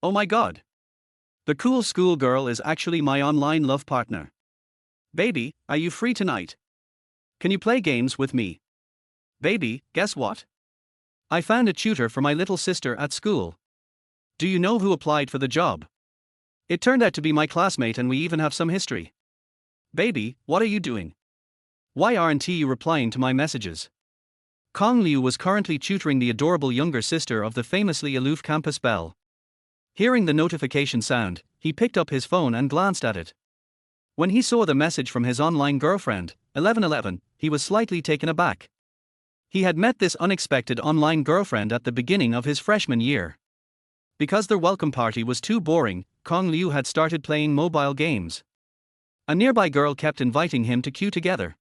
Oh my god. The cool schoolgirl is actually my online love partner. Baby, are you free tonight? Can you play games with me? Baby, guess what? I found a tutor for my little sister at school. Do you know who applied for the job? It turned out to be my classmate and we even have some history. Baby, what are you doing? Why aren't you replying to my messages? Kong Liu was currently tutoring the adorable younger sister of the famously aloof campus belle. Hearing the notification sound, he picked up his phone and glanced at it. When he saw the message from his online girlfriend, 1111, he was slightly taken aback. He had met this unexpected online girlfriend at the beginning of his freshman year. Because their welcome party was too boring, Kong Liu had started playing mobile games. A nearby girl kept inviting him to queue together.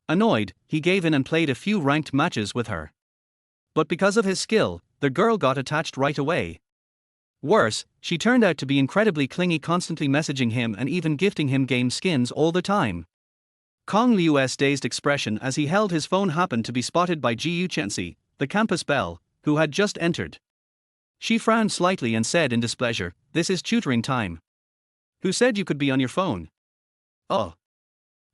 Annoyed, he gave in and played a few ranked matches with her. But because of his skill, the girl got attached right away. Worse, she turned out to be incredibly clingy, constantly messaging him and even gifting him game skins all the time. Kong Liu's dazed expression as he held his phone happened to be spotted by Xixi, the campus belle, who had just entered. She frowned slightly and said in displeasure, "This is tutoring time. Who said you could be on your phone?" Oh.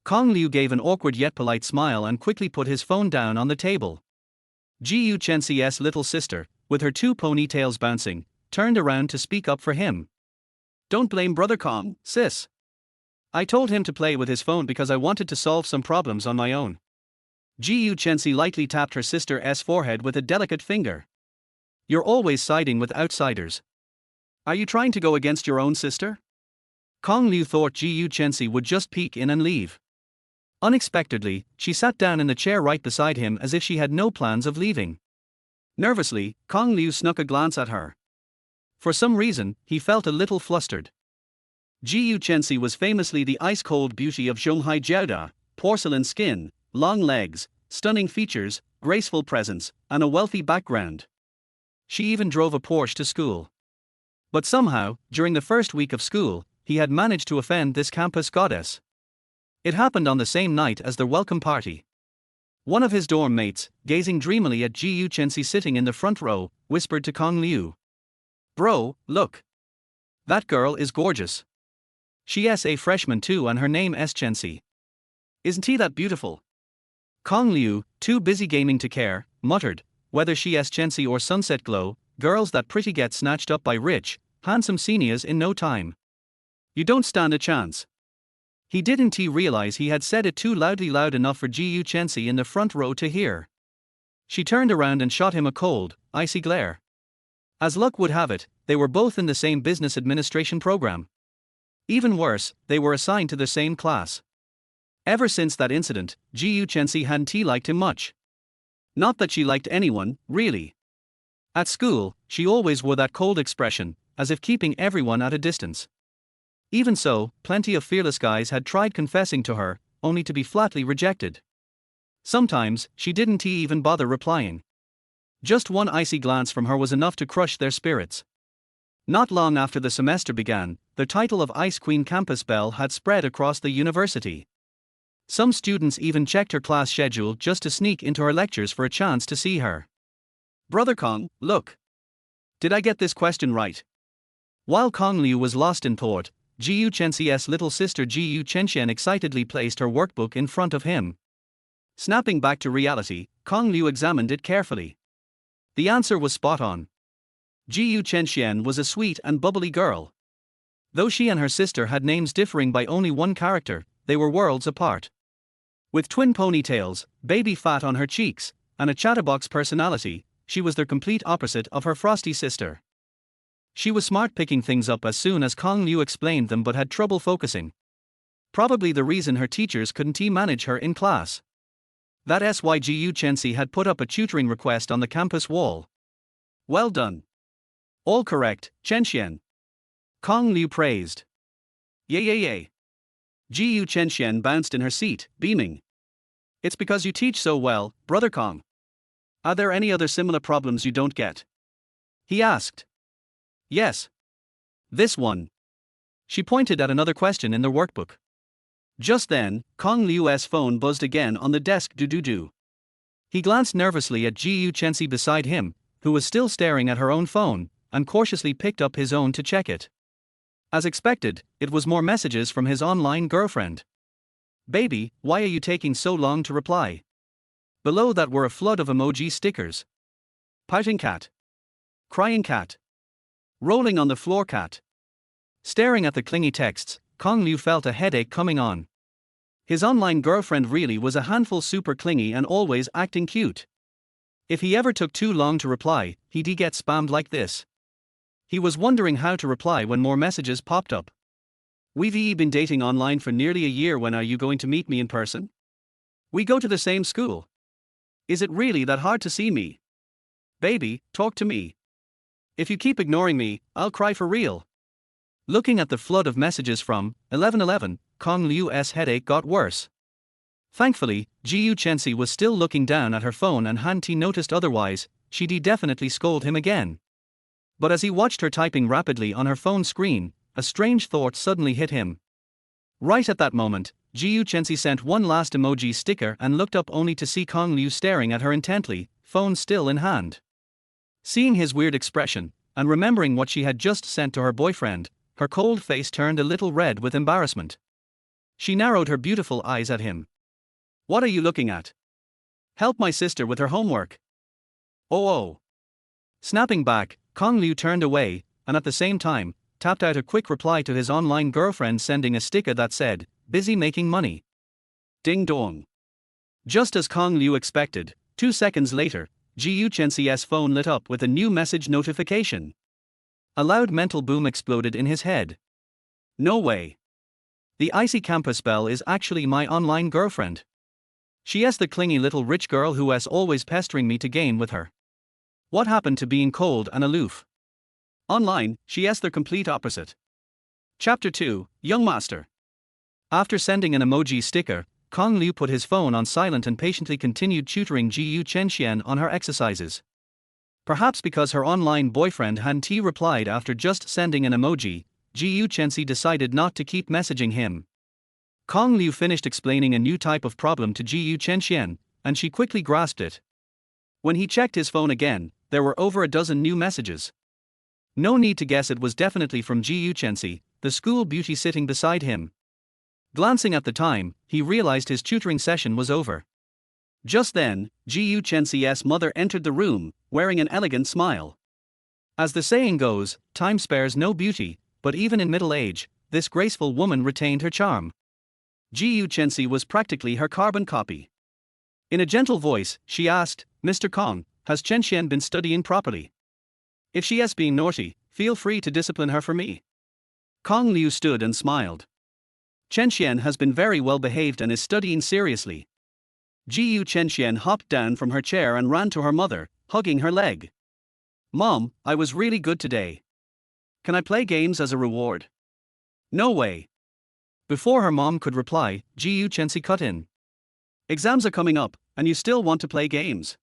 Kong Liu gave an awkward yet polite smile and quickly put his phone down on the table. Xixi little sister, with her two ponytails bouncing, turned around to speak up for him. "Don't blame Brother Kong, sis. I told him to play with his phone because I wanted to solve some problems on my own." Xixi lightly tapped her sister's forehead with a delicate finger. "You're always siding with outsiders. Are you trying to go against your own sister?" Kong Liu thought Xixi would just peek in and leave. Unexpectedly, she sat down in the chair right beside him as if she had no plans of leaving. Nervously, Kong Liu snuck a glance at her. For some reason, he felt a little flustered. Xixi was famously the ice-cold beauty of Zhonghai Jiaoda, porcelain skin, long legs, stunning features, graceful presence, and a wealthy background. She even drove a Porsche to school. But somehow, during the first week of school, he had managed to offend this campus goddess. It happened on the same night as their welcome party. One of his dorm mates, gazing dreamily at Xixi sitting in the front row, whispered to Kong Liu, "Bro, look. That girl is gorgeous. She's a freshman too and her name is Xixi. Isn't he that beautiful?" Kong Liu, too busy gaming to care, muttered, "Whether she is Xixi or Sunset Glow, girls that pretty get snatched up by rich, handsome seniors in no time. You don't stand a chance." He didn't realize he had said it too loud enough for Xixi in the front row to hear. She turned around and shot him a cold, icy glare. As luck would have it, they were both in the same business administration program. Even worse, they were assigned to the same class. Ever since that incident, Xixi hadn't liked him much. Not that she liked anyone, really. At school, she always wore that cold expression, as if keeping everyone at a distance. Even so, plenty of fearless guys had tried confessing to her, only to be flatly rejected. Sometimes, she didn't even bother replying. Just one icy glance from her was enough to crush their spirits. Not long after the semester began, the title of Ice Queen Campus Belle had spread across the university. Some students even checked her class schedule just to sneak into her lectures for a chance to see her. "Brother Kong, look. Did I get this question right?" While Kong Liu was lost in thought, Xixi little sister Xixi excitedly placed her workbook in front of him. Snapping back to reality, Kong Liu examined it carefully. The answer was spot on. Xixi was a sweet and bubbly girl. Though she and her sister had names differing by only one character, they were worlds apart. With twin ponytails, baby fat on her cheeks, and a chatterbox personality, she was the complete opposite of her frosty sister. She was smart picking things up as soon as Kong Liu explained them but had trouble focusing. Probably the reason her teachers couldn't manage her in class. That's why Xixi had put up a tutoring request on the campus wall. "Well done. All correct, Chen." Kong Liu praised. Yay. Xixi bounced in her seat, beaming. "It's because you teach so well, Brother Kong. Are there any other similar problems you don't get?" he asked. "Yes. This one." She pointed at another question in their workbook. Just then, Kong Liu's phone buzzed again on the desk. Do. He glanced nervously at Xixi beside him, who was still staring at her own phone, and cautiously picked up his own to check it. As expected, it was more messages from his online girlfriend. Baby, why are you taking so long to reply? Below that were a flood of emoji stickers. Pouting cat. Crying cat. Rolling on the floor cat. Staring at the clingy texts, Kong Liu felt a headache coming on. His online girlfriend really was a handful, super clingy and always acting cute. If he ever took too long to reply, he'd get spammed like this. He was wondering how to reply when more messages popped up. We've been dating online for nearly a year. When are you going to meet me in person? We go to the same school. Is it really that hard to see me? Baby, talk to me. If you keep ignoring me, I'll cry for real. Looking at the flood of messages from 1111, Kong Liu's headache got worse. Thankfully, Xixi was still looking down at her phone, and Han Ti noticed otherwise. She'd definitely scold him again. But as he watched her typing rapidly on her phone screen, a strange thought suddenly hit him. Right at that moment, Xixi sent one last emoji sticker and looked up only to see Kong Liu staring at her intently, phone still in hand. Seeing his weird expression, and remembering what she had just sent to her boyfriend, her cold face turned a little red with embarrassment. She narrowed her beautiful eyes at him. What are you looking at? Help my sister with her homework. Oh. Snapping back, Kong Liu turned away, and at the same time, tapped out a quick reply to his online girlfriend, sending a sticker that said, busy making money. Ding dong. Just as Kong Liu expected, 2 seconds later, Xixi phone lit up with a new message notification. A loud mental boom exploded in his head. No way. The icy campus spell is actually my online girlfriend. She's the clingy little rich girl who's always pestering me to game with her. What happened to being cold and aloof? Online, she's the complete opposite. Chapter 2, Young Master. After sending an emoji sticker, Kong Liu put his phone on silent and patiently continued tutoring Xixi on her exercises. Perhaps because her online boyfriend Han Ti replied after just sending an emoji, Xixi decided not to keep messaging him. Kong Liu finished explaining a new type of problem to Xixi, and she quickly grasped it. When he checked his phone again, there were over a dozen new messages. No need to guess, it was definitely from Xixi, the school beauty sitting beside him. Glancing at the time, he realized his tutoring session was over. Just then, Xiuqian's mother entered the room, wearing an elegant smile. As the saying goes, time spares no beauty, but even in middle age, this graceful woman retained her charm. Xiuqian was practically her carbon copy. In a gentle voice, she asked, Mr. Kong, has Chen been studying properly? If she has been naughty, feel free to discipline her for me. Kong Liu stood and smiled. Chen has been very well behaved and is studying seriously. Chen hopped down from her chair and ran to her mother, hugging her leg. Mom, I was really good today. Can I play games as a reward? No way. Before her mom could reply, Chen cut in. Exams are coming up, and you still want to play games.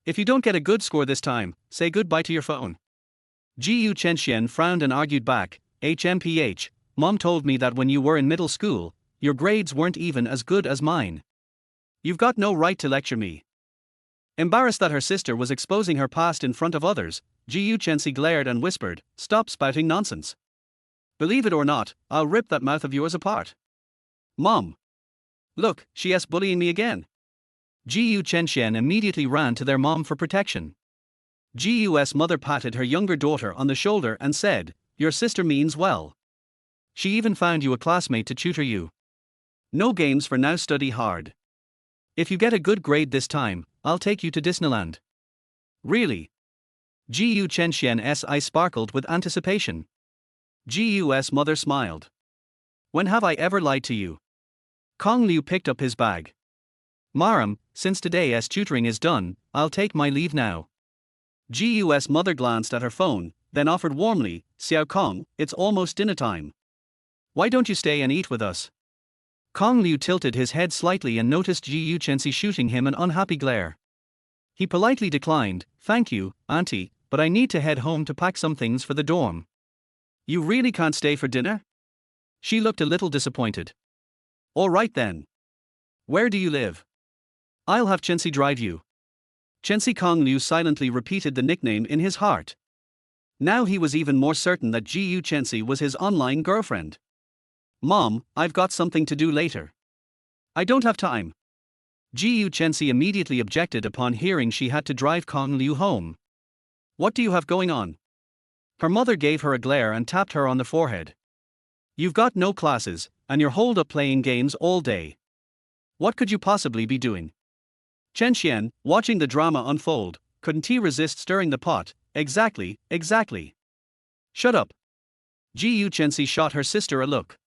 If you don't get a good score this time, say goodbye to your phone. Chen frowned and argued back, HMPH, Mom told me that when you were in middle school, your grades weren't even as good as mine. You've got no right to lecture me. Embarrassed that her sister was exposing her past in front of others, Chen glared and whispered, stop spouting nonsense. Believe it or not, I'll rip that mouth of yours apart. Mom. Look, she's bullying me again. Chen immediately ran to their mom for protection. Gu's mother patted her younger daughter on the shoulder and said, your sister means well. She even found you a classmate to tutor you. No games for now, study hard. If you get a good grade this time, I'll take you to Disneyland. Really? Chen eyes sparkled with anticipation. Gu's mother smiled. When have I ever lied to you? Kong Liu picked up his bag. Maram, since today's tutoring is done, I'll take my leave now. Gu's mother glanced at her phone, then offered warmly, Xiao Kong, it's almost dinner time. Why don't you stay and eat with us? Kong Liu tilted his head slightly and noticed Xiuqian shooting him an unhappy glare. He politely declined, thank you, auntie, but I need to head home to pack some things for the dorm. You really can't stay for dinner? She looked a little disappointed. All right then. Where do you live? I'll have Xixi drive you. Xixi. Kong Liu silently repeated the nickname in his heart. Now he was even more certain that Xixi was his online girlfriend. Mom, I've got something to do later. I don't have time. Xixi immediately objected upon hearing she had to drive Kong Liu home. What do you have going on? Her mother gave her a glare and tapped her on the forehead. You've got no classes, and you're holed up playing games all day. What could you possibly be doing? Chen Xian, watching the drama unfold, couldn't he resist stirring the pot? Exactly. Shut up. Xixi shot her sister a look.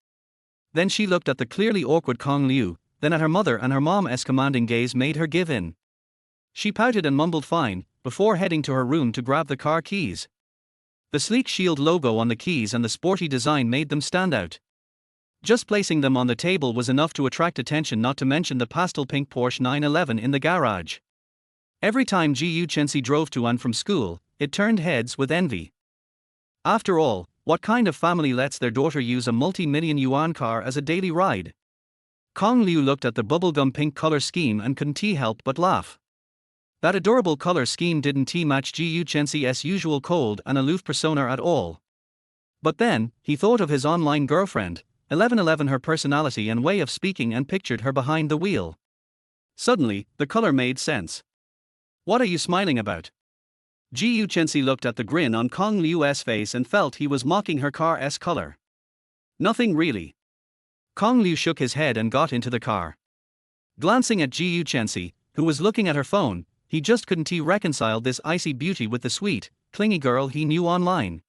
Then she looked at the clearly awkward Kong Liu, then at her mother, and her mom's commanding gaze made her give in. She pouted and mumbled fine, before heading to her room to grab the car keys. The sleek Shield logo on the keys and the sporty design made them stand out. Just placing them on the table was enough to attract attention, not to mention the pastel pink Porsche 911 in the garage. Every time Xixi drove to and from school, it turned heads with envy. After all, what kind of family lets their daughter use a multi-million yuan car as a daily ride? Kong Liu looked at the bubblegum pink color scheme and couldn't help but laugh. That adorable color scheme didn't match Xixi's usual cold and aloof persona at all. But then, he thought of his online girlfriend, 1111, her personality and way of speaking, and pictured her behind the wheel. Suddenly, the color made sense. What are you smiling about? Xixi looked at the grin on Kong Liu's face and felt he was mocking her car's color. Nothing really. Kong Liu shook his head and got into the car. Glancing at Xixi, who was looking at her phone, he just couldn't reconcile this icy beauty with the sweet, clingy girl he knew online.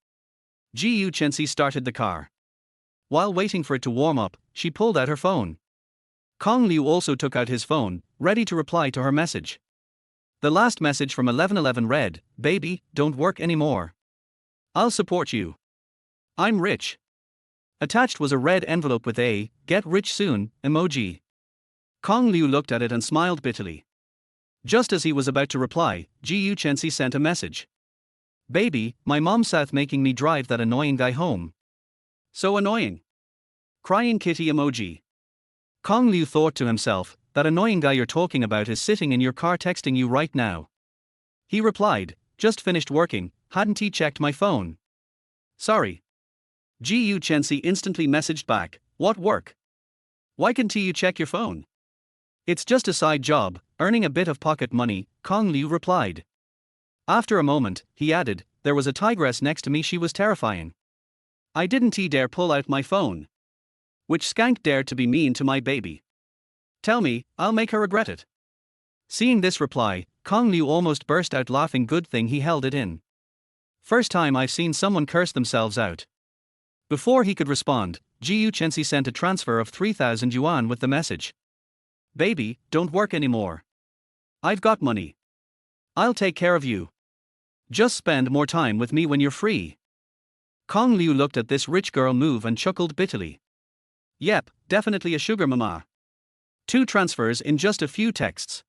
Xixi started the car. While waiting for it to warm up, she pulled out her phone. Kong Liu also took out his phone, ready to reply to her message. The last message from 1111 read, "Baby, don't work anymore. I'll support you. I'm rich." Attached was a red envelope with a "get rich soon" emoji. Kong Liu looked at it and smiled bitterly. Just as he was about to reply, Xixi sent a message. "Baby, my mom's south making me drive that annoying guy home. So annoying. Crying kitty emoji." Kong Liu thought to himself, that annoying guy you're talking about is sitting in your car texting you right now. He replied, "Just finished working, hadn't he checked my phone?" "Sorry." Xixi instantly messaged back, "What work? Why can't you check your phone?" "It's just a side job, earning a bit of pocket money," Kong Liu replied. After a moment, he added, "There was a tigress next to me, she was terrifying. I didn't dare pull out my phone. Which skank dared to be mean to my baby? Tell me, I'll make her regret it." Seeing this reply, Kong Liu almost burst out laughing. Good thing he held it in. First time I've seen someone curse themselves out. Before he could respond, Xixi sent a transfer of 3,000 yuan with the message. "Baby, don't work anymore. I've got money. I'll take care of you. Just spend more time with me when you're free." Kong Liu looked at this rich girl move and chuckled bitterly. Yep, definitely a sugar mama. 2 transfers in just a few texts.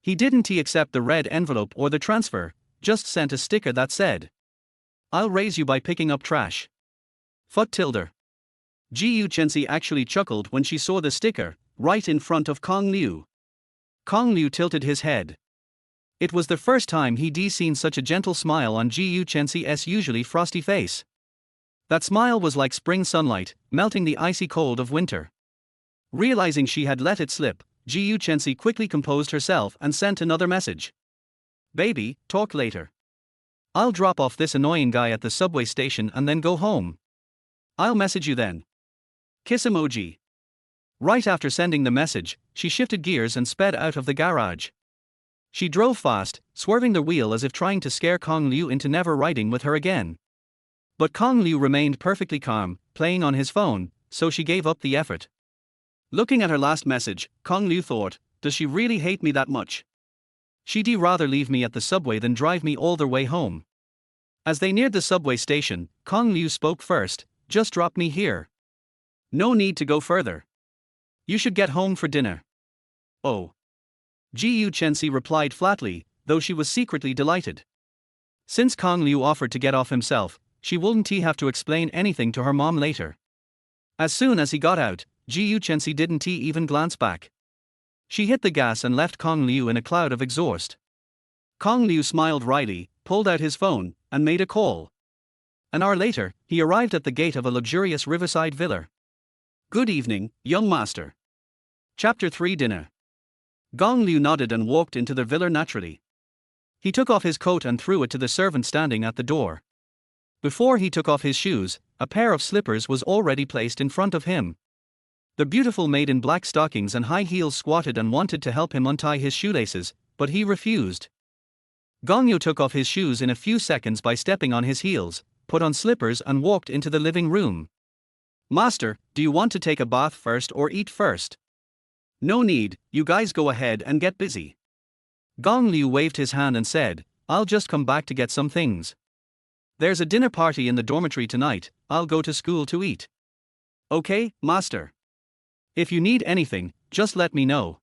He didn't accept the red envelope or the transfer, just sent a sticker that said, "I'll raise you by picking up trash." Foot tilde. Xixi actually chuckled when she saw the sticker, right in front of Kong Liu. Kong Liu tilted his head. It was the first time he'd seen such a gentle smile on Xixi's usually frosty face. That smile was like spring sunlight, melting the icy cold of winter. Realizing she had let it slip, Xixi quickly composed herself and sent another message. "Baby, talk later. I'll drop off this annoying guy at the subway station and then go home. I'll message you then. Kiss emoji." Right after sending the message, she shifted gears and sped out of the garage. She drove fast, swerving the wheel as if trying to scare Kong Liu into never riding with her again. But Kong Liu remained perfectly calm, playing on his phone, so she gave up the effort. Looking at her last message, Kong Liu thought, "Does she really hate me that much? She'd rather leave me at the subway than drive me all the way home." As they neared the subway station, Kong Liu spoke first, "Just drop me here. No need to go further. You should get home for dinner." "Oh." Xixi replied flatly, though she was secretly delighted. Since Kong Liu offered to get off himself, she wouldn't have to explain anything to her mom later. As soon as he got out, Xixi didn't even glance back. She hit the gas and left Kong Liu in a cloud of exhaust. Kong Liu smiled wryly, pulled out his phone, and made a call. An hour later, he arrived at the gate of a luxurious riverside villa. Good evening, young master. Chapter 3 Dinner. Gong Liu nodded and walked into the villa naturally. He took off his coat and threw it to the servant standing at the door. Before he took off his shoes, a pair of slippers was already placed in front of him. The beautiful maid in black stockings and high heels squatted and wanted to help him untie his shoelaces, but he refused. Gong Liu took off his shoes in a few seconds by stepping on his heels, put on slippers and walked into the living room. Master, do you want to take a bath first or eat first? No need, you guys go ahead and get busy. Gong Liu waved his hand and said, I'll just come back to get some things. There's a dinner party in the dormitory tonight, I'll go to school to eat. Okay, master. If you need anything, just let me know.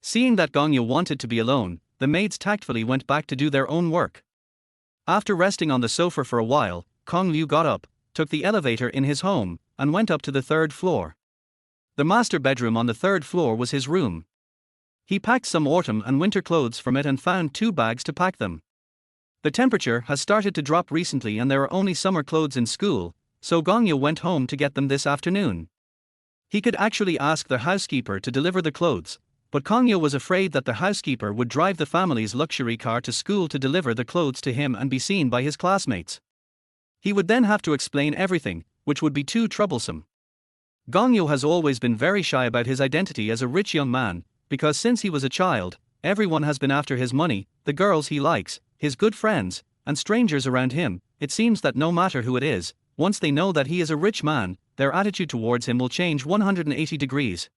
Seeing that Gong Liu wanted to be alone, the maids tactfully went back to do their own work. After resting on the sofa for a while, Gong Liu got up, took the elevator in his home, and went up to the third floor. The master bedroom on the third floor was his room. He packed some autumn and winter clothes from it and found 2 bags to pack them. The temperature has started to drop recently and there are only summer clothes in school, so Gong Liu went home to get them this afternoon. He could actually ask the housekeeper to deliver the clothes, but Gong Liu was afraid that the housekeeper would drive the family's luxury car to school to deliver the clothes to him and be seen by his classmates. He would then have to explain everything, which would be too troublesome. Gong Liu has always been very shy about his identity as a rich young man, because since he was a child, everyone has been after his money, the girls he likes, his good friends, and strangers around him. It seems that no matter who it is, once they know that he is a rich man, their attitude towards him will change 180 degrees.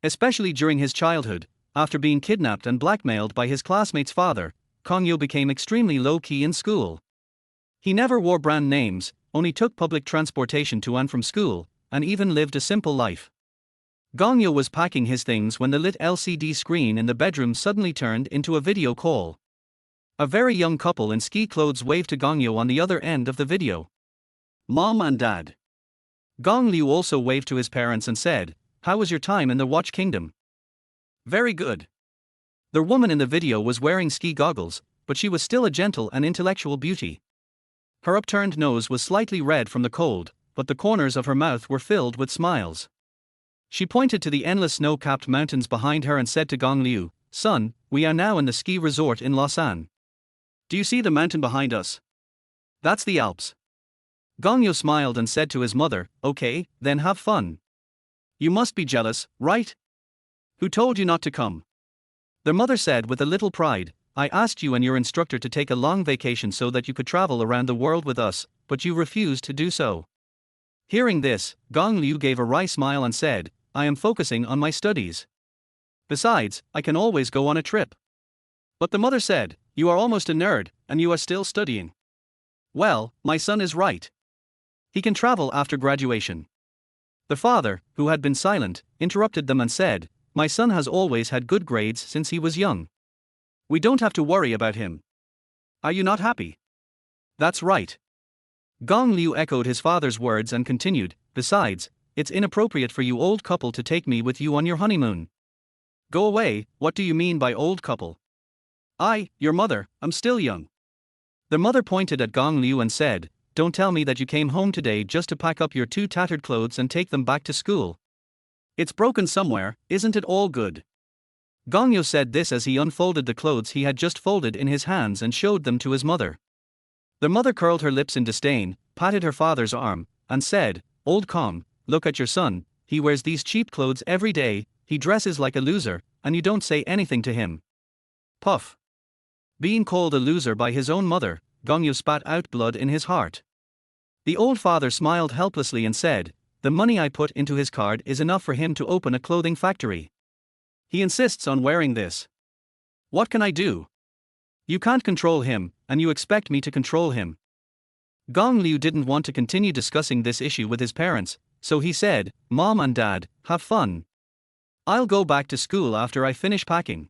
Especially during his childhood, after being kidnapped and blackmailed by his classmate's father, Gong Liu became extremely low-key in school. He never wore brand names, only took public transportation to and from school, and even lived a simple life. Gong Liu was packing his things when the lit LCD screen in the bedroom suddenly turned into a video call. A very young couple in ski clothes waved to Gong Liu on the other end of the video. Mom and Dad. Gong Liu also waved to his parents and said, How was your time in the Watch Kingdom? Very good. The woman in the video was wearing ski goggles, but she was still a gentle and intellectual beauty. Her upturned nose was slightly red from the cold, but the corners of her mouth were filled with smiles. She pointed to the endless snow-capped mountains behind her and said to Gong Liu, Son, we are now in the ski resort in Lausanne. Do you see the mountain behind us? That's the Alps. Gong Liu smiled and said to his mother, Okay, then have fun. You must be jealous, right? Who told you not to come? Their mother said with a little pride, I asked you and your instructor to take a long vacation so that you could travel around the world with us, but you refused to do so. Hearing this, Gong Liu gave a wry smile and said, I am focusing on my studies. Besides, I can always go on a trip. But the mother said, You are almost a nerd, and you are still studying. Well, my son is right. He can travel after graduation. The father, who had been silent, interrupted them and said, My son has always had good grades since he was young. We don't have to worry about him. Are you not happy? That's right. Gong Liu echoed his father's words and continued, Besides, it's inappropriate for you old couple to take me with you on your honeymoon. Go away, what do you mean by old couple? Your mother, I'm still young. The mother pointed at Gong Liu and said, Don't tell me that you came home today just to pack up your 2 tattered clothes and take them back to school. It's broken somewhere, isn't it all good? Gong Liu said this as he unfolded the clothes he had just folded in his hands and showed them to his mother. The mother curled her lips in disdain, patted her father's arm, and said, Old Kong, look at your son, he wears these cheap clothes every day, he dresses like a loser, and you don't say anything to him. Puff. Being called a loser by his own mother, Gong Liu spat out blood in his heart. The old father smiled helplessly and said, The money I put into his card is enough for him to open a clothing factory. He insists on wearing this. What can I do? You can't control him, and you expect me to control him. Gong Liu didn't want to continue discussing this issue with his parents, so he said, Mom and Dad, have fun. I'll go back to school after I finish packing.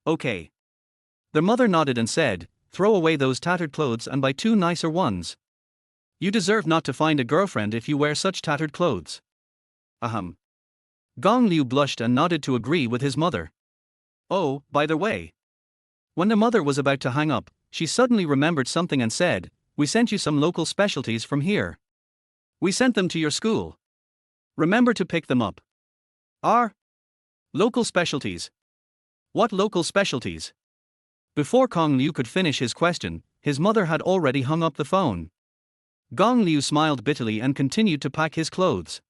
Okay. The mother nodded and said, Throw away those tattered clothes and buy 2 nicer ones. You deserve not to find a girlfriend if you wear such tattered clothes. Ahem. Gong Liu blushed and nodded to agree with his mother. Oh, by the way. When the mother was about to hang up, she suddenly remembered something and said, we sent you some local specialties from here. We sent them to your school. Remember to pick them up. Our local specialties. What local specialties? Before Kong Liu could finish his question, his mother had already hung up the phone. Gong Liu smiled bitterly and continued to pack his clothes.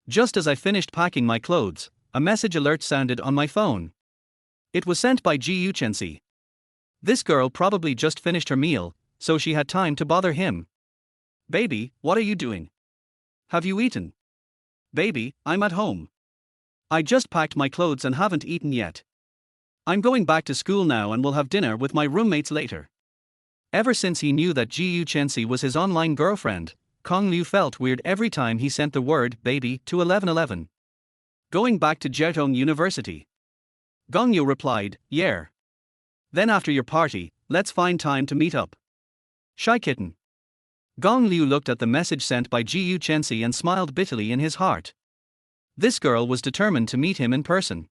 Just as I finished packing my clothes, a message alert sounded on my phone. It was sent by Xixi. This girl probably just finished her meal, so she had time to bother him. Baby, what are you doing? Have you eaten? Baby, I'm at home. I just packed my clothes and haven't eaten yet. I'm going back to school now and will have dinner with my roommates later. Ever since he knew that Xixi was his online girlfriend, Kong Liu felt weird every time he sent the word baby to 1111. Going back to Jiatong University. Gong Liu replied, yeah. Then after your party, let's find time to meet up. Shy kitten. Gong Liu looked at the message sent by Xixi and smiled bitterly in his heart. This girl was determined to meet him in person.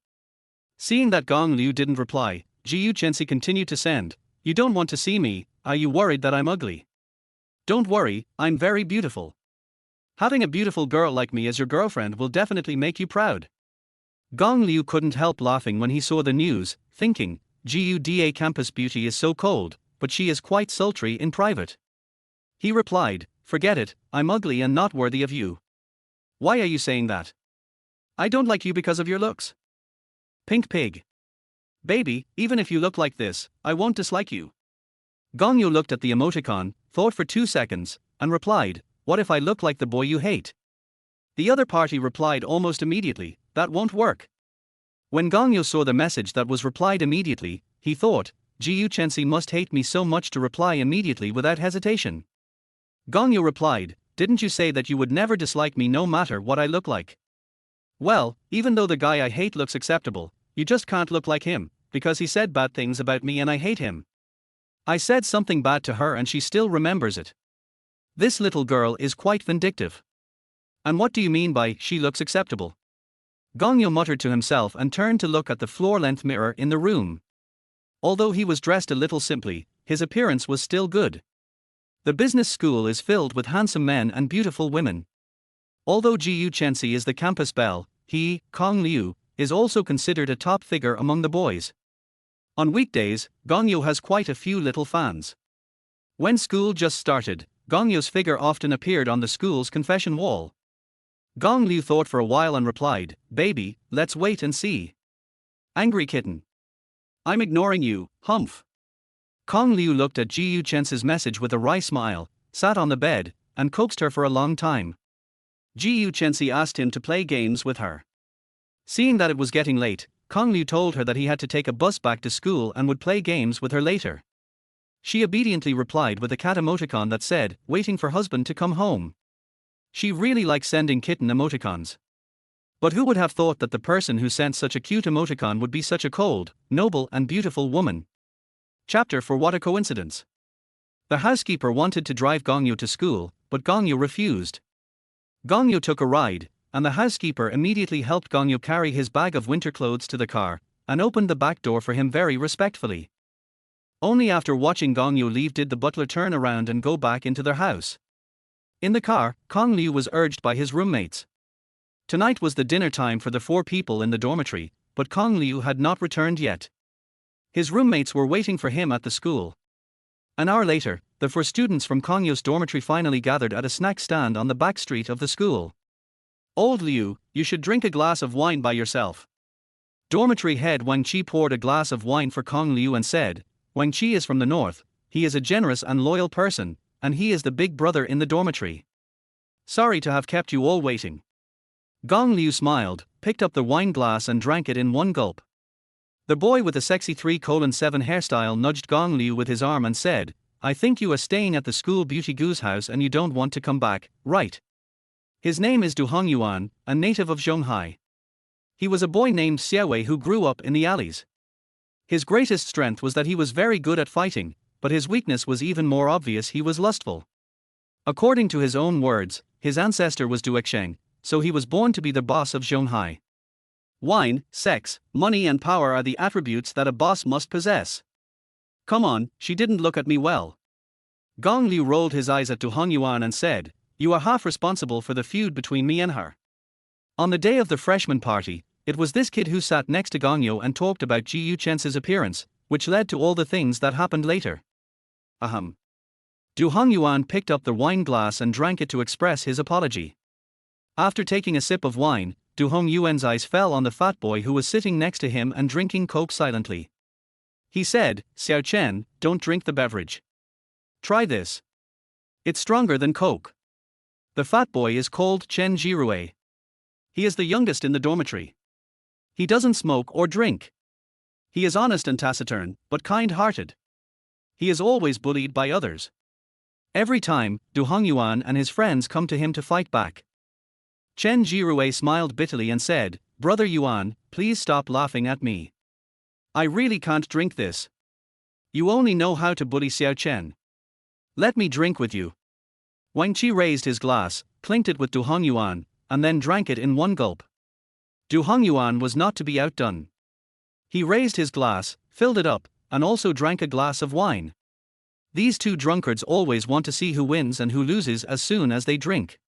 Seeing that Gong Liu didn't reply, Xixi continued to send, you don't want to see me, are you worried that I'm ugly? Don't worry, I'm very beautiful. Having a beautiful girl like me as your girlfriend will definitely make you proud. Gong Liu couldn't help laughing when he saw the news, thinking, Guda campus beauty is so cold, but she is quite sultry in private. He replied, forget it, I'm ugly and not worthy of you. Why are you saying that? I don't like you because of your looks. Pink pig. Baby, even if you look like this, I won't dislike you. Gong Liu looked at the emoticon, thought for 2 seconds, and replied, what if I look like the boy you hate? The other party replied almost immediately, that won't work. When Gong Liu saw the message that was replied immediately, he thought, Xixi must hate me so much to reply immediately without hesitation. Gong Liu replied, didn't you say that you would never dislike me no matter what I look like? Well, even though the guy I hate looks acceptable, you just can't look like him, because he said bad things about me and I hate him. I said something bad to her and she still remembers it. This little girl is quite vindictive. And what do you mean by, she looks acceptable? Gong Liu muttered to himself and turned to look at the floor-length mirror in the room. Although he was dressed a little simply, his appearance was still good. The business school is filled with handsome men and beautiful women. Although Xixi is the campus belle, he, Kong Liu, is also considered a top figure among the boys. On weekdays, Gong Liu has quite a few little fans. When school just started, Gong Liu's figure often appeared on the school's confession wall. Gong Liu thought for a while and replied, baby, let's wait and see. Angry kitten. I'm ignoring you, humph. Kong Liu looked at Xixi message with a wry smile, sat on the bed, and coaxed her for a long time. Xixi asked him to play games with her. Seeing that it was getting late, Kong Liu told her that he had to take a bus back to school and would play games with her later. She obediently replied with a cat emoticon that said, waiting for husband to come home. She really likes sending kitten emoticons. But who would have thought that the person who sent such a cute emoticon would be such a cold, noble and beautiful woman? Chapter 4. What a coincidence. The housekeeper wanted to drive Gong Liu to school, but Gong Liu refused. Gong Liu took a ride, and the housekeeper immediately helped Gong Liu carry his bag of winter clothes to the car, and opened the back door for him very respectfully. Only after watching Gong Liu leave did the butler turn around and go back into their house. In the car, Kong Liu was urged by his roommates. Tonight was the dinner time for the 4 people in the dormitory, but Kong Liu had not returned yet. His roommates were waiting for him at the school. An hour later, the 4 students from Kong Liu's dormitory finally gathered at a snack stand on the back street of the school. Old Liu, you should drink a glass of wine by yourself. Dormitory head Wang Qi poured a glass of wine for Kong Liu and said, Wang Qi is from the north, he is a generous and loyal person, and he is the big brother in the dormitory. Sorry to have kept you all waiting. Gong Liu smiled, picked up the wine glass and drank it in one gulp. The boy with the sexy 3:7 hairstyle nudged Gong Liu with his arm and said, I think you are staying at the school beauty goo's house and you don't want to come back, right? His name is Du Hongyuan, a native of Zhonghai. He was a boy named Xiaowei who grew up in the alleys. His greatest strength was that he was very good at fighting, but his weakness was even more obvious: he was lustful. According to his own words, his ancestor was Du Exsheng, so he was born to be the boss of Zhonghai. Wine, sex, money and power are the attributes that a boss must possess. Come on, she didn't look at me well. Gong Liu rolled his eyes at Du Hongyuan and said, "You are half responsible for the feud between me and her." On the day of the freshman party, it was this kid who sat next to Gong Yu and talked about Ji Yu Chen's appearance, which led to all the things that happened later. Ahem. Du Hongyuan picked up the wine glass and drank it to express his apology. After taking a sip of wine, Du Hongyuan's eyes fell on the fat boy who was sitting next to him and drinking coke silently. He said, "Xiao Chen, don't drink the beverage. Try this. It's stronger than coke." The fat boy is called Chen Jirue. He is the youngest in the dormitory. He doesn't smoke or drink. He is honest and taciturn, but kind-hearted. He is always bullied by others. Every time, Du Hongyuan and his friends come to him to fight back. Chen Jirue smiled bitterly and said, "Brother Yuan, please stop laughing at me. I really can't drink this. You only know how to bully Xiao Chen. Let me drink with you." Wang Qi raised his glass, clinked it with Du Hongyuan, and then drank it in one gulp. Du Hongyuan was not to be outdone. He raised his glass, filled it up, and also drank a glass of wine. These two drunkards always want to see who wins and who loses as soon as they drink.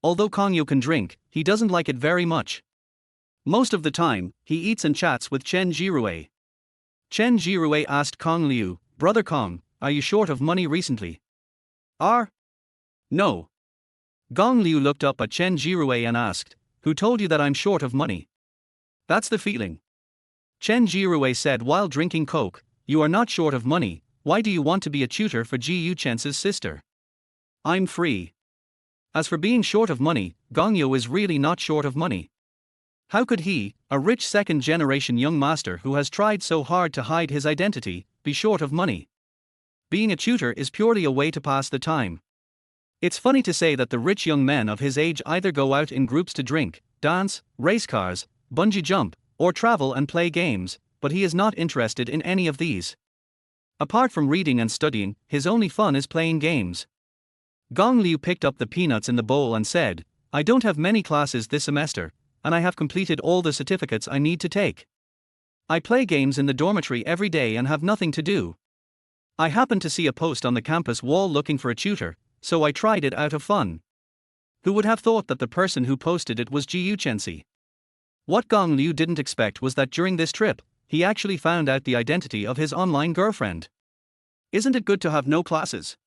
Although Kong Yu can drink, he doesn't like it very much. Most of the time, he eats and chats with Chen Jirue. Chen Jirue asked Kong Liu, "Brother Kong, are you short of money recently?" No. Gong Liu looked up at Chen Jirue and asked, "Who told you that I'm short of money?" "That's the feeling." Chen Jirue said while drinking coke, "You are not short of money. Why do you want to be a tutor for Ji Yu Chen's sister?" "I'm free." As for being short of money, Gong Yu is really not short of money. How could he, a rich second-generation young master who has tried so hard to hide his identity, be short of money? Being a tutor is purely a way to pass the time. It's funny to say that the rich young men of his age either go out in groups to drink, dance, race cars, bungee jump, or travel and play games, but he is not interested in any of these. Apart from reading and studying, his only fun is playing games. Gong Liu picked up the peanuts in the bowl and said, "I don't have many classes this semester, and I have completed all the certificates I need to take. I play games in the dormitory every day and have nothing to do. I happened to see a post on the campus wall looking for a tutor, so I tried it out of fun." Who would have thought that the person who posted it was Ji Yu Chensi? What Gong Liu didn't expect was that during this trip, he actually found out the identity of his online girlfriend. Isn't it good to have no classes?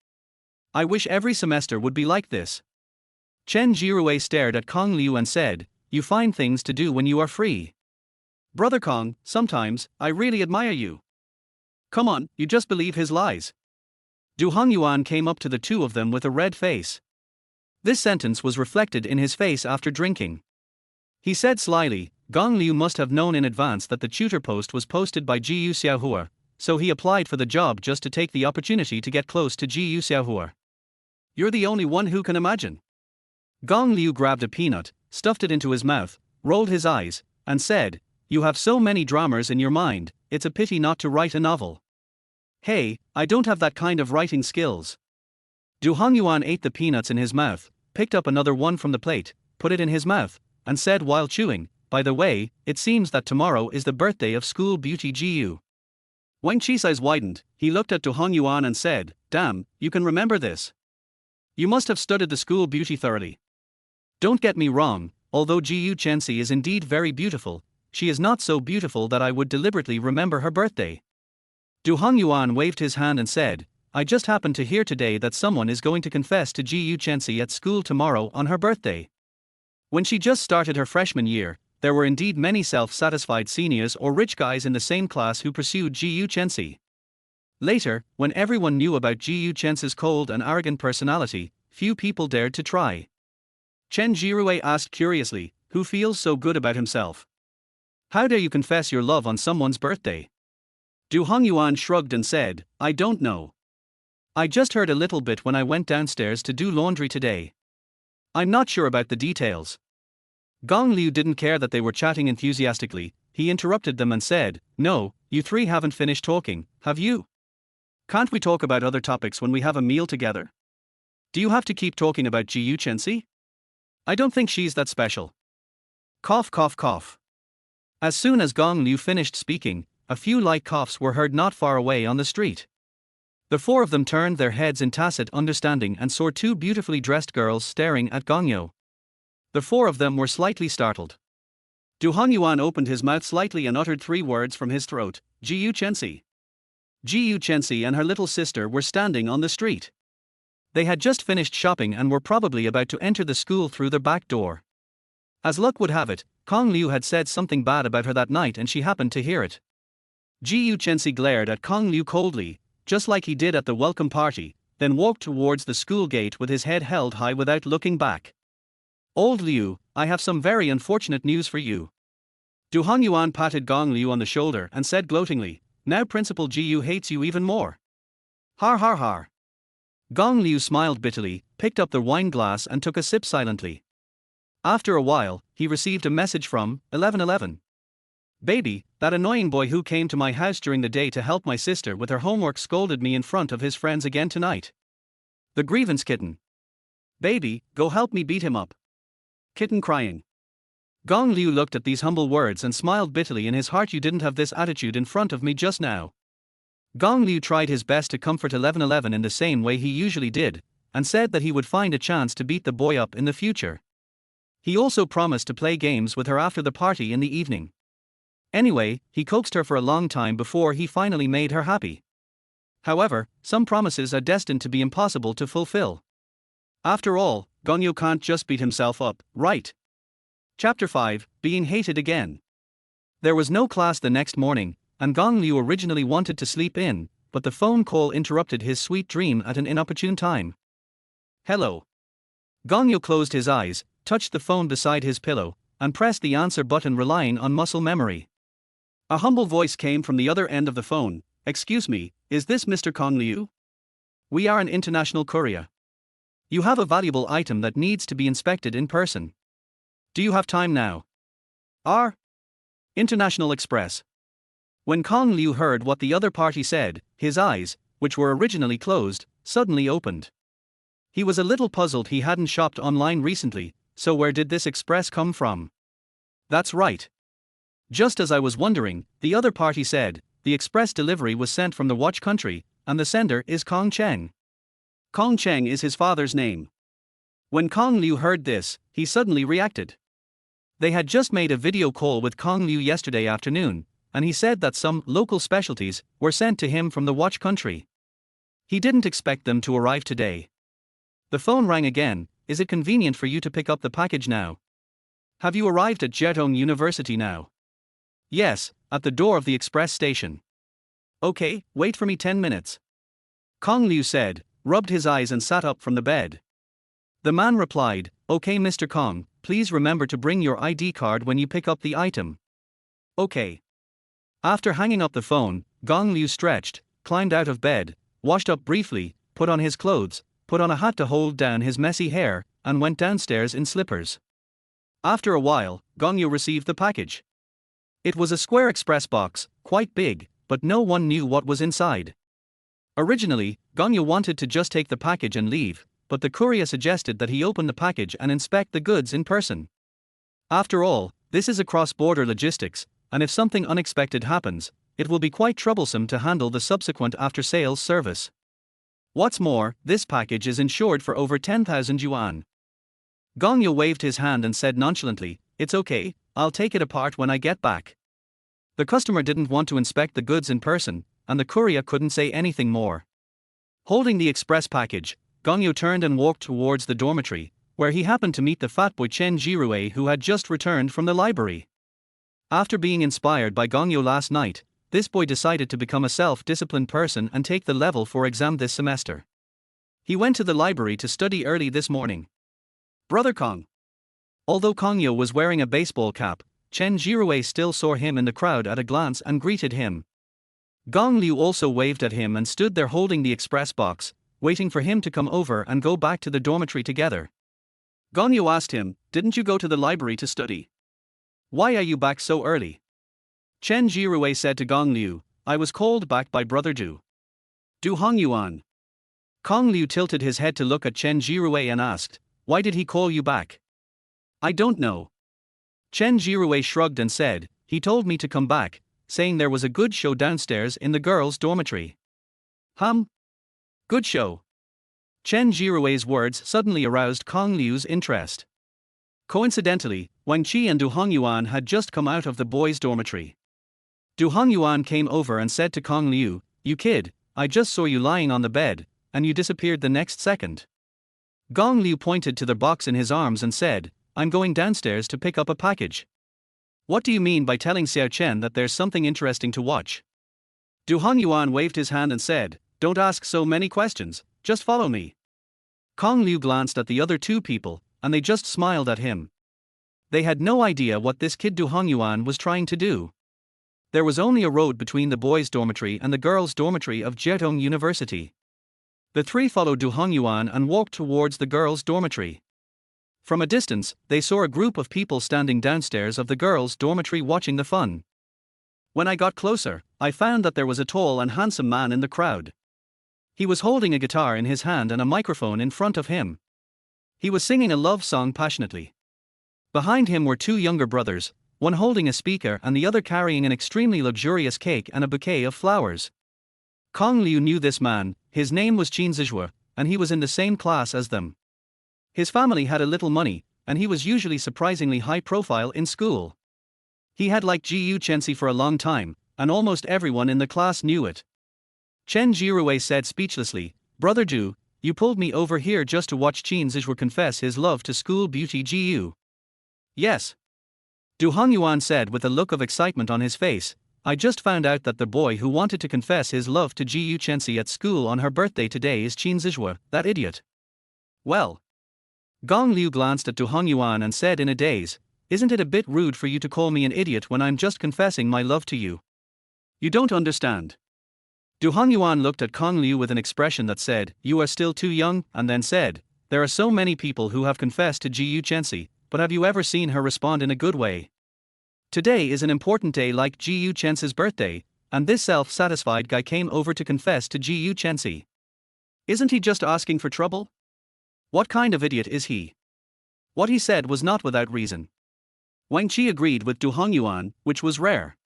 I wish every semester would be like this. Chen Jirue stared at Kong Liu and said, "You find things to do when you are free. Brother Kong, sometimes, I really admire you. Come on, you just believe his lies." Du Hongyuan came up to the two of them with a red face. This sentence was reflected in his face after drinking. He said slyly, "Gong Liu must have known in advance that the tutor post was posted by Ji Yu Xiaohua, so he applied for the job just to take the opportunity to get close to Ji Yu Xiaohua. You're the only one who can imagine." Gong Liu grabbed a peanut, stuffed it into his mouth, rolled his eyes, and said, "You have so many dramas in your mind, it's a pity not to write a novel." "Hey, I don't have that kind of writing skills." Du Hongyuan ate the peanuts in his mouth, picked up another one from the plate, put it in his mouth, and said while chewing, "By the way, it seems that tomorrow is the birthday of school beauty Ji Yu." Wang Qi's eyes widened, he looked at Du Hongyuan and said, "Damn, you can remember this. You must have studied the school beauty thoroughly. Don't get me wrong, although Ji Yu Chensi is indeed very beautiful, she is not so beautiful that I would deliberately remember her birthday." Du Hongyuan waved his hand and said, "I just happened to hear today that someone is going to confess to Ji Yu Chensi at school tomorrow on her birthday." When she just started her freshman year, there were indeed many self-satisfied seniors or rich guys in the same class who pursued Ji Yu Chensi. Later, when everyone knew about Ji Yu Chensi's cold and arrogant personality, few people dared to try. Chen Jirue asked curiously, "Who feels so good about himself? How dare you confess your love on someone's birthday?" Du Hongyuan shrugged and said, "I don't know. I just heard a little bit when I went downstairs to do laundry today. I'm not sure about the details." Gong Liu didn't care that they were chatting enthusiastically, he interrupted them and said, "No, you three haven't finished talking, have you? Can't we talk about other topics when we have a meal together? Do you have to keep talking about Ji Yu Chensi? I don't think she's that special." Cough cough cough. As soon as Gong Liu finished speaking, a few light coughs were heard not far away on the street. The four of them turned their heads in tacit understanding and saw two beautifully dressed girls staring at Gongyo. The four of them were slightly startled. Du Hongyuan opened his mouth slightly and uttered three words from his throat: Jiu Chensi. Jiu Chensi and her little sister were standing on the street. They had just finished shopping and were probably about to enter the school through the back door. As luck would have it, Kong Liu had said something bad about her that night and she happened to hear it. Jiu Chensi glared at Kong Liu coldly, just like he did at the welcome party, then walked towards the school gate with his head held high without looking back. Old Liu, I have some very unfortunate news for you. Du Hongyuan patted Gong Liu on the shoulder and said gloatingly, now Principal Jiu hates you even more. Har har har. Gong Liu smiled bitterly, picked up the wine glass and took a sip silently. After a while, he received a message from 1111. Baby, that annoying boy who came to my house during the day to help my sister with her homework scolded me in front of his friends again tonight. The grievance kitten. Baby, go help me beat him up. Kitten crying. Gong Liu looked at these humble words and smiled bitterly in his heart. You didn't have this attitude in front of me just now. Gong Liu tried his best to comfort 1111 in the same way he usually did, and said that he would find a chance to beat the boy up in the future. He also promised to play games with her after the party in the evening. Anyway, he coaxed her for a long time before he finally made her happy. However, some promises are destined to be impossible to fulfill. After all, Gongyo can't just beat himself up, right? Chapter 5, Being Hated Again. There was no class the next morning, and Gong Liu originally wanted to sleep in, but the phone call interrupted his sweet dream at an inopportune time. Hello. Gongyo closed his eyes, touched the phone beside his pillow, and pressed the answer button, relying on muscle memory. A humble voice came from the other end of the phone. Excuse me, is this Mr. Kong Liu? We are an international courier. You have a valuable item that needs to be inspected in person. Do you have time now? Our International Express. When Kong Liu heard what the other party said, his eyes, which were originally closed, suddenly opened. He was a little puzzled. He hadn't shopped online recently, so where did this express come from? That's right. Just as I was wondering, the other party said, the express delivery was sent from the watch country, and the sender is Kong Cheng. Kong Cheng is his father's name. When Kong Liu heard this, he suddenly reacted. They had just made a video call with Kong Liu yesterday afternoon, and he said that some local specialties were sent to him from the watch country. He didn't expect them to arrive today. The phone rang again. Is it convenient for you to pick up the package now? Have you arrived at Jietong University now? Yes, at the door of the express station. Okay, wait for me 10 minutes. Kong Liu said, rubbed his eyes and sat up from the bed. The man replied, okay Mr. Kong, please remember to bring your ID card when you pick up the item. Okay. After hanging up the phone, Gong Liu stretched, climbed out of bed, washed up briefly, put on his clothes, put on a hat to hold down his messy hair, and went downstairs in slippers. After a while, Gongyo received the package. It was a square express box, quite big, but no one knew what was inside. Originally, Gongyo wanted to just take the package and leave, but the courier suggested that he open the package and inspect the goods in person. After all, this is a cross-border logistics, and if something unexpected happens, it will be quite troublesome to handle the subsequent after-sales service. What's more, this package is insured for over 10,000 yuan. Gongyo waved his hand and said nonchalantly, it's okay, I'll take it apart when I get back. The customer didn't want to inspect the goods in person, and the courier couldn't say anything more. Holding the express package, Gongyo turned and walked towards the dormitory, where he happened to meet the fat boy Chen Jirue, who had just returned from the library. After being inspired by Gongyo last night, this boy decided to become a self-disciplined person and take the level 4 exam this semester. He went to the library to study early this morning. Brother Kong. Although Gongyo was wearing a baseball cap, Chen Jirue still saw him in the crowd at a glance and greeted him. Gong Liu also waved at him and stood there holding the express box, waiting for him to come over and go back to the dormitory together. Gongyo asked him, didn't you go to the library to study? Why are you back so early? Chen Jirue said to Gong Liu, I was called back by Brother Du Hongyuan. Gong Liu tilted his head to look at Chen Jirue and asked, why did he call you back? I don't know. Chen Jirue shrugged and said, he told me to come back, saying there was a good show downstairs in the girls' dormitory. Good show. Chen Jirui's words suddenly aroused Kong Liu's interest. Coincidentally, Wang Qi and Du Hongyuan had just come out of the boys' dormitory. Du Hongyuan came over and said to Kong Liu, "You kid, I just saw you lying on the bed, and you disappeared the next second." Gong Liu pointed to the box in his arms and said, "I'm going downstairs to pick up a package." "What do you mean by telling Xiao Chen that there's something interesting to watch?" Du Hongyuan waved his hand and said, "Don't ask so many questions, just follow me." Kong Liu glanced at the other two people, and they just smiled at him. They had no idea what this kid Du Hongyuan was trying to do. There was only a road between the boys' dormitory and the girls' dormitory of Jietong University. The three followed Du Hongyuan and walked towards the girls' dormitory. From a distance, they saw a group of people standing downstairs of the girls' dormitory watching the fun. When I got closer, I found that there was a tall and handsome man in the crowd. He was holding a guitar in his hand and a microphone in front of him. He was singing a love song passionately. Behind him were two younger brothers, one holding a speaker and the other carrying an extremely luxurious cake and a bouquet of flowers. Kong Liu knew this man. His name was Xixi, and he was in the same class as them. His family had a little money, and he was usually surprisingly high profile in school. He had liked Xixi for a long time, and almost everyone in the class knew it. Chen Jirui said speechlessly, "Brother Zhu, you pulled me over here just to watch Xixi confess his love to school beauty Gu." "Yes." Du Hongyuan said with a look of excitement on his face, "I just found out that the boy who wanted to confess his love to Xixi at school on her birthday today is Xixi, that idiot." "Well." Gong Liu glanced at Du Hongyuan and said in a daze, "Isn't it a bit rude for you to call me an idiot when I'm just confessing my love to you? You don't understand." Du Hongyuan looked at Kong Liu with an expression that said, "You are still too young," and then said, "There are so many people who have confessed to Xixi, but have you ever seen her respond in a good way? Today is an important day like Xixi's birthday, and this self-satisfied guy came over to confess to Xixi. Isn't he just asking for trouble? What kind of idiot is he?" What he said was not without reason. Wang Qi agreed with Du Hongyuan, which was rare.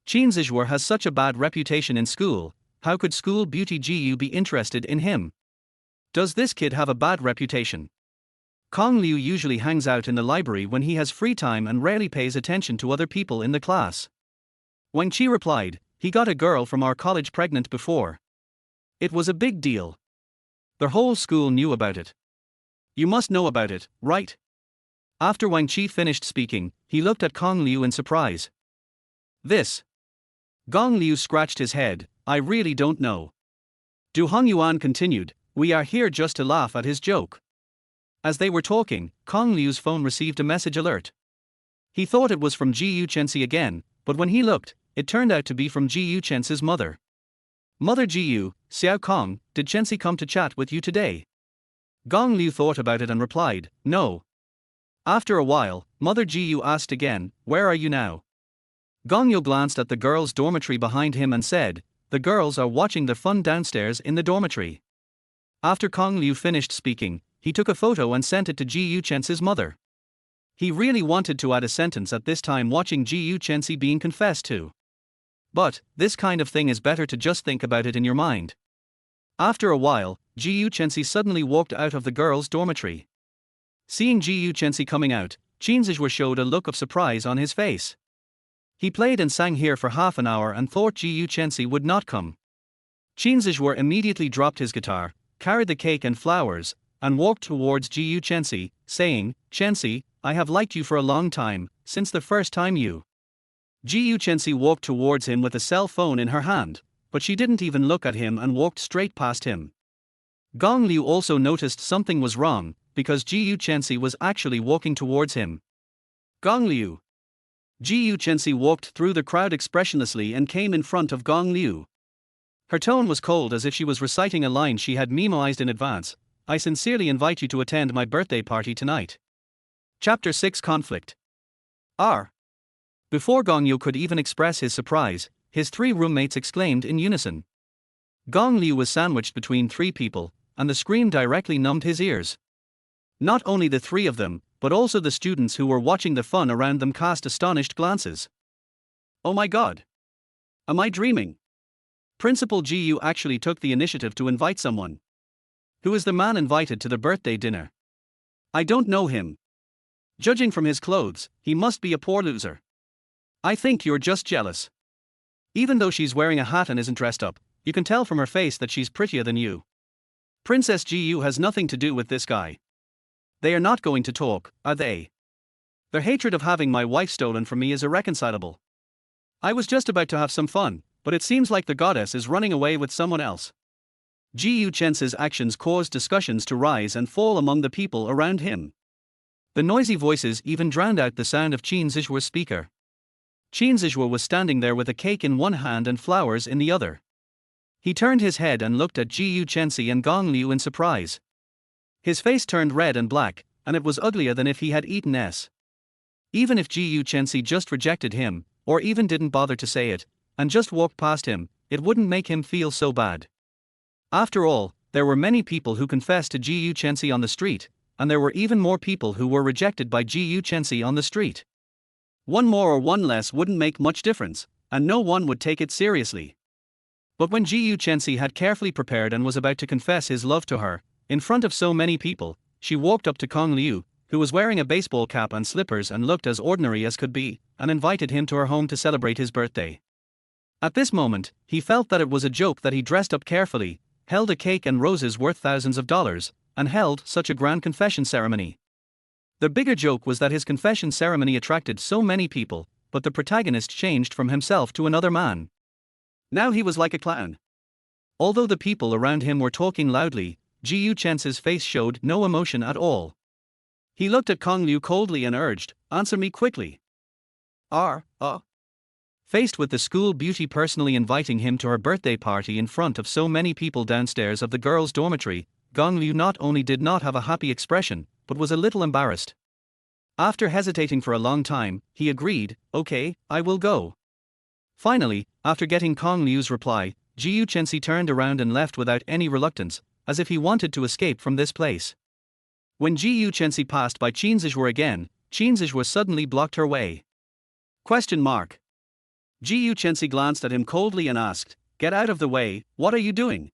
Xixi has such a bad reputation in school. How could school beauty Gu be interested in him? Does this kid have a bad reputation? Kong Liu usually hangs out in the library when he has free time and rarely pays attention to other people in the class. Wang Qi replied, "He got a girl from our college pregnant before. It was a big deal. The whole school knew about it. You must know about it, right?" After Wang Qi finished speaking, he looked at Kong Liu in surprise. "This." Gong Liu scratched his head, "I really don't know." Du Hongyuan continued, "We are here just to laugh at his joke." As they were talking, Kong Liu's phone received a message alert. He thought it was from Xixi again, but when he looked, it turned out to be from Xiu's mother. "Mother Gu, Xiao Kong, did Chensi come to chat with you today?" Gong Liu thought about it and replied, "No." After a while, Mother Gu asked again, "Where are you now?" Gong Liu glanced at the girls' dormitory behind him and said, "The girls are watching the fun downstairs in the dormitory." After Kong Liu finished speaking, he took a photo and sent it to Xiu's mother. He really wanted to add a sentence at this time watching Xiu being confessed to. But, this kind of thing is better to just think about it in your mind. After a while, Xiu suddenly walked out of the girls' dormitory. Seeing Xiu coming out, Xixi showed a look of surprise on his face. He played and sang here for half an hour and thought Xiu would not come. Xixi immediately dropped his guitar, carried the cake and flowers, and walked towards Xiu, saying, "Chensi, I have liked you for a long time, since the first time you." Xiu walked towards him with a cell phone in her hand, but she didn't even look at him and walked straight past him. Gong Liu also noticed something was wrong, because Xiu was actually walking towards him. "Gong Liu." Xiu walked through the crowd expressionlessly and came in front of Gong Liu. Her tone was cold as if she was reciting a line she had memoized in advance. "I sincerely invite you to attend my birthday party tonight." Chapter 6 Conflict. R. Before Gong Liu could even express his surprise, his three roommates exclaimed in unison. Gong Liu was sandwiched between three people, and the scream directly numbed his ears. Not only the three of them, but also the students who were watching the fun around them cast astonished glances. "Oh my god! Am I dreaming? Principal Gu actually took the initiative to invite someone. Who is the man invited to the birthday dinner? I don't know him. Judging from his clothes, he must be a poor loser. I think you're just jealous. Even though she's wearing a hat and isn't dressed up, you can tell from her face that she's prettier than you. Princess Gu has nothing to do with this guy. They are not going to talk, are they? Their hatred of having my wife stolen from me is irreconcilable. I was just about to have some fun, but it seems like the goddess is running away with someone else. Gu Chen's actions caused discussions to rise and fall among the people around him. The noisy voices even drowned out the sound of Qin Zixue's speaker. Qin Zixue was standing there with a cake in one hand and flowers in the other. He turned his head and looked at Gu Chensi and Gong Liu in surprise. His face turned red and black, and it was uglier than if he had eaten s. Even if Gu Chensi just rejected him, or even didn't bother to say it, and just walked past him, it wouldn't make him feel so bad. After all, there were many people who confessed to Gu Chensi on the street, and there were even more people who were rejected by Gu Chensi on the street. One more or one less wouldn't make much difference, and no one would take it seriously. But when Gu Chensi had carefully prepared and was about to confess his love to her, in front of so many people, she walked up to Kong Liu, who was wearing a baseball cap and slippers and looked as ordinary as could be, and invited him to her home to celebrate his birthday. At this moment, he felt that it was a joke that he dressed up carefully, held a cake and roses worth thousands of dollars, and held such a grand confession ceremony. The bigger joke was that his confession ceremony attracted so many people, but the protagonist changed from himself to another man. Now he was like a clown. Although the people around him were talking loudly, Gu Chen's face showed no emotion at all. He looked at Kong Liu coldly and urged, "Answer me quickly." Faced with the school beauty personally inviting him to her birthday party in front of so many people downstairs of the girls' dormitory, Gong Liu not only did not have a happy expression, but was a little embarrassed. After hesitating for a long time, he agreed, "Okay, I will go." Finally, after getting Kong Liu's reply, Gu Chensi turned around and left without any reluctance, as if he wanted to escape from this place. When Gu Chensi passed by Qin Zixue again, Qin Zixue suddenly blocked her way. Gu Chensi glanced at him coldly and asked, "Get out of the way, what are you doing?"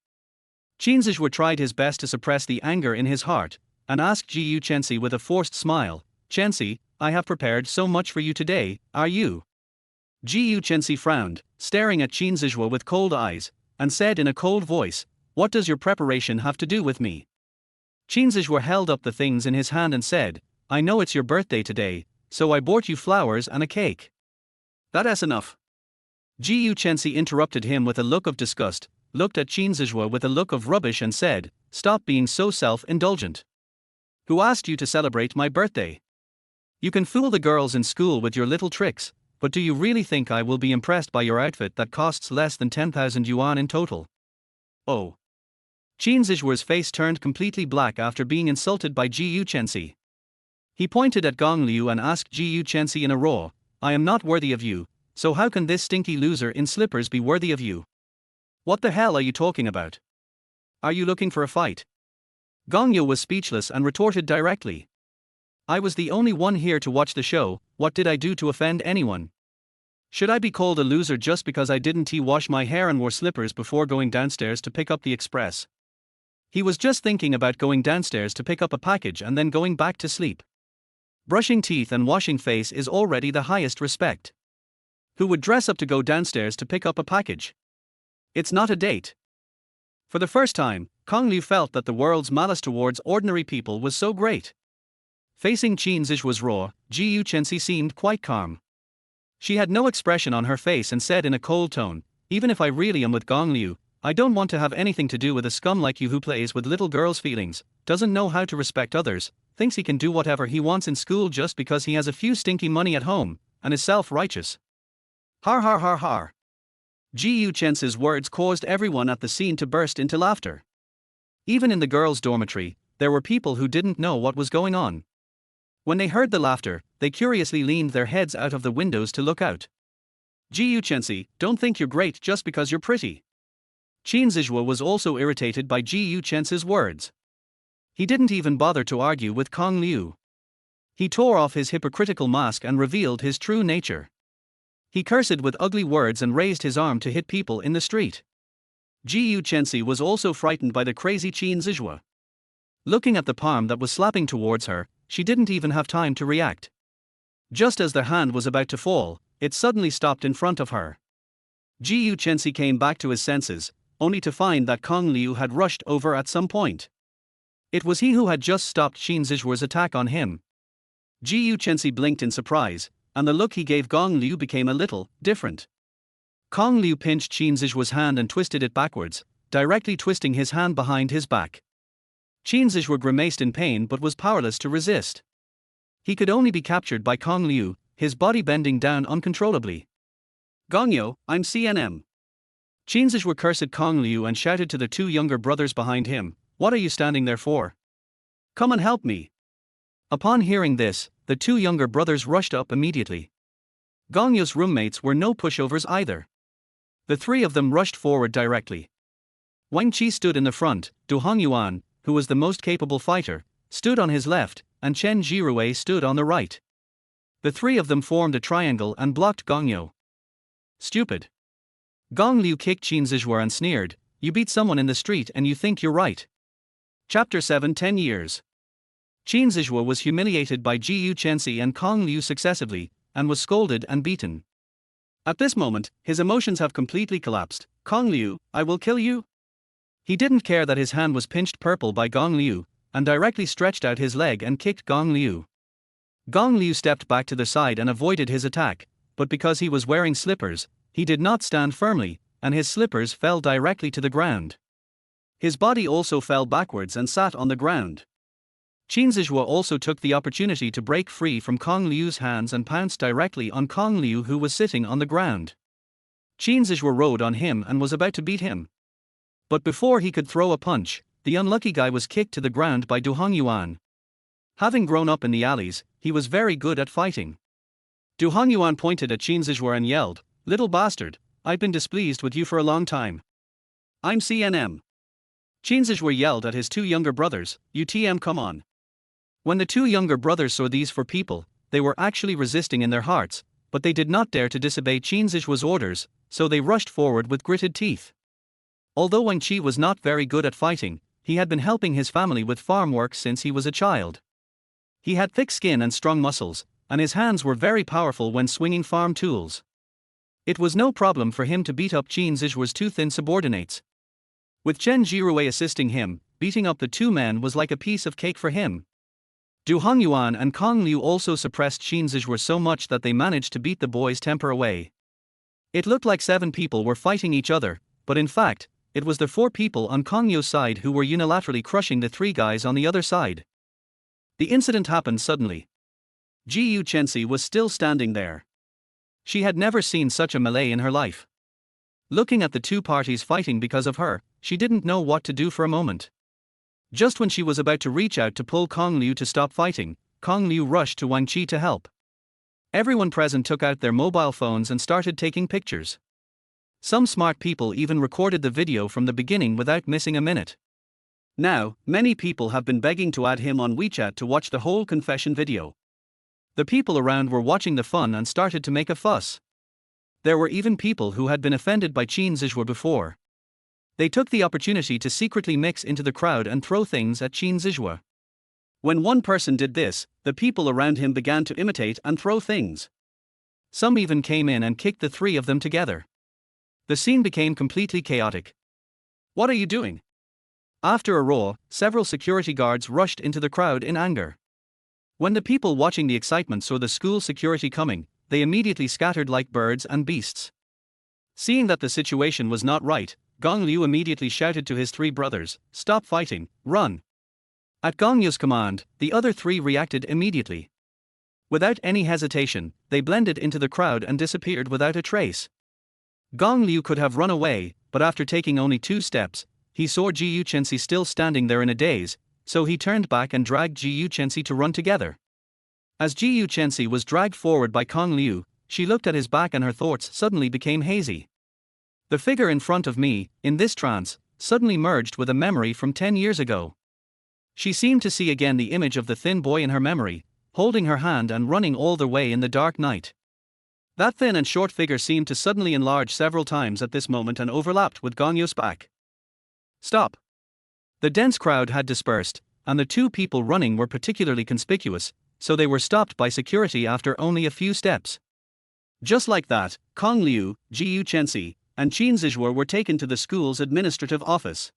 Qin Zixue tried his best to suppress the anger in his heart, and asked Gu Chensi with a forced smile, "Chensi, I have prepared so much for you today, are you?" Gu Chensi frowned, staring at Qin Zixue with cold eyes, and said in a cold voice, "What does your preparation have to do with me?" Qin Zixue held up the things in his hand and said, "I know it's your birthday today, so I bought you flowers and a cake." "That's enough." Gu Chensi interrupted him with a look of disgust, looked at Qin Zixue with a look of rubbish and said, "Stop being so self-indulgent. Who asked you to celebrate my birthday? You can fool the girls in school with your little tricks, but do you really think I will be impressed by your outfit that costs less than 10,000 yuan in total?" Oh. Qin Zixue's face turned completely black after being insulted by Gu Chensi. He pointed at Gong Liu and asked Gu Chensi in a roar, "I am not worthy of you, so how can this stinky loser in slippers be worthy of you? What the hell are you talking about? Are you looking for a fight?" Gong Liu was speechless and retorted directly, "I was the only one here to watch the show, what did I do to offend anyone? Should I be called a loser just because I didn't wash my hair and wore slippers before going downstairs to pick up the express?" He was just thinking about going downstairs to pick up a package and then going back to sleep. Brushing teeth and washing face is already the highest respect. Who would dress up to go downstairs to pick up a package? It's not a date. For the first time, Kong Liu felt that the world's malice towards ordinary people was so great. Facing Qin Zixue's roar, Gu Chensi seemed quite calm. She had no expression on her face and said in a cold tone, "Even if I really am with Gong Liu, I don't want to have anything to do with a scum like you who plays with little girls' feelings, doesn't know how to respect others, thinks he can do whatever he wants in school just because he has a few stinky money at home, and is self-righteous." Har har har har. Gu Chen's words caused everyone at the scene to burst into laughter. Even in the girls' dormitory, there were people who didn't know what was going on. When they heard the laughter, they curiously leaned their heads out of the windows to look out. "Gu Chensi, don't think you're great just because you're pretty." Qin Zixue was also irritated by Gu Chen's words. He didn't even bother to argue with Kong Liu. He tore off his hypocritical mask and revealed his true nature. He cursed with ugly words and raised his arm to hit people in the street. Xixi was also frightened by the crazy Xixi. Looking at the palm that was slapping towards her, she didn't even have time to react. Just as the hand was about to fall, it suddenly stopped in front of her. Xixi came back to his senses, only to find that Kong Liu had rushed over at some point. It was he who had just stopped Xixi attack on him. Xixi blinked in surprise, and the look he gave Gong Liu became a little different. Kong Liu pinched Xixi's hand and twisted it backwards, directly twisting his hand behind his back. Xixi grimaced in pain but was powerless to resist. He could only be captured by Kong Liu, his body bending down uncontrollably. "Gongyo, I'm CNM." Xixi cursed Kong Liu and shouted to the two younger brothers behind him, "What are you standing there for? Come and help me." Upon hearing this, the two younger brothers rushed up immediately. Gongyo's roommates were no pushovers either. The three of them rushed forward directly. Wang Qi stood in the front, Du Hongyuan, who was the most capable fighter, stood on his left, and Chen Jirue stood on the right. The three of them formed a triangle and blocked Gongyo. "Stupid." Gong Liu kicked Xixi and sneered, "You beat someone in the street and you think you're right." Chapter 7 10 Years. Xixi was humiliated by Xixi and Kong Liu successively, and was scolded and beaten. At this moment, his emotions have completely collapsed. "Kong Liu, I will kill you." He didn't care that his hand was pinched purple by Gong Liu, and directly stretched out his leg and kicked Gong Liu. Gong Liu stepped back to the side and avoided his attack, but because he was wearing slippers, he did not stand firmly, and his slippers fell directly to the ground. His body also fell backwards and sat on the ground. Xixi also took the opportunity to break free from Kong Liu's hands and pounced directly on Kong Liu, who was sitting on the ground. Xixi rode on him and was about to beat him. But before he could throw a punch, the unlucky guy was kicked to the ground by Du Hongyuan. Having grown up in the alleys, he was very good at fighting. Du Hongyuan pointed at Xixi and yelled, "Little bastard, I've been displeased with you for a long time. I'm CNM." Xixi yelled at his two younger brothers, "UTM, come on." When the two younger brothers saw these four people, they were actually resisting in their hearts, but they did not dare to disobey Xixi's orders, so they rushed forward with gritted teeth. Although Wang Qi was not very good at fighting, he had been helping his family with farm work since he was a child. He had thick skin and strong muscles, and his hands were very powerful when swinging farm tools. It was no problem for him to beat up Xixi's two thin subordinates. With Chen Jirue assisting him, beating up the two men was like a piece of cake for him. Du Hongyuan and Kong Liu also suppressed Xixi so much that they managed to beat the boys' temper away. It looked like 7 people were fighting each other, but in fact, it was the 4 people on Kong Liu's side who were unilaterally crushing the 3 guys on the other side. The incident happened suddenly. Xixi was still standing there. She had never seen such a melee in her life. Looking at the two parties fighting because of her, she didn't know what to do for a moment. Just when she was about to reach out to pull Kong Liu to stop fighting, Kong Liu rushed to Wang Qi to help. Everyone present took out their mobile phones and started taking pictures. Some smart people even recorded the video from the beginning without missing a minute. Now, many people have been begging to add him on WeChat to watch the whole confession video. The people around were watching the fun and started to make a fuss. There were even people who had been offended by Xixi before. They took the opportunity to secretly mix into the crowd and throw things at Xixi. When one person did this, the people around him began to imitate and throw things. Some even came in and kicked the 3 of them together. The scene became completely chaotic. "What are you doing?" After a roar, several security guards rushed into the crowd in anger. When the people watching the excitement saw the school security coming, they immediately scattered like birds and beasts. Seeing that the situation was not right, Gong Liu immediately shouted to his 3 brothers, "Stop fighting, run." At Gong Liu's command, the other 3 reacted immediately. Without any hesitation, they blended into the crowd and disappeared without a trace. Gong Liu could have run away, but after taking only 2 steps, he saw Xixi still standing there in a daze, so he turned back and dragged Xixi to run together. As Xixi was dragged forward by Kong Liu, she looked at his back and her thoughts suddenly became hazy. The figure in front of me, in this trance, suddenly merged with a memory from 10 years ago. She seemed to see again the image of the thin boy in her memory, holding her hand and running all the way in the dark night. That thin and short figure seemed to suddenly enlarge several times at this moment and overlapped with Gong Liu's back. Stop! The dense crowd had dispersed, and the two people running were particularly conspicuous, so they were stopped by security after only a few steps. Just like that, Kong Liu, Xixi, and Qin Zizhuo were taken to the school's administrative office.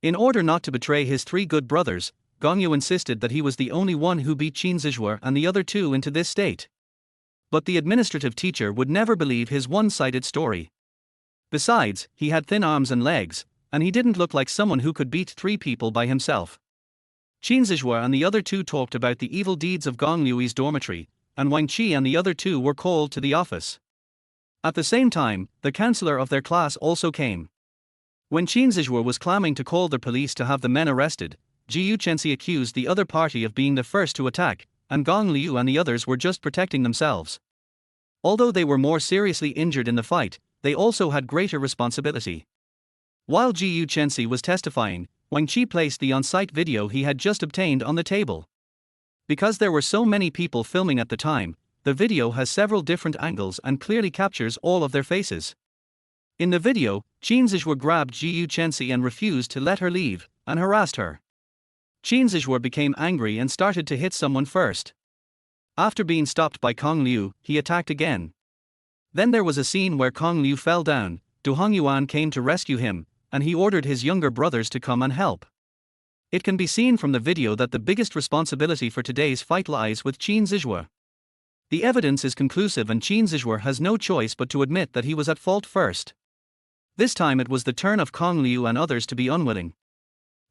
In order not to betray his three good brothers, Gongyu insisted that he was the only one who beat Qin Zizhuo and the other two into this state. But the administrative teacher would never believe his one-sided story. Besides, he had thin arms and legs, and he didn't look like someone who could beat three people by himself. Qin Zizhuo and the other two talked about the evil deeds of Gong Liu's dormitory, and Wang Qi and the other two were called to the office. At the same time, the counselor of their class also came. When Qin Zizhuo was clamming to call the police to have the men arrested, Xixi accused the other party of being the first to attack, and Gong Liu and the others were just protecting themselves. Although they were more seriously injured in the fight, they also had greater responsibility. While Xixi was testifying, Wang Qi placed the on-site video he had just obtained on the table. Because there were so many people filming at the time, the video has several different angles and clearly captures all of their faces. In the video, Qin Zizhuo grabbed Xixi and refused to let her leave, and harassed her. Qin Zizhuo became angry and started to hit someone first. After being stopped by Kong Liu, he attacked again. Then there was a scene where Kong Liu fell down, Du Hongyuan came to rescue him, and he ordered his younger brothers to come and help. It can be seen from the video that the biggest responsibility for today's fight lies with Qin Zizhuo. The evidence is conclusive and Qin Zizhuo has no choice but to admit that he was at fault first. This time it was the turn of Kong Liu and others to be unwilling.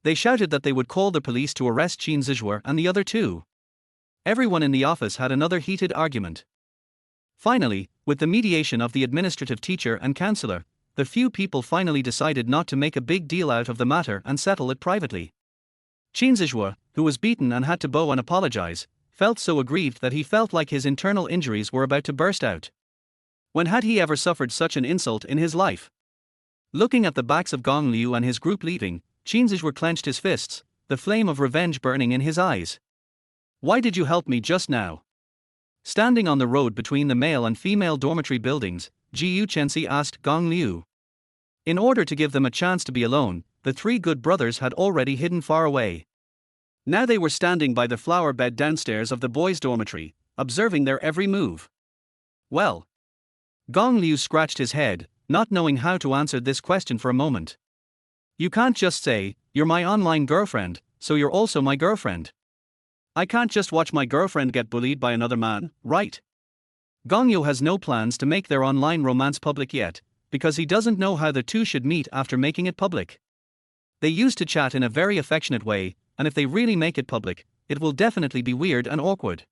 They shouted that they would call the police to arrest Qin Zizhuo and the other two. Everyone in the office had another heated argument. Finally, with the mediation of the administrative teacher and counselor, the few people finally decided not to make a big deal out of the matter and settle it privately. Qin Zizhuo, who was beaten and had to bow and apologize, felt so aggrieved that he felt like his internal injuries were about to burst out. When had he ever suffered such an insult in his life? Looking at the backs of Gong Liu and his group leaving, Qin Zizhuo clenched his fists, the flame of revenge burning in his eyes. Why did you help me just now? Standing on the road between the male and female dormitory buildings, Xixi asked Gong Liu. In order to give them a chance to be alone, the three good brothers had already hidden far away. Now they were standing by the flower bed downstairs of the boys' dormitory, observing their every move. Well. Gong Liu scratched his head, not knowing how to answer this question for a moment. You can't just say, "You're my online girlfriend, so you're also my girlfriend." I can't just watch my girlfriend get bullied by another man, right? Gongyu has no plans to make their online romance public yet, because he doesn't know how the two should meet after making it public. They used to chat in a very affectionate way, and if they really make it public, it will definitely be weird and awkward.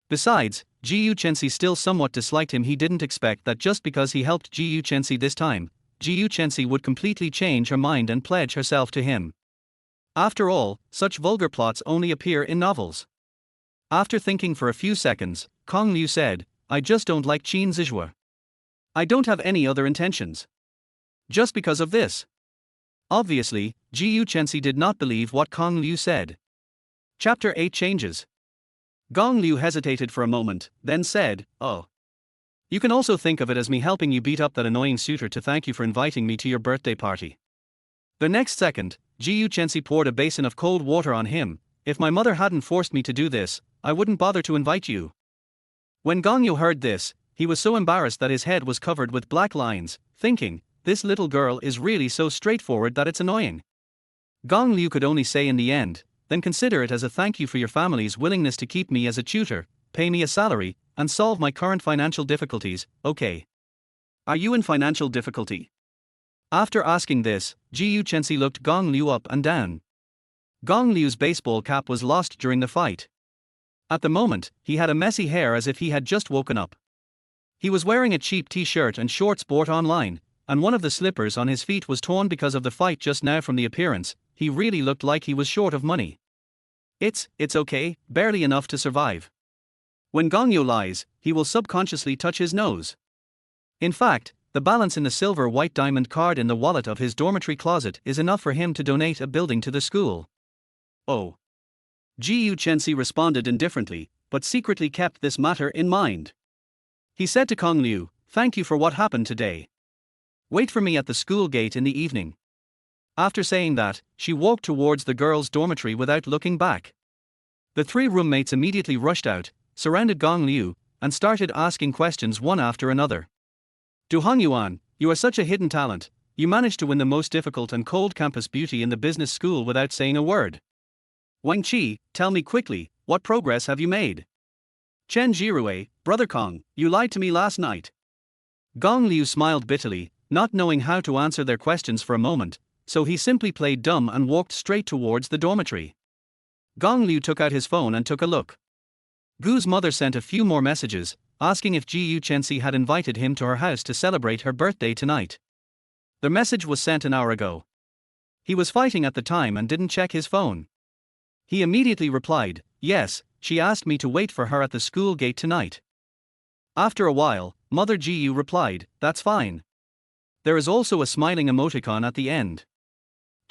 Besides, Xixi still somewhat disliked him. He didn't expect that just because he helped Xixi this time, Xixi would completely change her mind and pledge herself to him. After all, such vulgar plots only appear in novels. After thinking for a few seconds, Kong Liu said, I just don't like Qin Zizhuo. I don't have any other intentions. Just because of this. Obviously, Xixi did not believe what Kong Liu said. Chapter 8 changes. Gong Liu hesitated for a moment, then said, Oh. You can also think of it as me helping you beat up that annoying suitor to thank you for inviting me to your birthday party. The next second, Xixi poured a basin of cold water on him. If my mother hadn't forced me to do this, I wouldn't bother to invite you. When Gongyu heard this, he was so embarrassed that his head was covered with black lines, thinking, this little girl is really so straightforward that it's annoying. Gong Liu could only say in the end, then consider it as a thank you for your family's willingness to keep me as a tutor, pay me a salary, and solve my current financial difficulties, okay. Are you in financial difficulty? After asking this, Xixi looked Gong Liu up and down. Gong Liu's baseball cap was lost during the fight. At the moment, he had a messy hair as if he had just woken up. He was wearing a cheap t-shirt and shorts bought online, and one of the slippers on his feet was torn because of the fight. Just now from the appearance, he really looked like he was short of money. It's okay, barely enough to survive. When Gongyu lies, he will subconsciously touch his nose. In fact, the balance in the silver white diamond card in the wallet of his dormitory closet is enough for him to donate a building to the school. Oh. Xixi responded indifferently, but secretly kept this matter in mind. He said to Kong Liu, thank you for what happened today. Wait for me at the school gate in the evening. After saying that, she walked towards the girls' dormitory without looking back. The three roommates immediately rushed out, surrounded Gong Liu, and started asking questions one after another. Du Hongyuan, you are such a hidden talent, you managed to win the most difficult and cold campus beauty in the business school without saying a word. Wang Qi, tell me quickly, what progress have you made? Chen Jirue, brother Kong, you lied to me last night. Gong Liu smiled bitterly, not knowing how to answer their questions for a moment, so he simply played dumb and walked straight towards the dormitory. Gong Liu took out his phone and took a look. Gu's mother sent a few more messages, asking if Ji Yuchensi had invited him to her house to celebrate her birthday tonight. The message was sent an hour ago. He was fighting at the time and didn't check his phone. He immediately replied, yes, she asked me to wait for her at the school gate tonight. After a while, Mother Ji Yu replied, that's fine. There is also a smiling emoticon at the end.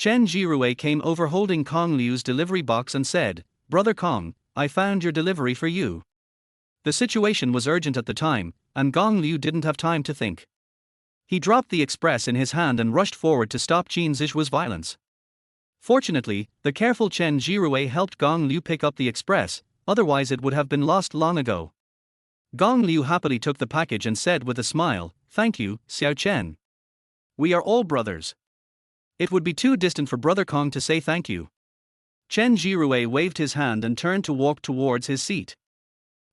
Chen Jirue came over holding Kong Liu's delivery box and said, Brother Kong, I found your delivery for you. The situation was urgent at the time, and Gong Liu didn't have time to think. He dropped the express in his hand and rushed forward to stop Qin Zixu's violence. Fortunately, the careful Chen Jirue helped Gong Liu pick up the express, otherwise it would have been lost long ago. Gong Liu happily took the package and said with a smile, thank you, Xiao Chen. We are all brothers. It would be too distant for Brother Kong to say thank you. Chen Jirue waved his hand and turned to walk towards his seat.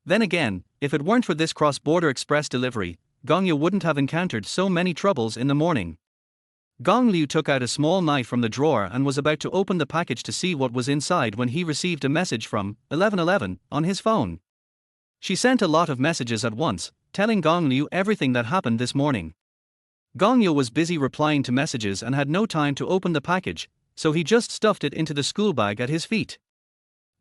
Then again, if it weren't for this cross-border express delivery, Gong Liu wouldn't have encountered so many troubles in the morning. Gong Liu took out a small knife from the drawer and was about to open the package to see what was inside when he received a message from 1111 on his phone. She sent a lot of messages at once, telling Gong Liu everything that happened this morning. Gong Liu was busy replying to messages and had no time to open the package, so he just stuffed it into the school bag at his feet.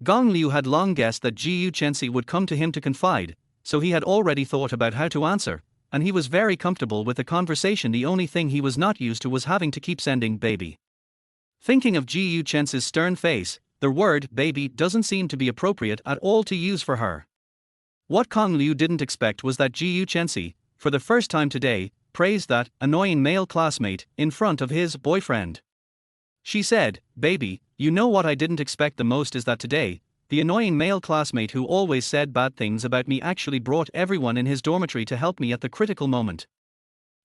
Gong Liu had long guessed that Ji Yuchensi would come to him to confide, so he had already thought about how to answer, and he was very comfortable with the conversation. The only thing he was not used to was having to keep sending baby. Thinking of Ji Yuchensi's stern face, the word baby doesn't seem to be appropriate at all to use for her. What Gong Liu didn't expect was that Ji Yuchensi, for the first time today, praised that annoying male classmate in front of his boyfriend. She said, baby, you know what I didn't expect the most is that today, the annoying male classmate who always said bad things about me actually brought everyone in his dormitory to help me at the critical moment.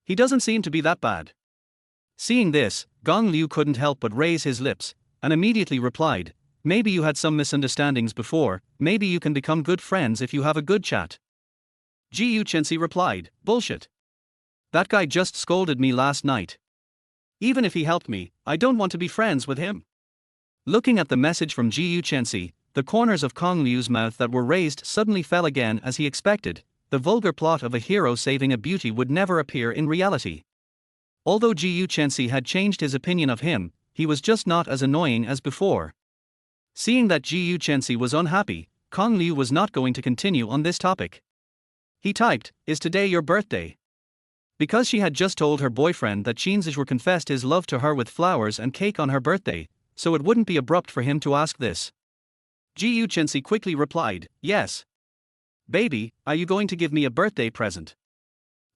He doesn't seem to be that bad. Seeing this, Gong Liu couldn't help but raise his lips, and immediately replied, maybe you had some misunderstandings before, maybe you can become good friends if you have a good chat. Ji Yuchensi replied, bullshit. That guy just scolded me last night. Even if he helped me, I don't want to be friends with him. Looking at the message from Ji Yuchensi, the corners of Gong Liu's mouth that were raised suddenly fell again as he expected. The vulgar plot of a hero saving a beauty would never appear in reality. Although Ji Yuchensi had changed his opinion of him, he was just not as annoying as before. Seeing that Ji Yuchensi was unhappy, Gong Liu was not going to continue on this topic. He typed, is today your birthday? Because she had just told her boyfriend that Qin Zixu confessed his love to her with flowers and cake on her birthday, so it wouldn't be abrupt for him to ask this. Ji Yuchensi quickly replied, yes. Baby, are you going to give me a birthday present?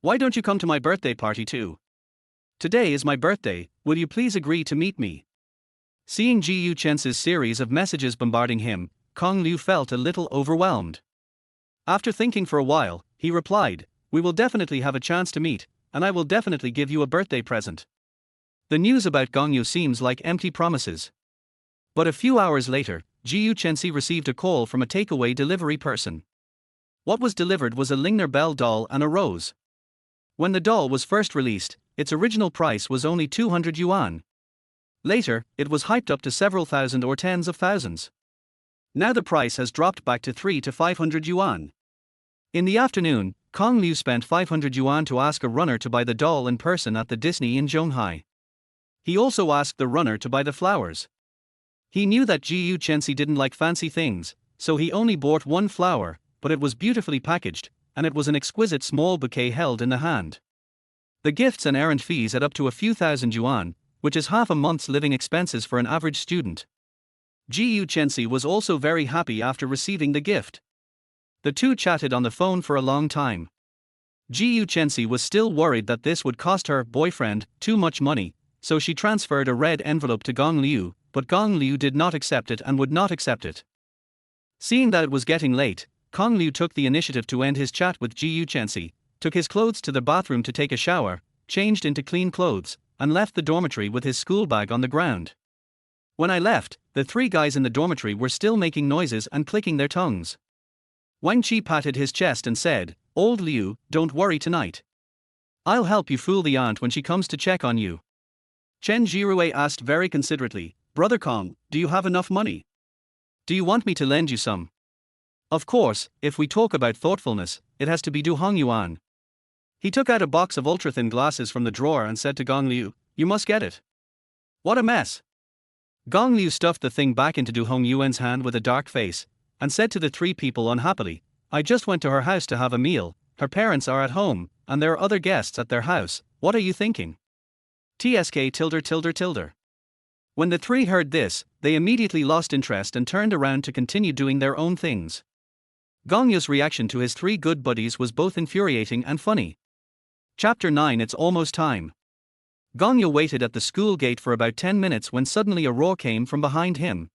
Why don't you come to my birthday party too? Today is my birthday, will you please agree to meet me? Seeing Ji Yuchensi's series of messages bombarding him, Gong Liu felt a little overwhelmed. After thinking for a while, he replied, we will definitely have a chance to meet, and I will definitely give you a birthday present. The news about Gong Liu seems like empty promises. But a few hours later, Ji Yuchensi received a call from a takeaway delivery person. What was delivered was a Lingner Bell doll and a rose. When the doll was first released, its original price was only 200 yuan. Later, it was hyped up to several thousand or tens of thousands. Now the price has dropped back to 300 to 500 yuan. In the afternoon, Gong Liu spent 500 yuan to ask a runner to buy the doll in person at the Disney in Zhonghai. He also asked the runner to buy the flowers. He knew that Ji Yuchensi didn't like fancy things, so he only bought one flower, but it was beautifully packaged, and it was an exquisite small bouquet held in the hand. The gifts and errand fees add up to a few thousand yuan, which is half a month's living expenses for an average student. Ji Yuchensi was also very happy after receiving the gift. The two chatted on the phone for a long time. Ji Yuchensi was still worried that this would cost her boyfriend too much money, so she transferred a red envelope to Gong Liu, but Gong Liu did not accept it and would not accept it. Seeing that it was getting late, Gong Liu took the initiative to end his chat with Xixi, took his clothes to the bathroom to take a shower, changed into clean clothes, and left the dormitory with his school bag on the ground. When I left, the three guys in the dormitory were still making noises and clicking their tongues. Wang Qi patted his chest and said, "Old Liu, don't worry tonight. I'll help you fool the aunt when she comes to check on you." Chen Jirue asked very considerately, "Brother Kong, do you have enough money? Do you want me to lend you some?" Of course, if we talk about thoughtfulness, it has to be Du Hongyuan. He took out a box of ultra-thin glasses from the drawer and said to Gong Liu, "You must get it." What a mess! Gong Liu stuffed the thing back into Du Hongyuan's hand with a dark face, and said to the three people unhappily, "I just went to her house to have a meal, her parents are at home, and there are other guests at their house, what are you thinking?" TSK tilde tilde tilde. When the three heard this, they immediately lost interest and turned around to continue doing their own things. Gong Liu's reaction to his three good buddies was both infuriating and funny. Chapter 9. It's almost time. Gong Liu waited at the school gate for about 10 minutes when suddenly a roar came from behind him.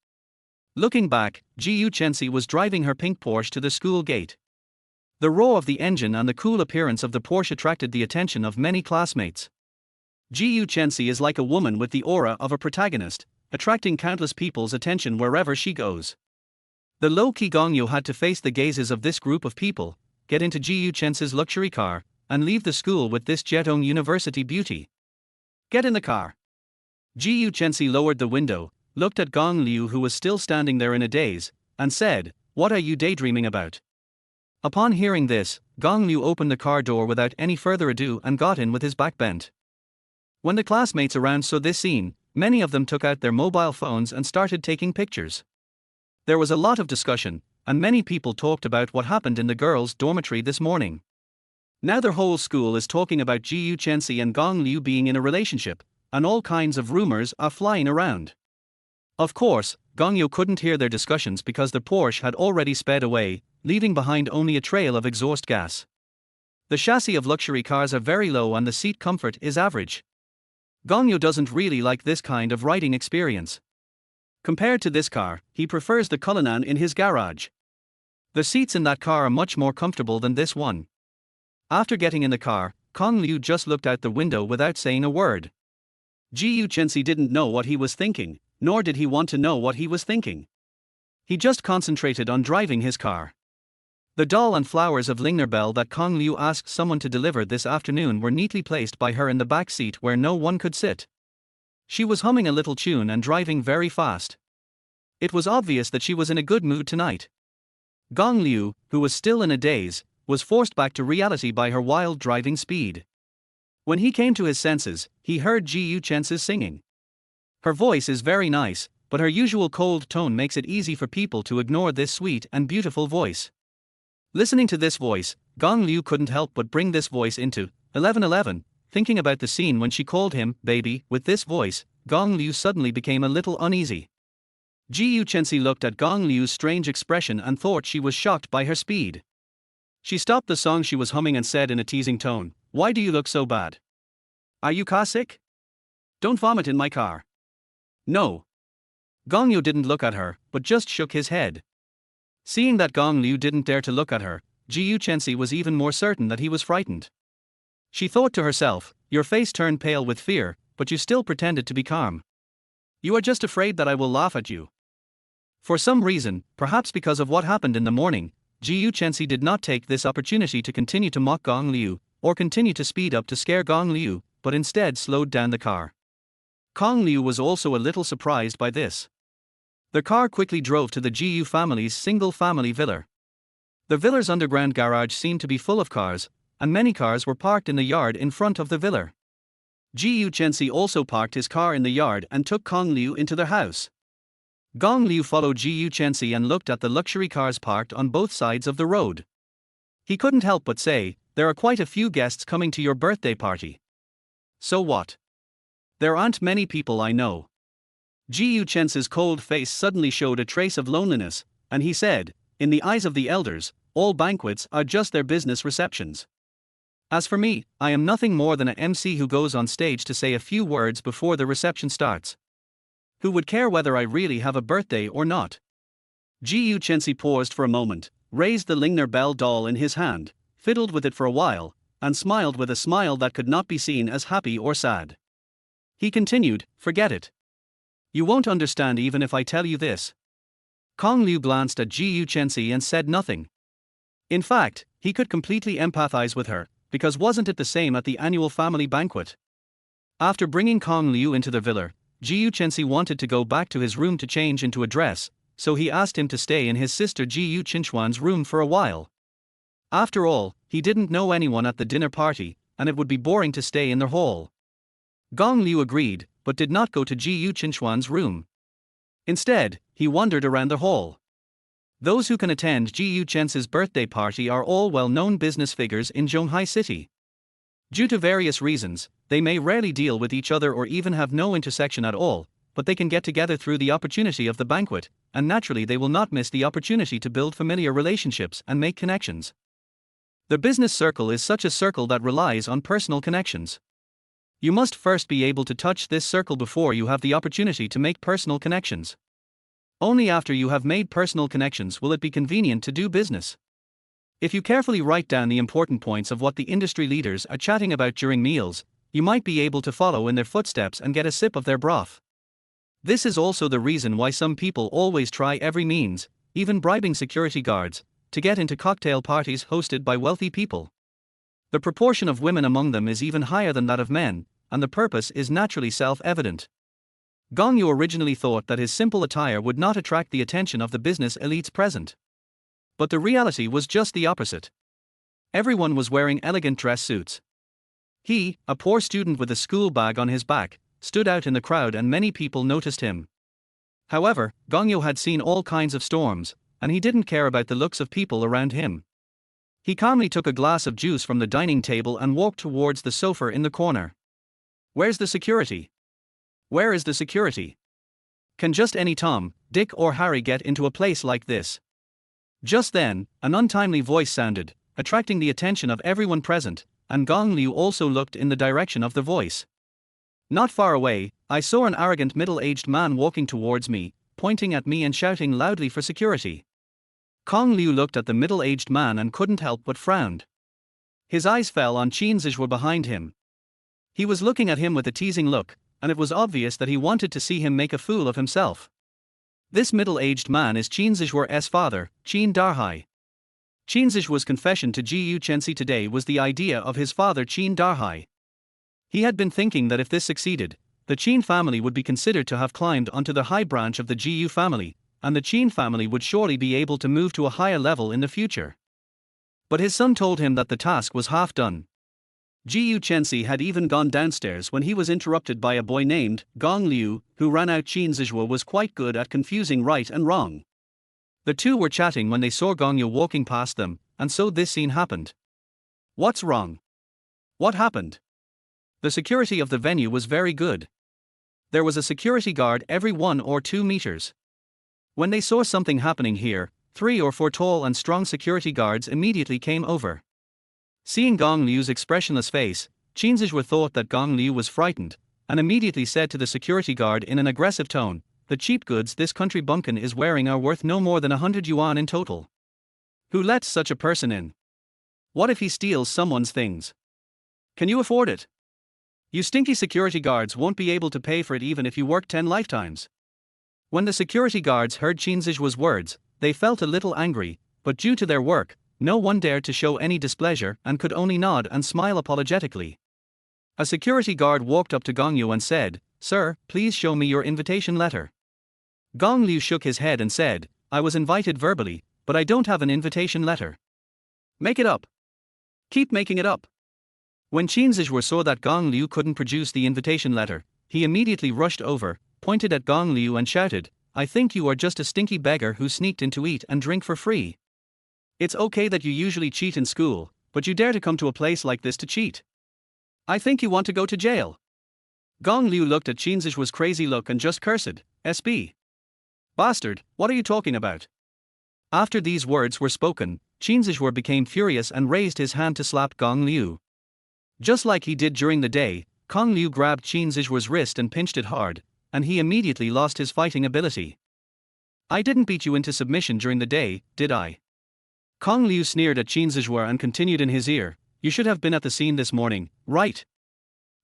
Looking back, Xixi was driving her pink Porsche to the school gate. The roar of the engine and the cool appearance of the Porsche attracted the attention of many classmates. Xixi is like a woman with the aura of a protagonist, attracting countless people's attention wherever she goes. The low-key Gong Liu had to face the gazes of this group of people, get into Xixi luxury car, and leave the school with this Jetong University beauty. "Get in the car." Xixi lowered the window, looked at Gong Liu who was still standing there in a daze, and said, "What are you daydreaming about?" Upon hearing this, Gong Liu opened the car door without any further ado and got in with his back bent. When the classmates around saw this scene, many of them took out their mobile phones and started taking pictures. There was a lot of discussion, and many people talked about what happened in the girls' dormitory this morning. Now the whole school is talking about Xixi and Gong Liu being in a relationship, and all kinds of rumors are flying around. Of course, Gong Liu couldn't hear their discussions because the Porsche had already sped away, leaving behind only a trail of exhaust gas. The chassis of luxury cars are very low and the seat comfort is average. Gong Liu doesn't really like this kind of riding experience. Compared to this car, he prefers the Cullinan in his garage. The seats in that car are much more comfortable than this one. After getting in the car, Gong Liu just looked out the window without saying a word. Xixi didn't know what he was thinking, nor did he want to know what he was thinking. He just concentrated on driving his car. The doll and flowers of Lingerbell that Gong Liu asked someone to deliver this afternoon were neatly placed by her in the back seat where no one could sit. She was humming a little tune and driving very fast. It was obvious that she was in a good mood tonight. Gong Liu, who was still in a daze, was forced back to reality by her wild driving speed. When he came to his senses, he heard Xixi singing. Her voice is very nice, but her usual cold tone makes it easy for people to ignore this sweet and beautiful voice. Listening to this voice, Gong Liu couldn't help but bring this voice into 1111, thinking about the scene when she called him baby. With this voice, Gong Liu suddenly became a little uneasy. Xixi looked at Gong Liu's strange expression and thought she was shocked by her speed. She stopped the song she was humming and said in a teasing tone, "Why do you look so bad? Are you car sick? Don't vomit in my car." "No." Gong Liu didn't look at her, but just shook his head. Seeing that Gong Liu didn't dare to look at her, Xixi was even more certain that he was frightened. She thought to herself, "Your face turned pale with fear, but you still pretended to be calm. You are just afraid that I will laugh at you." For some reason, perhaps because of what happened in the morning, Xixi did not take this opportunity to continue to mock Gong Liu, or continue to speed up to scare Gong Liu, but instead slowed down the car. Gong Liu was also a little surprised by this. The car quickly drove to the Gu family's single-family villa. The villa's underground garage seemed to be full of cars, and many cars were parked in the yard in front of the villa. Xixi also parked his car in the yard and took Gong Liu into their house. Gong Liu followed Xixi and looked at the luxury cars parked on both sides of the road. He couldn't help but say, "There are quite a few guests coming to your birthday party." "So what? There aren't many people I know." Xixi cold face suddenly showed a trace of loneliness, and he said, "In the eyes of the elders, all banquets are just their business receptions. As for me, I am nothing more than an MC who goes on stage to say a few words before the reception starts. Who would care whether I really have a birthday or not? Xixi paused for a moment, raised the Lingner Bell doll in his hand, fiddled with it for a while, and smiled with a smile that could not be seen as happy or sad. He continued, forget it. You won't understand even if I tell you this. Kong Liu glanced at Xixi and said nothing. In fact, he could completely empathize with her, because wasn't it the same at the annual family banquet? After bringing Kong Liu into the villa, Xixi wanted to go back to his room to change into a dress, so he asked him to stay in his sister Xixuan's room for a while. After all, he didn't know anyone at the dinner party, and it would be boring to stay in their hall. Gong Liu agreed, but did not go to Xixuan's room. Instead, he wandered around the hall. Those who can attend Xixuan's birthday party are all well-known business figures in Zhonghai City. Due to various reasons, they may rarely deal with each other or even have no intersection at all, but they can get together through the opportunity of the banquet, and naturally they will not miss the opportunity to build familiar relationships and make connections. The business circle is such a circle that relies on personal connections. You must first be able to touch this circle before you have the opportunity to make personal connections. Only after you have made personal connections will it be convenient to do business. If you carefully write down the important points of what the industry leaders are chatting about during meals, you might be able to follow in their footsteps and get a sip of their broth. This is also the reason why some people always try every means, even bribing security guards, to get into cocktail parties hosted by wealthy people. The proportion of women among them is even higher than that of men, and the purpose is naturally self-evident. Gong Yu originally thought that his simple attire would not attract the attention of the business elites present. But the reality was just the opposite. Everyone was wearing elegant dress suits. He, a poor student with a school bag on his back, stood out in the crowd and many people noticed him. However, Gong Yu had seen all kinds of storms, and he didn't care about the looks of people around him. He calmly took a glass of juice from the dining table and walked towards the sofa in the corner. Where's the security? Where is the security? Can just any Tom, Dick or Harry get into a place like this? Just then, an untimely voice sounded, attracting the attention of everyone present, and Gong Liu also looked in the direction of the voice. Not far away, I saw an arrogant middle-aged man walking towards me, pointing at me and shouting loudly for security. Kong Liu looked at the middle-aged man and couldn't help but frowned. His eyes fell on Qin Zixi behind him. He was looking at him with a teasing look, and it was obvious that he wanted to see him make a fool of himself. This middle-aged man is Qin Zixi's father, Qin Darhai. Qin Zixi's confession to Xixi today was the idea of his father Qin Darhai. He had been thinking that if this succeeded, the Qin family would be considered to have climbed onto the high branch of the Xixi family, and the Qin family would surely be able to move to a higher level in the future. But his son told him that the task was half done. Xixi had even gone downstairs when he was interrupted by a boy named Gong Liu, who ran out. Qin Zixi was quite good at confusing right and wrong. The two were chatting when they saw Gong Liu walking past them, and so this scene happened. What's wrong? What happened? The security of the venue was very good. There was a security guard every 1 or 2 meters. When they saw something happening here, 3 or 4 tall and strong security guards immediately came over. Seeing Gong Liu's expressionless face, Qin Zixi thought that Gong Liu was frightened, and immediately said to the security guard in an aggressive tone, "The cheap goods this country bumpkin is wearing are worth no more than 100 yuan in total. Who lets such a person in? What if he steals someone's things? Can you afford it? You stinky security guards won't be able to pay for it even if you work 10 lifetimes." When the security guards heard Qin Zixi's words, they felt a little angry, but due to their work, no one dared to show any displeasure and could only nod and smile apologetically. A security guard walked up to Gong Liu and said, "Sir, please show me your invitation letter." Gong Liu shook his head and said, "I was invited verbally, but I don't have an invitation letter." "Make it up. Keep making it up." When Qin Zixi saw that Gong Liu couldn't produce the invitation letter, he immediately rushed over, pointed at Gong Liu and shouted, "I think you are just a stinky beggar who sneaked in to eat and drink for free. It's okay that you usually cheat in school, but you dare to come to a place like this to cheat. I think you want to go to jail." Gong Liu looked at Qin Zixi's crazy look and just cursed, "SB. Bastard, what are you talking about?" After these words were spoken, Qin Zixi became furious and raised his hand to slap Gong Liu. Just like he did during the day, Kong Liu grabbed Qin Zixue's wrist and pinched it hard, and he immediately lost his fighting ability. I didn't beat you into submission during the day, did I? Kong Liu sneered at Qin Zixue and continued in his ear, you should have been at the scene this morning, right?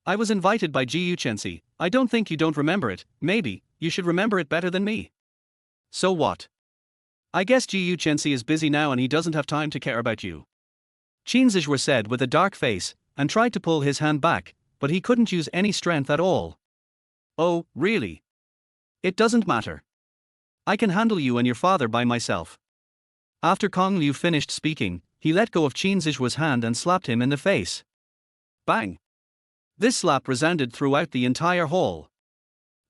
I was invited by Xixi. I don't think you don't remember it, maybe, you should remember it better than me. So what? I guess Xixi is busy now and he doesn't have time to care about you. Qin Zixue said with a dark face, and tried to pull his hand back, but he couldn't use any strength at all. Oh, really? It doesn't matter. I can handle you and your father by myself. After Kong Liu finished speaking, he let go of Qin Zixue's hand and slapped him in the face. Bang! This slap resounded throughout the entire hall.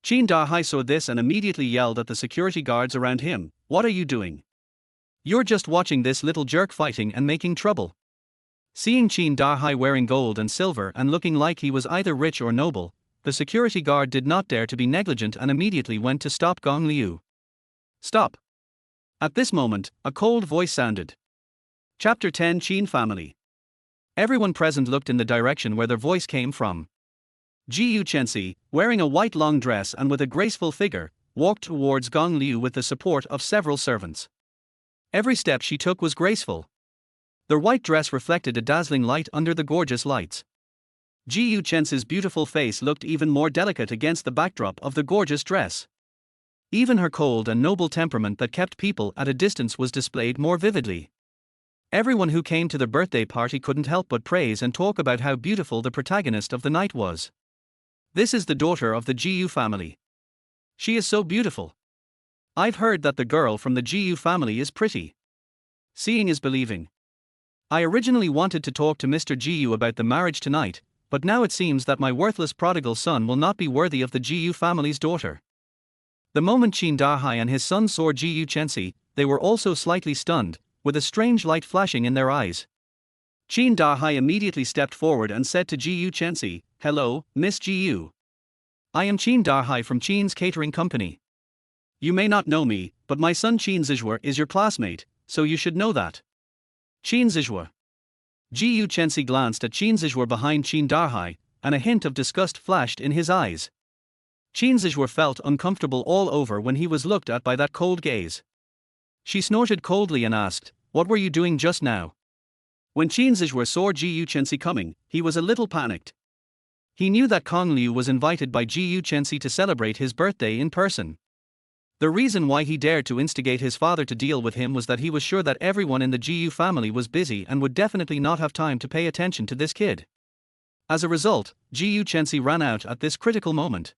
Qin Dahai saw this and immediately yelled at the security guards around him, what are you doing? You're just watching this little jerk fighting and making trouble. Seeing Qin Dahai wearing gold and silver and looking like he was either rich or noble, the security guard did not dare to be negligent and immediately went to stop Gong Liu. Stop! At this moment, a cold voice sounded. Chapter 10 Qin Family. Everyone present looked in the direction where the voice came from. Xixi, wearing a white long dress and with a graceful figure, walked towards Gong Liu with the support of several servants. Every step she took was graceful. The white dress reflected a dazzling light under the gorgeous lights. Xixi's beautiful face looked even more delicate against the backdrop of the gorgeous dress. Even her cold and noble temperament that kept people at a distance was displayed more vividly. Everyone who came to the birthday party couldn't help but praise and talk about how beautiful the protagonist of the night was. This is the daughter of the Xixi family. She is so beautiful. I've heard that the girl from the Xixi family is pretty. Seeing is believing. I originally wanted to talk to Mr. Xixi about the marriage tonight, but now it seems that my worthless prodigal son will not be worthy of the Xixi family's daughter. The moment Qin Dahai and his son saw Xixi, they were also slightly stunned, with a strange light flashing in their eyes. Qin Dahai immediately stepped forward and said to Xixi, hello, Miss Xixi. I am Qin Dahai from Qin's catering company. You may not know me, but my son Qin Zixue is your classmate, so you should know that. Qin Zixue. Xixi glanced at Qin Zixue behind Qin Dahai, and a hint of disgust flashed in his eyes. Qin Zixue felt uncomfortable all over when he was looked at by that cold gaze. She snorted coldly and asked, what were you doing just now? When Qin Zixue saw Xixi coming, he was a little panicked. He knew that Kong Liu was invited by Xixi to celebrate his birthday in person. The reason why he dared to instigate his father to deal with him was that he was sure that everyone in the Xixi family was busy and would definitely not have time to pay attention to this kid. As a result, Xixi ran out at this critical moment.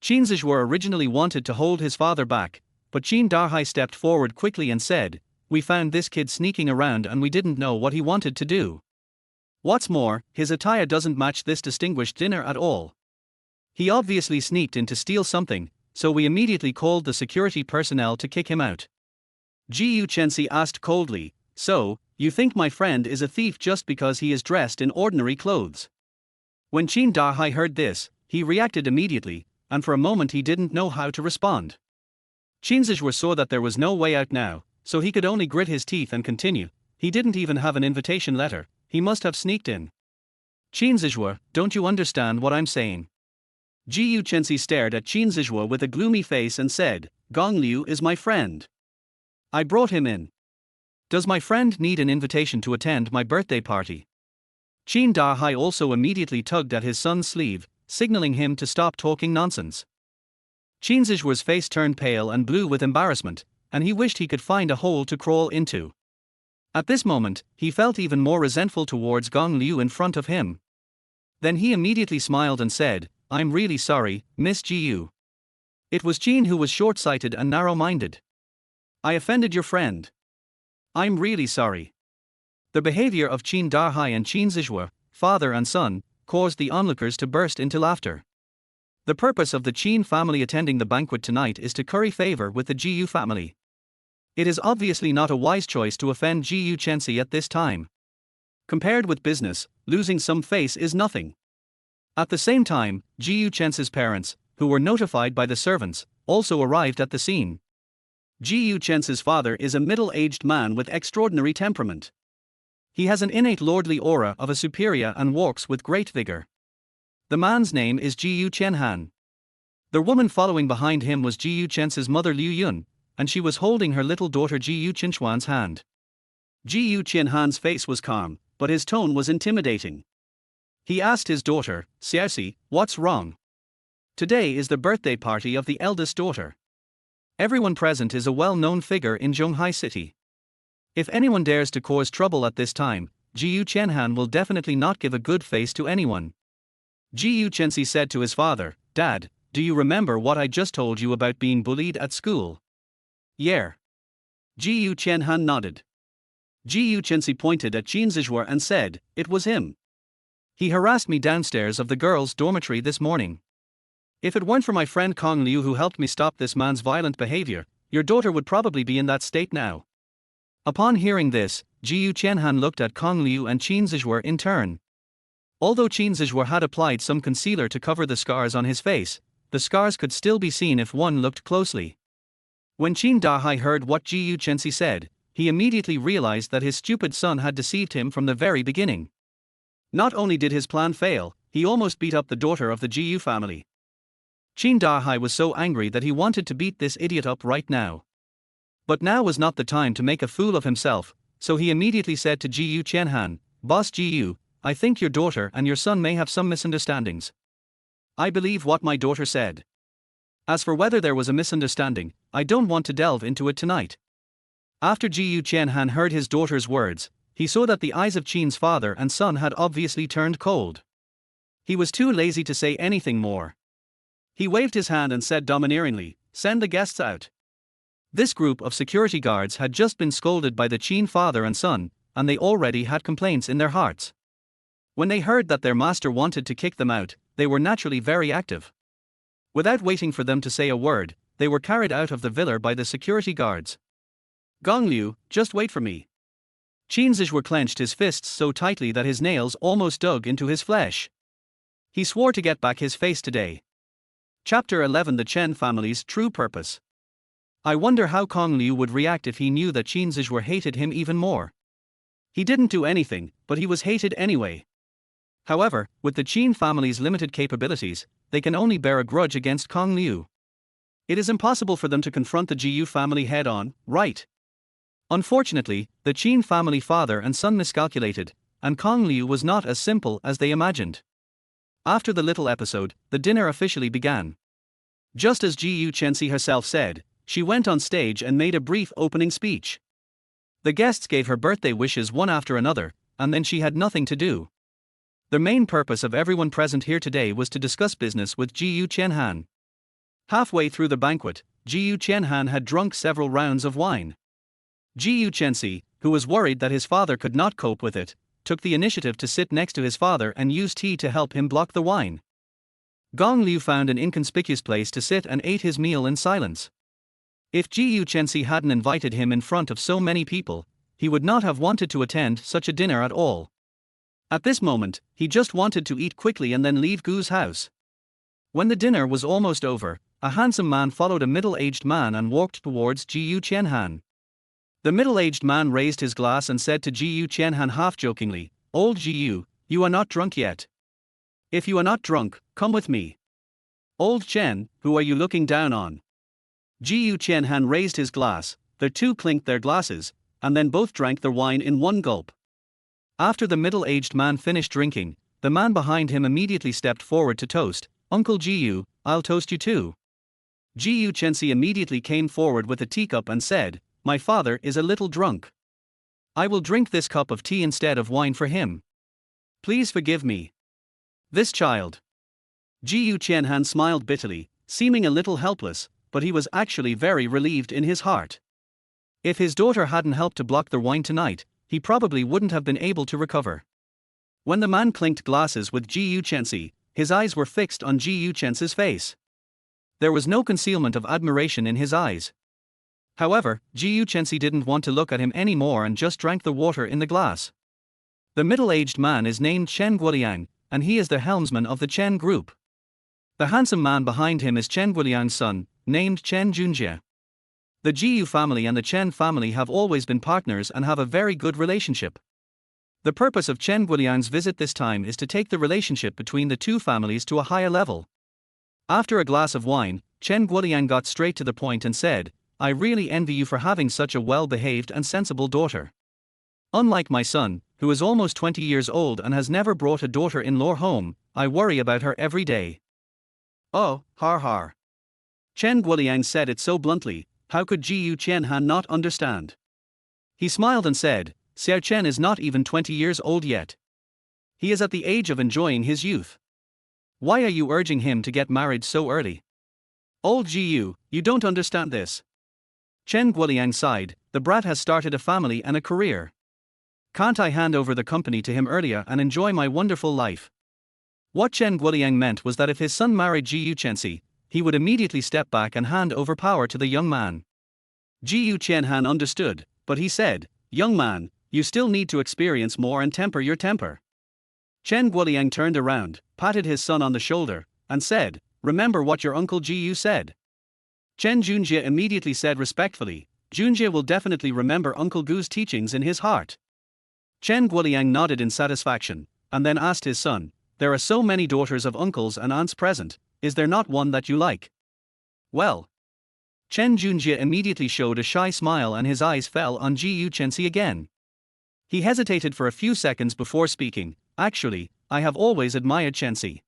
Qin Zixue originally wanted to hold his father back, but Qin Dahai stepped forward quickly and said, we found this kid sneaking around and we didn't know what he wanted to do. What's more, his attire doesn't match this distinguished dinner at all. He obviously sneaked in to steal something, so we immediately called the security personnel to kick him out. Xixi asked coldly, so, you think my friend is a thief just because he is dressed in ordinary clothes? When Qin Dahai heard this, he reacted immediately, and for a moment he didn't know how to respond. Qin Zixue saw that there was no way out now, so he could only grit his teeth and continue. He didn't even have an invitation letter, he must have sneaked in. Qin Zixue, don't you understand what I'm saying? Xixi stared at Qin Zixue with a gloomy face and said, Gong Liu is my friend. I brought him in. Does my friend need an invitation to attend my birthday party? Qin Dahai also immediately tugged at his son's sleeve, signaling him to stop talking nonsense. Qin Zixue's face turned pale and blue with embarrassment, and he wished he could find a hole to crawl into. At this moment, he felt even more resentful towards Gong Liu in front of him. Then he immediately smiled and said, I'm really sorry, Miss Xixi. It was Qin who was short-sighted and narrow-minded. I offended your friend. I'm really sorry. The behavior of Qin Dahai and Qin Zixue, father and son, caused the onlookers to burst into laughter. The purpose of the Qin family attending the banquet tonight is to curry favor with the Xixi family. It is obviously not a wise choice to offend Xixi at this time. Compared with business, losing some face is nothing. At the same time, Xixi's parents, who were notified by the servants, also arrived at the scene. Xixi's father is a middle-aged man with extraordinary temperament. He has an innate lordly aura of a superior and walks with great vigor. The man's name is Jiyu Qianhan. The woman following behind him was Jiyu Chen's mother Liu Yun, and she was holding her little daughter Jiyu Qinchuan's hand. Jiyu Qianhan's face was calm, but his tone was intimidating. He asked his daughter, Xixi, what's wrong? Today is the birthday party of the eldest daughter. Everyone present is a well-known figure in Zhonghai City. If anyone dares to cause trouble at this time, Jiyu Qianhan will definitely not give a good face to anyone. Jiyu Chensi said to his father, Dad, do you remember what I just told you about being bullied at school? Yeah. Jiyu Qianhan nodded. Jiyu Chensi pointed at Xixi and said, it was him. He harassed me downstairs of the girls' dormitory this morning. If it weren't for my friend Kong Liu who helped me stop this man's violent behavior, your daughter would probably be in that state now. Upon hearing this, Jiyu Qianhan looked at Kong Liu and Xixi in turn. Although Xixi had applied some concealer to cover the scars on his face, the scars could still be seen if one looked closely. When Qin Dahai heard what Jiyu Chensi said, he immediately realized that his stupid son had deceived him from the very beginning. Not only did his plan fail, he almost beat up the daughter of the Jiyu family. Qin Dahai was so angry that he wanted to beat this idiot up right now. But now was not the time to make a fool of himself, so he immediately said to Jiyu Qianhan, Boss Jiyu, I think your daughter and your son may have some misunderstandings. I believe what my daughter said. As for whether there was a misunderstanding, I don't want to delve into it tonight. After Jiyu Qianhan heard his daughter's words, he saw that the eyes of Qin's father and son had obviously turned cold. He was too lazy to say anything more. He waved his hand and said domineeringly, send the guests out. This group of security guards had just been scolded by the Qin father and son, and they already had complaints in their hearts. When they heard that their master wanted to kick them out, they were naturally very active. Without waiting for them to say a word, they were carried out of the villa by the security guards. Gong Liu, just wait for me. Xixi clenched his fists so tightly that his nails almost dug into his flesh. He swore to get back his face today. Chapter 11 The Chen Family's True Purpose. I wonder how Kong Liu would react if he knew that Xixi hated him even more. He didn't do anything, but he was hated anyway. However, with the Qin family's limited capabilities, they can only bear a grudge against Kong Liu. It is impossible for them to confront the Jiyu family head-on, right? Unfortunately, the Qin family father and son miscalculated, and Kong Liu was not as simple as they imagined. After the little episode, the dinner officially began. Just as Jiyu Chensi herself said, she went on stage and made a brief opening speech. The guests gave her birthday wishes one after another, and then she had nothing to do. The main purpose of everyone present here today was to discuss business with Jiyu Qianhan. Halfway through the banquet, Jiyu Qianhan had drunk several rounds of wine. Jiyu Chensi, who was worried that his father could not cope with it, took the initiative to sit next to his father and use tea to help him block the wine. Gong Liu found an inconspicuous place to sit and ate his meal in silence. If Jiyu Chensi hadn't invited him in front of so many people, he would not have wanted to attend such a dinner at all. At this moment, he just wanted to eat quickly and then leave Gu's house. When the dinner was almost over, a handsome man followed a middle-aged man and walked towards Jiyu Qianhan. The middle-aged man raised his glass and said to Jiyu Qianhan half-jokingly, Old Jiyu, you are not drunk yet. If you are not drunk, come with me. Old Chen, who are you looking down on? Jiyu Qianhan raised his glass, the two clinked their glasses, and then both drank their wine in one gulp. After the middle-aged man finished drinking, the man behind him immediately stepped forward to toast, Uncle Jiyu, I'll toast you too. Jiyu Chensi immediately came forward with a teacup and said, My father is a little drunk. I will drink this cup of tea instead of wine for him. Please forgive me. This child. Jiyu Qianhan smiled bitterly, seeming a little helpless, but he was actually very relieved in his heart. If his daughter hadn't helped to block the wine tonight, he probably wouldn't have been able to recover. When the man clinked glasses with Jiyu Chensi, his eyes were fixed on Jiyu Chensi's face. There was no concealment of admiration in his eyes. However, Jiyu Chensi didn't want to look at him anymore and just drank the water in the glass. The middle-aged man is named Chen Guoliang, and he is the helmsman of the Chen group. The handsome man behind him is Chen Guoliang's son, named Chen Junjie. The Jiyu family and the Chen family have always been partners and have a very good relationship. The purpose of Chen Guoliang's visit this time is to take the relationship between the two families to a higher level. After a glass of wine, Chen Guoliang got straight to the point and said, "I really envy you for having such a well-behaved and sensible daughter. Unlike my son, who is almost 20 years old and has never brought a daughter-in-law home, I worry about her every day." Oh, har har. Chen Guoliang said it so bluntly, how could Jiyu Qianhan not understand? He smiled and said, "Xiao Chen is not even 20 years old yet. He is at the age of enjoying his youth. Why are you urging him to get married so early? Old Jiyu, you don't understand this." Chen Guoliang sighed, "The brat has started a family and a career. Can't I hand over the company to him earlier and enjoy my wonderful life?" What Chen Guoliang meant was that if his son married Jiyu Chenxi, he would immediately step back and hand over power to the young man. Jiyu Qianhan understood, but he said, "Young man, you still need to experience more and temper your temper." Chen Guoliang turned around, patted his son on the shoulder, and said, "Remember what your uncle Jiyu said." Chen Junjie immediately said respectfully, "Junjie will definitely remember Uncle Gu's teachings in his heart." Chen Guoliang nodded in satisfaction, and then asked his son, "There are so many daughters of uncles and aunts present, is there not one that you like?" "Well." Chen Junjie immediately showed a shy smile and his eyes fell on Jiyu Chenxi again. He hesitated for a few seconds before speaking, "Actually, I have always admired Chenxi."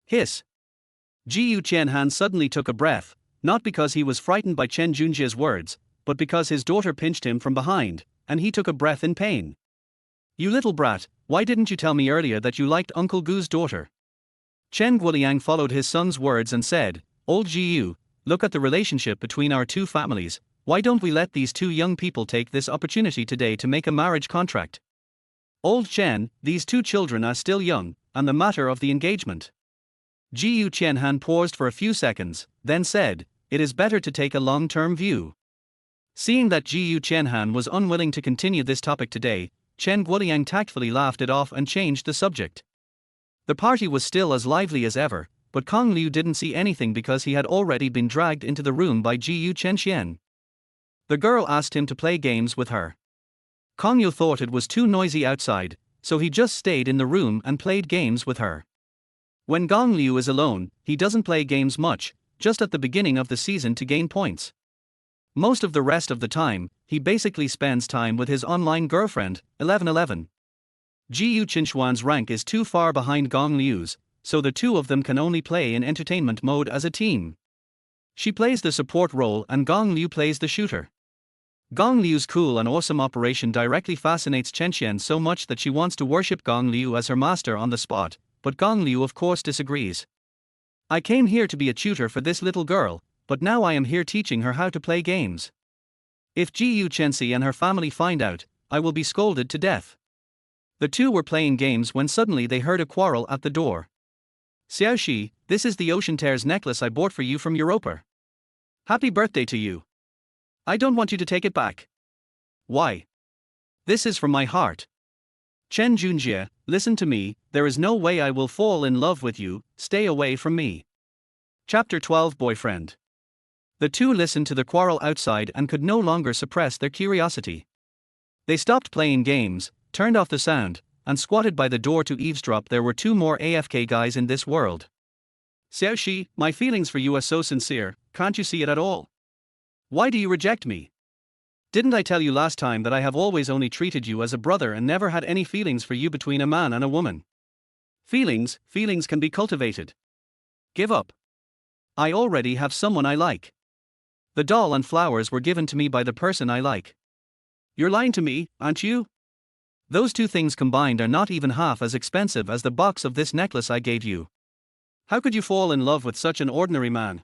Hiss. Jiyu Qianhan suddenly took a breath, not because he was frightened by Chen Junjie's words, but because his daughter pinched him from behind, and he took a breath in pain. "You little brat, why didn't you tell me earlier that you liked Uncle Gu's daughter?" Chen Guoliang followed his son's words and said, "Old Jiyu, look at the relationship between our two families, why don't we let these two young people take this opportunity today to make a marriage contract? Old Chen, these two children are still young, and the matter of the engagement." Jiyu Qianhan paused for a few seconds, then said, "It is better to take a long-term view." Seeing that Jiyu Qianhan was unwilling to continue this topic today, Chen Guoliang tactfully laughed it off and changed the subject. The party was still as lively as ever, but Kong Liu didn't see anything because he had already been dragged into the room by Jiyu Chenxian. The girl asked him to play games with her. Kong Liu thought it was too noisy outside, so he just stayed in the room and played games with her. When Gong Liu is alone, he doesn't play games much, just at the beginning of the season to gain points. Most of the rest of the time, he basically spends time with his online girlfriend, 1111. Jiyu Qinxuan's rank is too far behind Gong Liu's, so the two of them can only play in entertainment mode as a team. She plays the support role and Gong Liu plays the shooter. Gong Liu's cool and awesome operation directly fascinates Chenxian so much that she wants to worship Gong Liu as her master on the spot, but Gong Liu of course disagrees. "I came here to be a tutor for this little girl, but now I am here teaching her how to play games. If Jiyu Chenxi and her family find out, I will be scolded to death." The two were playing games when suddenly they heard a quarrel at the door. "Xiaoxi, this is the Ocean Tear's necklace I bought for you from Europa. Happy birthday to you. I don't want you to take it back." "Why? This is from my heart." "Chen Junjie, listen to me, there is no way I will fall in love with you, stay away from me." Chapter 12 Boyfriend. The two listened to the quarrel outside and could no longer suppress their curiosity. They stopped playing games, turned off the sound, and squatted by the door to eavesdrop. There were two more AFK guys in this world. "Xiaoxi, my feelings for you are so sincere, can't you see it at all? Why do you reject me? Didn't I tell you last time that I have always only treated you as a brother and never had any feelings for you between a man and a woman? Feelings can be cultivated. Give up. I already have someone I like. The doll and flowers were given to me by the person I like." "You're lying to me, aren't you? Those two things combined are not even half as expensive as the box of this necklace I gave you. How could you fall in love with such an ordinary man?"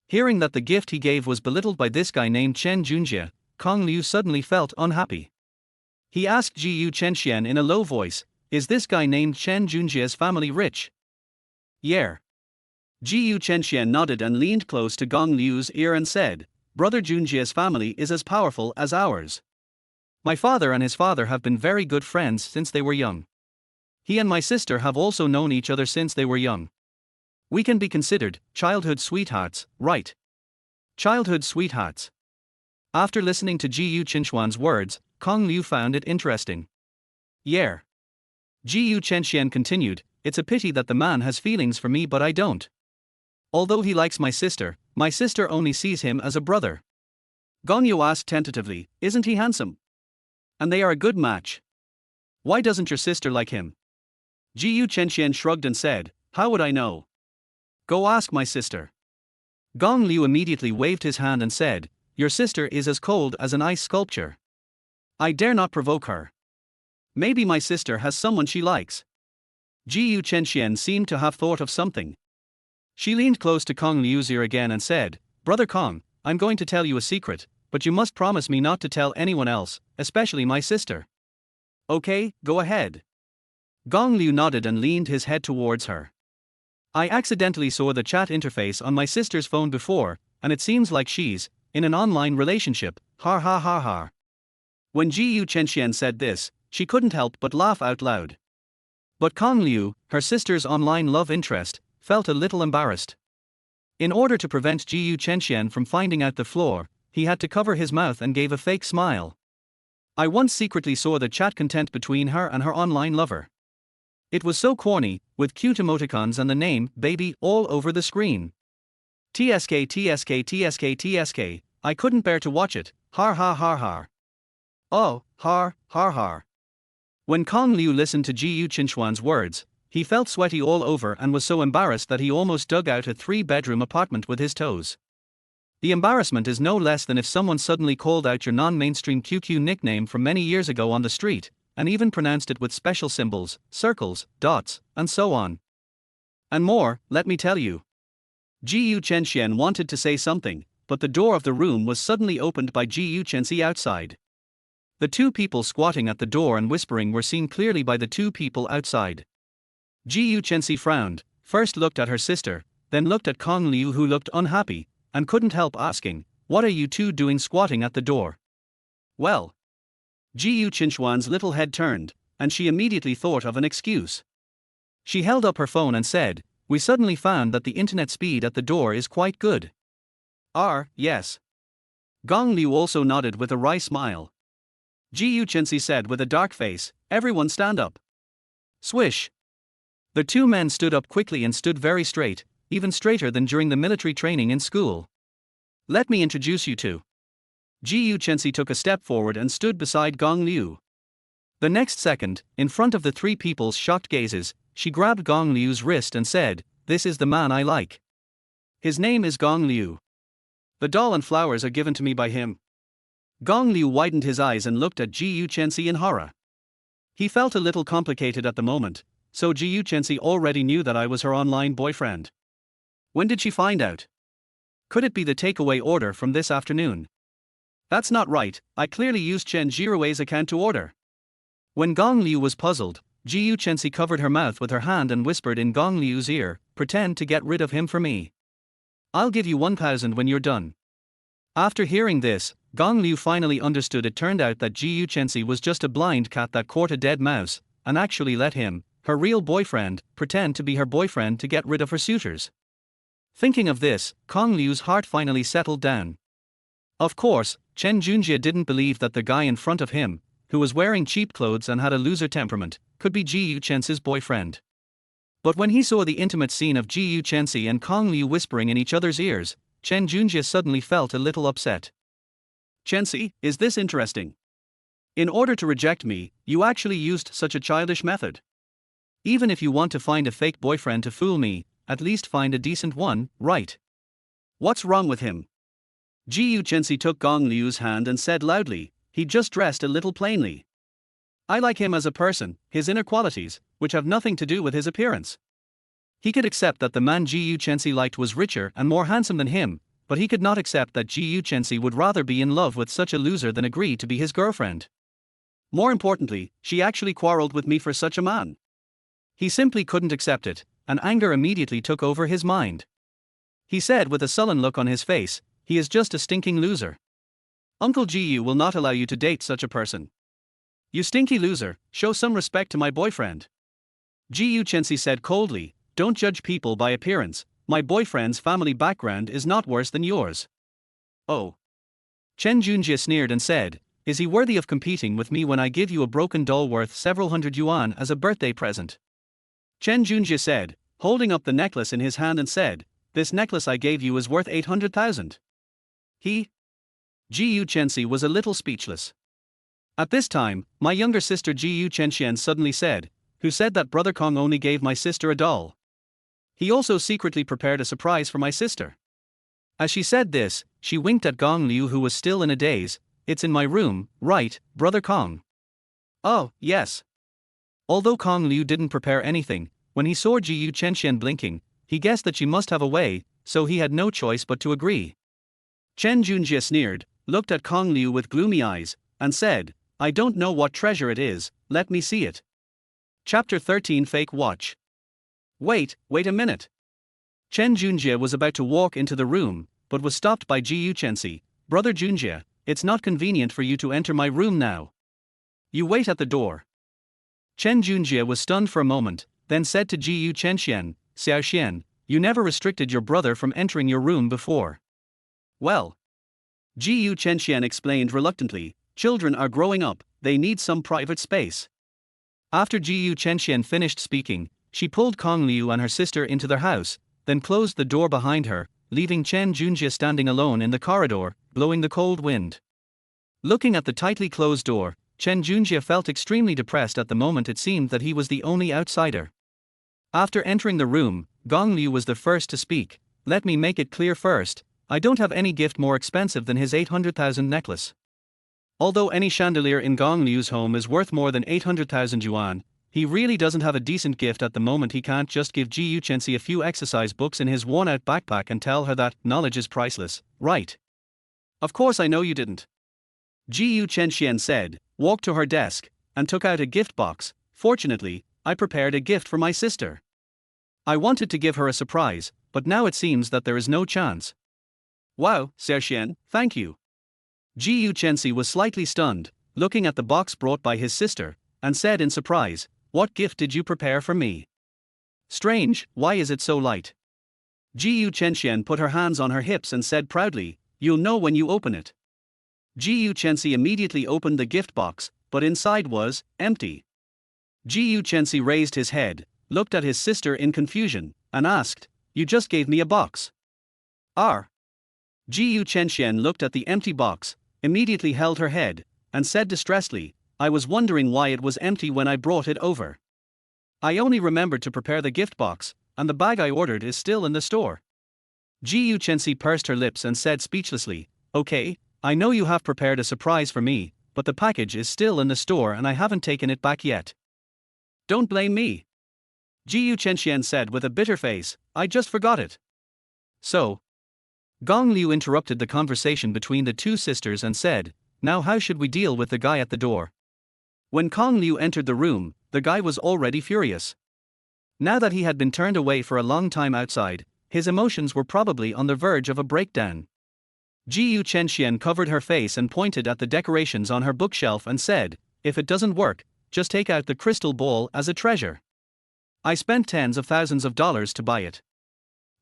Hearing that the gift he gave was belittled by this guy named Chen Junjie, Kong Liu suddenly felt unhappy. He asked Jiyu Chenxian in a low voice, "Is this guy named Chen Junjie's family rich?" "Yeah." Jiyu Chenxian nodded and leaned close to Gong Liu's ear and said, "Brother Junjie's family is as powerful as ours. My father and his father have been very good friends since they were young. He and my sister have also known each other since they were young. We can be considered childhood sweethearts, right?" Childhood sweethearts. After listening to Jiyu Qinxuan's words, Kong Liu found it interesting. Yeah. Ji Chenxian continued, it's a pity that the man has feelings for me but I don't. Although he likes my sister only sees him as a brother. Gong Yu asked tentatively, isn't he handsome? And they are a good match. Why doesn't your sister like him? Ji Chenxian shrugged and said, how would I know? Go ask my sister. Gong Liu immediately waved his hand and said, your sister is as cold as an ice sculpture. I dare not provoke her. Maybe my sister has someone she likes. Ji Chenxian seemed to have thought of something. She leaned close to Kong Liu's ear again and said, Brother Kong, I'm going to tell you a secret, but you must promise me not to tell anyone else, especially my sister. Okay, go ahead. Gong Liu nodded and leaned his head towards her. I accidentally saw the chat interface on my sister's phone before, and it seems like she's in an online relationship, ha ha ha ha. When Ji Chenxian said this, she couldn't help but laugh out loud. But Kong Liu, her sister's online love interest, felt a little embarrassed. In order to prevent Ji Chenxian from finding out the flaw, he had to cover his mouth and gave a fake smile. I once secretly saw the chat content between her and her online lover. It was so corny, with cute emoticons and the name, baby, all over the screen. TSK TSK TSK TSK, I couldn't bear to watch it, har har har har. Oh, har, har har. When Kong Liu listened to Ji Chenxian's words, he felt sweaty all over and was so embarrassed that he almost dug out a 3-bedroom apartment with his toes. The embarrassment is no less than if someone suddenly called out your non-mainstream QQ nickname from many years ago on the street, and even pronounced it with special symbols, circles, dots, and so on. And more, let me tell you. Ji Chenxian wanted to say something, but the door of the room was suddenly opened by Ji Chenxi outside. The two people squatting at the door and whispering were seen clearly by the two people outside. Ji Chenxi frowned, first looked at her sister, then looked at Kong Liu who looked unhappy, and couldn't help asking, what are you two doing squatting at the door? Well. Ji Chenxian's little head turned, and she immediately thought of an excuse. She held up her phone and said, we suddenly found that the internet speed at the door is quite good. Yes. Gong Liu also nodded with a wry smile. Ji Chenxi said with a dark face, everyone stand up. Swish. The two men stood up quickly and stood very straight, even straighter than during the military training in school. Let me introduce you to. Ji Chenxi took a step forward and stood beside Gong Liu. The next second, in front of the three people's shocked gazes, she grabbed Gong Liu's wrist and said, this is the man I like. His name is Gong Liu. The doll and flowers are given to me by him. Gong Liu widened his eyes and looked at Ji Chenxi in horror. He felt a little complicated at the moment, so Ji Chenxi already knew that I was her online boyfriend. When did she find out? Could it be the takeaway order from this afternoon? That's not right, I clearly used Chen Jirui's account to order. When Gong Liu was puzzled, Ji Chenxi covered her mouth with her hand and whispered in Gong Liu's ear, pretend to get rid of him for me. I'll give you 1,000 when you're done. After hearing this, Gong Liu finally understood. It turned out that Ji Chenxi was just a blind cat that caught a dead mouse, and actually let him, her real boyfriend, pretend to be her boyfriend to get rid of her suitors. Thinking of this, Kong Liu's heart finally settled down. Of course, Chen Junjie didn't believe that the guy in front of him, who was wearing cheap clothes and had a loser temperament, could be Ji Chenxi's boyfriend. But when he saw the intimate scene of Ji Chenxi and Kong Liu whispering in each other's ears, Chen Junjie suddenly felt a little upset. Chenxi, is this interesting? In order to reject me, you actually used such a childish method. Even if you want to find a fake boyfriend to fool me, at least find a decent one, right? What's wrong with him? Ji Chenxi took Gong Liu's hand and said loudly, he just dressed a little plainly. I like him as a person, his inner qualities, which have nothing to do with his appearance. He could accept that the man Ji Chenxi liked was richer and more handsome than him, but he could not accept that Ji Chenxi would rather be in love with such a loser than agree to be his girlfriend. More importantly, she actually quarreled with me for such a man. He simply couldn't accept it, and anger immediately took over his mind. He said with a sullen look on his face, he is just a stinking loser. Uncle Ji will not allow you to date such a person. You stinky loser, show some respect to my boyfriend. Ji Chenxi said coldly, don't judge people by appearance, my boyfriend's family background is not worse than yours. Oh. Chen Junjie sneered and said, Is he worthy of competing with me when I give you a broken doll worth several hundred yuan as a birthday present? Chen Junjie said, holding up the necklace in his hand and said, this necklace I gave you is worth 800,000. Ji Chenxi was a little speechless. At this time, my younger sister Ji Chenxian suddenly said, who said that Brother Kong only gave my sister a doll? He also secretly prepared a surprise for my sister. As she said this, she winked at Gong Liu, who was still in a daze. It's in my room, right, Brother Kong? Oh, yes. Although Kong Liu didn't prepare anything, when he saw Ji Chenxian blinking, he guessed that she must have a way, so he had no choice but to agree. Chen Junjie sneered, looked at Kong Liu with gloomy eyes, and said, I don't know what treasure it is, let me see it. Chapter 13 Fake Watch. Wait a minute. Chen Junjie was about to walk into the room, but was stopped by Ji Chenxi. Brother Junjie, it's not convenient for you to enter my room now. You wait at the door. Chen Junjie was stunned for a moment, then said to Ji Chenxian, Xiaoxian, you never restricted your brother from entering your room before. Well, Ji Chenxian explained reluctantly, children are growing up, they need some private space. After Ji Chenxian finished speaking, she pulled Kong Liu and her sister into their house, then closed the door behind her, leaving Chen Junjie standing alone in the corridor, blowing the cold wind. Looking at the tightly closed door, Chen Junjie felt extremely depressed. At the moment it seemed that he was the only outsider. After entering the room, Gong Liu was the first to speak. Let me make it clear first, I don't have any gift more expensive than his 800,000 necklace. Although any chandelier in Gong Liu's home is worth more than 800,000 yuan, he really doesn't have a decent gift at the moment. He can't just give Ji Chenxi a few exercise books in his worn-out backpack and tell her that knowledge is priceless, right? Of course I know you didn't. Ji Chenxian said, walked to her desk, and took out a gift box. Fortunately, I prepared a gift for my sister. I wanted to give her a surprise, but now it seems that there is no chance. Wow, Xiaoxian, thank you. Ji Chenxi was slightly stunned, looking at the box brought by his sister, and said in surprise, what gift did you prepare for me? Strange, why is it so light? Ji Chenxian put her hands on her hips and said proudly, you'll know when you open it. Ji Chenxi immediately opened the gift box, but inside was empty. Ji Chenxi raised his head, looked at his sister in confusion, and asked, you just gave me a box. Ji Chenxian looked at the empty box, immediately held her head, and said distressedly, I was wondering why it was empty when I brought it over. I only remembered to prepare the gift box, and the bag I ordered is still in the store. Ji Chenxi pursed her lips and said speechlessly, okay, I know you have prepared a surprise for me, but the package is still in the store and I haven't taken it back yet. Don't blame me. Ji Chenxian said with a bitter face, I just forgot it. So, Gong Liu interrupted the conversation between the two sisters and said, now how should we deal with the guy at the door? When Kong Liu entered the room, the guy was already furious. Now that he had been turned away for a long time outside, his emotions were probably on the verge of a breakdown. Ji Chenxian covered her face and pointed at the decorations on her bookshelf and said, if it doesn't work, just take out the crystal ball as a treasure. I spent tens of thousands of dollars to buy it.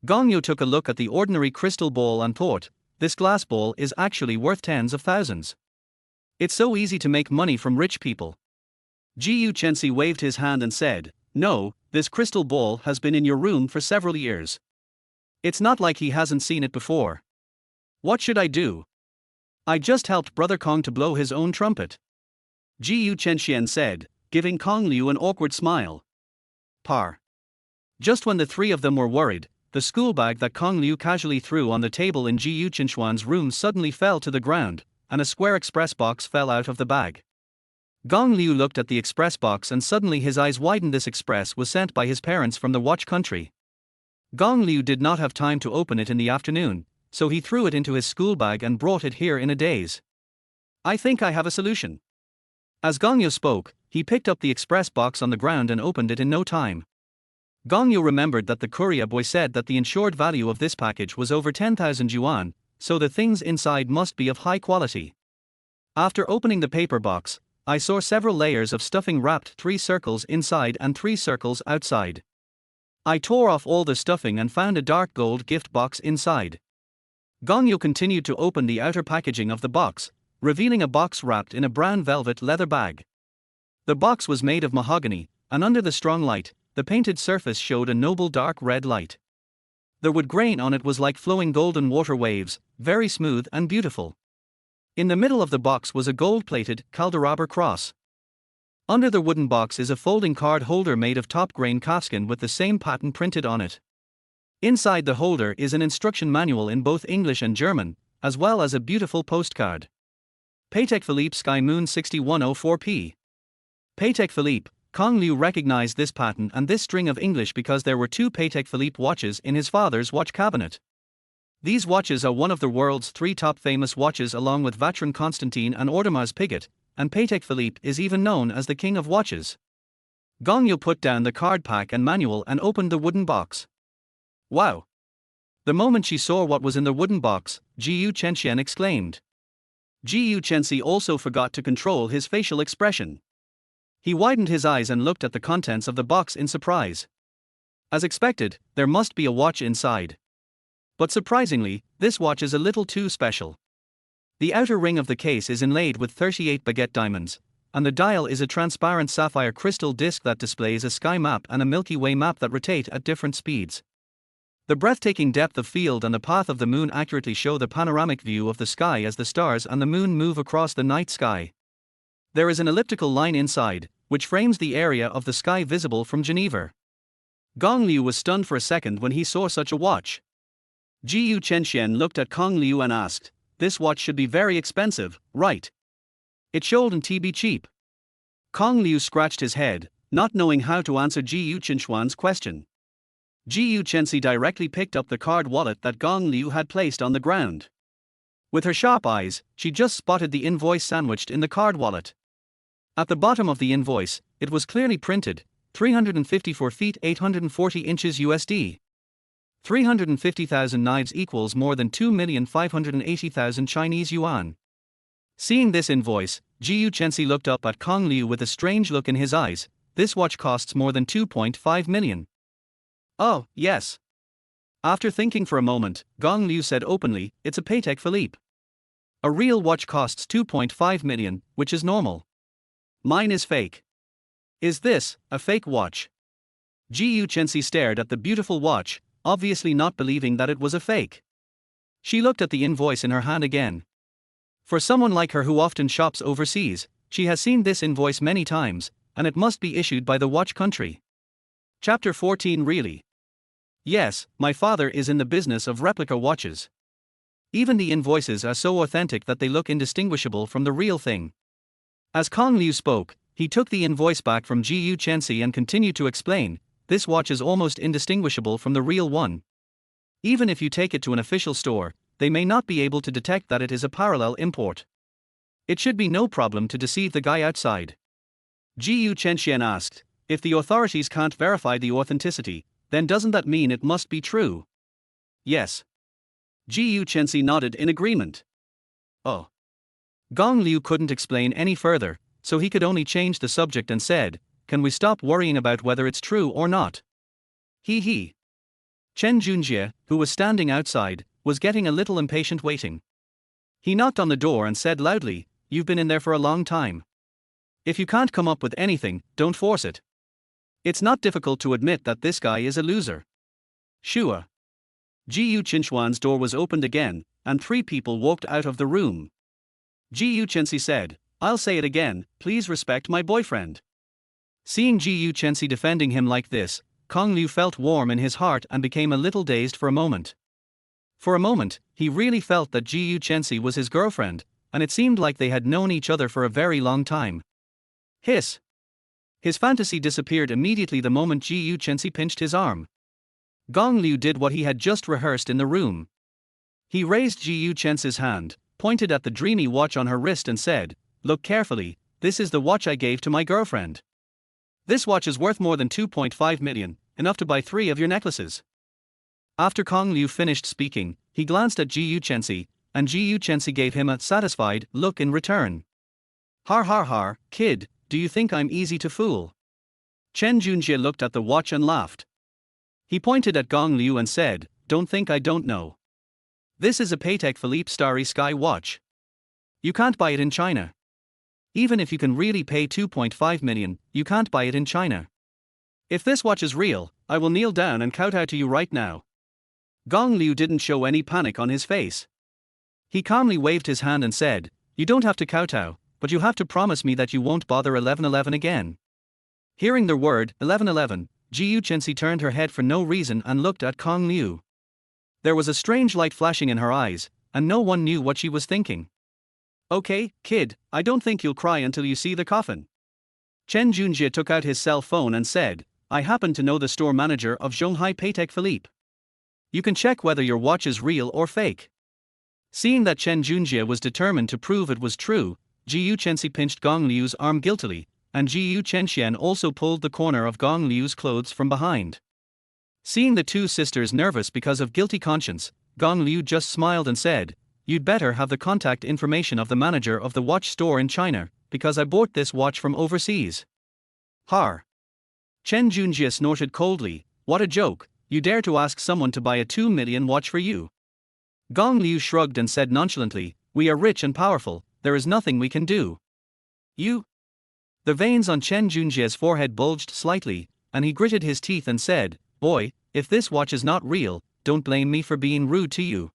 Gong Liu took a look at the ordinary crystal ball and thought, this glass ball is actually worth tens of thousands. It's so easy to make money from rich people. Ji Chenxi waved his hand and said, no, this crystal ball has been in your room for several years. It's not like he hasn't seen it before. What should I do? I just helped Brother Kong to blow his own trumpet. Ji Chenxian said, giving Kong Liu an awkward smile. Just when the three of them were worried, the school bag that Kong Liu casually threw on the table in Ji Chenxuan's room suddenly fell to the ground, and a square express box fell out of the bag. Gong Liu looked at the express box and suddenly his eyes widened. This express was sent by his parents from the watch country. Gong Liu did not have time to open it in the afternoon, so he threw it into his school bag and brought it here in a daze. I think I have a solution. As Gong Liu spoke, he picked up the express box on the ground and opened it in no time. Gong Liu remembered that the courier boy said that the insured value of this package was over 10,000 yuan, so the things inside must be of high quality. After opening the paper box, I saw several layers of stuffing wrapped 3 circles inside and 3 circles outside. I tore off all the stuffing and found a dark gold gift box inside. Gong Liu continued to open the outer packaging of the box, revealing a box wrapped in a brown velvet leather bag. The box was made of mahogany, and under the strong light, the painted surface showed a noble dark red light. The wood grain on it was like flowing golden water waves, very smooth and beautiful. In the middle of the box was a gold-plated candelabra cross. Under the wooden box is a folding card holder made of top-grain calfskin with the same pattern printed on it. Inside the holder is an instruction manual in both English and German, as well as a beautiful postcard. Patek Philippe Sky Moon 6104p. Patek Philippe. Kong Liu recognized this pattern and this string of English because there were two Patek Philippe watches in his father's watch cabinet. These watches are one of the world's three top famous watches along with Vacheron Constantin and Audemars Piguet, and Patek Philippe is even known as the king of watches. Gong Liu put down the card pack and manual and opened the wooden box. Wow! The moment she saw what was in the wooden box, Jiyu Chenxian exclaimed. Jiyu Chenxi also forgot to control his facial expression. He widened his eyes and looked at the contents of the box in surprise. As expected, there must be a watch inside. But surprisingly, this watch is a little too special. The outer ring of the case is inlaid with 38 baguette diamonds, and the dial is a transparent sapphire crystal disc that displays a sky map and a Milky Way map that rotate at different speeds. The breathtaking depth of field and the path of the moon accurately show the panoramic view of the sky as the stars and the moon move across the night sky. There is an elliptical line inside, which frames the area of the sky visible from Geneva. Gong Liu was stunned for a second when he saw such a watch. Jiyu Chenxian looked at Kong Liu and asked, "This watch should be very expensive, right? It shouldn't be cheap." Kong Liu scratched his head, not knowing how to answer Jiyu Chenxian's question. Jiyu Chenxi directly picked up the card wallet that Gong Liu had placed on the ground. With her sharp eyes, she just spotted the invoice sandwiched in the card wallet. At the bottom of the invoice, it was clearly printed, 354 feet 840 inches USD. 350,000 knives equals more than 2,580,000 Chinese yuan. Seeing this invoice, Jiyu Chenxi looked up at Kong Liu with a strange look in his eyes. This watch costs more than 2.5 million. Oh, yes. After thinking for a moment, Gong Liu said openly, "It's a Patek Philippe. A real watch costs 2.5 million, which is normal. Mine is fake." "Is this a fake watch?" Jiyu Chenxi stared at the beautiful watch, obviously not believing that it was a fake. She looked at the invoice in her hand again. For someone like her who often shops overseas, she has seen this invoice many times, and it must be issued by the watch country. Chapter 14. Really? Yes, my father is in the business of replica watches. Even the invoices are so authentic that they look indistinguishable from the real thing. As Kong Liu spoke, he took the invoice back from Jiyu Chenxi and continued to explain, "This watch is almost indistinguishable from the real one. Even if you take it to an official store, they may not be able to detect that it is a parallel import. It should be no problem to deceive the guy outside." Jiyu Chenxian asked, "If the authorities can't verify the authenticity, then doesn't that mean it must be true?" "Yes." Jiyu Chenxi nodded in agreement. "Oh." Gong Liu couldn't explain any further, so he could only change the subject and said, "Can we stop worrying about whether it's true or not?" He. Chen Junjie, who was standing outside, was getting a little impatient waiting. He knocked on the door and said loudly, "You've been in there for a long time. If you can't come up with anything, don't force it. It's not difficult to admit that this guy is a loser." Shua. Jiyu Chenxian's door was opened again, and 3 people walked out of the room. Jiyu Chenxi said, "I'll say it again, please respect my boyfriend." Seeing Jiyu Chenxi defending him like this, Kong Liu felt warm in his heart and became a little dazed for a moment. For a moment, he really felt that Jiyu Chenxi was his girlfriend, and it seemed like they had known each other for a very long time. Hiss. His fantasy disappeared immediately the moment Jiyu Chenxi pinched his arm. Gong Liu did what he had just rehearsed in the room. He raised Jiyu Chenxi's hand, pointed at the dreamy watch on her wrist and said, "Look carefully, this is the watch I gave to my girlfriend. This watch is worth more than 2.5 million, enough to buy 3 of your necklaces." After Kong Liu finished speaking, he glanced at Jiyu Chenxi, and Jiyu Chenxi gave him a satisfied look in return. "Har har har, kid, do you think I'm easy to fool?" Chen Junjie looked at the watch and laughed. He pointed at Gong Liu and said, "Don't think I don't know. This is a Patek Philippe Starry Sky watch. You can't buy it in China. Even if you can really pay 2.5 million, you can't buy it in China. If this watch is real, I will kneel down and kowtow to you right now. Gong Liu didn't show any panic on his face. He calmly waved his hand and said, "You don't have to kowtow, but you have to promise me that you won't bother 1111 again." Hearing the word 1111, Xixi turned her head for no reason and looked at Gong Liu. There was a strange light flashing in her eyes, and no one knew what she was thinking. "Okay, kid, I don't think you'll cry until you see the coffin." Chen Junjie took out his cell phone and said, "I happen to know the store manager of Zhonghai Patek Philippe. You can check whether your watch is real or fake." Seeing that Chen Junjie was determined to prove it was true, Xixi pinched Gong Liu's arm guiltily, and Jiyu Chenxian also pulled the corner of Gong Liu's clothes from behind. Seeing the two sisters nervous because of guilty conscience, Gong Liu just smiled and said, "You'd better have the contact information of the manager of the watch store in China, because I bought this watch from overseas." Har. Chen Junjie snorted coldly, "What a joke, you dare to ask someone to buy a 2 million watch for you." Gong Liu shrugged and said nonchalantly, "We are rich and powerful, there is nothing we can do." "You?" The veins on Chen Junjie's forehead bulged slightly, and he gritted his teeth and said, "Boy, if this watch is not real, don't blame me for being rude to you."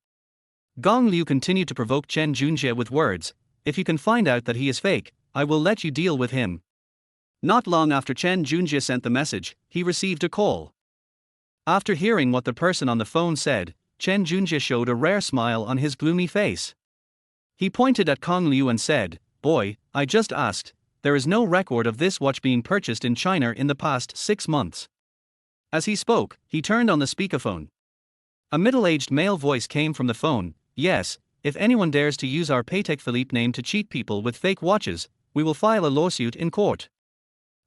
Gong Liu continued to provoke Chen Junjie with words, "If you can find out that he is fake, I will let you deal with him." Not long after Chen Junjie sent the message, he received a call. After hearing what the person on the phone said, Chen Junjie showed a rare smile on his gloomy face. He pointed at Gong Liu and said, "Boy, I just asked, there is no record of this watch being purchased in China in the past 6 months. As he spoke, he turned on the speakerphone. A middle-aged male voice came from the phone, "Yes, if anyone dares to use our Patek Philippe name to cheat people with fake watches, we will file a lawsuit in court."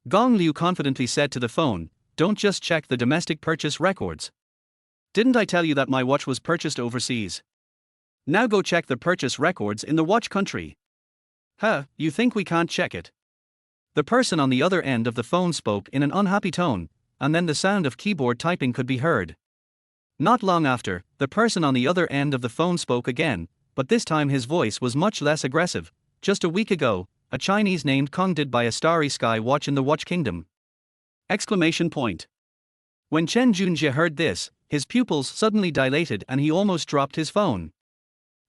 Gong Liu confidently said to the phone, "Don't just check the domestic purchase records. Didn't I tell you that my watch was purchased overseas? Now go check the purchase records in the watch country." "Huh, you think we can't check it?" The person on the other end of the phone spoke in an unhappy tone, and then the sound of keyboard typing could be heard. Not long after, the person on the other end of the phone spoke again, but this time his voice was much less aggressive. "Just a week ago, a Chinese named Kong did buy a Starry Sky watch in the Watch Kingdom!" Exclamation point. When Chen Junjie heard this, his pupils suddenly dilated and he almost dropped his phone.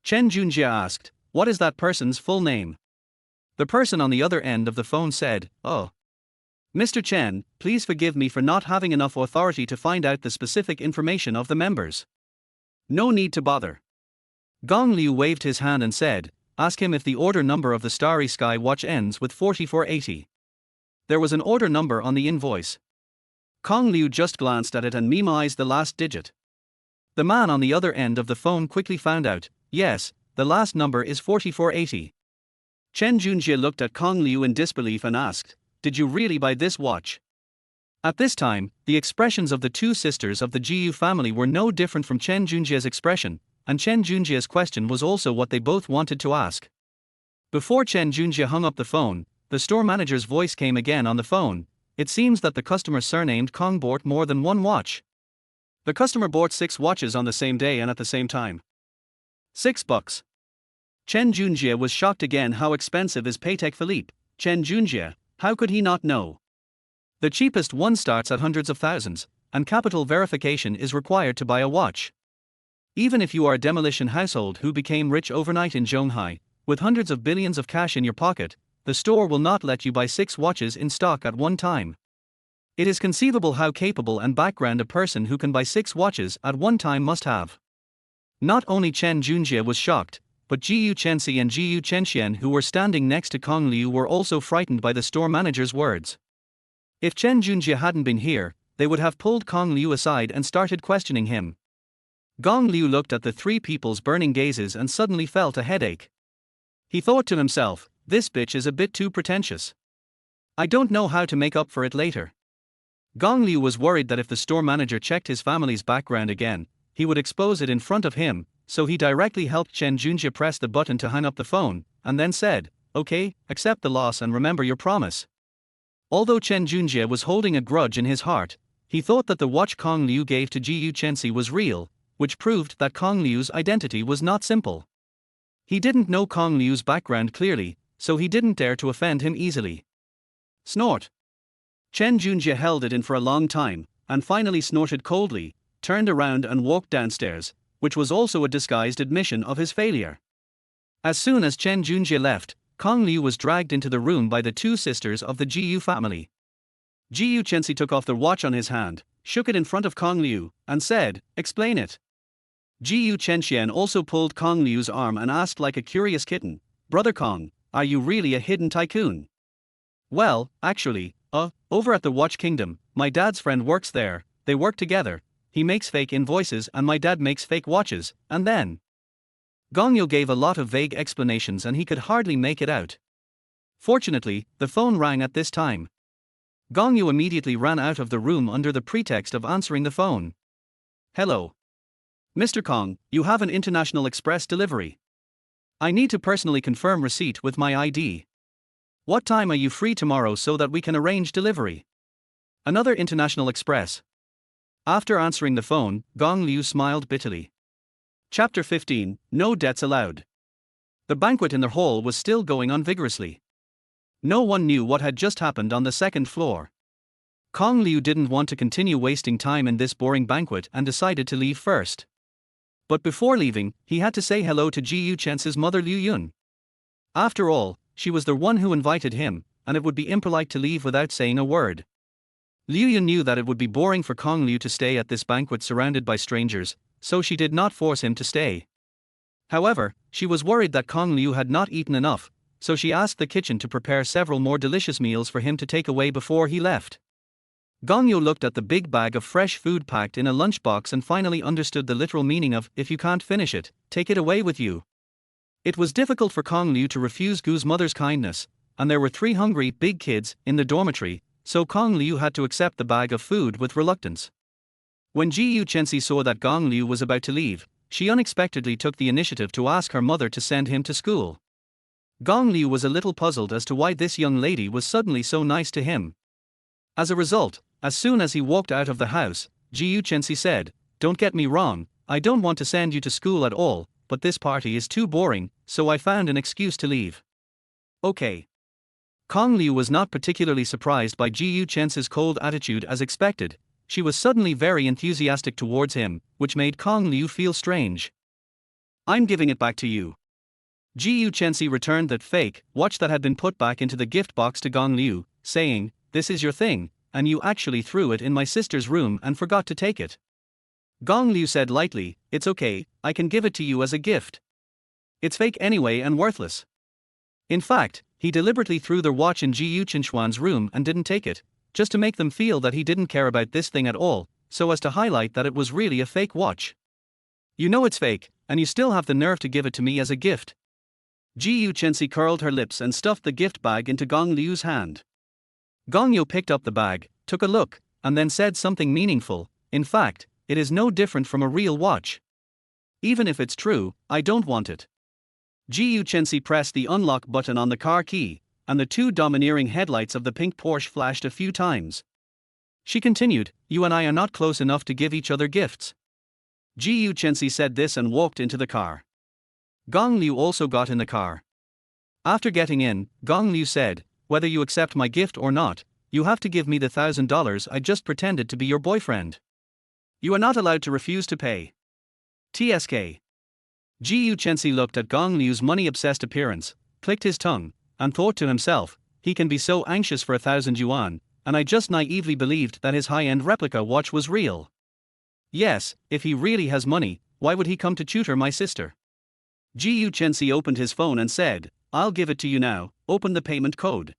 Chen Junjie asked, "What is that person's full name?" The person on the other end of the phone said, "Oh. Mr. Chen, please forgive me for not having enough authority to find out the specific information of the members. No need to bother." Gong Liu waved his hand and said, "Ask him if the order number of the Starry Sky watch ends with 4480. There was an order number on the invoice." Gong Liu just glanced at it and memoized the last digit. The man on the other end of the phone quickly found out, "Yes, the last number is 4480. Chen Junjie looked at Gong Liu in disbelief and asked, "Did you really buy this watch?" At this time, the expressions of the two sisters of the Jiyu family were no different from Chen Junjie's expression, and Chen Junjie's question was also what they both wanted to ask. Before Chen Junjie hung up the phone, the store manager's voice came again on the phone. "It seems that the customer surnamed Kong bought more than one watch. The customer bought 6 watches on the same day and at the same time. $6. Chen Junjie was shocked again. How expensive is Patek Philippe? Chen Junjie, how could he not know? The cheapest one starts at hundreds of thousands, and capital verification is required to buy a watch. Even if you are a demolition household who became rich overnight in Zhonghai, with hundreds of billions of cash in your pocket, the store will not let you buy 6 watches in stock at one time. It is conceivable how capable and background a person who can buy 6 watches at one time must have." Not only Chen Junjie was shocked, but Jiyu Chenxi and Jiyu Chenxian, who were standing next to Gong Liu, were also frightened by the store manager's words. If Chen Junjie hadn't been here, they would have pulled Gong Liu aside and started questioning him. Gong Liu looked at the three people's burning gazes and suddenly felt a headache. He thought to himself, "This bitch is a bit too pretentious. I don't know how to make up for it later." Gong Liu was worried that if the store manager checked his family's background again, he would expose it in front of him, so he directly helped Chen Junjie press the button to hang up the phone, and then said, "Okay, accept the loss and remember your promise." Although Chen Junjie was holding a grudge in his heart, he thought that the watch Gong Liu gave to Jiyu Chenxi was real, which proved that Gong Liu's identity was not simple. He didn't know Kong Liu's background clearly, so he didn't dare to offend him easily. Snort. Chen Junjie held it in for a long time, and finally snorted coldly, turned around and walked downstairs, which was also a disguised admission of his failure. As soon as Chen Junjie left, Kong Liu was dragged into the room by the two sisters of the Jiyu family. Jiyu Chensi took off the watch on his hand, shook it in front of Kong Liu, and said, "Explain it." Jiyu Chenxian also pulled Kong Liu's arm and asked like a curious kitten, "Brother Kong, are you really a hidden tycoon?" "Well, actually, over at the Watch Kingdom, my dad's friend works there, they work together, he makes fake invoices and my dad makes fake watches, and then..." Gongyo gave a lot of vague explanations and he could hardly make it out. Fortunately, the phone rang at this time. Gongyo immediately ran out of the room under the pretext of answering the phone. "Hello. Mr. Kong, you have an international express delivery. I need to personally confirm receipt with my ID. What time are you free tomorrow so that we can arrange delivery?" Another international express. After answering the phone, Gong Liu smiled bitterly. Chapter 15, No Debts Allowed. The banquet in the hall was still going on vigorously. No one knew what had just happened on the second floor. Kong Liu didn't want to continue wasting time in this boring banquet and decided to leave first. But before leaving, he had to say hello to Ji Yu Chen's mother Liu Yun. After all, she was the one who invited him, and it would be impolite to leave without saying a word. Liu Yun knew that it would be boring for Kong Liu to stay at this banquet surrounded by strangers, so she did not force him to stay. However, she was worried that Kong Liu had not eaten enough, so she asked the kitchen to prepare several more delicious meals for him to take away before he left. Gongyo looked at the big bag of fresh food packed in a lunchbox and finally understood the literal meaning of, "If you can't finish it, take it away with you." It was difficult for Kong Liu to refuse Gu's mother's kindness, and there were 3 hungry, big kids in the dormitory, so Kong Liu had to accept the bag of food with reluctance. When Ji Yu Chensi saw that Gong Liu was about to leave, she unexpectedly took the initiative to ask her mother to send him to school. Gong Liu was a little puzzled as to why this young lady was suddenly so nice to him. As a result, as soon as he walked out of the house, Ji Yu Chensi said, "Don't get me wrong, I don't want to send you to school at all, but this party is too boring, so I found an excuse to leave." Okay. Kong Liu was not particularly surprised by Ji Yu Chen's cold attitude as expected. She was suddenly very enthusiastic towards him, which made Kong Liu feel strange. "I'm giving it back to you." Ji Yu Chensi returned that fake watch that had been put back into the gift box to Gong Liu, saying, "This is your thing, and you actually threw it in my sister's room and forgot to take it." Gong Liu said lightly, "It's okay, I can give it to you as a gift. It's fake anyway and worthless." In fact, he deliberately threw their watch in Ji Yu Chenxuan's room and didn't take it, just to make them feel that he didn't care about this thing at all, so as to highlight that it was really a fake watch. "You know it's fake, and you still have the nerve to give it to me as a gift." Ji Yu Chensi curled her lips and stuffed the gift bag into Gong Liu's hand. Gongyo picked up the bag, took a look, and then said something meaningful, "In fact, it is no different from a real watch. Even if it's true, I don't want it." Ji Yu Chensi pressed the unlock button on the car key, and the 2 domineering headlights of the pink Porsche flashed a few times. She continued, "You and I are not close enough to give each other gifts." Ji Yu Chensi said this and walked into the car. Gong Liu also got in the car. After getting in, Gong Liu said, "Whether you accept my gift or not, you have to give me the $1,000 I just pretended to be your boyfriend. You are not allowed to refuse to pay. TSK." Ji Yu Chensi looked at Gong Liu's money-obsessed appearance, clicked his tongue, and thought to himself, "He can be so anxious for 1,000 yuan, and I just naively believed that his high-end replica watch was real. Yes, if he really has money, why would he come to tutor my sister?" Ji Yu Chensi opened his phone and said, "I'll give it to you now, open the payment code."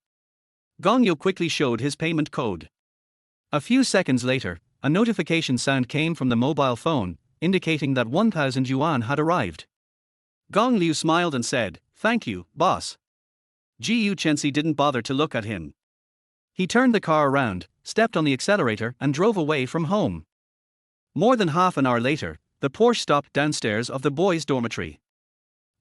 Gongyo quickly showed his payment code. A few seconds later, a notification sound came from the mobile phone, indicating that 1,000 yuan had arrived. Gong Liu smiled and said, "Thank you, boss." Ji Yu Chensi didn't bother to look at him. He turned the car around, stepped on the accelerator and drove away from home. More than half an hour later, the Porsche stopped downstairs of the boys' dormitory.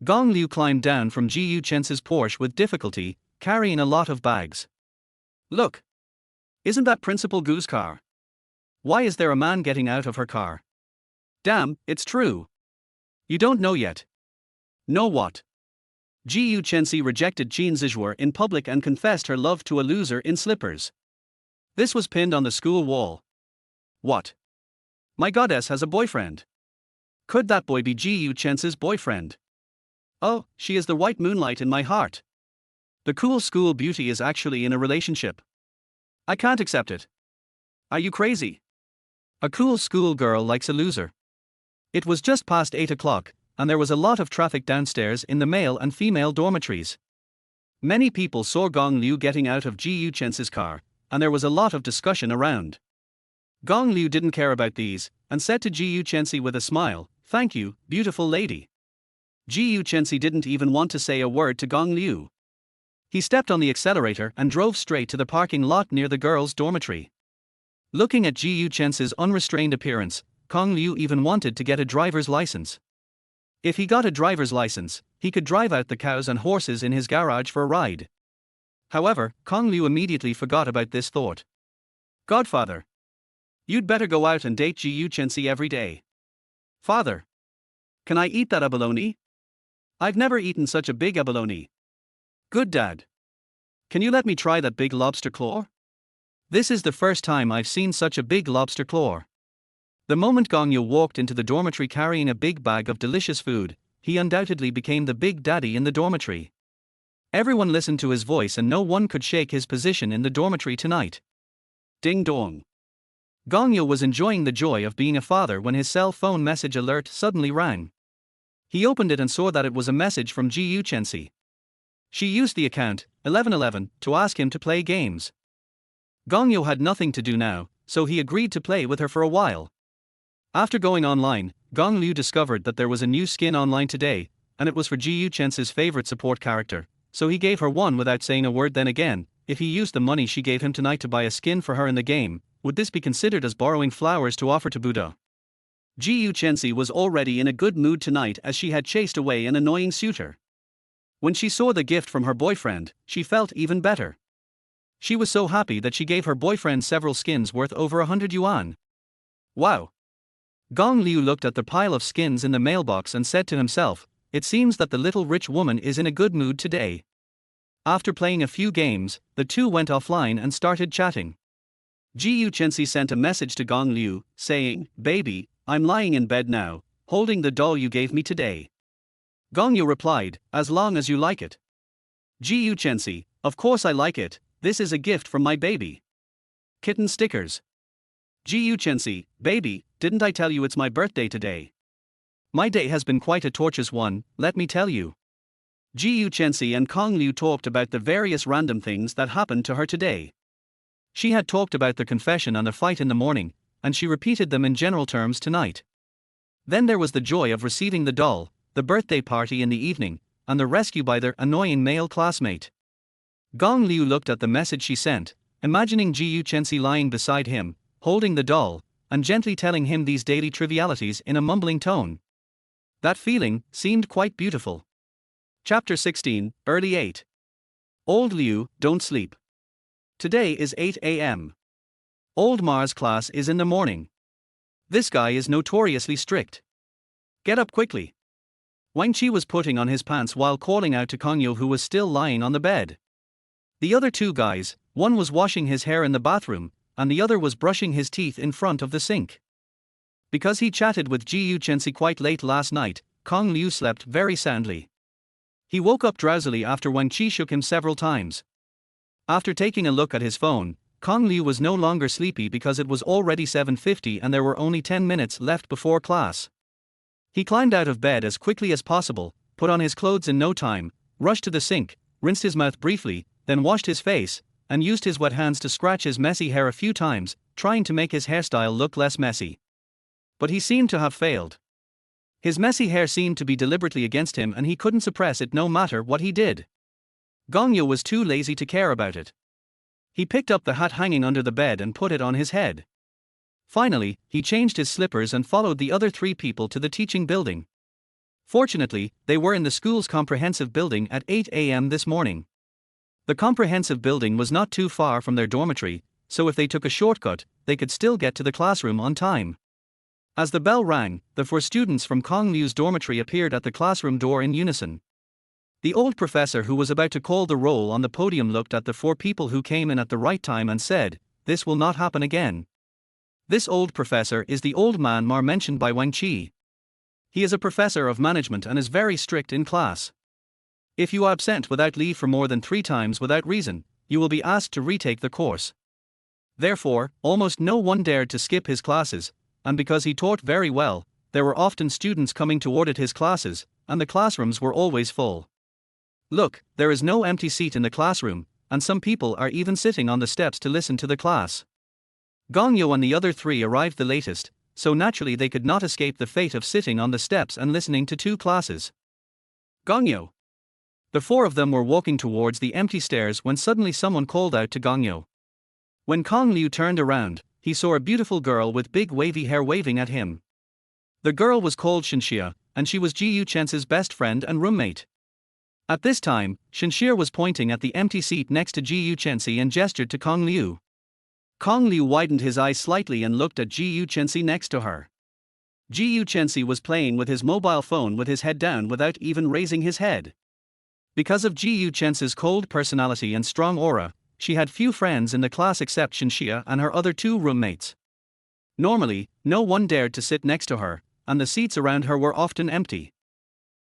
Gong Liu climbed down from Ji Yu Chen's Porsche with difficulty, carrying a lot of bags. "Look! Isn't that Principal Gu's car? Why is there a man getting out of her car? Damn, it's true. You don't know yet." "Know what?" Xixi rejected Xixi in public and confessed her love to a loser in slippers. This was pinned on the school wall. What? My goddess has a boyfriend. Could that boy be Xixi's boyfriend? Oh, she is the white moonlight in my heart. The cool school beauty is actually in a relationship. I can't accept it. Are you crazy? A cool school girl likes a loser. It was just past 8 o'clock, and there was a lot of traffic downstairs in the male and female dormitories. Many people saw Gong Liu getting out of Xixi's car, and there was a lot of discussion around. Gong Liu didn't care about these, and said to Xixi with a smile, "Thank you, beautiful lady." Xixi didn't even want to say a word to Gong Liu. He stepped on the accelerator and drove straight to the parking lot near the girls' dormitory. Looking at Xixi's unrestrained appearance, Gong Liu even wanted to get a driver's license. If he got a driver's license, he could drive out the cows and horses in his garage for a ride. However, Gong Liu immediately forgot about this thought. Godfather. You'd better go out and date Xixi every day. Father. Can I eat that abalone? I've never eaten such a big abalone. Good dad. Can you let me try that big lobster claw? This is the first time I've seen such a big lobster claw. The moment Gong Liu walked into the dormitory carrying a big bag of delicious food, he undoubtedly became the big daddy in the dormitory. Everyone listened to his voice and no one could shake his position in the dormitory tonight. Ding dong. Gong Liu was enjoying the joy of being a father when his cell phone message alert suddenly rang. He opened it and saw that it was a message from Xixi. She used the account 1111 to ask him to play games. Gong Liu had nothing to do now, so he agreed to play with her for a while. After going online, Gong Liu discovered that there was a new skin online today, and it was for Xix's favorite support character, so he gave her one without saying a word. Then again, if he used the money she gave him tonight to buy a skin for her in the game, would this be considered as borrowing flowers to offer to Buddha? Xixi was already in a good mood tonight as she had chased away an annoying suitor. When she saw the gift from her boyfriend, she felt even better. She was so happy that she gave her boyfriend several skins worth over 100 yuan. Wow! Gong Liu looked at the pile of skins in the mailbox and said to himself, "It seems that the little rich woman is in a good mood today." After playing a few games, the two went offline and started chatting. Xixi sent a message to Gong Liu, saying, "Baby, I'm lying in bed now, holding the doll you gave me today." Gong Liu replied, "As long as you like it." Xixi, "Of course I like it, this is a gift from my baby." Kitten stickers. Xixi, "Baby, didn't I tell you it's my birthday today? My day has been quite a torturous one, let me tell you." Xixi and Gong Liu talked about the various random things that happened to her today. She had talked about the confession and the fight in the morning, and she repeated them in general terms tonight. Then there was the joy of receiving the doll, the birthday party in the evening, and the rescue by their annoying male classmate. Gong Liu looked at the message she sent, imagining Xixi lying beside him, holding the doll, and gently telling him these daily trivialities in a mumbling tone. That feeling seemed quite beautiful. Chapter 16, Early 8. Old Liu, don't sleep. Today is 8 a.m. Old Ma's class is in the morning. This guy is notoriously strict. Get up quickly. Wang Qi was putting on his pants while calling out to Gong Liu, who was still lying on the bed. The other two guys, one was washing his hair in the bathroom, and the other was brushing his teeth in front of the sink. Because he chatted with Xixi quite late last night, Gong Liu slept very soundly. He woke up drowsily after Wang Qi shook him several times. After taking a look at his phone, Gong Liu was no longer sleepy because it was already 7:50 and there were only 10 minutes left before class. He climbed out of bed as quickly as possible, put on his clothes in no time, rushed to the sink, rinsed his mouth briefly, then washed his face, and used his wet hands to scratch his messy hair a few times, trying to make his hairstyle look less messy. But he seemed to have failed. His messy hair seemed to be deliberately against him and he couldn't suppress it no matter what he did. Gong Liu was too lazy to care about it. He picked up the hat hanging under the bed and put it on his head. Finally, he changed his slippers and followed the other three people to the teaching building. Fortunately, they were in the school's comprehensive building at 8 a.m. this morning. The comprehensive building was not too far from their dormitory, so if they took a shortcut, they could still get to the classroom on time. As the bell rang, the 4 students from Gong Liu's dormitory appeared at the classroom door in unison. The old professor who was about to call the roll on the podium looked at the four people who came in at the right time and said, "This will not happen again." This old professor is the old man mentioned by Wang Qi. He is a professor of management and is very strict in class. If you are absent without leave for more than 3 times without reason, you will be asked to retake the course. Therefore, almost no one dared to skip his classes, and because he taught very well, there were often students coming to audit his classes, and the classrooms were always full. Look, there is no empty seat in the classroom, and some people are even sitting on the steps to listen to the class. Gong Yo and the other 3 arrived the latest, so naturally they could not escape the fate of sitting on the steps and listening to 2 classes. Gong Yo. The 4 of them were walking towards the empty stairs when suddenly someone called out to Gong Yo. When Kong Liu turned around, he saw a beautiful girl with big wavy hair waving at him. The girl was called Xixi, and she was Ji Yu Chen's best friend and roommate. At this time, Xixi was pointing at the empty seat next to Ji Yu Chen and gestured to Kong Liu. Kong Liu widened his eyes slightly and looked at Ji Yu Chen next to her. Ji Yu Chen was playing with his mobile phone with his head down without even raising his head. Because of Ji Yu Chen's cold personality and strong aura, she had few friends in the class except Xixi and her other 2 roommates. Normally, no one dared to sit next to her, and the seats around her were often empty.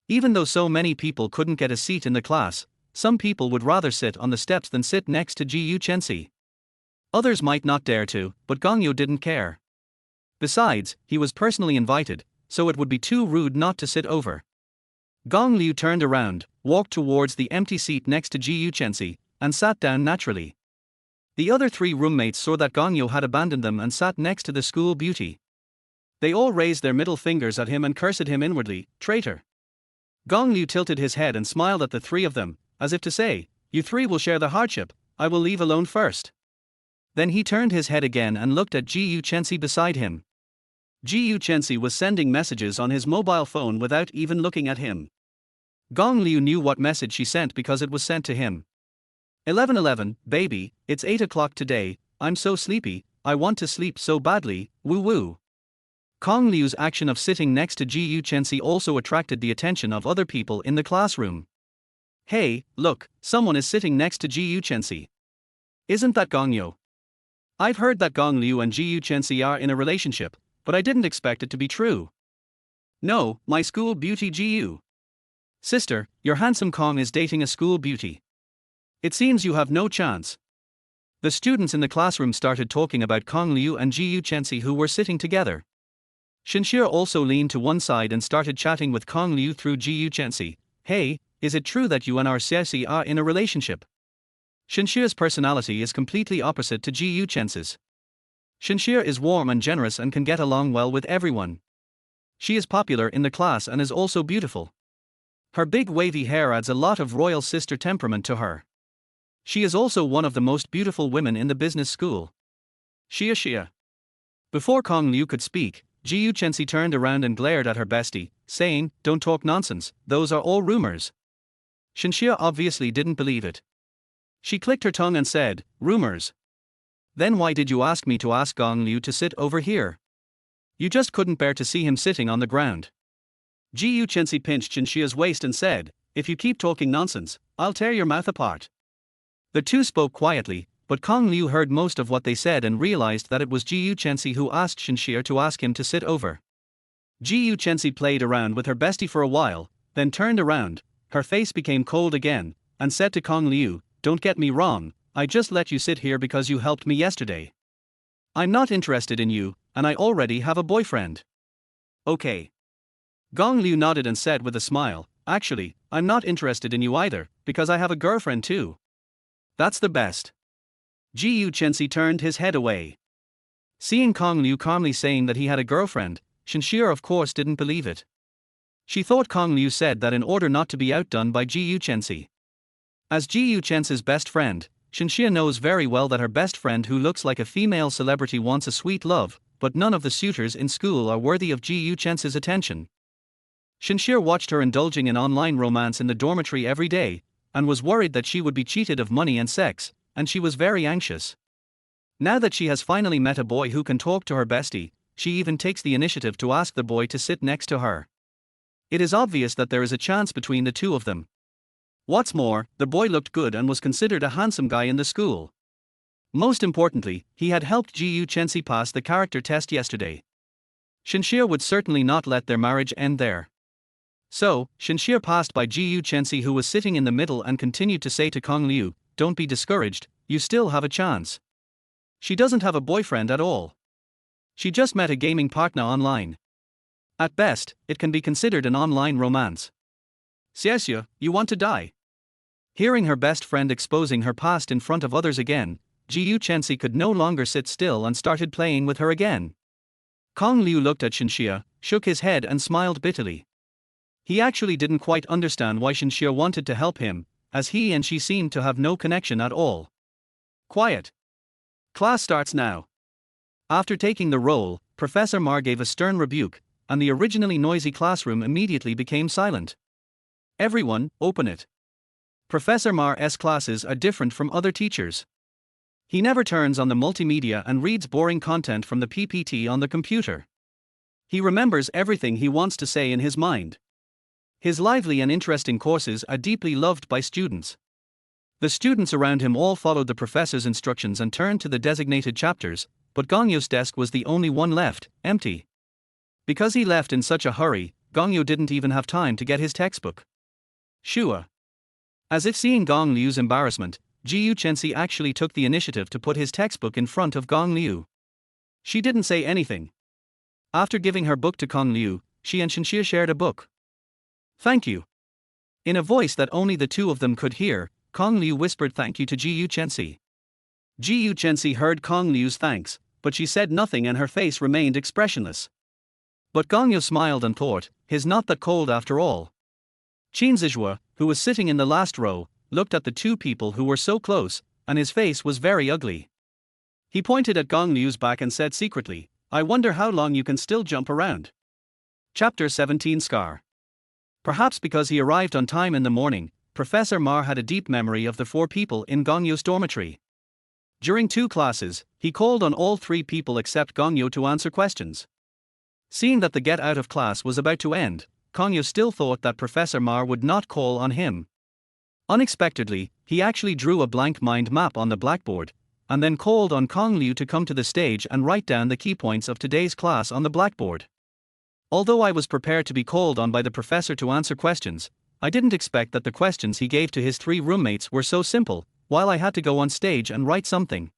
Even though so many people couldn't get a seat in the class, some people would rather sit on the steps than sit next to Ji Yu Chen. Others might not dare to, but Gong Yo didn't care. Besides, he was personally invited, so it would be too rude not to sit over. Gong Liu turned around, walked towards the empty seat next to Ji Yu Chen, and sat down naturally. The other 3 roommates saw that Gong Yo had abandoned them and sat next to the school beauty. They all raised their middle fingers at him and cursed him inwardly, "Traitor." Gong Liu tilted his head and smiled at the 3 of them, as if to say, "You 3 will share the hardship, I will leave alone first." Then he turned his head again and looked at Ji Yu Chen beside him. Ji Yu Chen was sending messages on his mobile phone without even looking at him. Gong Liu knew what message she sent because it was sent to him. 11:11, baby, it's 8 o'clock today, I'm so sleepy, I want to sleep so badly, woo woo. Kong Liu's action of sitting next to Ji Yu Chen also attracted the attention of other people in the classroom. Hey, look, someone is sitting next to Ji Yu Chen. Isn't that Gong Yo? I've heard that Gong Liu and Ji Yu Chen are in a relationship, but I didn't expect it to be true. No, my school beauty Ji Yu. Sister, your handsome Kong is dating a school beauty. It seems you have no chance. The students in the classroom started talking about Kong Liu and Ji Yu Chen who were sitting together. Xixi also leaned to one side and started chatting with Kong Liu through Ji Yu Chen. Hey, is it true that you and our Xixi are in a relationship? Xixi's personality is completely opposite to Ji Yu Chen's. Xixi is warm and generous and can get along well with everyone. She is popular in the class and is also beautiful. Her big wavy hair adds a lot of royal sister temperament to her. She is also one of the most beautiful women in the business school. Xia. Before Kong Liu could speak, Ji Yu Chen turned around and glared at her bestie, saying, "Don't talk nonsense, those are all rumors." Xixi obviously didn't believe it. She clicked her tongue and said, "Rumors? Then why did you ask me to ask Gong Liu to sit over here? You just couldn't bear to see him sitting on the ground." Ji Yu Chen pinched Xixi's waist and said, "If you keep talking nonsense, I'll tear your mouth apart." The 2 spoke quietly, but Kong Liu heard most of what they said and realized that it was Ji Yu Chen who asked Xixi to ask him to sit over. Ji Yu Chen played around with her bestie for a while, then turned around, her face became cold again, and said to Kong Liu, "Don't get me wrong, I just let you sit here because you helped me yesterday. I'm not interested in you, and I already have a boyfriend." Okay. Gong Liu nodded and said with a smile, "Actually, I'm not interested in you either, because I have a girlfriend too." That's the best. Ji Yu Chen turned his head away. Seeing Kong Liu calmly saying that he had a girlfriend, Xixi of course didn't believe it. She thought Kong Liu said that in order not to be outdone by Ji Yu Chen. As Ji Yu Chen's best friend, Xixi knows very well that her best friend who looks like a female celebrity wants a sweet love, but none of the suitors in school are worthy of Ji Yu Chen's attention. Xixi watched her indulging in online romance in the dormitory every day, and was worried that she would be cheated of money and sex, and she was very anxious. Now that she has finally met a boy who can talk to her bestie, she even takes the initiative to ask the boy to sit next to her. It is obvious that there is a chance between the 2 of them. What's more, the boy looked good and was considered a handsome guy in the school. Most importantly, he had helped Xixi pass the character test yesterday. Xinxia would certainly not let their marriage end there. So, Xinxia passed by Xixi, who was sitting in the middle, and continued to say to Kong Liu, "Don't be discouraged, you still have a chance. She doesn't have a boyfriend at all. She just met a gaming partner online. At best, it can be considered an online romance. Xixi, you want to die?" Hearing her best friend exposing her past in front of others again, Xixi could no longer sit still and started playing with her again. Kong Liu looked at Xinxia, shook his head and smiled bitterly. He actually didn't quite understand why Xinxia wanted to help him, as he and she seemed to have no connection at all. Quiet. Class starts now. After taking the roll, Professor Ma gave a stern rebuke, and the originally noisy classroom immediately became silent. Everyone, open it. Professor Ma's classes are different from other teachers. He never turns on the multimedia and reads boring content from the PPT on the computer. He remembers everything he wants to say in his mind. His lively and interesting courses are deeply loved by students. The students around him all followed the professor's instructions and turned to the designated chapters, but Gongyo's desk was the only one left, empty. Because he left in such a hurry, Gongyo didn't even have time to get his textbook. Shua. As if seeing Gong Liu's embarrassment, Xixi actually took the initiative to put his textbook in front of Gong Liu. She didn't say anything. After giving her book to Gong Liu, she and Xinxia shared a book. Thank you. In a voice that only the two of them could hear, Gong Liu whispered thank you to Xixi. Xixi heard Gong Liu's thanks, but she said nothing and her face remained expressionless. But Gongyo smiled and thought, he's not that cold after all. Xixi, who was sitting in the last row, looked at the two people who were so close, and his face was very ugly. He pointed at Gong Liu's back and said secretly, "I wonder how long you can still jump around." Chapter 17 Scar. Perhaps because he arrived on time in the morning, Professor Ma had a deep memory of the four people in Gongyo's dormitory. During 2 classes, he called on all 3 people except Gongyo to answer questions. Seeing that the get out of class was about to end, Gongyo still thought that Professor Ma would not call on him. Unexpectedly, he actually drew a blank mind map on the blackboard, and then called on Gong Liu to come to the stage and write down the key points of today's class on the blackboard. Although I was prepared to be called on by the professor to answer questions, I didn't expect that the questions he gave to his 3 roommates were so simple, while I had to go on stage and write something.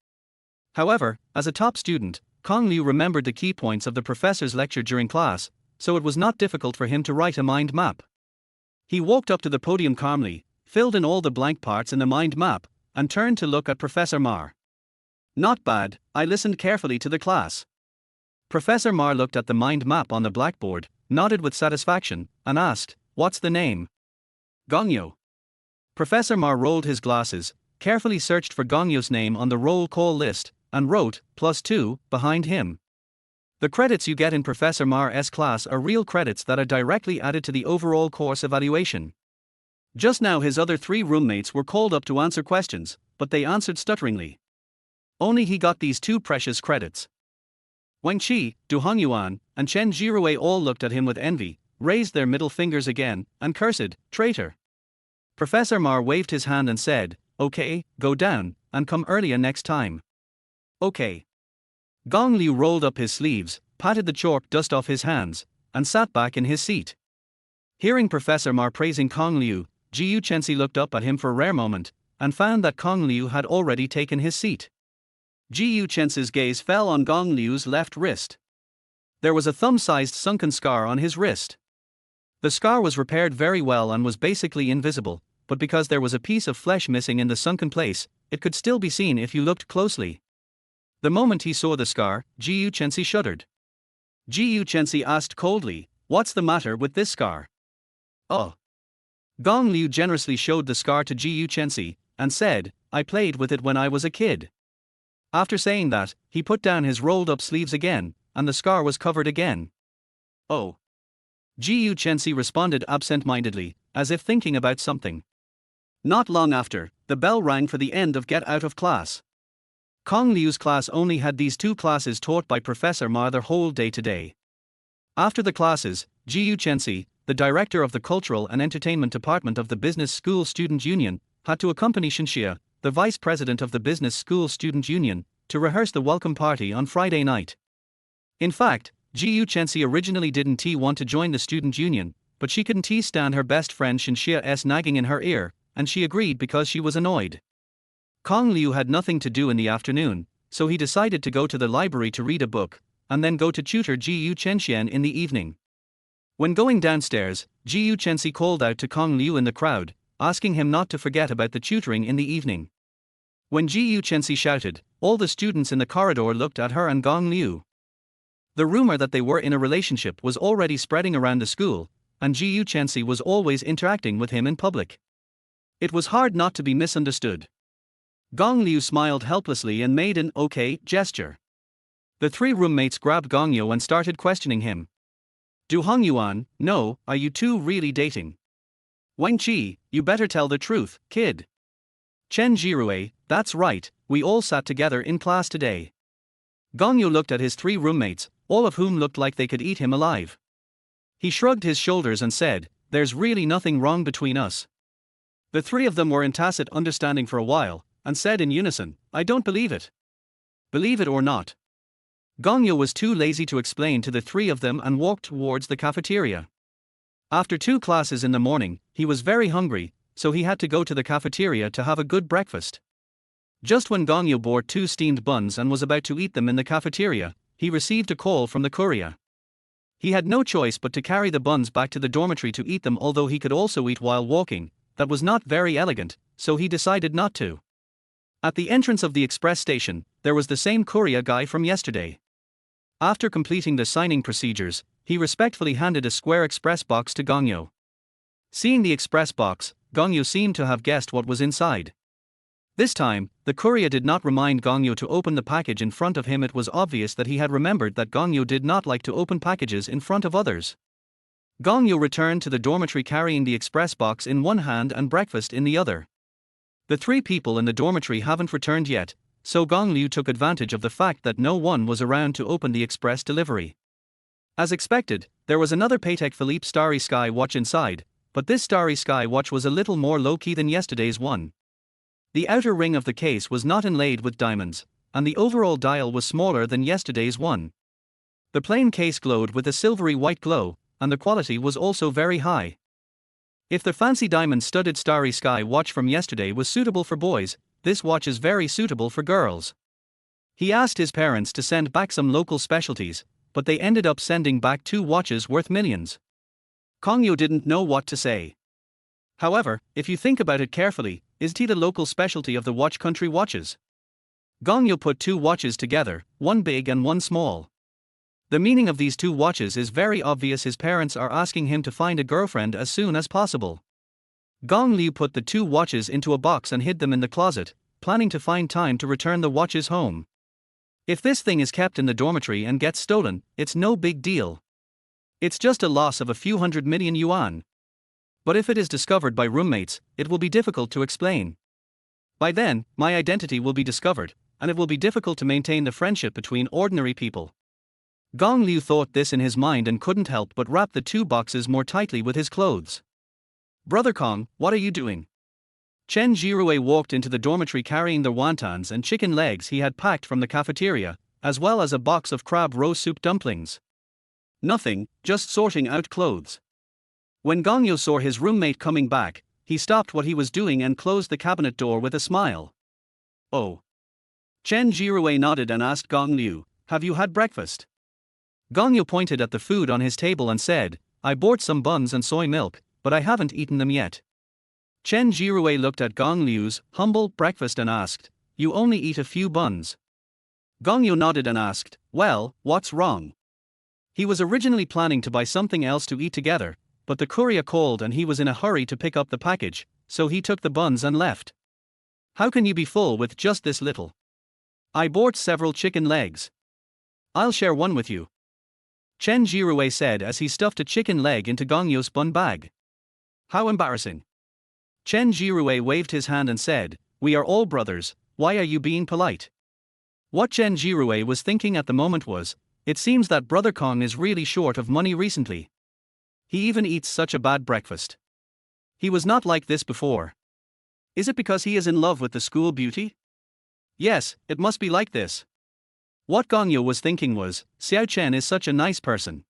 However, as a top student, Gong Liu remembered the key points of the professor's lecture during class, so it was not difficult for him to write a mind map. He walked up to the podium calmly, filled in all the blank parts in the mind map, and turned to look at Professor Ma. Not bad, I listened carefully to the class. Professor Ma looked at the mind map on the blackboard, nodded with satisfaction, and asked, "What's the name?" Gongyo. Professor Ma rolled his glasses, carefully searched for Gongyo's name on the roll call list, and wrote, +2, behind him. The credits you get in Professor Ma's class are real credits that are directly added to the overall course evaluation. Just now his other 3 roommates were called up to answer questions, but they answered stutteringly. Only he got these 2 precious credits. Wang Qi, Du Hongyuan, and Chen Jirue all looked at him with envy, raised their middle fingers again, and cursed, "Traitor." Professor Ma waved his hand and said, "Okay, go down, and come earlier next time." "Okay." Gong Liu rolled up his sleeves, patted the chalk dust off his hands, and sat back in his seat. Hearing Professor Ma praising Gong Liu, Xixi looked up at him for a rare moment, and found that Gong Liu had already taken his seat. Xixi gaze fell on Gong Liu's left wrist. There was a thumb-sized sunken scar on his wrist. The scar was repaired very well and was basically invisible, but because there was a piece of flesh missing in the sunken place, it could still be seen if you looked closely. The moment he saw the scar, Xixi shuddered. Xixi asked coldly, "What's the matter with this scar?" "Oh." Gong Liu generously showed the scar to Xixi, and said, "I played with it when I was a kid." After saying that, he put down his rolled-up sleeves again, and the scar was covered again. "Oh." Xixi responded absent-mindedly, as if thinking about something. Not long after, the bell rang for the end of Get Out of Class. Gong Liu's class only had these 2 classes taught by Professor Ma their whole day today. After the classes, Xixi, the director of the Cultural and Entertainment Department of the Business School Student Union, had to accompany Xixi, the vice president of the Business School Student Union, to rehearse the welcome party on Friday night. In fact, Xixi originally didn't want to join the student union, but she couldn't stand her best friend Xixi's nagging in her ear, and she agreed because she was annoyed. Kong Liu had nothing to do in the afternoon, so he decided to go to the library to read a book, and then go to tutor Xixi in the evening. When going downstairs, Xixi called out to Kong Liu in the crowd, asking him not to forget about the tutoring in the evening. When Xixi shouted, all the students in the corridor looked at her and Gong Liu. The rumor that they were in a relationship was already spreading around the school, and Xixi was always interacting with him in public. It was hard not to be misunderstood. Gong Liu smiled helplessly and made an okay gesture. The three roommates grabbed Gong Liu and started questioning him. Do Hong Yuan know, are you two really dating? Wang Qi, you better tell the truth, kid. Chen Jirue, that's right, we all sat together in class today. Gong Liu looked at his three roommates, all of whom looked like they could eat him alive. He shrugged his shoulders and said, there's really nothing wrong between us. The three of them were in tacit understanding for a while, and said in unison, I don't believe it. Believe it or not. Gong Liu was too lazy to explain to the three of them and walked towards the cafeteria. After 2 classes in the morning, he was very hungry, so he had to go to the cafeteria to have a good breakfast. Just when Gong Liu bought 2 steamed buns and was about to eat them in the cafeteria, he received a call from the courier. He had no choice but to carry the buns back to the dormitory to eat them, although he could also eat while walking. That was not very elegant, so he decided not to. At the entrance of the express station, there was the same courier guy from yesterday. After completing the signing procedures, he respectfully handed a square express box to Gong Liu. Seeing the express box, Gong Liu seemed to have guessed what was inside. This time, the courier did not remind Gong Liu to open the package in front of him. It was obvious that he had remembered that Gong Liu did not like to open packages in front of others. Gong Liu returned to the dormitory carrying the express box in one hand and breakfast in the other. The 3 people in the dormitory haven't returned yet, so Gong Liu took advantage of the fact that no one was around to open the express delivery. As expected, there was another Patek Philippe Starry Sky watch inside, but this Starry Sky watch was a little more low-key than yesterday's one. The outer ring of the case was not inlaid with diamonds, and the overall dial was smaller than yesterday's one. The plain case glowed with a silvery white glow, and the quality was also very high. If the fancy diamond-studded Starry Sky watch from yesterday was suitable for boys, this watch is very suitable for girls. He asked his parents to send back some local specialties, but they ended up sending back 2 watches worth millions. Gong Liu didn't know what to say. However, if you think about it carefully, is tea the local specialty of the watch country watches? Gong Liu put 2 watches together, one big and one small. The meaning of these 2 watches is very obvious. His parents are asking him to find a girlfriend as soon as possible. Gong Liu put the 2 watches into a box and hid them in the closet, planning to find time to return the watches home. If this thing is kept in the dormitory and gets stolen, it's no big deal. It's just a loss of a few 100 million yuan. But if it is discovered by roommates, it will be difficult to explain. By then, my identity will be discovered, and it will be difficult to maintain the friendship between ordinary people. Gong Liu thought this in his mind and couldn't help but wrap the 2 boxes more tightly with his clothes. Brother Kong, what are you doing? Chen Jirue walked into the dormitory carrying the wontons and chicken legs he had packed from the cafeteria, as well as a box of crab roe soup dumplings. Nothing, just sorting out clothes. When Gong Liu saw his roommate coming back, he stopped what he was doing and closed the cabinet door with a smile. Oh. Chen Jirue nodded and asked Gong Liu, have you had breakfast? Gong Liu pointed at the food on his table and said, I bought some buns and soy milk, but I haven't eaten them yet. Chen Jirue looked at Gong Liu's humble breakfast and asked, you only eat a few buns? Gong Liu nodded and asked, well, what's wrong? He was originally planning to buy something else to eat together, but the courier called and he was in a hurry to pick up the package, so he took the buns and left. How can you be full with just this little? I bought several chicken legs. I'll share one with you. Chen Jirue said as he stuffed a chicken leg into Gong Liu's bun bag. How embarrassing. Chen Jirue waved his hand and said, we are all brothers, why are you being polite? What Chen Jirue was thinking at the moment was, it seems that Brother Kong is really short of money recently. He even eats such a bad breakfast. He was not like this before. Is it because he is in love with the school beauty? Yes, it must be like this. What Gongyu was thinking was, Xiao Chen is such a nice person.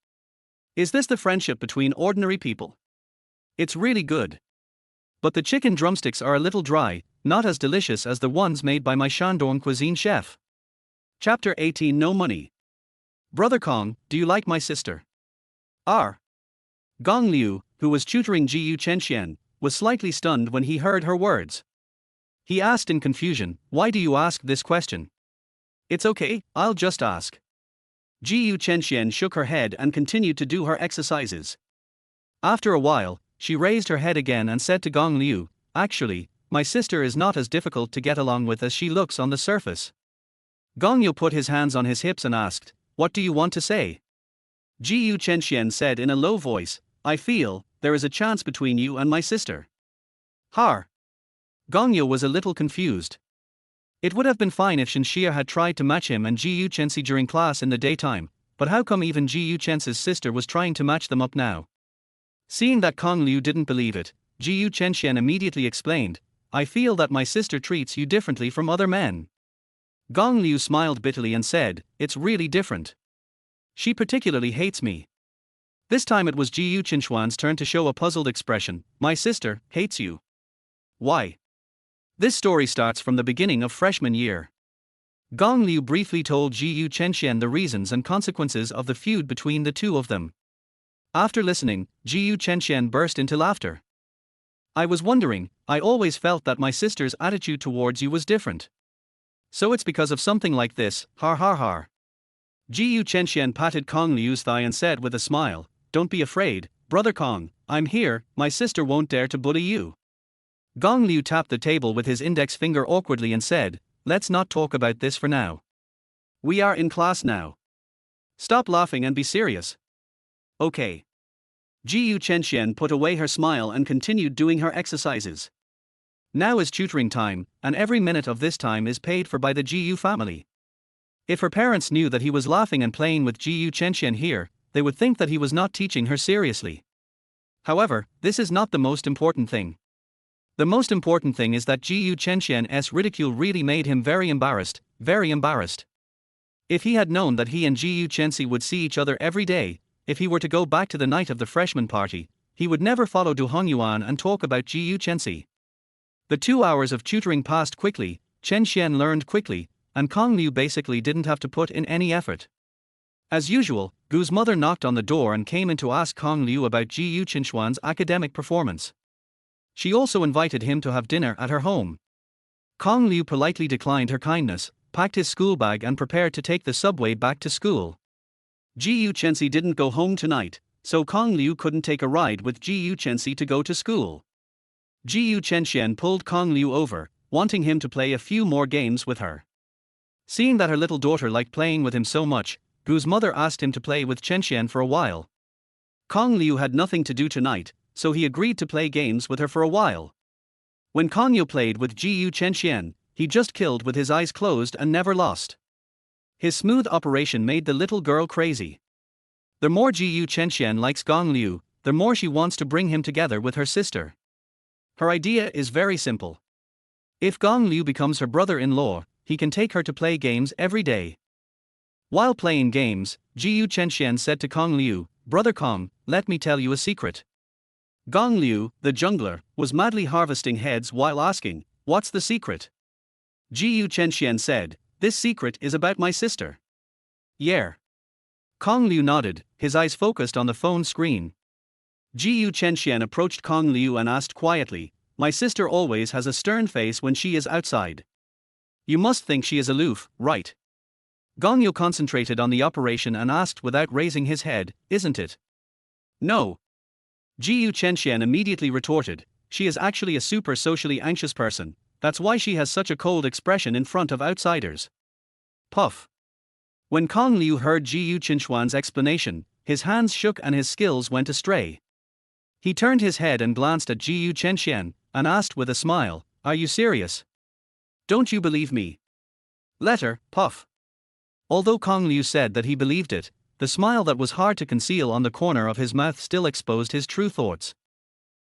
Is this the friendship between ordinary people? It's really good. But the chicken drumsticks are a little dry, not as delicious as the ones made by my Shandong cuisine chef. Chapter 18 No Money. Brother Kong, do you like my sister? R. Gong Liu, who was tutoring Jiyu Chenxian, was slightly stunned when he heard her words. He asked in confusion, why do you ask this question? It's okay, I'll just ask. Jiyu Chenxian shook her head and continued to do her exercises. After a while, she raised her head again and said to Gong Liu, actually, my sister is not as difficult to get along with as she looks on the surface. Gong Liu put his hands on his hips and asked, what do you want to say? Jiyu Chenxian said in a low voice, I feel, there is a chance between you and my sister. Har. Gongyu was a little confused. It would have been fine if Shenxia had tried to match him and Jiyu Chenxi during class in the daytime, but how come even Jiyu Chenxi's sister was trying to match them up now? Seeing that Kong Liu didn't believe it, Jiyu Chenxian immediately explained, I feel that my sister treats you differently from other men. Gong Liu smiled bitterly and said, it's really different. She particularly hates me. This time it was Jiyu Chenxuan's turn to show a puzzled expression, my sister hates you. Why? This story starts from the beginning of freshman year. Gong Liu briefly told Jiyu Chenxian the reasons and consequences of the feud between the two of them. After listening, Jiyu Chenxian burst into laughter. I was wondering, I always felt that my sister's attitude towards you was different. So it's because of something like this, har har har. Jiyu Chenxian patted Kong Liu's thigh and said with a smile, don't be afraid, brother Kong, I'm here, my sister won't dare to bully you. Gong Liu tapped the table with his index finger awkwardly and said, let's not talk about this for now. We are in class now. Stop laughing and be serious. Okay. Jiyu Chenxian put away her smile and continued doing her exercises. Now is tutoring time, and every minute of this time is paid for by the Jiyu family. If her parents knew that he was laughing and playing with Jiyu Chenxian here, they would think that he was not teaching her seriously. However, this is not the most important thing. The most important thing is that Jiyu Chenxian's ridicule really made him very embarrassed, very embarrassed. If he had known that he and Jiyu Chenxi would see each other every day, if he were to go back to the night of the freshman party, he would never follow Du Hongyuan and talk about Jiyu Chenxi. The 2 hours of tutoring passed quickly, Chen Xian learned quickly, and Kong Liu basically didn't have to put in any effort. As usual, Gu's mother knocked on the door and came in to ask Kong Liu about Jiyu Chenxuan's academic performance. She also invited him to have dinner at her home. Kong Liu politely declined her kindness, packed his school bag and prepared to take the subway back to school. Jiyu Chenxi didn't go home tonight, so Kong Liu couldn't take a ride with Jiyu Chenxi to go to school. Jiyu Chenxian pulled Kong Liu over, wanting him to play a few more games with her. Seeing that her little daughter liked playing with him so much, Gu's mother asked him to play with Chen Xian for a while. Kong Liu had nothing to do tonight, so he agreed to play games with her for a while. When Kong Liu played with Jiyu Chenxian, he just killed with his eyes closed and never lost. His smooth operation made the little girl crazy. The more Jiyu Chenxian likes Gong Liu, the more she wants to bring him together with her sister. Her idea is very simple. If Gong Liu becomes her brother-in-law, he can take her to play games every day. While playing games, Jiyu Chenxian said to Kong Liu, Brother Kong, let me tell you a secret. Gong Liu, the jungler, was madly harvesting heads while asking, what's the secret? Jiyu Chenxian said, this secret is about my sister. Yeah. Kong Liu nodded, his eyes focused on the phone screen. Jiyu Chenxian approached Kong Liu and asked quietly, my sister always has a stern face when she is outside. You must think she is aloof, right? Gong Liu concentrated on the operation and asked without raising his head, isn't it? No. Jiyu Chenxian immediately retorted, she is actually a super socially anxious person, that's why she has such a cold expression in front of outsiders. Puff. When Kong Liu heard Jiyu Chenxuan's explanation, his hands shook and his skills went astray. He turned his head and glanced at Jiyu Chenxian, and asked with a smile, are you serious? Don't you believe me? Let her, puff. Although Kong Liu said that he believed it, the smile that was hard to conceal on the corner of his mouth still exposed his true thoughts.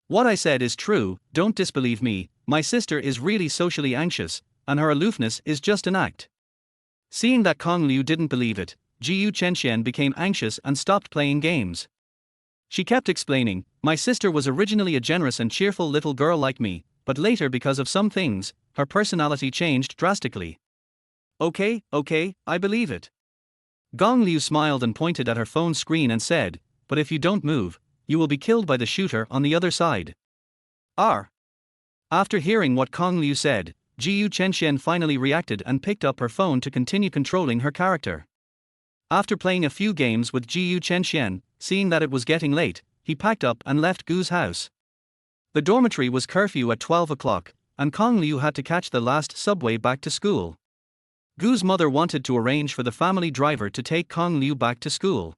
What I said is true, don't disbelieve me, my sister is really socially anxious, and her aloofness is just an act. Seeing that Kong Liu didn't believe it, Jiyu Chenxian became anxious and stopped playing games. She kept explaining, my sister was originally a generous and cheerful little girl like me, but later because of some things, her personality changed drastically. Okay, I believe it. Gong Liu smiled and pointed at her phone screen and said, but if you don't move, you will be killed by the shooter on the other side. After hearing what Kong Liu said, Jiyu Chenxian finally reacted and picked up her phone to continue controlling her character. After playing a few games with Jiyu Chenxian, seeing that it was getting late, he packed up and left Gu's house. The dormitory was curfew at 12 o'clock, and Kong Liu had to catch the last subway back to school. Gu's mother wanted to arrange for the family driver to take Kong Liu back to school.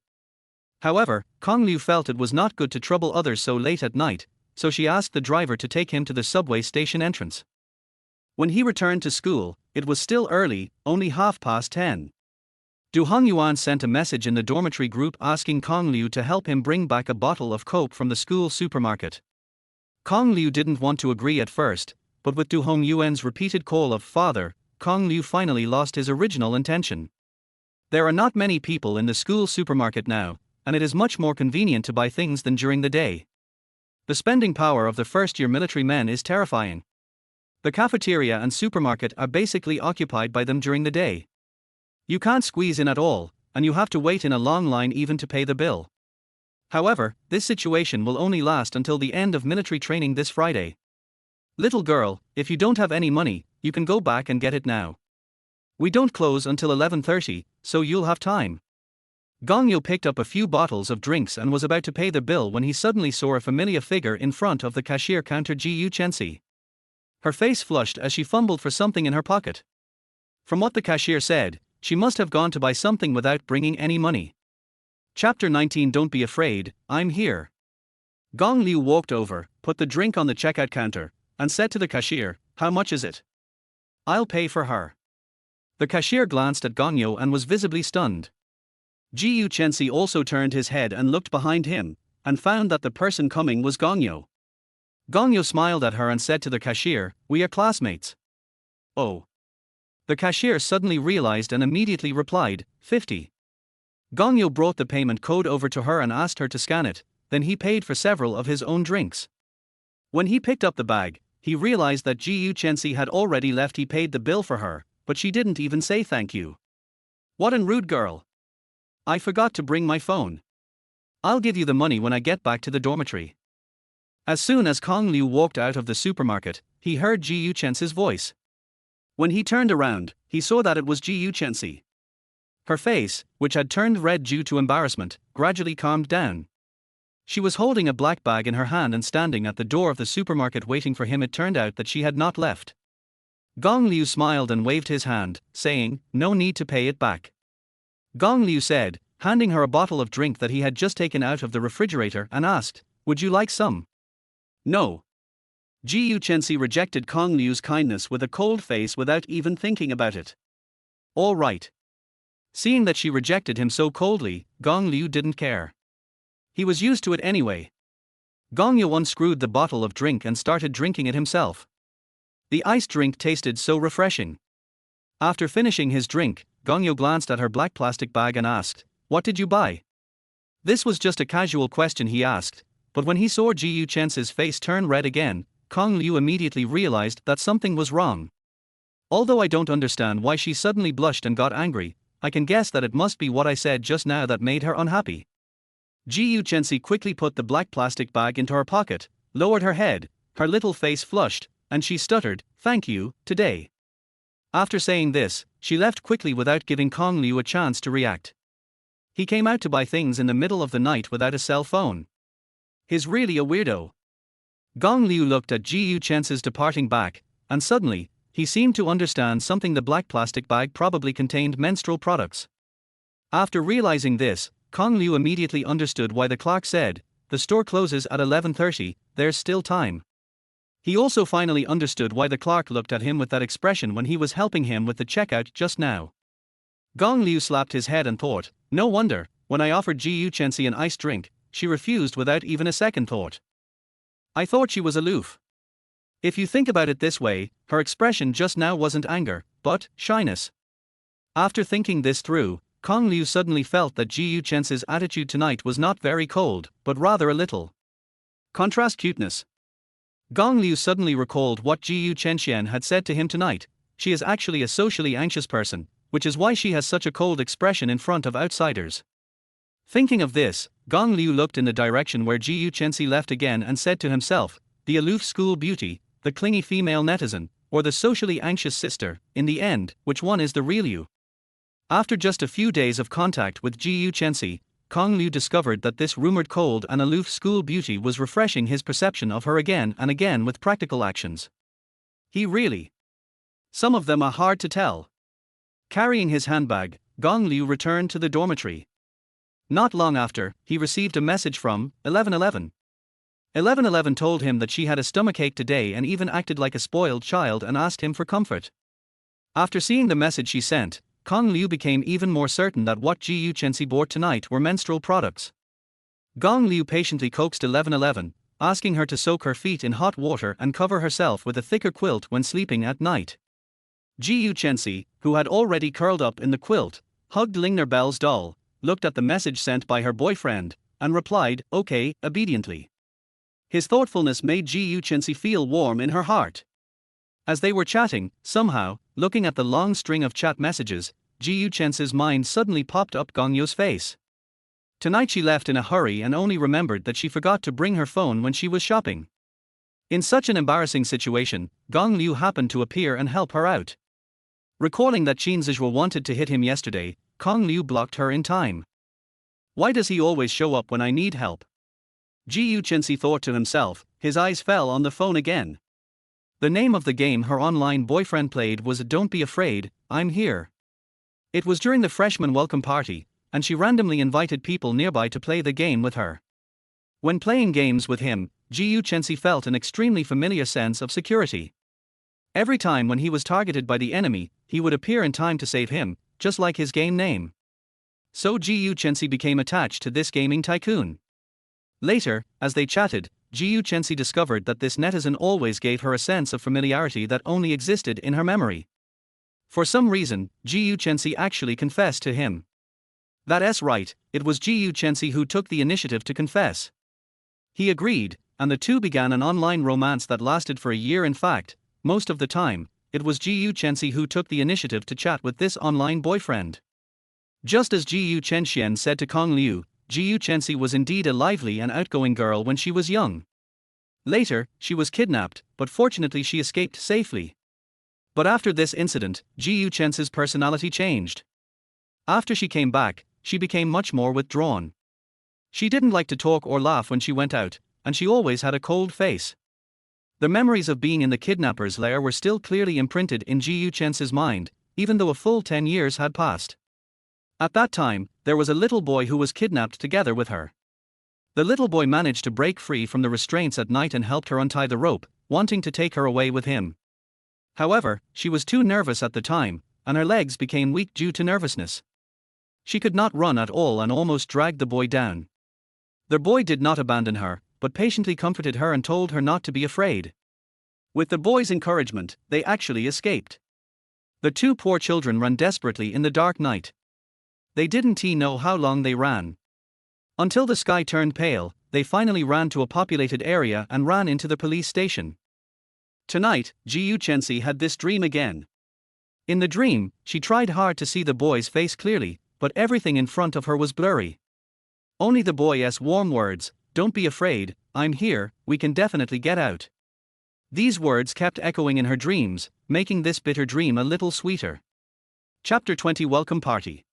However, Kong Liu felt it was not good to trouble others so late at night, so she asked the driver to take him to the subway station entrance. When he returned to school, it was still early, only 10:30. Du Hongyuan sent a message in the dormitory group asking Kong Liu to help him bring back a bottle of Coke from the school supermarket. Kong Liu didn't want to agree at first, but with Du Hongyuan's repeated call of father, Kong Liu finally lost his original intention. There are not many people in the school supermarket now, and it is much more convenient to buy things than during the day. The spending power of the first-year military men is terrifying. The cafeteria and supermarket are basically occupied by them during the day. You can't squeeze in at all, and you have to wait in a long line even to pay the bill. However, this situation will only last until the end of military training this Friday. Little girl, if you don't have any money, you can go back and get it now. We don't close until 11:30, so you'll have time. Gong Yu picked up a few bottles of drinks and was about to pay the bill when he suddenly saw a familiar figure in front of the cashier counter. Jiyu Chenxi. Her face flushed as she fumbled for something in her pocket. From what the cashier said, she must have gone to buy something without bringing any money. Chapter 19. Don't be afraid, I'm here. Gong Liu walked over, put the drink on the checkout counter, and said to the cashier, how much is it? I'll pay for her. The cashier glanced at Gong Yu and was visibly stunned. Jiyu Chenxi also turned his head and looked behind him, and found that the person coming was Gong Yu. Gong Yu smiled at her and said to the cashier, we are classmates. Oh. The cashier suddenly realized and immediately replied, 50. Gong Yu brought the payment code over to her and asked her to scan it, then he paid for several of his own drinks. When he picked up the bag, he realized that Jiyu Chenxi had already left. He paid the bill for her, but she didn't even say thank you. What an rude girl. I forgot to bring my phone. I'll give you the money when I get back to the dormitory. As soon as Kong Liu walked out of the supermarket, he heard Jiyu Chenxi's voice. When he turned around, he saw that it was Jiyu Chenxi. Her face, which had turned red due to embarrassment, gradually calmed down. She was holding a black bag in her hand and standing at the door of the supermarket waiting for him. It turned out that she had not left. Gong Liu smiled and waved his hand, saying, no need to pay it back. Gong Liu said, handing her a bottle of drink that he had just taken out of the refrigerator, and asked, would you like some? No. Jiyu Chenxi rejected Kong Liu's kindness with a cold face without even thinking about it. All right. Seeing that she rejected him so coldly, Gong Liu didn't care. He was used to it anyway. Gong Yu unscrewed the bottle of drink and started drinking it himself. The iced drink tasted so refreshing. After finishing his drink, Gong Yu glanced at her black plastic bag and asked, what did you buy? This was just a casual question he asked, but when he saw Jiyu Chenxi's face turn red again, Kong Liu immediately realized that something was wrong. Although I don't understand why she suddenly blushed and got angry, I can guess that it must be what I said just now that made her unhappy. Jiyu Chenxi quickly put the black plastic bag into her pocket, lowered her head, her little face flushed, and she stuttered, thank you, today. After saying this, she left quickly without giving Kong Liu a chance to react. He came out to buy things in the middle of the night without a cell phone. He's really a weirdo. Gong Liu looked at Jiyu Chenxi's departing back, and suddenly, he seemed to understand something. The black plastic bag probably contained menstrual products. After realizing this, Kong Liu immediately understood why the clerk said, the store closes at 11:30, there's still time. He also finally understood why the clerk looked at him with that expression when he was helping him with the checkout just now. Gong Liu slapped his head and thought, no wonder, when I offered Xixi an iced drink, she refused without even a second thought. I thought she was aloof. If you think about it this way, her expression just now wasn't anger, but shyness. After thinking this through, Kong Liu suddenly felt that Xixi attitude tonight was not very cold, but rather a little. Contrast cuteness. Gong Liu suddenly recalled what Xixi had said to him tonight. She is actually a socially anxious person, which is why she has such a cold expression in front of outsiders. Thinking of this, Gong Liu looked in the direction where Xixi left again and said to himself, the aloof school beauty, the clingy female netizen, or the socially anxious sister, in the end, which one is the real you? After just a few days of contact with Xixi, Kong Liu discovered that this rumored cold and aloof school beauty was refreshing his perception of her again and again with practical actions. Some of them are hard to tell. Carrying his handbag, Gong Liu returned to the dormitory. Not long after, he received a message from 1111. 1111 told him that she had a stomachache today and even acted like a spoiled child and asked him for comfort. After seeing the message she sent, Kong Liu became even more certain that what Xixi bought tonight were menstrual products. Gong Liu patiently coaxed 1111, asking her to soak her feet in hot water and cover herself with a thicker quilt when sleeping at night. Xixi, who had already curled up in the quilt, hugged Lingner Bell's doll, looked at the message sent by her boyfriend, and replied, okay, obediently. His thoughtfulness made Xixi feel warm in her heart. As they were chatting, somehow, looking at the long string of chat messages, Xixi mind suddenly popped up Gong Liu's face. Tonight she left in a hurry and only remembered that she forgot to bring her phone when she was shopping. In such an embarrassing situation, Gong Liu happened to appear and help her out. Recalling that Xixi wanted to hit him yesterday, Kong Liu blocked her in time. Why does he always show up when I need help? Xixi thought to himself, his eyes fell on the phone again. The name of the game her online boyfriend played was Don't Be Afraid, I'm Here. It was during the freshman welcome party, and she randomly invited people nearby to play the game with her. When playing games with him, Xixi felt an extremely familiar sense of security. Every time when he was targeted by the enemy, he would appear in time to save him, just like his game name. So Xixi became attached to this gaming tycoon. Later, as they chatted, Xixi discovered that this netizen always gave her a sense of familiarity that only existed in her memory. For some reason, Xixi actually confessed to him. That's right, it was Xixi who took the initiative to confess. He agreed, and the two began an online romance that lasted for a year. In fact, most of the time, it was Xixi who took the initiative to chat with this online boyfriend. Just as Xixi said to Kong Liu, Xixi was indeed a lively and outgoing girl when she was young. Later, she was kidnapped, but fortunately she escaped safely. But after this incident, Xixi's personality changed. After she came back, she became much more withdrawn. She didn't like to talk or laugh when she went out, and she always had a cold face. The memories of being in the kidnapper's lair were still clearly imprinted in Xixi's mind, even though a full 10 years had passed. At that time, there was a little boy who was kidnapped together with her. The little boy managed to break free from the restraints at night and helped her untie the rope, wanting to take her away with him. However, she was too nervous at the time, and her legs became weak due to nervousness. She could not run at all and almost dragged the boy down. The boy did not abandon her, but patiently comforted her and told her not to be afraid. With the boy's encouragement, they actually escaped. The two poor children ran desperately in the dark night. They didn't know how long they ran. Until the sky turned pale, they finally ran to a populated area and ran into the police station. Tonight, Xixi had this dream again. In the dream, she tried hard to see the boy's face clearly, but everything in front of her was blurry. Only the boy's warm words, "Don't be afraid, I'm here, we can definitely get out." These words kept echoing in her dreams, making this bitter dream a little sweeter. Chapter 20 Welcome Party.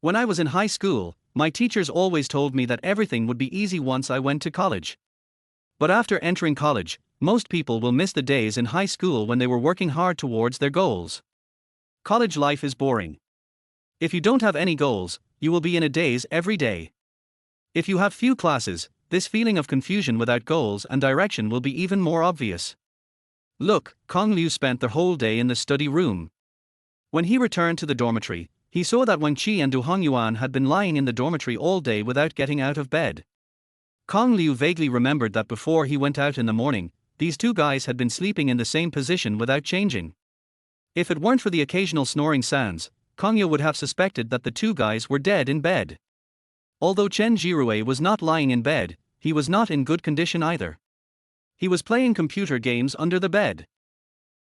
When I was in high school, my teachers always told me that everything would be easy once I went to college. But after entering college, most people will miss the days in high school when they were working hard towards their goals. College life is boring. If you don't have any goals, you will be in a daze every day. If you have few classes, this feeling of confusion without goals and direction will be even more obvious. Look, Kong Liu spent the whole day in the study room. When he returned to the dormitory, He saw that Wang Qi and Du Hongyuan had been lying in the dormitory all day without getting out of bed. Kong Liu vaguely remembered that before he went out in the morning, these two guys had been sleeping in the same position without changing. If it weren't for the occasional snoring sounds, Kong Liu would have suspected that the two guys were dead in bed. Although Chen Jirue was not lying in bed, he was not in good condition either. He was playing computer games under the bed.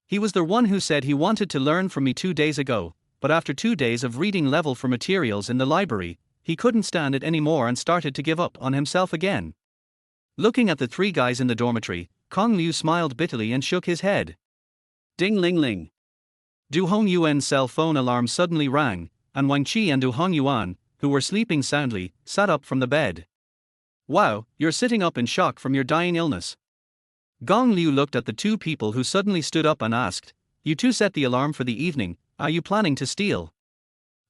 He was the one who said he wanted to learn from me 2 days ago, but after 2 days of reading level for materials in the library, he couldn't stand it anymore and started to give up on himself again. Looking at the three guys in the dormitory, Kong Liu smiled bitterly and shook his head. Ding ling ling. Du Hongyuan's cell phone alarm suddenly rang, and Wang Qi and Du Hongyuan, who were sleeping soundly, sat up from the bed. Wow, you're sitting up in shock from your dying illness. Gong Liu looked at the two people who suddenly stood up and asked, You two set the alarm for the evening, are you planning to steal?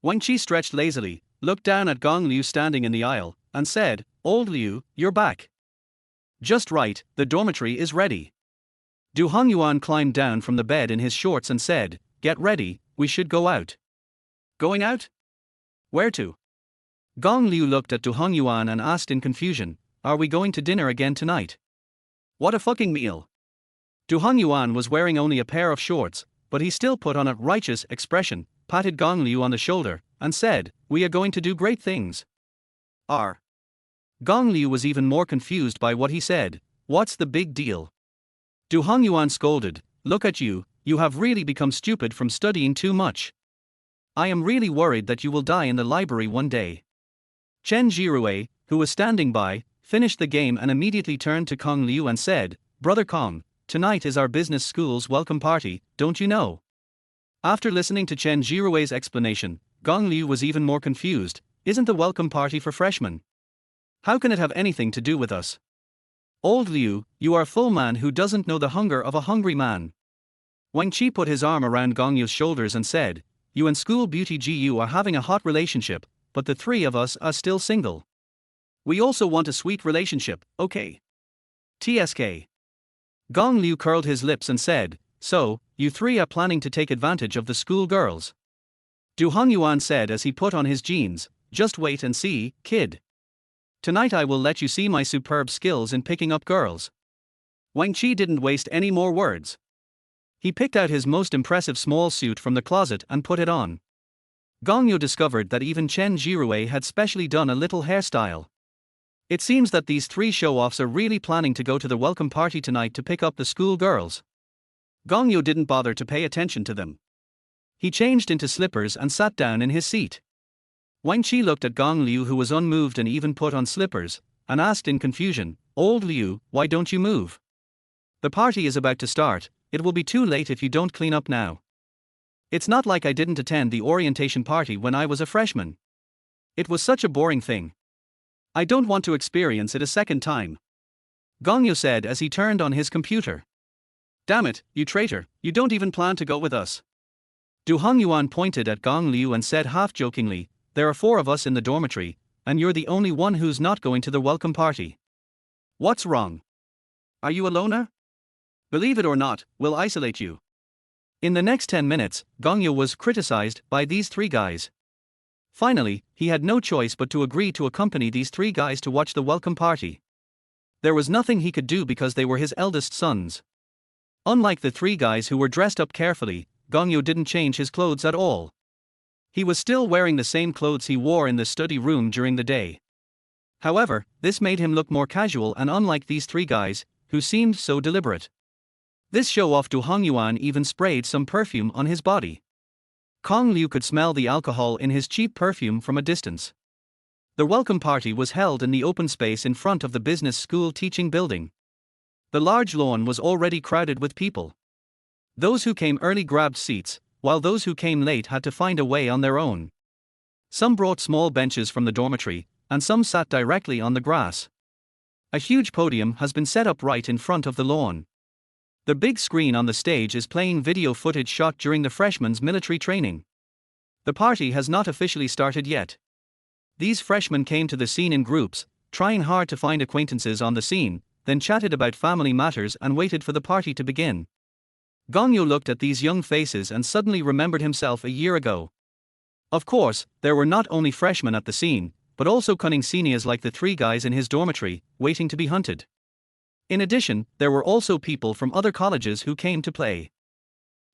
Wang Qi stretched lazily, looked down at Gong Liu standing in the aisle, and said, Old Liu, you're back. Just right, the dormitory is ready. Du Hongyuan climbed down from the bed in his shorts and said, Get ready, we should go out. Going out? Where to? Gong Liu looked at Du Hongyuan and asked in confusion, Are we going to dinner again tonight? What a fucking meal. Du Hongyuan was wearing only a pair of shorts, but he still put on a righteous expression, patted Gong Liu on the shoulder, and said, We are going to do great things. Are. Gong Liu was even more confused by what he said. What's the big deal? Du Hongyuan scolded, Look at you, you have really become stupid from studying too much. I am really worried that you will die in the library one day. Chen Jirue, who was standing by, finished the game and immediately turned to Kong Liu and said, Brother Kong, tonight is our business school's welcome party, don't you know? After listening to Chen Jirue's explanation, Gong Liu was even more confused. Isn't the welcome party for freshmen? How can it have anything to do with us? Old Liu, you are a full man who doesn't know the hunger of a hungry man. Wang Qi put his arm around Gong Liu's shoulders and said, You and school beauty Gu are having a hot relationship, but the three of us are still single. We also want a sweet relationship, okay? TSK. Gong Liu curled his lips and said, So, you three are planning to take advantage of the school girls. Du Hongyuan said as he put on his jeans, Just wait and see, kid. Tonight I will let you see my superb skills in picking up girls. Wang Qi didn't waste any more words. He picked out his most impressive small suit from the closet and put it on. Gong Liu discovered that even Chen Jirue had specially done a little hairstyle. It seems that these three show-offs are really planning to go to the welcome party tonight to pick up the school girls. Gong Liu didn't bother to pay attention to them. He changed into slippers and sat down in his seat. Wang Qi looked at Gong Liu, who was unmoved and even put on slippers, and asked in confusion, Old Liu, why don't you move? The party is about to start, it will be too late if you don't clean up now. It's not like I didn't attend the orientation party when I was a freshman. It was such a boring thing. I don't want to experience it a second time. Gong Liu said as he turned on his computer. Damn it, you traitor, you don't even plan to go with us. Du Hongyuan pointed at Gong Liu and said half-jokingly, There are 4 of us in the dormitory, and you're the only one who's not going to the welcome party. What's wrong? Are you a loner? Believe it or not, we'll isolate you. In the next 10 minutes, Gong Liu was criticized by these 3 guys. Finally, he had no choice but to agree to accompany these 3 guys to watch the welcome party. There was nothing he could do because they were his eldest sons. Unlike the 3 guys who were dressed up carefully, Gong Liu didn't change his clothes at all. He was still wearing the same clothes he wore in the study room during the day. However, this made him look more casual and unlike these 3 guys, who seemed so deliberate. This show-off Du Hongyuan even sprayed some perfume on his body. Kong Liu could smell the alcohol in his cheap perfume from a distance. The welcome party was held in the open space in front of the business school teaching building. The large lawn was already crowded with people. Those who came early grabbed seats, while those who came late had to find a way on their own. Some brought small benches from the dormitory, and some sat directly on the grass. A huge podium has been set up right in front of the lawn. The big screen on the stage is playing video footage shot during the freshmen's military training. The party has not officially started yet. These freshmen came to the scene in groups, trying hard to find acquaintances on the scene, then chatted about family matters and waited for the party to begin. Gong Liu looked at these young faces and suddenly remembered himself a year ago. Of course, there were not only freshmen at the scene, but also cunning seniors like the three guys in his dormitory, waiting to be hunted. In addition, there were also people from other colleges who came to play.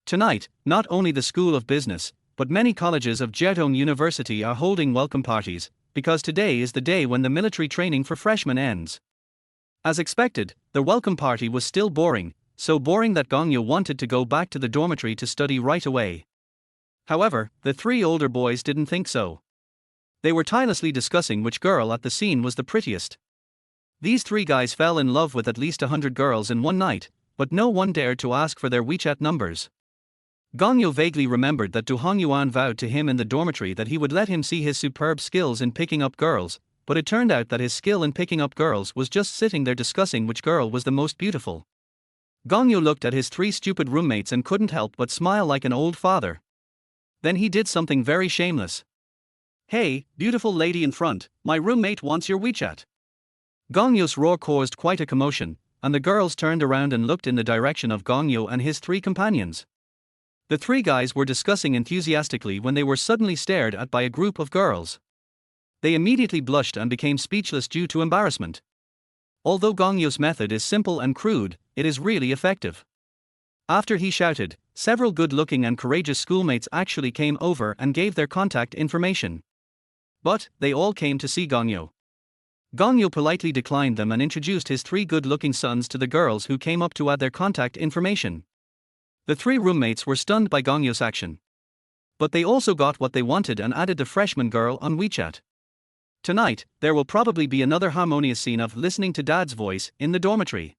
Tonight, not only the School of Business, but many colleges of Zhejiang University are holding welcome parties, because today is the day when the military training for freshmen ends. As expected, the welcome party was still boring, so boring that Gongyo wanted to go back to the dormitory to study right away. However, the three older boys didn't think so. They were tirelessly discussing which girl at the scene was the prettiest. These three guys fell in love with at least 100 girls in one night, but no one dared to ask for their WeChat numbers. Gongyo vaguely remembered that Du Hongyuan vowed to him in the dormitory that he would let him see his superb skills in picking up girls, but it turned out that his skill in picking up girls was just sitting there discussing which girl was the most beautiful. Gongyo looked at his three stupid roommates and couldn't help but smile like an old father. Then he did something very shameless. "Hey, beautiful lady in front, my roommate wants your WeChat." Gongyo's roar caused quite a commotion, and the girls turned around and looked in the direction of Gongyo and his three companions. The three guys were discussing enthusiastically when they were suddenly stared at by a group of girls. They immediately blushed and became speechless due to embarrassment. Although Gongyo's method is simple and crude, it is really effective. After he shouted, several good-looking and courageous schoolmates actually came over and gave their contact information. But they all came to see Gongyo. Gongyo politely declined them and introduced his three good-looking sons to the girls who came up to add their contact information. The three roommates were stunned by Gongyo's action. But they also got what they wanted and added the freshman girl on WeChat. Tonight, there will probably be another harmonious scene of listening to Dad's voice in the dormitory.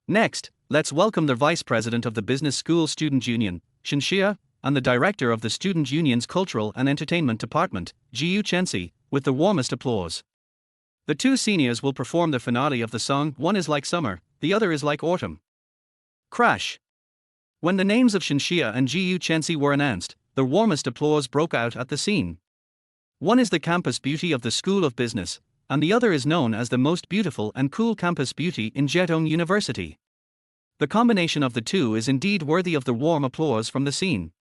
Next, let's welcome the vice president of the Business School Student Union, Xixi, and the director of the Student Union's Cultural and Entertainment Department, Xixi, with the warmest applause. The two seniors will perform the finale of the song "One is Like Summer, the Other is Like Autumn." Crash! When the names of Xixi and Xixi were announced, the warmest applause broke out at the scene. One is the campus beauty of the School of Business, and the other is known as the most beautiful and cool campus beauty in Zhejiang University. The combination of the two is indeed worthy of the warm applause from the scene.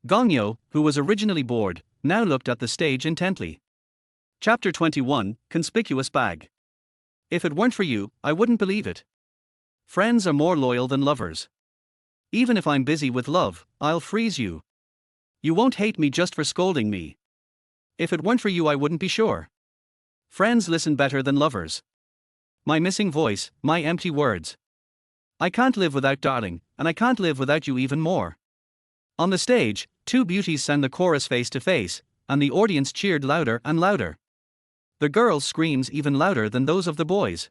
Gongyo, who was originally bored, now looked at the stage intently. Chapter 21, Conspicuous Bag. If it weren't for you, I wouldn't believe it. Friends are more loyal than lovers. Even if I'm busy with love, I'll freeze you. You won't hate me just for scolding me. If it weren't for you, I wouldn't be sure. Friends listen better than lovers. My missing voice, my empty words. I can't live without darling, and I can't live without you even more. On the stage, two beauties sang the chorus face to face, and the audience cheered louder and louder. The girls' screams even louder than those of the boys.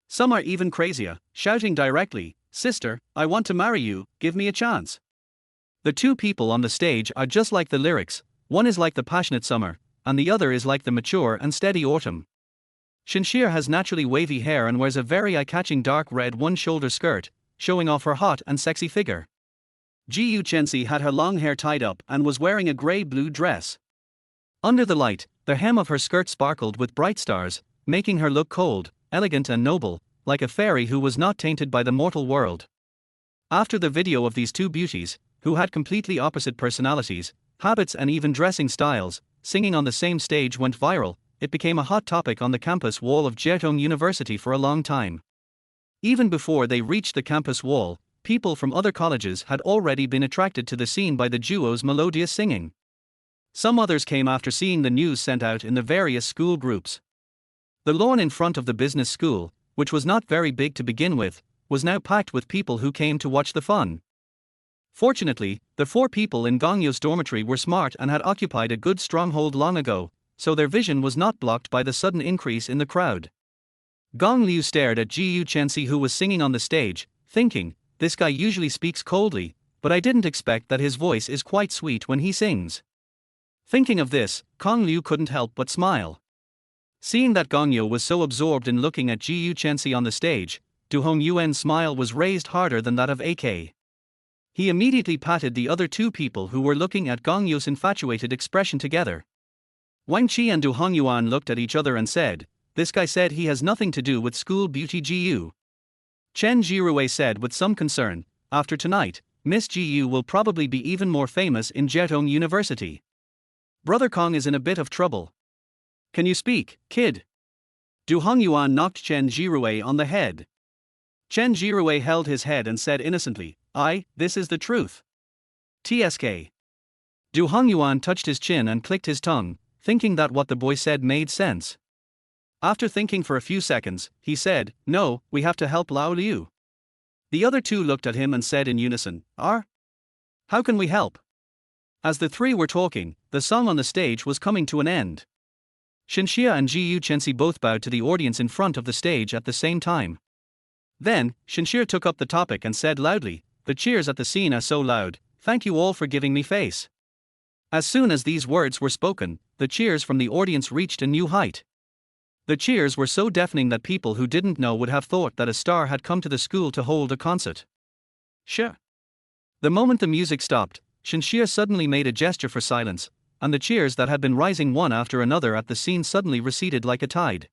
Some are even crazier, shouting directly, "Sister, I want to marry you, give me a chance." The two people on the stage are just like the lyrics, one is like the passionate summer, and the other is like the mature and steady autumn. Xixi has naturally wavy hair and wears a very eye-catching dark red one-shoulder skirt, showing off her hot and sexy figure. Xixi had her long hair tied up and was wearing a grey-blue dress. Under the light, the hem of her skirt sparkled with bright stars, making her look cold, elegant and noble, like a fairy who was not tainted by the mortal world. After the video of these two beauties, who had completely opposite personalities, habits and even dressing styles, singing on the same stage went viral, it became a hot topic on the campus wall of Zhejiang University for a long time. Even before they reached the campus wall, people from other colleges had already been attracted to the scene by the duo's melodious singing. Some others came after seeing the news sent out in the various school groups. The lawn in front of the business school, which was not very big to begin with, was now packed with people who came to watch the fun. Fortunately, the four people in Gongyo's dormitory were smart and had occupied a good stronghold long ago, so their vision was not blocked by the sudden increase in the crowd. Gong Liu stared at Xixi who was singing on the stage, thinking, "This guy usually speaks coldly, but I didn't expect that his voice is quite sweet when he sings." Thinking of this, Gong Liu couldn't help but smile. Seeing that Gongyo was so absorbed in looking at Xixi on the stage, Du Hongyuan's smile was raised harder than that of AK. He immediately patted the other two people who were looking at Gongyo's infatuated expression together. Wang Qi and Du Hongyuan looked at each other and said, "This guy said he has nothing to do with school beauty Gu." Chen Jirue said with some concern, "After tonight, Miss Gu will probably be even more famous in Zhejiang University." Brother Kong is in a bit of trouble. Can you speak, kid? Du Hongyuan knocked Chen Jirue on the head. Chen Jirue held his head and said innocently, this is the truth. TSK. Du Hongyuan touched his chin and clicked his tongue, thinking that what the boy said made sense. After thinking for a few seconds, he said, "No, we have to help Lao Liu." The other two looked at him and said in unison, How can we help? As the three were talking, the song on the stage was coming to an end. Xinxia and Ji Yuchensi both bowed to the audience in front of the stage at the same time. Then, Xinxia took up the topic and said loudly, "The cheers at the scene are so loud, thank you all for giving me face." As soon as these words were spoken, the cheers from the audience reached a new height. The cheers were so deafening that people who didn't know would have thought that a star had come to the school to hold a concert. Sure. The moment the music stopped, Xinxia suddenly made a gesture for silence, and the cheers that had been rising one after another at the scene suddenly receded like a tide.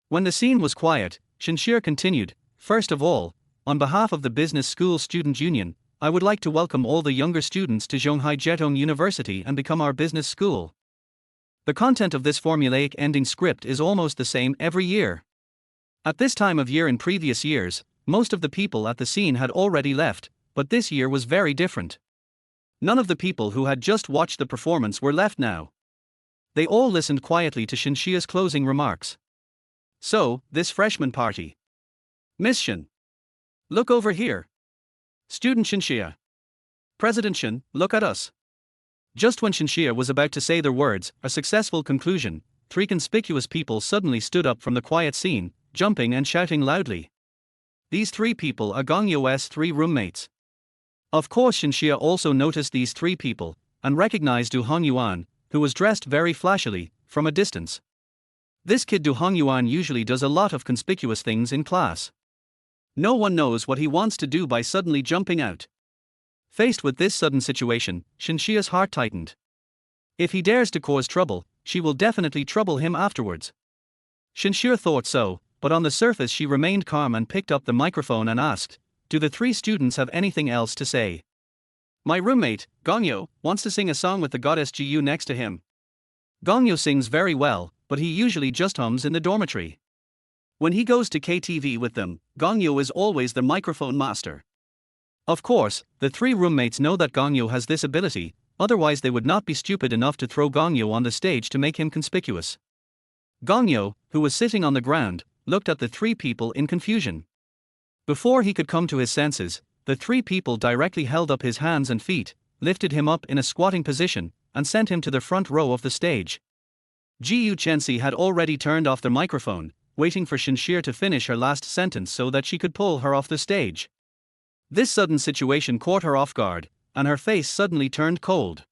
When the scene was quiet, Xinxia continued, "First of all, on behalf of the Business School Student Union, I would like to welcome all the younger students to Zhonghai Jietong University and become our business school." The content of this formulaic ending script is almost the same every year. At this time of year in previous years, most of the people at the scene had already left, but this year was very different. None of the people who had just watched the performance were left now. They all listened quietly to Xinxia's closing remarks. "So, this freshman party. Miss Shin. Look over here. Student Xinxia. President Shin, look at us." Just when Xinxia was about to say their words, a successful conclusion, three conspicuous people suddenly stood up from the quiet scene, jumping and shouting loudly. These three people are Gongyo's three roommates. Of course Xinxia also noticed these three people, and recognized Du Hongyuan, who was dressed very flashily, from a distance. This kid Du Hongyuan usually does a lot of conspicuous things in class. No one knows what he wants to do by suddenly jumping out. Faced with this sudden situation, Xinxia's heart tightened. If he dares to cause trouble, she will definitely trouble him afterwards. Xinxia thought so, but on the surface she remained calm and picked up the microphone and asked, "Do the three students have anything else to say?" "My roommate, Gongyo, wants to sing a song with the goddess Gu next to him. Gongyo sings very well, but he usually just hums in the dormitory. When he goes to KTV with them, Gongyo is always the microphone master." Of course, the three roommates know that Gongyo has this ability, otherwise they would not be stupid enough to throw Gongyo on the stage to make him conspicuous. Gongyo, who was sitting on the ground, looked at the three people in confusion. Before he could come to his senses, the three people directly held up his hands and feet, lifted him up in a squatting position, and sent him to the front row of the stage. Ji Yuchensi had already turned off the microphone, waiting for Xinxia to finish her last sentence so that she could pull her off the stage. This sudden situation caught her off guard, and her face suddenly turned cold.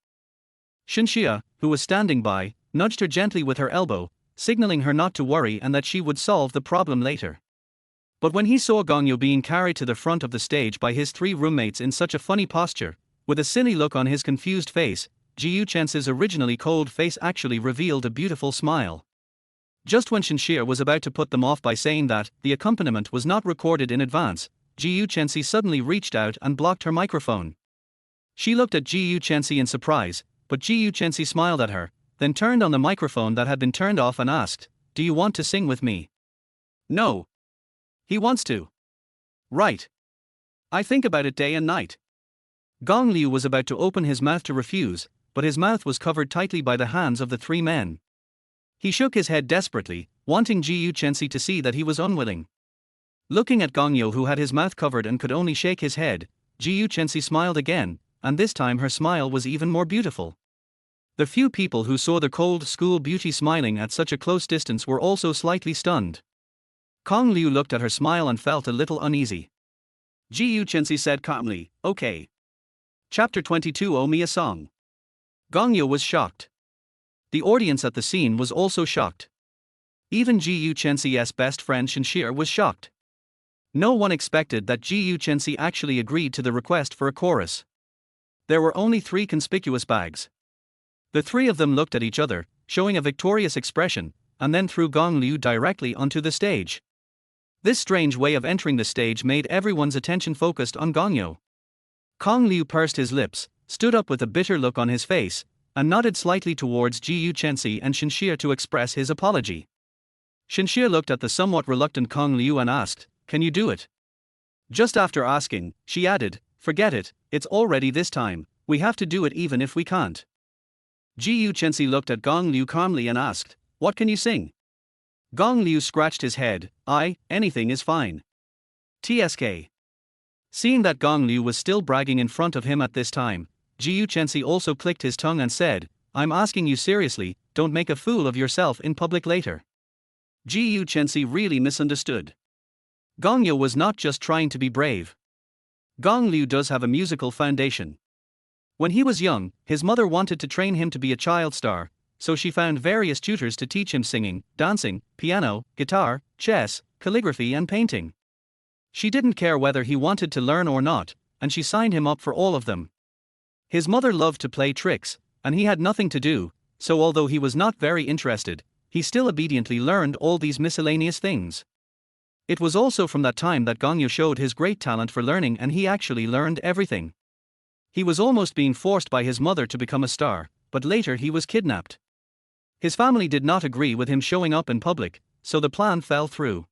Xinxia, who was standing by, nudged her gently with her elbow, signaling her not to worry and that she would solve the problem later. But when he saw Gongyo being carried to the front of the stage by his three roommates in such a funny posture, with a silly look on his confused face, Ji Yuchensi's originally cold face actually revealed a beautiful smile. Just when Xinxia was about to put them off by saying that the accompaniment was not recorded in advance, Ji Yuchensi suddenly reached out and blocked her microphone. She looked at Ji Yuchensi in surprise, but Ji Yuchensi smiled at her, then turned on the microphone that had been turned off and asked, "Do you want to sing with me?" "No. He wants to." "Right. I think about it day and night." Gong Liu was about to open his mouth to refuse, but his mouth was covered tightly by the hands of the three men. He shook his head desperately, wanting Ji Yuchensi to see that he was unwilling. Looking at Gongyo, who had his mouth covered and could only shake his head, Ji Yuchensi smiled again, and this time her smile was even more beautiful. The few people who saw the cold school beauty smiling at such a close distance were also slightly stunned. Kong Liu looked at her smile and felt a little uneasy. Ji Yuchensi said calmly, "Okay. Chapter 22, owe me a song." Gongyo was shocked. The audience at the scene was also shocked. Even Ji Yuchensi's best friend Xinxia was shocked. No one expected that Ji Yuchensi actually agreed to the request for a chorus. There were only three conspicuous bags. The three of them looked at each other, showing a victorious expression, and then threw Gong Liu directly onto the stage. This strange way of entering the stage made everyone's attention focused on Gongyo. Kong Liu pursed his lips, stood up with a bitter look on his face, and nodded slightly towards Xixi and Xinxia to express his apology. Xinxia looked at the somewhat reluctant Kong Liu and asked, "Can you do it?" Just after asking, she added, "Forget it, it's already this time, we have to do it even if we can't." Xixi looked at Gong Liu calmly and asked, "What can you sing?" Gong Liu scratched his head, anything is fine. TSK. Seeing that Gong Liu was still bragging in front of him at this time, Xixi also clicked his tongue and said, "I'm asking you seriously, don't make a fool of yourself in public later." Xixi really misunderstood. Gong Liu was not just trying to be brave. Gong Liu does have a musical foundation. When he was young, his mother wanted to train him to be a child star, so she found various tutors to teach him singing, dancing, piano, guitar, chess, calligraphy and painting. She didn't care whether he wanted to learn or not, and she signed him up for all of them. His mother loved to play tricks, and he had nothing to do, so although he was not very interested, he still obediently learned all these miscellaneous things. It was also from that time that Gong Yu showed his great talent for learning, and he actually learned everything. He was almost being forced by his mother to become a star, but later he was kidnapped. His family did not agree with him showing up in public, so the plan fell through.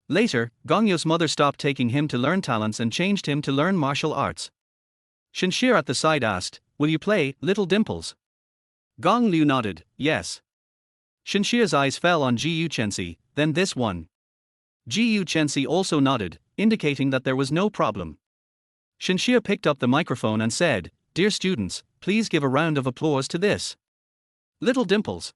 Later, Gong Yu's mother stopped taking him to learn talents and changed him to learn martial arts. Xinxia at the side asked, "Will you play, Little Dimples?" Gong Liu nodded, yes. Xinxia's eyes fell on Xixi, then this one. Xixi also nodded, indicating that there was no problem. Xinxia picked up the microphone and said, "Dear students, please give a round of applause to this Little Dimples."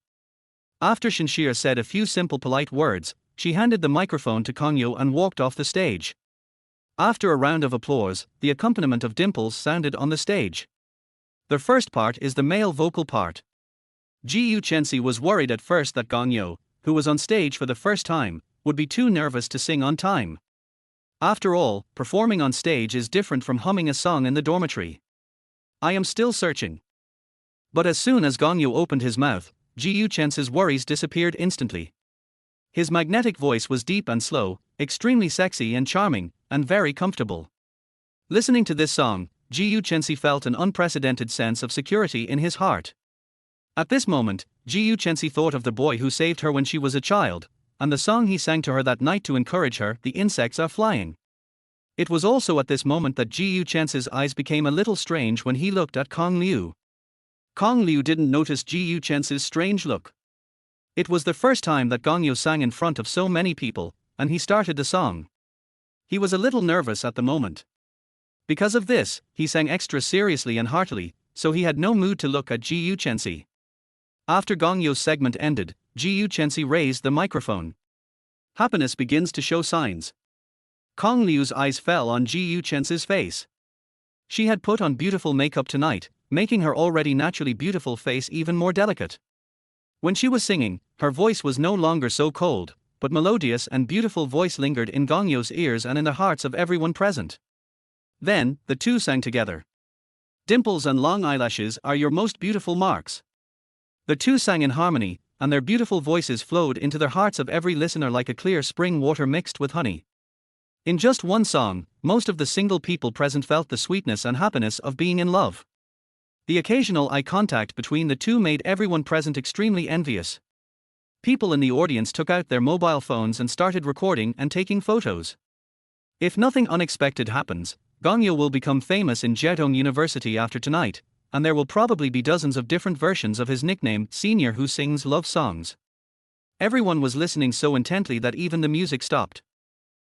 After Xinxia said a few simple polite words, she handed the microphone to Gong Yu and walked off the stage. After a round of applause, the accompaniment of Dimples sounded on the stage. The first part is the male vocal part. Xixi was worried at first that Gong Yu, who was on stage for the first time, would be too nervous to sing on time. After all, performing on stage is different from humming a song in the dormitory. "I am still searching." But as soon as Gong Yu opened his mouth, Xiuqian's worries disappeared instantly. His magnetic voice was deep and slow, extremely sexy and charming, and very comfortable. Listening to this song, Xiuqian felt an unprecedented sense of security in his heart. At this moment, Xiuqian thought of the boy who saved her when she was a child, and the song he sang to her that night to encourage her, "The insects are flying." It was also at this moment that Xiuqian's eyes became a little strange when he looked at Gong Liu. Gong Liu didn't notice Xiuqian's strange look. It was the first time that Gong Yu sang in front of so many people, and he started the song. He was a little nervous at the moment. Because of this, he sang extra seriously and heartily, so he had no mood to look at Xiuqian. After Gong Yu's segment ended, Xiuqian raised the microphone. Happiness begins to show signs. Gong Liu's eyes fell on Xiuqian's face. She had put on beautiful makeup tonight, making her already naturally beautiful face even more delicate. When she was singing, her voice was no longer so cold, but melodious and beautiful voice lingered in Gong Yu's ears and in the hearts of everyone present. Then, the two sang together. "Dimples and long eyelashes are your most beautiful marks." The two sang in harmony, and their beautiful voices flowed into the hearts of every listener like a clear spring water mixed with honey. In just one song, most of the single people present felt the sweetness and happiness of being in love. The occasional eye contact between the two made everyone present extremely envious. People in the audience took out their mobile phones and started recording and taking photos. If nothing unexpected happens, Gong Yu will become famous in Jiedong University after tonight, and there will probably be dozens of different versions of his nickname, Senior, who sings love songs. Everyone was listening so intently that even the music stopped.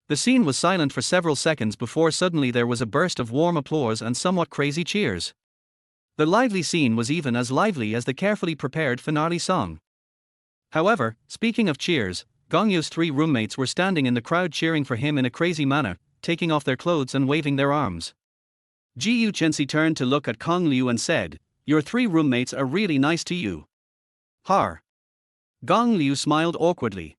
The scene was silent for several seconds before suddenly there was a burst of warm applause and somewhat crazy cheers. The lively scene was even as lively as the carefully prepared finale song. However, speaking of cheers, Gong Yu's three roommates were standing in the crowd cheering for him in a crazy manner, taking off their clothes and waving their arms. Xiuqian turned to look at Gong Liu and said, "Your three roommates are really nice to you." Har. Gong Liu smiled awkwardly.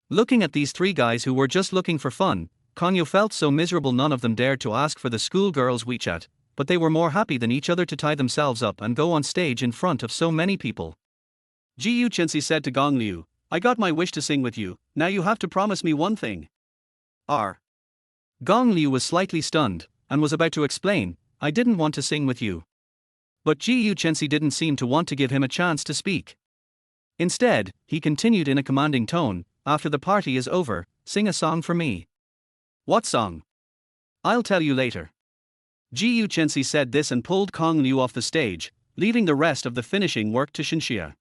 Looking at these three guys who were just looking for fun, Gong Yu felt so miserable none of them dared to ask for the schoolgirl's WeChat, but they were more happy than each other to tie themselves up and go on stage in front of so many people. Xiuqian said to Gong Liu, "I got my wish to sing with you, now you have to promise me one thing." R. Gong Liu was slightly stunned, and was about to explain, "I didn't want to sing with you." But Xixi didn't seem to want to give him a chance to speak. Instead, he continued in a commanding tone, "After the party is over, sing a song for me." "What song?" "I'll tell you later." Xixi said this and pulled Kong Liu off the stage, leaving the rest of the finishing work to Xinxia.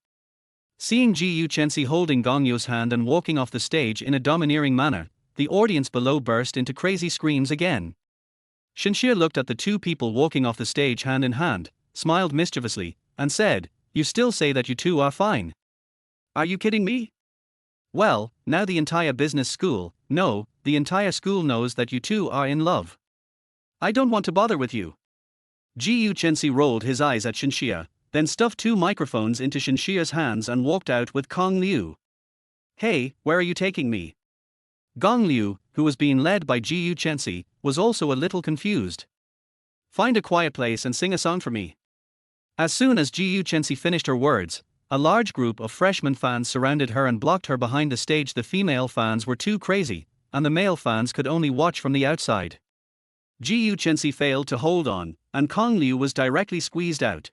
Seeing Xixi holding Gong Yu's hand and walking off the stage in a domineering manner, the audience below burst into crazy screams again. Xinxia looked at the two people walking off the stage hand in hand, smiled mischievously, and said, "You still say that you two are fine? Are you kidding me? Well, now the entire business school, no, the entire school knows that you two are in love. I don't want to bother with you." Xixi rolled his eyes at Xinxia, then stuffed two microphones into Xinxia's hands and walked out with Kong Liu. "Hey, where are you taking me?" Gong Liu, who was being led by Xixi, was also a little confused. "Find a quiet place and sing a song for me." As soon as Xixi finished her words, a large group of freshman fans surrounded her and blocked her behind the stage. The female fans were too crazy, and the male fans could only watch from the outside. Xixi failed to hold on, and Kong Liu was directly squeezed out.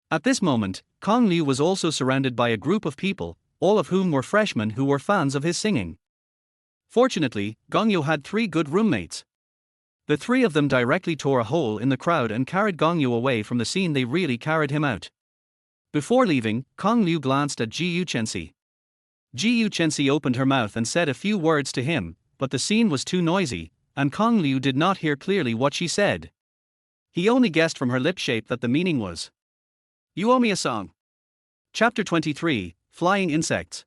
At this moment, Kong Liu was also surrounded by a group of people, all of whom were freshmen who were fans of his singing. Fortunately, Gong Yu had 3 good roommates. The 3 of them directly tore a hole in the crowd and carried Gong Yu away from the scene. They really carried him out. Before leaving, Kong Liu glanced at Xixi. Xixi opened her mouth and said a few words to him, but the scene was too noisy, and Kong Liu did not hear clearly what she said. He only guessed from her lip shape that the meaning was, "You owe me a song." Chapter 23, Flying Insects.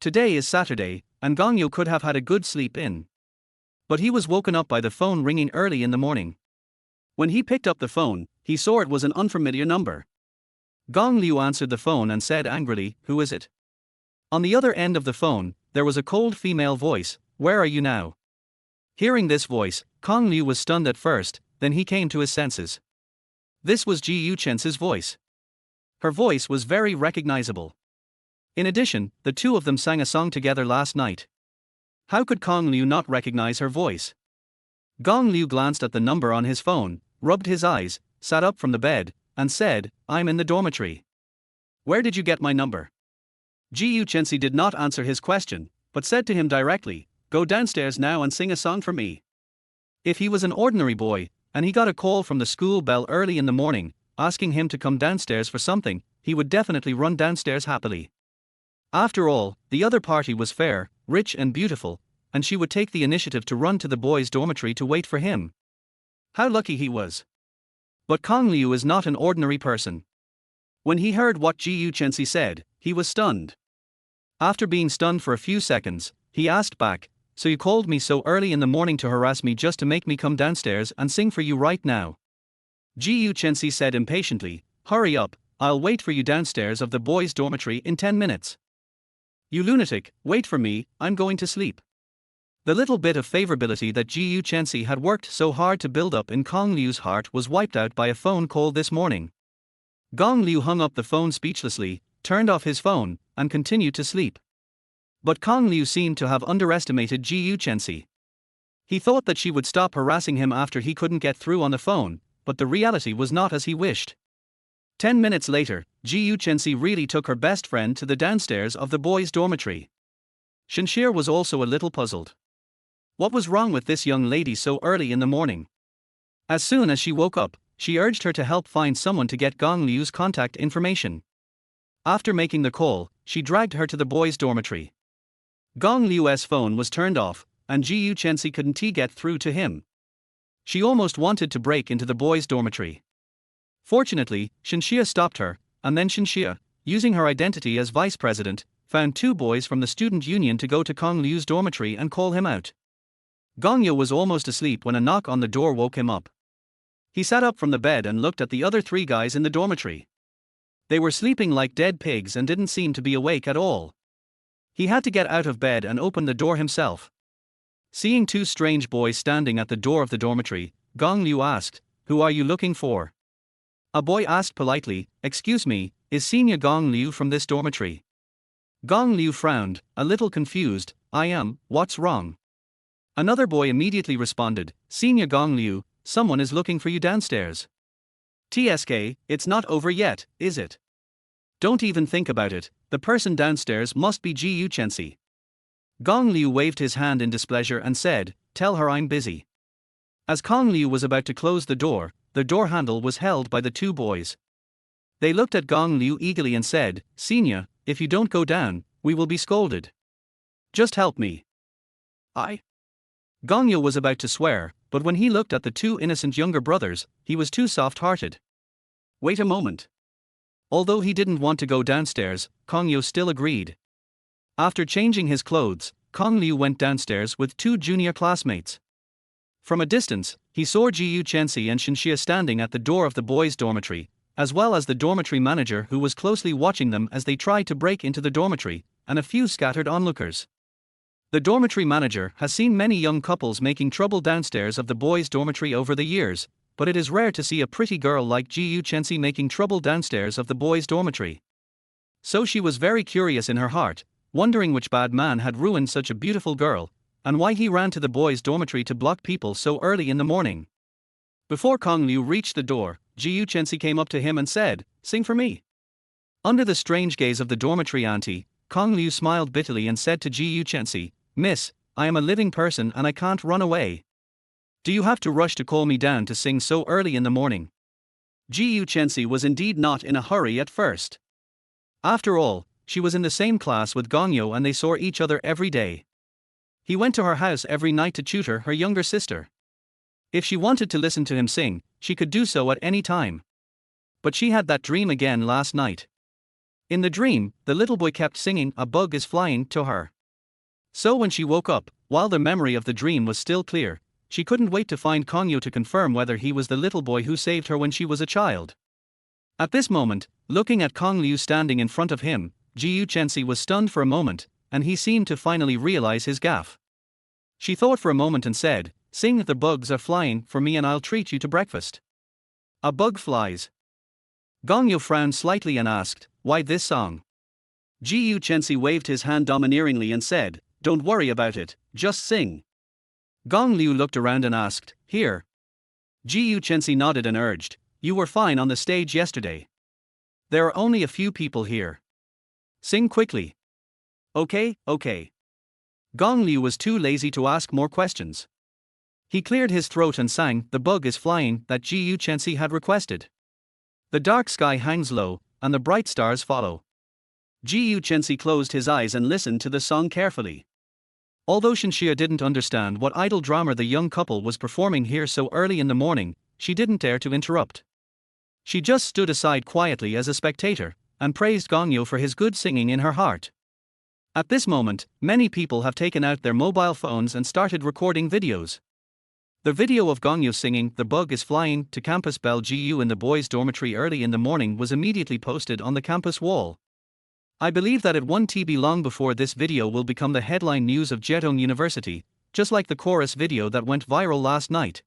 Today is Saturday, and Gong Yu could have had a good sleep in. But he was woken up by the phone ringing early in the morning. When he picked up the phone, he saw it was an unfamiliar number. Gong Liu answered the phone and said angrily, "Who is it?" On the other end of the phone, there was a cold female voice, "Where are you now?" Hearing this voice, Kong Liu was stunned at first, then he came to his senses. This was Xixi voice. Her voice was very recognizable. In addition, the two of them sang a song together last night. How could Kong Liu not recognize her voice? Gong Liu glanced at the number on his phone, rubbed his eyes, sat up from the bed, and said, "I'm in the dormitory." "Where did you get my number?" Xixi did not answer his question, but said to him directly, "Go downstairs now and sing a song for me." If he was an ordinary boy, and he got a call from the school bell early in the morning, asking him to come downstairs for something, he would definitely run downstairs happily. After all, the other party was fair, rich and beautiful, and she would take the initiative to run to the boys' dormitory to wait for him. How lucky he was. But Kong Liu is not an ordinary person. When he heard what Xixi said, he was stunned. After being stunned for a few seconds, he asked back, "So you called me so early in the morning to harass me just to make me come downstairs and sing for you right now?" Xixi said impatiently, "Hurry up, I'll wait for you downstairs of the boys' dormitory in 10 minutes. You lunatic, wait for me, I'm going to sleep." The little bit of favorability that Xixi had worked so hard to build up in Kong Liu's heart was wiped out by a phone call this morning. Gong Liu hung up the phone speechlessly, turned off his phone, and continued to sleep. But Kong Liu seemed to have underestimated Xixi. He thought that she would stop harassing him after he couldn't get through on the phone, but the reality was not as he wished. 10 minutes later, Xixi really took her best friend to the downstairs of the boys' dormitory. Xinxia was also a little puzzled. What was wrong with this young lady so early in the morning? As soon as she woke up, she urged her to help find someone to get Gong Liu's contact information. After making the call, she dragged her to the boys' dormitory. Gong Liu's phone was turned off, and Xixi couldn't get through to him. She almost wanted to break into the boys' dormitory. Fortunately, Xinxia stopped her, and then Xinxia, using her identity as vice president, found 2 boys from the student union to go to Kong Liu's dormitory and call him out. Gong Yu was almost asleep when a knock on the door woke him up. He sat up from the bed and looked at the other 3 guys in the dormitory. They were sleeping like dead pigs and didn't seem to be awake at all. He had to get out of bed and open the door himself. Seeing 2 strange boys standing at the door of the dormitory, Gong Liu asked, "Who are you looking for?" A boy asked politely, "Excuse me, is Senior Gong Liu from this dormitory?" Gong Liu frowned, a little confused, "I am, what's wrong?" Another boy immediately responded, "Senior Gong Liu, someone is looking for you downstairs." TSK, it's not over yet, is it? Don't even think about it, the person downstairs must be Xixi. Gong Liu waved his hand in displeasure and said, "Tell her I'm busy." As Gong Liu was about to close the door handle was held by the two boys. They looked at Gong Liu eagerly and said, "Senior, if you don't go down, we will be scolded. Just help me." Gong Liu was about to swear, but when he looked at the two innocent younger brothers, he was too soft-hearted. Wait a moment. Although he didn't want to go downstairs, Gong Liu still agreed. After changing his clothes, Gong Liu went downstairs with two junior classmates. From a distance, he saw Xixi and Xixi standing at the door of the boys' dormitory, as well as the dormitory manager who was closely watching them as they tried to break into the dormitory, and a few scattered onlookers. The dormitory manager has seen many young couples making trouble downstairs of the boys' dormitory over the years, but it is rare to see a pretty girl like Xixi making trouble downstairs of the boys' dormitory. So she was very curious in her heart, wondering which bad man had ruined such a beautiful girl, and why he ran to the boys' dormitory to block people so early in the morning. Before Gong Liu reached the door, Xixi came up to him and said, "Sing for me." Under the strange gaze of the dormitory auntie, Gong Liu smiled bitterly and said to Xixi, "Miss, I am a living person and I can't run away. Do you have to rush to call me down to sing so early in the morning?" Xixi was indeed not in a hurry at first. After all, she was in the same class with Gong Liu and they saw each other every day. He went to her house every night to tutor her younger sister. If she wanted to listen to him sing, she could do so at any time. But she had that dream again last night. In the dream, the little boy kept singing "A bug is flying" to her. So when she woke up, while the memory of the dream was still clear, she couldn't wait to find Gong Liu to confirm whether he was the little boy who saved her when she was a child. At this moment, looking at Gong Liu standing in front of him, Xixi was stunned for a moment, and he seemed to finally realize his gaffe. She thought for a moment and said, "Sing "The bugs are flying" for me and I'll treat you to breakfast." A bug flies. Gong Liu frowned slightly and asked, "Why this song?" Xixi waved his hand domineeringly and said, "Don't worry about it, just sing." Gong Liu looked around and asked, "Here?" Xixi nodded and urged, "You were fine on the stage yesterday. There are only a few people here. Sing quickly." Okay. Gong Liu was too lazy to ask more questions. He cleared his throat and sang "The bug is flying" that Xixi had requested. The dark sky hangs low, and the bright stars follow. Xixi closed his eyes and listened to the song carefully. Although Xixi didn't understand what idle drama the young couple was performing here so early in the morning, she didn't dare to interrupt. She just stood aside quietly as a spectator, and praised Gong Liu for his good singing in her heart. At this moment, many people have taken out their mobile phones and started recording videos. The video of Gong Liu singing "The bug is flying" to campus bell GU in the boys' dormitory early in the morning was immediately posted on the campus wall. I believe that it won't be long before this video will become the headline news of Zhejiang University, just like the chorus video that went viral last night.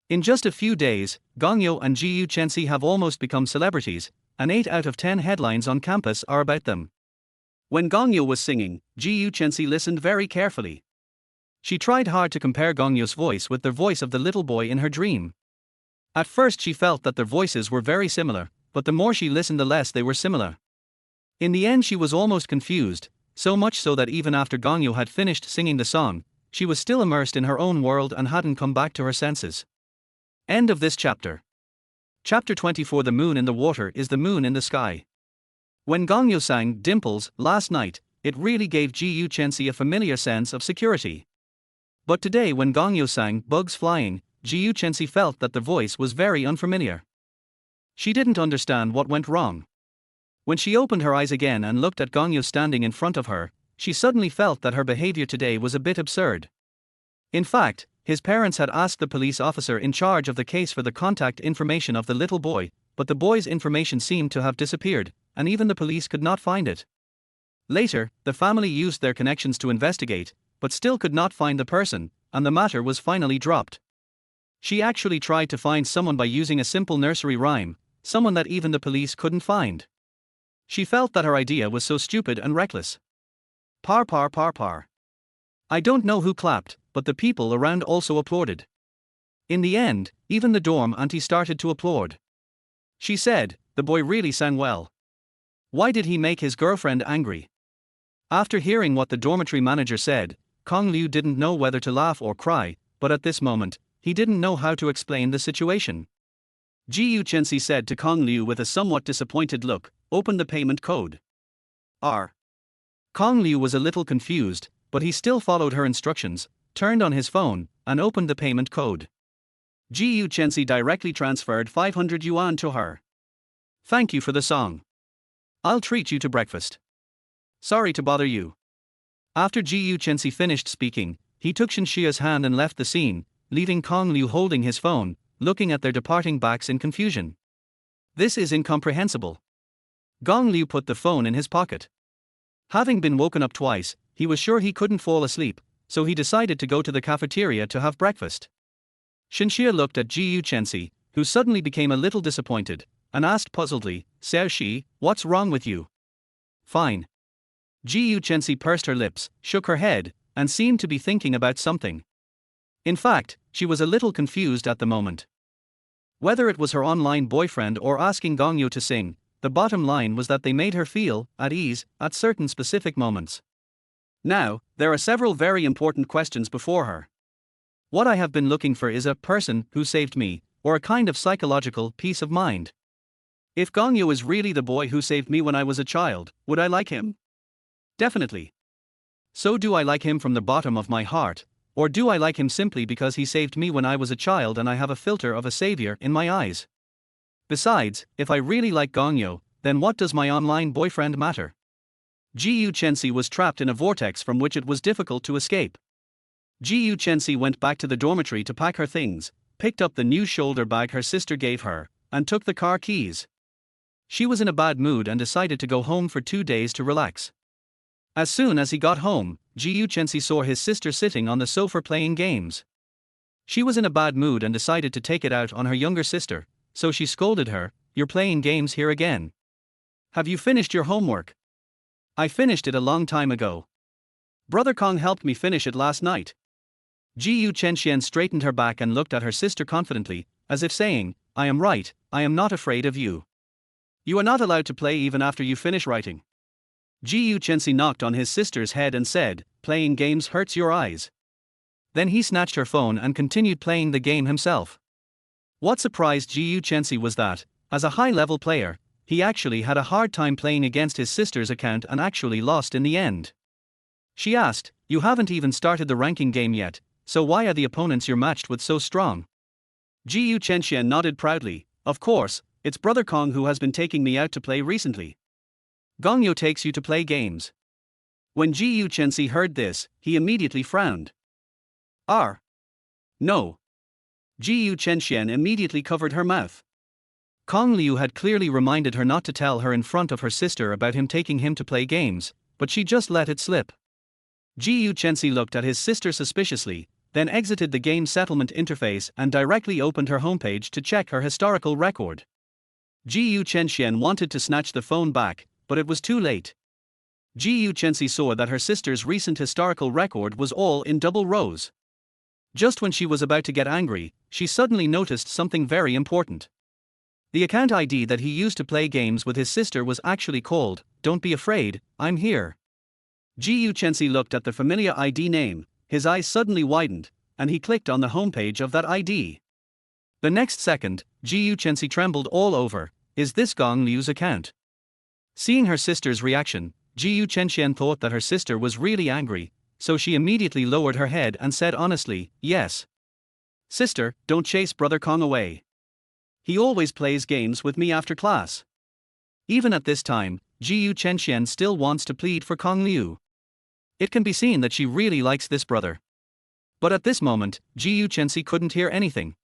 In just a few days, Gong Liu and Xixi have almost become celebrities, and 8 out of 10 headlines on campus are about them. When Gong Liu was singing, Xixi listened very carefully. She tried hard to compare Gong Liu's voice with the voice of the little boy in her dream. At first she felt that their voices were very similar, but the more she listened the less they were similar. In the end she was almost confused, so much so that even after Gong Liu had finished singing the song, she was still immersed in her own world and hadn't come back to her senses. End of this chapter. Chapter 24. The moon in the water is the moon in the sky. When Gong Liu sang "Dimples" last night, it really gave Xixi a familiar sense of security. But today when Gong Liu sang "Bugs Flying," Xixi felt that the voice was very unfamiliar. She didn't understand what went wrong. When she opened her eyes again and looked at Gong Liu standing in front of her, she suddenly felt that her behavior today was a bit absurd. In fact, his parents had asked the police officer in charge of the case for the contact information of the little boy, but the boy's information seemed to have disappeared, and even the police could not find it. Later, the family used their connections to investigate, but still could not find the person, and the matter was finally dropped. She actually tried to find someone by using a simple nursery rhyme, someone that even the police couldn't find. She felt that her idea was so stupid and reckless. Par par par par. I don't know who clapped, but the people around also applauded. In the end, even the dorm auntie started to applaud. She said, the boy really sang well. Why did he make his girlfriend angry? After hearing what the dormitory manager said, Kong Liu didn't know whether to laugh or cry, but at this moment, he didn't know how to explain the situation. Xixi said to Kong Liu with a somewhat disappointed look, open the payment code. Kong Liu was a little confused, but he still followed her instructions, turned on his phone, and opened the payment code. Xixi directly transferred 500 yuan to her. Thank you for the song. I'll treat you to breakfast. Sorry to bother you. After Xixi finished speaking, he took Xinxia's hand and left the scene, leaving Kong Liu holding his phone, looking at their departing backs in confusion. This is incomprehensible. Gong Liu put the phone in his pocket. Having been woken up twice, he was sure he couldn't fall asleep, so he decided to go to the cafeteria to have breakfast. Xinxia looked at Xixi, who suddenly became a little disappointed, and asked puzzledly, Xixi, what's wrong with you? Fine. Xixi pursed her lips, shook her head, and seemed to be thinking about something. In fact, she was a little confused at the moment. Whether it was her online boyfriend or asking Gongyo to sing, the bottom line was that they made her feel at ease at certain specific moments. Now, there are several very important questions before her. What I have been looking for is a person who saved me, or a kind of psychological peace of mind. If Gongyo is really the boy who saved me when I was a child, would I like him? Definitely. So do I like him from the bottom of my heart, or do I like him simply because he saved me when I was a child and I have a filter of a savior in my eyes? Besides, if I really like Gongyo, then what does my online boyfriend matter? Xixi was trapped in a vortex from which it was difficult to escape. Xixi went back to the dormitory to pack her things, picked up the new shoulder bag her sister gave her, and took the car keys. She was in a bad mood and decided to go home for 2 days to relax. As soon as he got home, Xixi saw his sister sitting on the sofa playing games. She was in a bad mood and decided to take it out on her younger sister, so she scolded her, "You're playing games here again. Have you finished your homework?" "I finished it a long time ago. Brother Kong helped me finish it last night." Xixi straightened her back and looked at her sister confidently, as if saying, "I am right, I am not afraid of you. You are not allowed to play even after you finish writing." Xixi knocked on his sister's head and said, "Playing games hurts your eyes." Then he snatched her phone and continued playing the game himself. What surprised Xixi was that, as a high-level player, he actually had a hard time playing against his sister's account and actually lost in the end. She asked, "You haven't even started the ranking game yet, so why are the opponents you're matched with so strong?" Xixi nodded proudly, "Of course, it's Brother Kong who has been taking me out to play recently. Gongyo takes you to play games." When Xixi heard this, he immediately frowned. No. Xixi immediately covered her mouth. Kong Liu had clearly reminded her not to tell her in front of her sister about him taking him to play games, but she just let it slip. Xixi looked at his sister suspiciously, then exited the game settlement interface and directly opened her homepage to check her historical record. Xixi wanted to snatch the phone back, but it was too late. Xixi saw that her sister's recent historical record was all in double rows. Just when she was about to get angry, she suddenly noticed something very important. The account ID that he used to play games with his sister was actually called, "Don't be afraid, I'm here." Xixi looked at the familiar ID name, his eyes suddenly widened, and he clicked on the homepage of that ID. The next second, Xixi trembled all over. Is this Gong Liu's account? Seeing her sister's reaction, Xixi thought that her sister was really angry, so she immediately lowered her head and said honestly, "Yes. Sister, don't chase Brother Kong away. He always plays games with me after class." Even at this time, Xixi still wants to plead for Kong Liu. It can be seen that she really likes this brother. But at this moment, Xixi couldn't hear anything.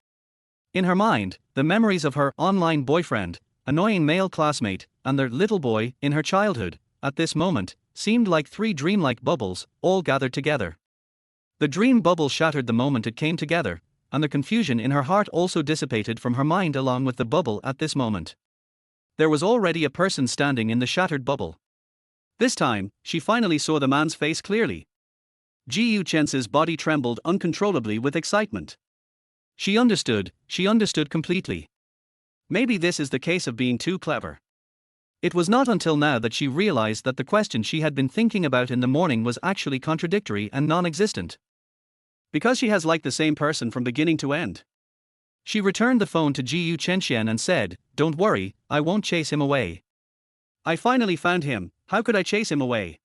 In her mind, the memories of her online boyfriend, annoying male classmate, and their little boy in her childhood, at this moment, seemed like 3 dreamlike bubbles, all gathered together. The dream bubble shattered the moment it came together, and the confusion in her heart also dissipated from her mind along with the bubble at this moment. There was already a person standing in the shattered bubble. This time, she finally saw the man's face clearly. Xixi body trembled uncontrollably with excitement. She understood completely. Maybe this is the case of being too clever. It was not until now that she realized that the question she had been thinking about in the morning was actually contradictory and non-existent. Because she has liked the same person from beginning to end. She returned the phone to Xixi and said, "Don't worry, I won't chase him away. I finally found him, how could I chase him away?"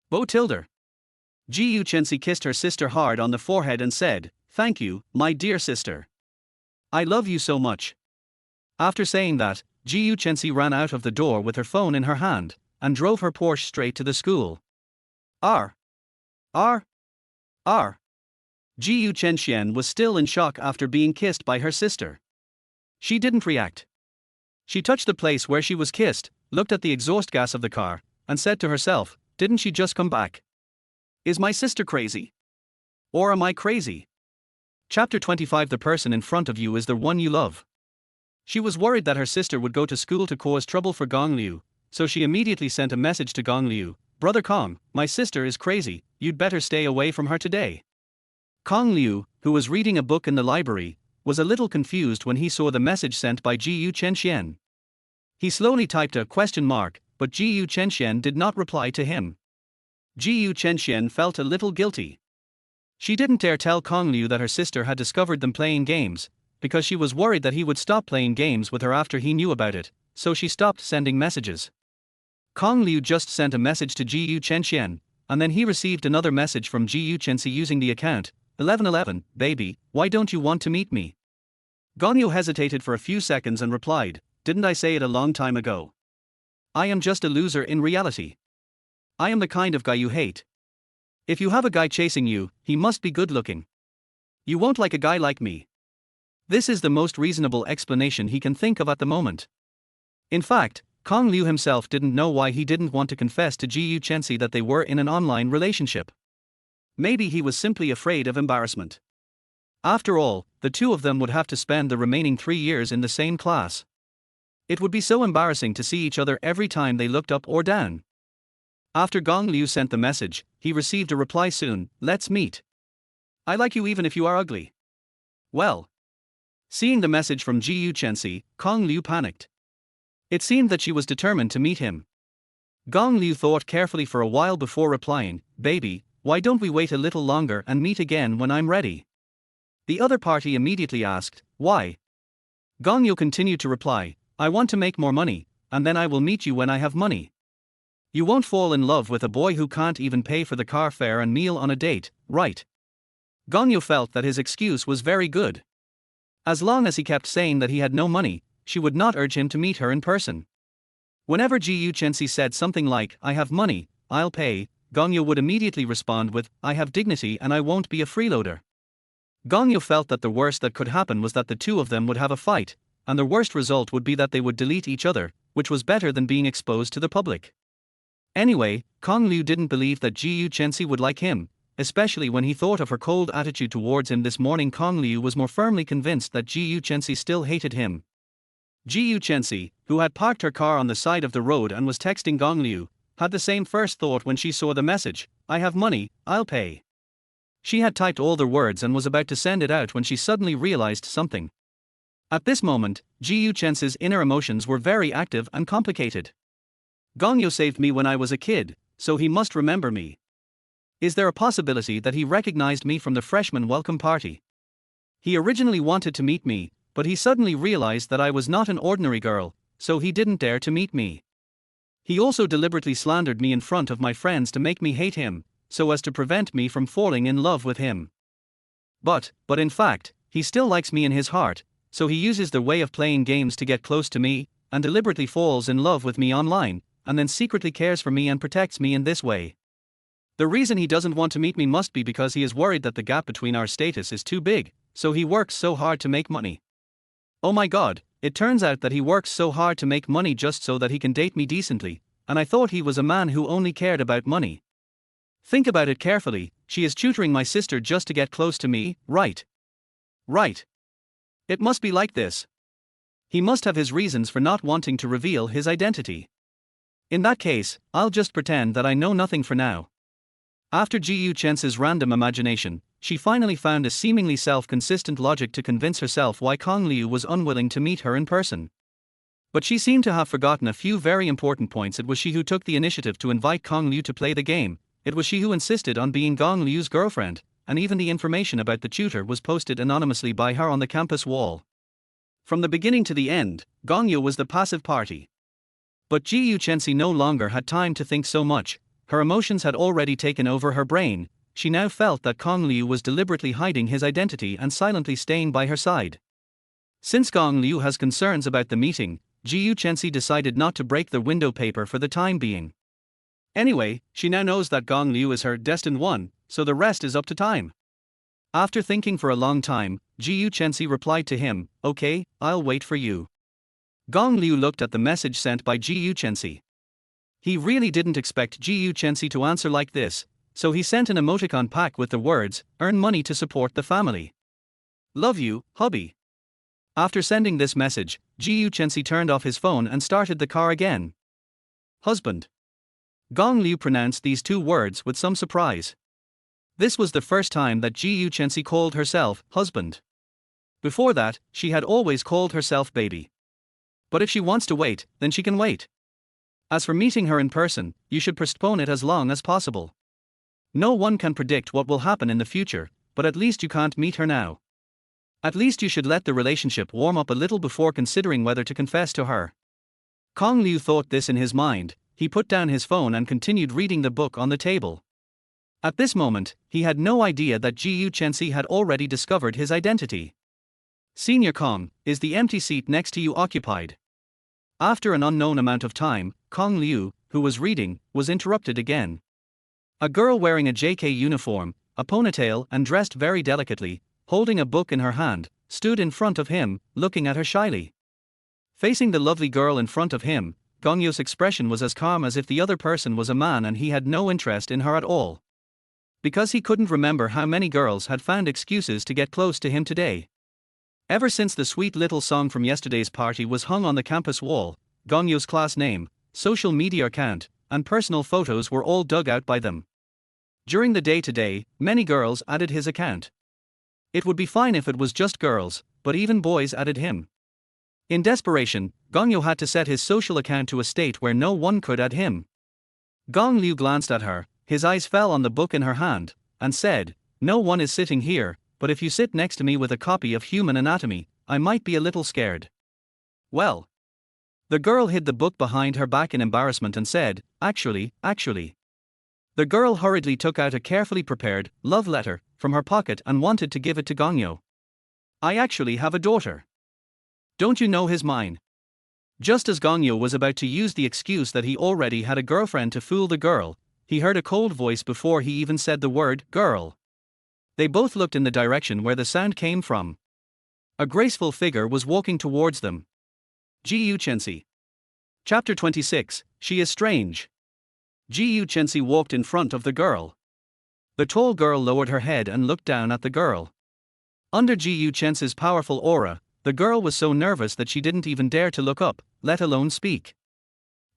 Bo tilde. Xixi kissed her sister hard on the forehead and said, "Thank you, my dear sister. I love you so much." After saying that, Xixi ran out of the door with her phone in her hand, and drove her Porsche straight to the school. R. R. R. Xixi was still in shock after being kissed by her sister. She didn't react. She touched the place where she was kissed, looked at the exhaust gas of the car, and said to herself, "Didn't she just come back? Is my sister crazy? Or am I crazy?" Chapter 25. The person in front of you is the one you love. She was worried that her sister would go to school to cause trouble for Gong Liu, so she immediately sent a message to Gong Liu, "Brother Kong, my sister is crazy, you'd better stay away from her today." Kong Liu, who was reading a book in the library, was a little confused when he saw the message sent by Xixi. He slowly typed a question mark, but Xixi did not reply to him. Xixi felt a little guilty. She didn't dare tell Kong Liu that her sister had discovered them playing games, because she was worried that he would stop playing games with her after he knew about it, so she stopped sending messages. Kong Liu just sent a message to Xixi, and then he received another message from Xixi using the account, 1111, "Baby, why don't you want to meet me?" Gong Liu hesitated for a few seconds and replied, "Didn't I say it a long time ago? I am just a loser in reality. I am the kind of guy you hate. If you have a guy chasing you, he must be good looking. You won't like a guy like me." This is the most reasonable explanation he can think of at the moment. In fact, Kong Liu himself didn't know why he didn't want to confess to Xixi that they were in an online relationship. Maybe he was simply afraid of embarrassment. After all, the two of them would have to spend the remaining 3 years in the same class. It would be so embarrassing to see each other every time they looked up or down. After Gong Liu sent the message, he received a reply soon, "Let's meet. I like you even if you are ugly." Well. Seeing the message from Xixi, Kong Liu panicked. It seemed that she was determined to meet him. Gong Liu thought carefully for a while before replying, "Baby, why don't we wait a little longer and meet again when I'm ready?" The other party immediately asked, "Why?" Gong Liu continued to reply, "I want to make more money, and then I will meet you when I have money. You won't fall in love with a boy who can't even pay for the car fare and meal on a date, right?" Gong Liu felt that his excuse was very good. As long as he kept saying that he had no money, she would not urge him to meet her in person. Whenever Xixi said something like, "I have money, I'll pay," Gong Liu would immediately respond with, "I have dignity and I won't be a freeloader." Gong Liu felt that the worst that could happen was that the two of them would have a fight, and the worst result would be that they would delete each other, which was better than being exposed to the public. Anyway, Kong Liu didn't believe that Xixi would like him, especially when he thought of her cold attitude towards him this morning. Kong Liu was more firmly convinced that Xixi still hated him. Xixi, who had parked her car on the side of the road and was texting Gong Liu, had the same first thought when she saw the message, "I have money, I'll pay." She had typed all the words and was about to send it out when she suddenly realized something. At this moment, Xixi inner emotions were very active and complicated. Gong Liu saved me when I was a kid, so he must remember me. Is there a possibility that he recognized me from the freshman welcome party? He originally wanted to meet me, but he suddenly realized that I was not an ordinary girl, so he didn't dare to meet me. He also deliberately slandered me in front of my friends to make me hate him, so as to prevent me from falling in love with him. But in fact, he still likes me in his heart, so he uses the way of playing games to get close to me, and deliberately falls in love with me online, and then secretly cares for me and protects me in this way. The reason he doesn't want to meet me must be because he is worried that the gap between our status is too big, so he works so hard to make money. Oh my god, it turns out that he works so hard to make money just so that he can date me decently, and I thought he was a man who only cared about money. Think about it carefully, she is tutoring my sister just to get close to me, right? Right. It must be like this. He must have his reasons for not wanting to reveal his identity. In that case, I'll just pretend that I know nothing for now. After Xixi random imagination, she finally found a seemingly self-consistent logic to convince herself why Kong Liu was unwilling to meet her in person. But she seemed to have forgotten a few very important points. It was she who took the initiative to invite Kong Liu to play the game, it was she who insisted on being Gong Liu's girlfriend, and even the information about the tutor was posted anonymously by her on the campus wall. From the beginning to the end, Gong Liu was the passive party. But Xixi no longer had time to think so much, her emotions had already taken over her brain. She now felt that Kong Liu was deliberately hiding his identity and silently staying by her side. Since Gong Liu has concerns about the meeting, Xixi decided not to break the window paper for the time being. Anyway, she now knows that Gong Liu is her destined one, so the rest is up to time. After thinking for a long time, Xixi replied to him, "Okay, I'll wait for you." Gong Liu looked at the message sent by Xixi. He really didn't expect Xixi to answer like this, so he sent an emoticon pack with the words, "Earn money to support the family. Love you, hubby." After sending this message, Xixi turned off his phone and started the car again. Husband. Gong Liu pronounced these two words with some surprise. This was the first time that Xixi called herself husband. Before that, she had always called herself baby. But if she wants to wait, then she can wait. As for meeting her in person, you should postpone it as long as possible. No one can predict what will happen in the future, but at least you can't meet her now. At least you should let the relationship warm up a little before considering whether to confess to her. Kong Liu thought this in his mind. He put down his phone and continued reading the book on the table. At this moment, he had no idea that Xixi had already discovered his identity. "Senior Kong, is the empty seat next to you occupied?" After an unknown amount of time, Kong Liu, who was reading, was interrupted again. A girl wearing a JK uniform, a ponytail and dressed very delicately, holding a book in her hand, stood in front of him, looking at her shyly. Facing the lovely girl in front of him, Gong Liu's expression was as calm as if the other person was a man and he had no interest in her at all. Because he couldn't remember how many girls had found excuses to get close to him today. Ever since the sweet little song from yesterday's party was hung on the campus wall, Gong Liu's class name, social media account, and personal photos were all dug out by them. During the day today, many girls added his account. It would be fine if it was just girls, but even boys added him. In desperation, Gong Liu had to set his social account to a state where no one could add him. Gong Liu glanced at her, his eyes fell on the book in her hand, and said, "No one is sitting here, but if you sit next to me with a copy of Human Anatomy, I might be a little scared." "Well." The girl hid the book behind her back in embarrassment and said, Actually. The girl hurriedly took out a carefully prepared love letter from her pocket and wanted to give it to Gong Liu. "I actually have a daughter. Don't you know he's mine?" Just as Gong Liu was about to use the excuse that he already had a girlfriend to fool the girl, he heard a cold voice before he even said the word girl. They both looked in the direction where the sound came from. A graceful figure was walking towards them. Xixi. Chapter 26, She is Strange. Xixi walked in front of the girl. The tall girl lowered her head and looked down at the girl. Under Xixi's powerful aura, the girl was so nervous that she didn't even dare to look up, let alone speak.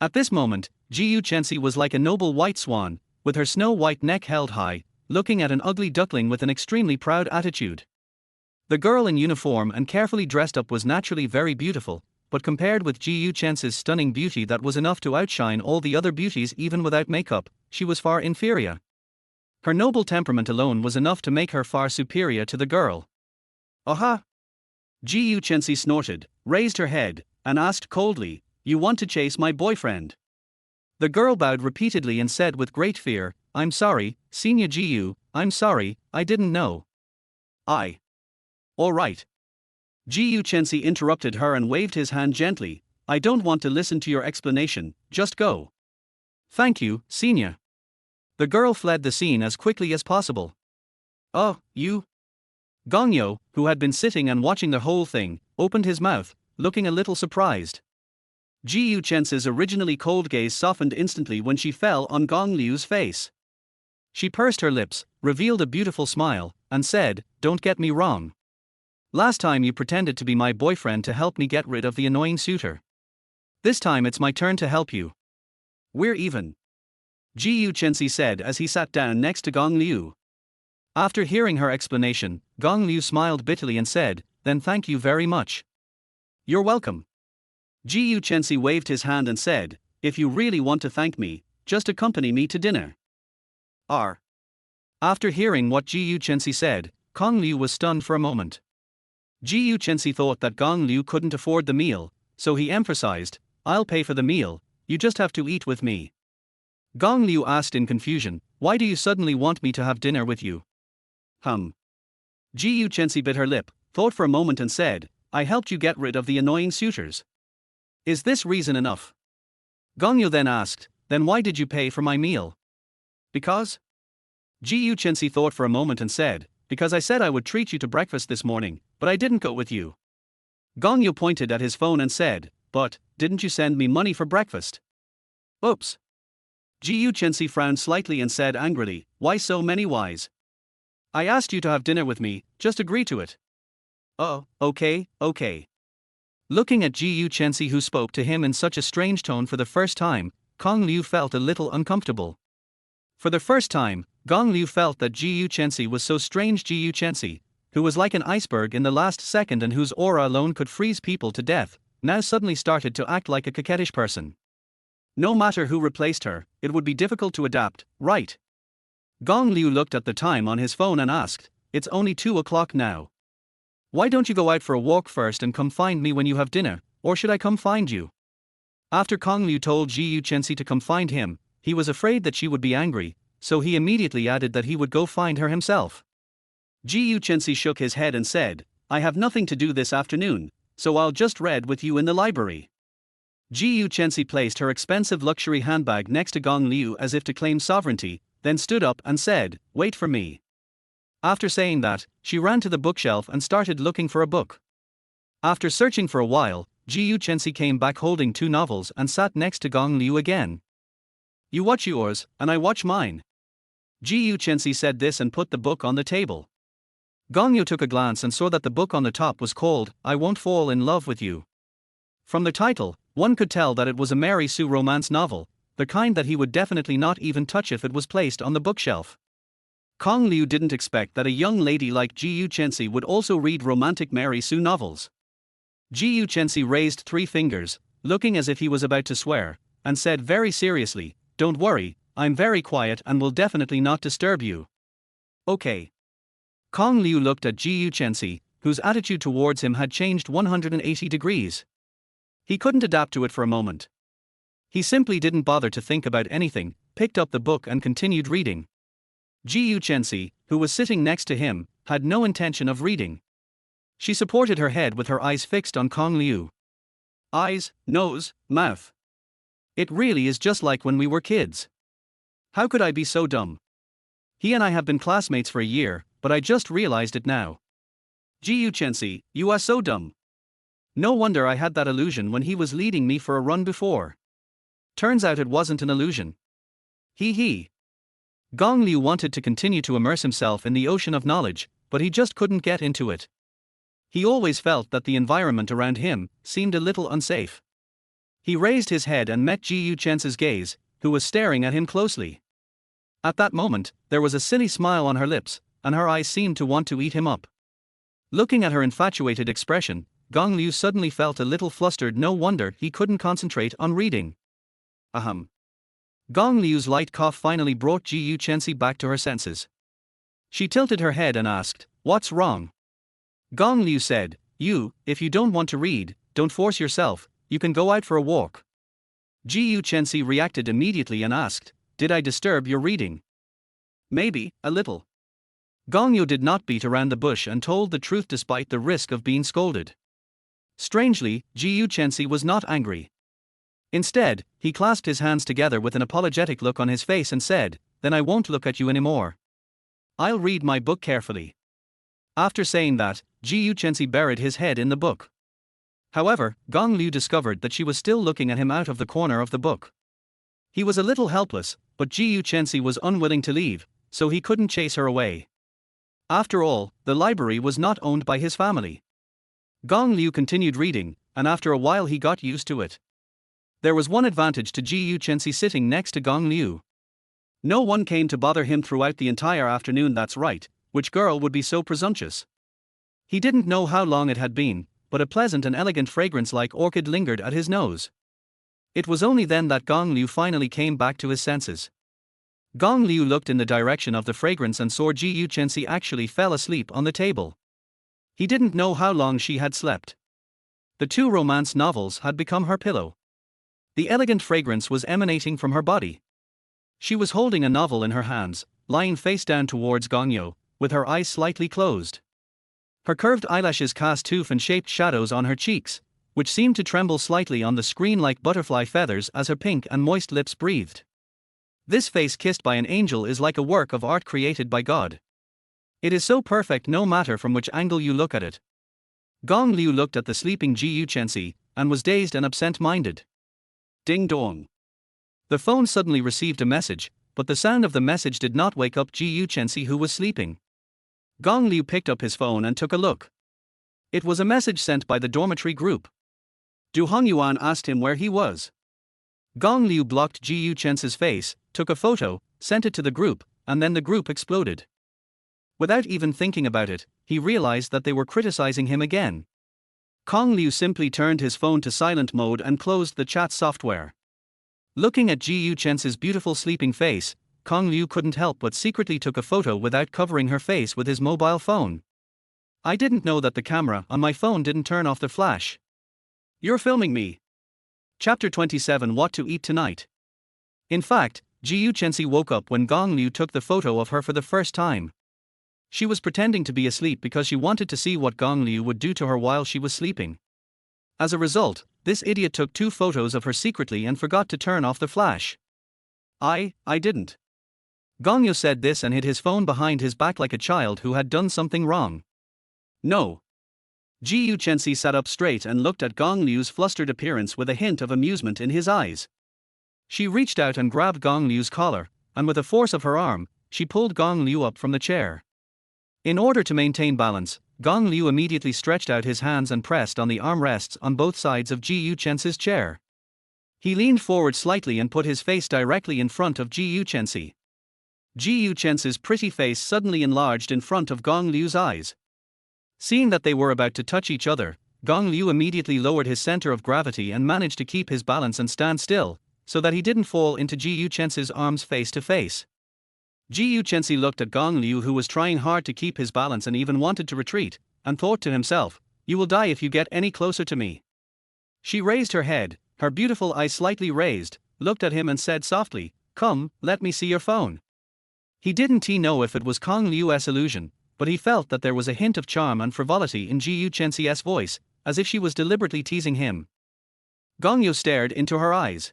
At this moment, Xixi was like a noble white swan, with her snow-white neck held high, looking at an ugly duckling with an extremely proud attitude. The girl in uniform and carefully dressed up was naturally very beautiful, but compared with Xixi's stunning beauty that was enough to outshine all the other beauties even without makeup, she was far inferior. Her noble temperament alone was enough to make her far superior to the girl. "Aha!" Xixi snorted, raised her head, and asked coldly, "You want to chase my boyfriend?" The girl bowed repeatedly and said with great fear, "I'm sorry, Senior Xiu, I'm sorry, I didn't know." All right. Xixi interrupted her and waved his hand gently, "I don't want to listen to your explanation, just go." "Thank you, Senior." The girl fled the scene as quickly as possible. "Oh, you?" Gong Liu, who had been sitting and watching the whole thing, opened his mouth, looking a little surprised. Xixi's originally cold gaze softened instantly when she fell on Gong Liu's face. She pursed her lips, revealed a beautiful smile, and said, "Don't get me wrong. Last time you pretended to be my boyfriend to help me get rid of the annoying suitor. This time it's my turn to help you. We're even." Xixi said as he sat down next to Gong Liu. After hearing her explanation, Gong Liu smiled bitterly and said, "Then thank you very much." "You're welcome." Ji Yuchensi waved his hand and said, "If you really want to thank me, just accompany me to dinner." R. After hearing what Ji Yuchensi said, Gong Liu was stunned for a moment. Ji Yuchensi thought that Gong Liu couldn't afford the meal, so he emphasized, "I'll pay for the meal, you just have to eat with me." Gong Liu asked in confusion, "Why do you suddenly want me to have dinner with you?" Ji Yuchensi bit her lip, thought for a moment and said, "I helped you get rid of the annoying suitors. Is this reason enough?" Gong Liu then asked, "Then why did you pay for my meal?" "Because?" Ji Yuchensi thought for a moment and said, "Because I said I would treat you to breakfast this morning, but I didn't go with you." Gong Liu pointed at his phone and said, "But, didn't you send me money for breakfast?" "Oops." Ji Yuchensi frowned slightly and said angrily, "Why so many whys? I asked you to have dinner with me, just agree to it." "Oh, okay. Looking at Ji Yuchensi, who spoke to him in such a strange tone for the first time, Gong Liu felt a little uncomfortable. For the first time, Gong Liu felt that Ji Yuchensi was so strange. Ji Yuchensi, who was like an iceberg in the last second and whose aura alone could freeze people to death, now suddenly started to act like a coquettish person. No matter who replaced her, it would be difficult to adapt, right? Gong Liu looked at the time on his phone and asked, "It's only 2 o'clock now. Why don't you go out for a walk first and come find me when you have dinner, or should I come find you?" After Gong Liu told Ji Yuchensi to come find him, he was afraid that she would be angry, so he immediately added that he would go find her himself. Ji Yuchensi shook his head and said, "I have nothing to do this afternoon, so I'll just read with you in the library." Ji Yuchensi placed her expensive luxury handbag next to Gong Liu as if to claim sovereignty, then stood up and said, "Wait for me." After saying that, she ran to the bookshelf and started looking for a book. After searching for a while, Ji Yuchensi came back holding 2 novels and sat next to Gong Liu again. "You watch yours, and I watch mine." Ji Yuchensi said this and put the book on the table. Gong Liu took a glance and saw that the book on the top was called, "I Won't Fall in Love with You." From the title, one could tell that it was a Mary Sue romance novel, the kind that he would definitely not even touch if it was placed on the bookshelf. Gong Liu didn't expect that a young lady like Ji Yuchensi would also read romantic Mary Sue novels. Ji Yuchensi raised 3 fingers, looking as if he was about to swear, and said very seriously, "Don't worry, I'm very quiet and will definitely not disturb you." "Okay." Gong Liu looked at Ji Yuchensi, whose attitude towards him had changed 180 degrees. He couldn't adapt to it for a moment. He simply didn't bother to think about anything, picked up the book and continued reading. Ji Yuchensi, who was sitting next to him, had no intention of reading. She supported her head with her eyes fixed on Gong Liu. Eyes, nose, mouth. It really is just like when we were kids. How could I be so dumb? He and I have been classmates for a year, but I just realized it now. Ji Yuchensi, you are so dumb. No wonder I had that illusion when he was leading me for a run before. Turns out it wasn't an illusion. He. Gong Liu wanted to continue to immerse himself in the ocean of knowledge, but he just couldn't get into it. He always felt that the environment around him seemed a little unsafe. He raised his head and met Ji Yuchensi's gaze, who was staring at him closely. At that moment, there was a silly smile on her lips, and her eyes seemed to want to eat him up. Looking at her infatuated expression, Gong Liu suddenly felt a little flustered. No wonder he couldn't concentrate on reading. Gong Liu's light cough finally brought Ji Yuchensi back to her senses. She tilted her head and asked, "What's wrong?" Gong Liu said, If you don't want to read, don't force yourself, you can go out for a walk." Ji Yuchensi reacted immediately and asked, "Did I disturb your reading?" "Maybe, a little." Gong Liu did not beat around the bush and told the truth despite the risk of being scolded. Strangely, Ji Yuchensi was not angry. Instead, he clasped his hands together with an apologetic look on his face and said, "Then I won't look at you anymore. I'll read my book carefully." After saying that, Ji Yuchensi buried his head in the book. However, Gong Liu discovered that she was still looking at him out of the corner of the book. He was a little helpless, but Ji Yuchensi was unwilling to leave, so he couldn't chase her away. After all, the library was not owned by his family. Gong Liu continued reading, and after a while he got used to it. There was one advantage to Ji Yuchensi sitting next to Gong Liu. No one came to bother him throughout the entire afternoon. That's right, Which girl would be so presumptuous? He didn't know how long it had been, but a pleasant and elegant fragrance like orchid lingered at his nose. It was only then that Gong Liu finally came back to his senses. Gong Liu looked in the direction of the fragrance and saw Xixi actually fell asleep on the table. He didn't know how long she had slept. The two romance novels had become her pillow. The elegant fragrance was emanating from her body. She was holding a novel in her hands, lying face down towards Gongyo, with her eyes slightly closed. Her curved eyelashes cast tooth-and-shaped shadows on her cheeks, which seemed to tremble slightly on the screen like butterfly feathers as her pink and moist lips breathed. This face kissed by an angel is like a work of art created by God. It is so perfect no matter from which angle you look at it. Gong Liu looked at the sleeping Xixi and was dazed and absent-minded. Ding dong. The phone suddenly received a message, but the sound of the message did not wake up Xixi, who was sleeping. Gong Liu picked up his phone and took a look. It was a message sent by the dormitory group. Du Hongyuan asked him where he was. Gong Liu blocked Xixi face, took a photo, sent it to the group, and then the group exploded. Without even thinking about it, he realized that they were criticizing him again. Gong Liu simply turned his phone to silent mode and closed the chat software. Looking at Xixi beautiful sleeping face, Gong Liu couldn't help but secretly took a photo without covering her face with his mobile phone. I didn't know that the camera on my phone didn't turn off the flash. You're filming me. Chapter 27 What to Eat Tonight. In fact, Xixi woke up when Gong Liu took the photo of her for the first time. She was pretending to be asleep because she wanted to see what Gong Liu would do to her while she was sleeping. As a result, this idiot took 2 photos of her secretly and forgot to turn off the flash. I didn't. Gong Liu said this and hid his phone behind his back like a child who had done something wrong. No. Xixi sat up straight and looked at Gong Liu's flustered appearance with a hint of amusement in his eyes. She reached out and grabbed Gong Liu's collar, and with the force of her arm, she pulled Gong Liu up from the chair. In order to maintain balance, Gong Liu immediately stretched out his hands and pressed on the armrests on both sides of Xixi chair. He leaned forward slightly and put his face directly in front of Xixi. Xiuchen's pretty face suddenly enlarged in front of Gong Liu's eyes. Seeing that they were about to touch each other, Gong Liu immediately lowered his center of gravity and managed to keep his balance and stand still, so that he didn't fall into Xiuchen's arms face to face. Xiuchen looked at Gong Liu, who was trying hard to keep his balance and even wanted to retreat, and thought to himself, "You will die if you get any closer to me." She raised her head, her beautiful eyes slightly raised, looked at him and said softly, "Come, let me see your phone." He didn't know if it was Gong Liu's illusion, but he felt that there was a hint of charm and frivolity in Xiuchen's voice, as if she was deliberately teasing him. Gong Liu stared into her eyes.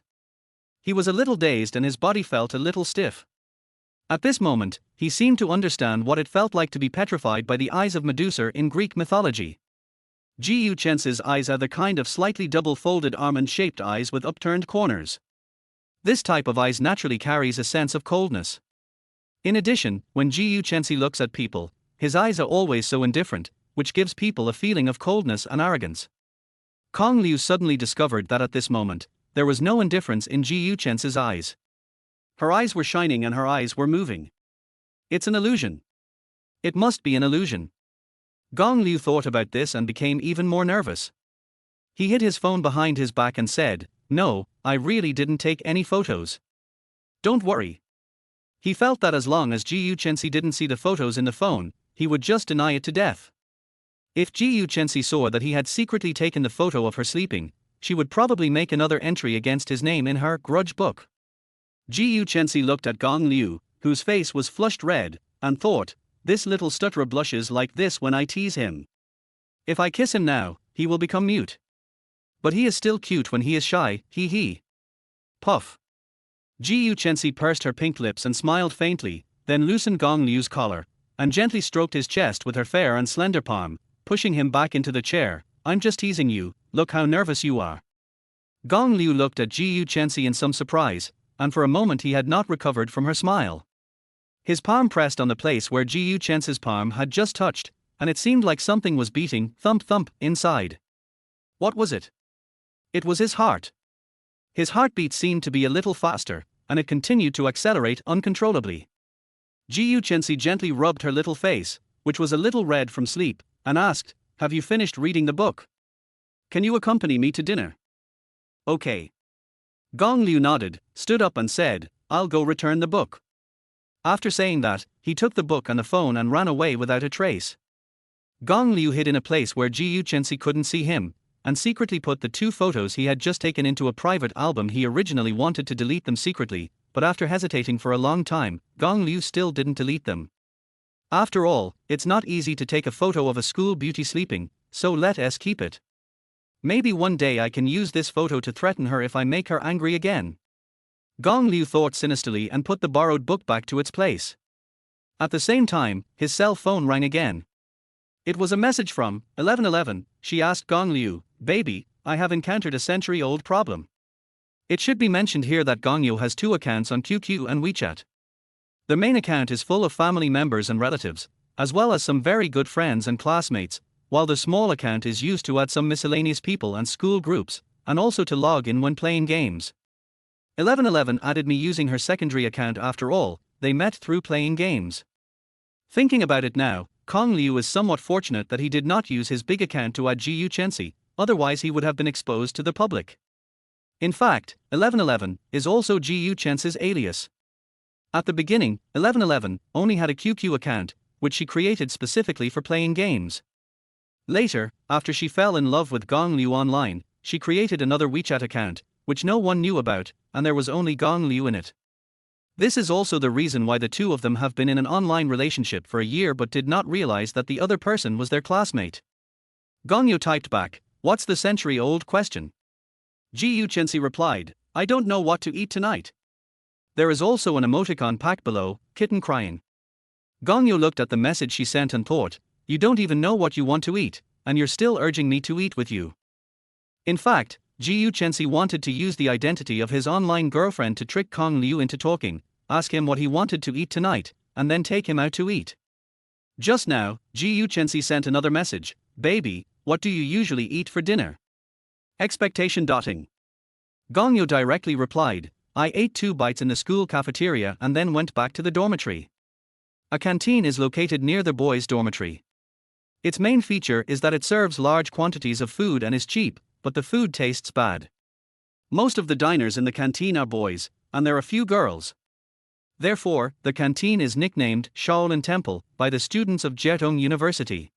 He was a little dazed and his body felt a little stiff. At this moment, he seemed to understand what it felt like to be petrified by the eyes of Medusa in Greek mythology. Xiuchen's eyes are the kind of slightly double-folded almond-shaped eyes with upturned corners. This type of eyes naturally carries a sense of coldness. In addition, when Xiuchen looks at people, his eyes are always so indifferent, which gives people a feeling of coldness and arrogance. Gong Liu suddenly discovered that at this moment, there was no indifference in Xiuchen's eyes. Her eyes were shining and her eyes were moving. It's an illusion. It must be an illusion. Gong Liu thought about this and became even more nervous. He hid his phone behind his back and said, "No, I really didn't take any photos. Don't worry." He felt that as long as Xiuchen didn't see the photos in the phone, he would just deny it to death. If Xiuchen saw that he had secretly taken the photo of her sleeping, she would probably make another entry against his name in her grudge book. Xiuchen looked at Gong Liu, whose face was flushed red, and thought, "This little stutterer blushes like this when I tease him. If I kiss him now, he will become mute. But he is still cute when he is shy, hee. Puff." Xiuchen pursed her pink lips and smiled faintly, then loosened Gong Liu's collar, and gently stroked his chest with her fair and slender palm, pushing him back into the chair. "I'm just teasing you, look how nervous you are." Gong Liu looked at Xiuchen in some surprise, and for a moment he had not recovered from her smile. His palm pressed on the place where Xiuchen's palm had just touched, and it seemed like something was beating, thump thump, inside. What was it? It was his heart. His heartbeat seemed to be a little faster, and it continued to accelerate uncontrollably. Xixi gently rubbed her little face, which was a little red from sleep, and asked, "Have you finished reading the book? Can you accompany me to dinner?" "Okay." Gong Liu nodded, stood up and said, "I'll go return the book." After saying that, he took the book and the phone and ran away without a trace. Gong Liu hid in a place where Xixi couldn't see him, and secretly put the 2 photos he had just taken into a private album. He originally wanted to delete them secretly, but after hesitating for a long time, Gong Liu still didn't delete them. After all, it's not easy to take a photo of a school beauty sleeping, so let us keep it. Maybe one day I can use this photo to threaten her if I make her angry again. Gong Liu thought sinisterly and put the borrowed book back to its place. At the same time, his cell phone rang again. It was a message from 1111. She asked Gong Liu, "Baby, I have encountered a century-old problem." It should be mentioned here that Gong Liu has 2 accounts on QQ and WeChat. The main account is full of family members and relatives, as well as some very good friends and classmates, while the small account is used to add some miscellaneous people and school groups, and also to log in when playing games. 1111 added me using her secondary account. After all, they met through playing games. Thinking about it now, Gong Liu is somewhat fortunate that he did not use his big account to add Xixi, otherwise he would have been exposed to the public. In fact, 1111 is also Xixi's alias. At the beginning, 1111 only had a QQ account, which she created specifically for playing games. Later, after she fell in love with Gong Liu online, she created another WeChat account, which no one knew about, and there was only Gong Liu in it. This is also the reason why the 2 of them have been in an online relationship for a year but did not realize that the other person was their classmate. Gong Liu typed back, "What's the century-old question?" Xixi replied, "I don't know what to eat tonight." There is also an emoticon pack below, kitten crying. Gong Liu looked at the message she sent and thought, "You don't even know what you want to eat, and you're still urging me to eat with you." In fact, Xixi wanted to use the identity of his online girlfriend to trick Gong Liu into talking, ask him what he wanted to eat tonight, and then take him out to eat. Just now, Xixi sent another message, "Baby, what do you usually eat for dinner?" Expectation dotting. Gong Liu directly replied, "I ate 2 bites in the school cafeteria and then went back to the dormitory." A canteen is located near the boys' dormitory. Its main feature is that it serves large quantities of food and is cheap, but the food tastes bad. Most of the diners in the canteen are boys, and there are few girls. Therefore, the canteen is nicknamed Shaolin Temple by the students of Jietong University.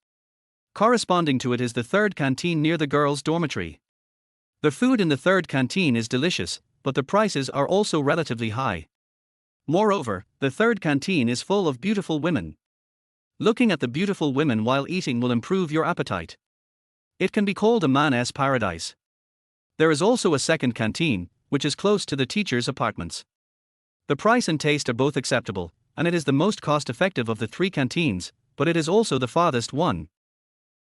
Corresponding to it is the 3rd canteen near the girls' dormitory. The food in the 3rd canteen is delicious, but the prices are also relatively high. Moreover, the 3rd canteen is full of beautiful women. Looking at the beautiful women while eating will improve your appetite. It can be called a man's paradise. There is also a 2nd canteen, which is close to the teachers' apartments. The price and taste are both acceptable, and it is the most cost-effective of the 3 canteens, but it is also the farthest one.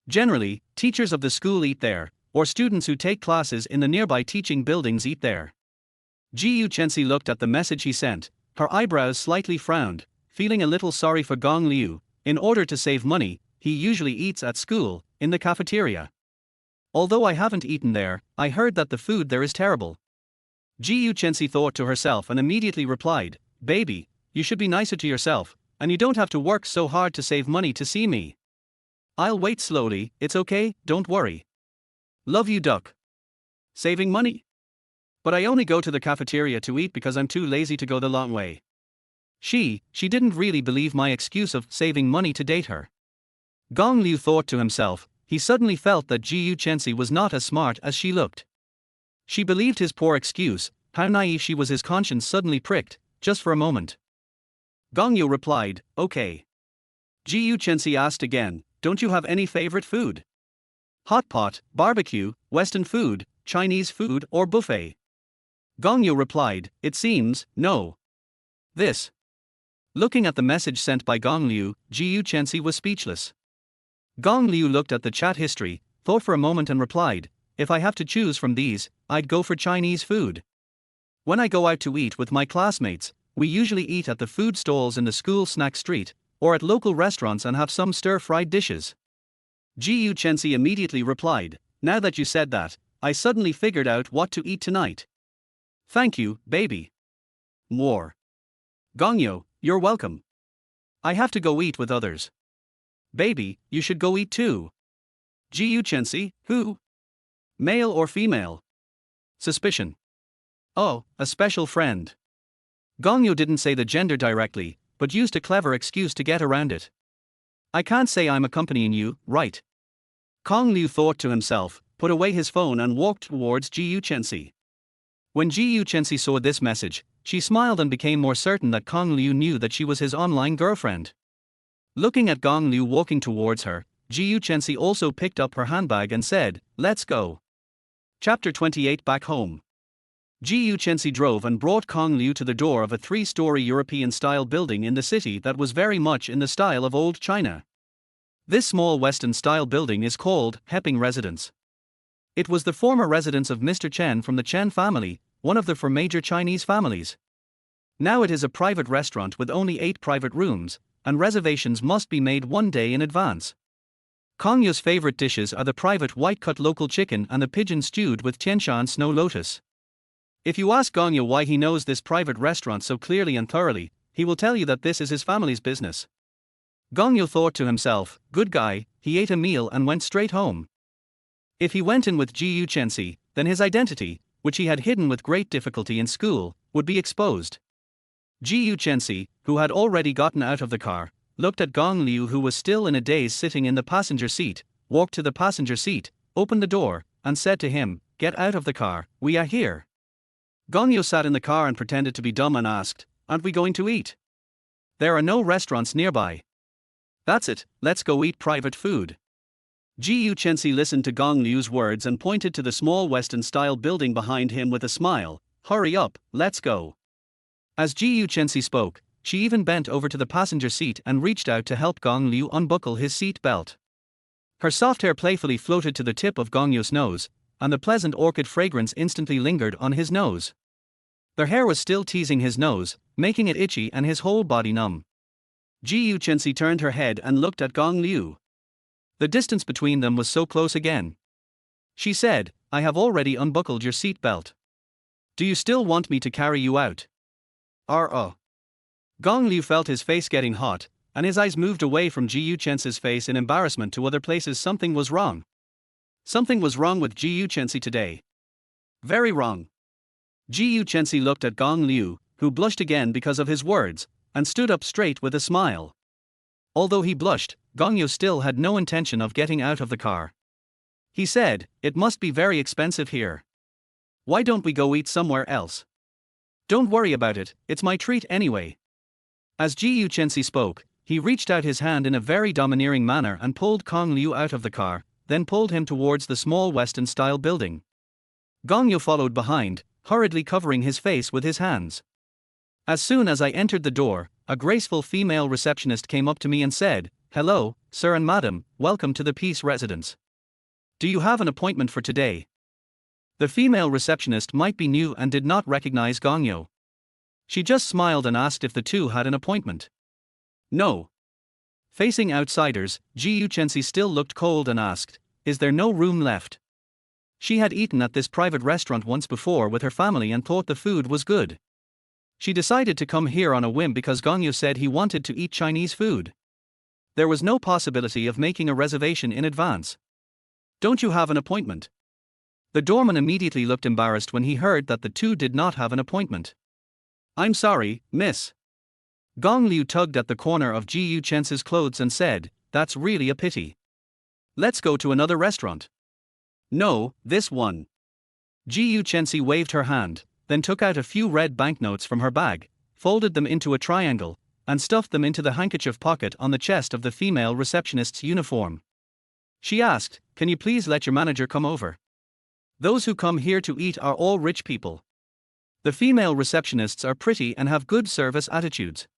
Generally, teachers of the school eat there, or students who take classes in the nearby teaching buildings eat there. Xixi looked at the message he sent, her eyebrows slightly frowned, feeling a little sorry for Gong Liu. In order to save money, he usually eats at school, in the cafeteria. Although I haven't eaten there, I heard that the food there is terrible. Xixi thought to herself and immediately replied, "Baby, you should be nicer to yourself, and you don't have to work so hard to save money to see me. I'll wait slowly, it's okay, don't worry. Love you, duck." Saving money? But I only go to the cafeteria to eat because I'm too lazy to go the long way. She didn't really believe my excuse of saving money to date her. Gong Liu thought to himself, he suddenly felt that Xixi was not as smart as she looked. She believed his poor excuse, how naive she was. His conscience suddenly pricked, just for a moment. Gong Liu replied, "Okay." Xixi asked again, "Don't you have any favorite food? Hot pot, barbecue, Western food, Chinese food or buffet?" Gong Liu replied, "It seems, no. This." Looking at the message sent by Gong Liu, Xixi was speechless. Gong Liu looked at the chat history, thought for a moment and replied, "If I have to choose from these, I'd go for Chinese food. When I go out to eat with my classmates, we usually eat at the food stalls in the school snack street, or at local restaurants and have some stir-fried dishes." Xixi immediately replied, "Now that you said that, I suddenly figured out what to eat tonight. Thank you, baby." More. Gong Liu, you're welcome. I have to go eat with others. Baby, you should go eat too. Xixi, who? Male or female? Suspicion. Oh, a special friend. Gongyo didn't say the gender directly, but used a clever excuse to get around it. I can't say I'm accompanying you, right? Kong Liu thought to himself, put away his phone and walked towards Xixi. When Xixi saw this message, she smiled and became more certain that Kong Liu knew that she was his online girlfriend. Looking at Gong Liu walking towards her, Xixi also picked up her handbag and said, "Let's go." Chapter 28. Back home. Xixi drove and brought Kong Liu to the door of a 3-story European-style building in the city that was very much in the style of old China. This small Western-style building is called Heping Residence. It was the former residence of Mr. Chen from the Chen family, one of the 4 major Chinese families. Now it is a private restaurant with only 8 private rooms, and reservations must be made 1 day in advance. Kongyu's favorite dishes are the private white-cut local chicken and the pigeon stewed with Tianshan snow lotus. If you ask Gongyo why he knows this private restaurant so clearly and thoroughly, he will tell you that this is his family's business. Gongyo thought to himself, good guy, he ate a meal and went straight home. If he went in with Xixi, then his identity, which he had hidden with great difficulty in school, would be exposed. Xixi, who had already gotten out of the car, looked at Gong Liu, who was still in a daze sitting in the passenger seat, walked to the passenger seat, opened the door, and said to him, "Get out of the car, we are here." Gongyo sat in the car and pretended to be dumb and asked, "Aren't we going to eat? There are no restaurants nearby." "That's it, let's go eat private food." Xixi listened to Gong Liu's words and pointed to the small Western-style building behind him with a smile. "Hurry up, let's go." As Xixi spoke, she even bent over to the passenger seat and reached out to help Gong Liu unbuckle his seat belt. Her soft hair playfully floated to the tip of Gongyo's nose, and the pleasant orchid fragrance instantly lingered on his nose. Their hair was still teasing his nose, making it itchy and his whole body numb. Xixi turned her head and looked at Gong Liu. The distance between them was so close again. She said, "I have already unbuckled your seat belt. Do you still want me to carry you out?" Gong Liu felt his face getting hot, and his eyes moved away from Xixi face in embarrassment to other places. Something was wrong. Something was wrong with Xixi today. Very wrong. Xixi looked at Gong Liu, who blushed again because of his words, and stood up straight with a smile. Although he blushed, Gongyo still had no intention of getting out of the car. He said, "It must be very expensive here. Why don't we go eat somewhere else?" "Don't worry about it, it's my treat anyway." As Xixi spoke, he reached out his hand in a very domineering manner and pulled Gong Liu out of the car, then pulled him towards the small Western-style building. Gongyo followed behind, hurriedly covering his face with his hands. As soon as I entered the door, a graceful female receptionist came up to me and said, "Hello, sir and madam, welcome to the Peace Residence. Do you have an appointment for today?" The female receptionist might be new and did not recognize Gongyo. She just smiled and asked if the two had an appointment. "No." Facing outsiders, Xixi still looked cold and asked, "Is there no room left?" She had eaten at this private restaurant once before with her family and thought the food was good. She decided to come here on a whim because Gongyo said he wanted to eat Chinese food. There was no possibility of making a reservation in advance. "Don't you have an appointment?" The doorman immediately looked embarrassed when he heard that the two did not have an appointment. "I'm sorry, miss." Gong Liu tugged at the corner of Xixi clothes and said, "That's really a pity. Let's go to another restaurant." "No, this one." Xixi waved her hand, then took out a few red banknotes from her bag, folded them into a triangle, and stuffed them into the handkerchief pocket on the chest of the female receptionist's uniform. She asked, "Can you please let your manager come over? Those who come here to eat are all rich people. The female receptionists are pretty and have good service attitudes.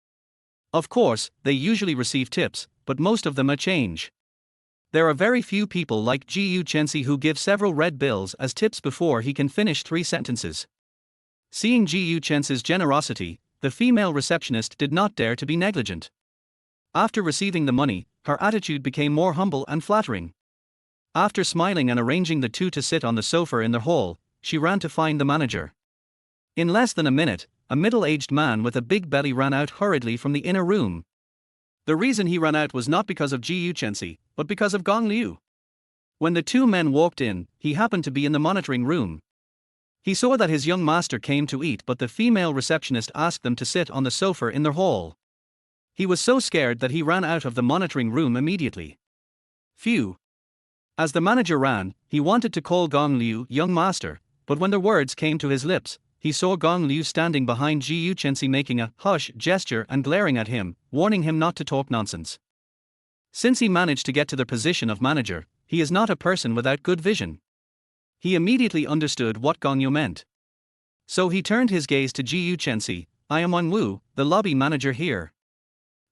Of course, they usually receive tips, but most of them are change. There are very few people like Xixi who give several red bills as tips before he can finish 3 sentences. Seeing Xixi generosity, the female receptionist did not dare to be negligent. After receiving the money, her attitude became more humble and flattering. After smiling and arranging the two to sit on the sofa in the hall, she ran to find the manager. In less than a minute, a middle-aged man with a big belly ran out hurriedly from the inner room. The reason he ran out was not because of Xixi, but because of Gong Liu. When the two men walked in, he happened to be in the monitoring room. He saw that his young master came to eat, but the female receptionist asked them to sit on the sofa in their hall. He was so scared that he ran out of the monitoring room immediately. Phew. As the manager ran, he wanted to call Gong Liu young master, but when the words came to his lips, he saw Gong Liu standing behind Xixi making a hush gesture and glaring at him, warning him not to talk nonsense. Since he managed to get to the position of manager, he is not a person without good vision. He immediately understood what Gong Liu meant. So he turned his gaze to Xixi. I am Wang Wu, the lobby manager here.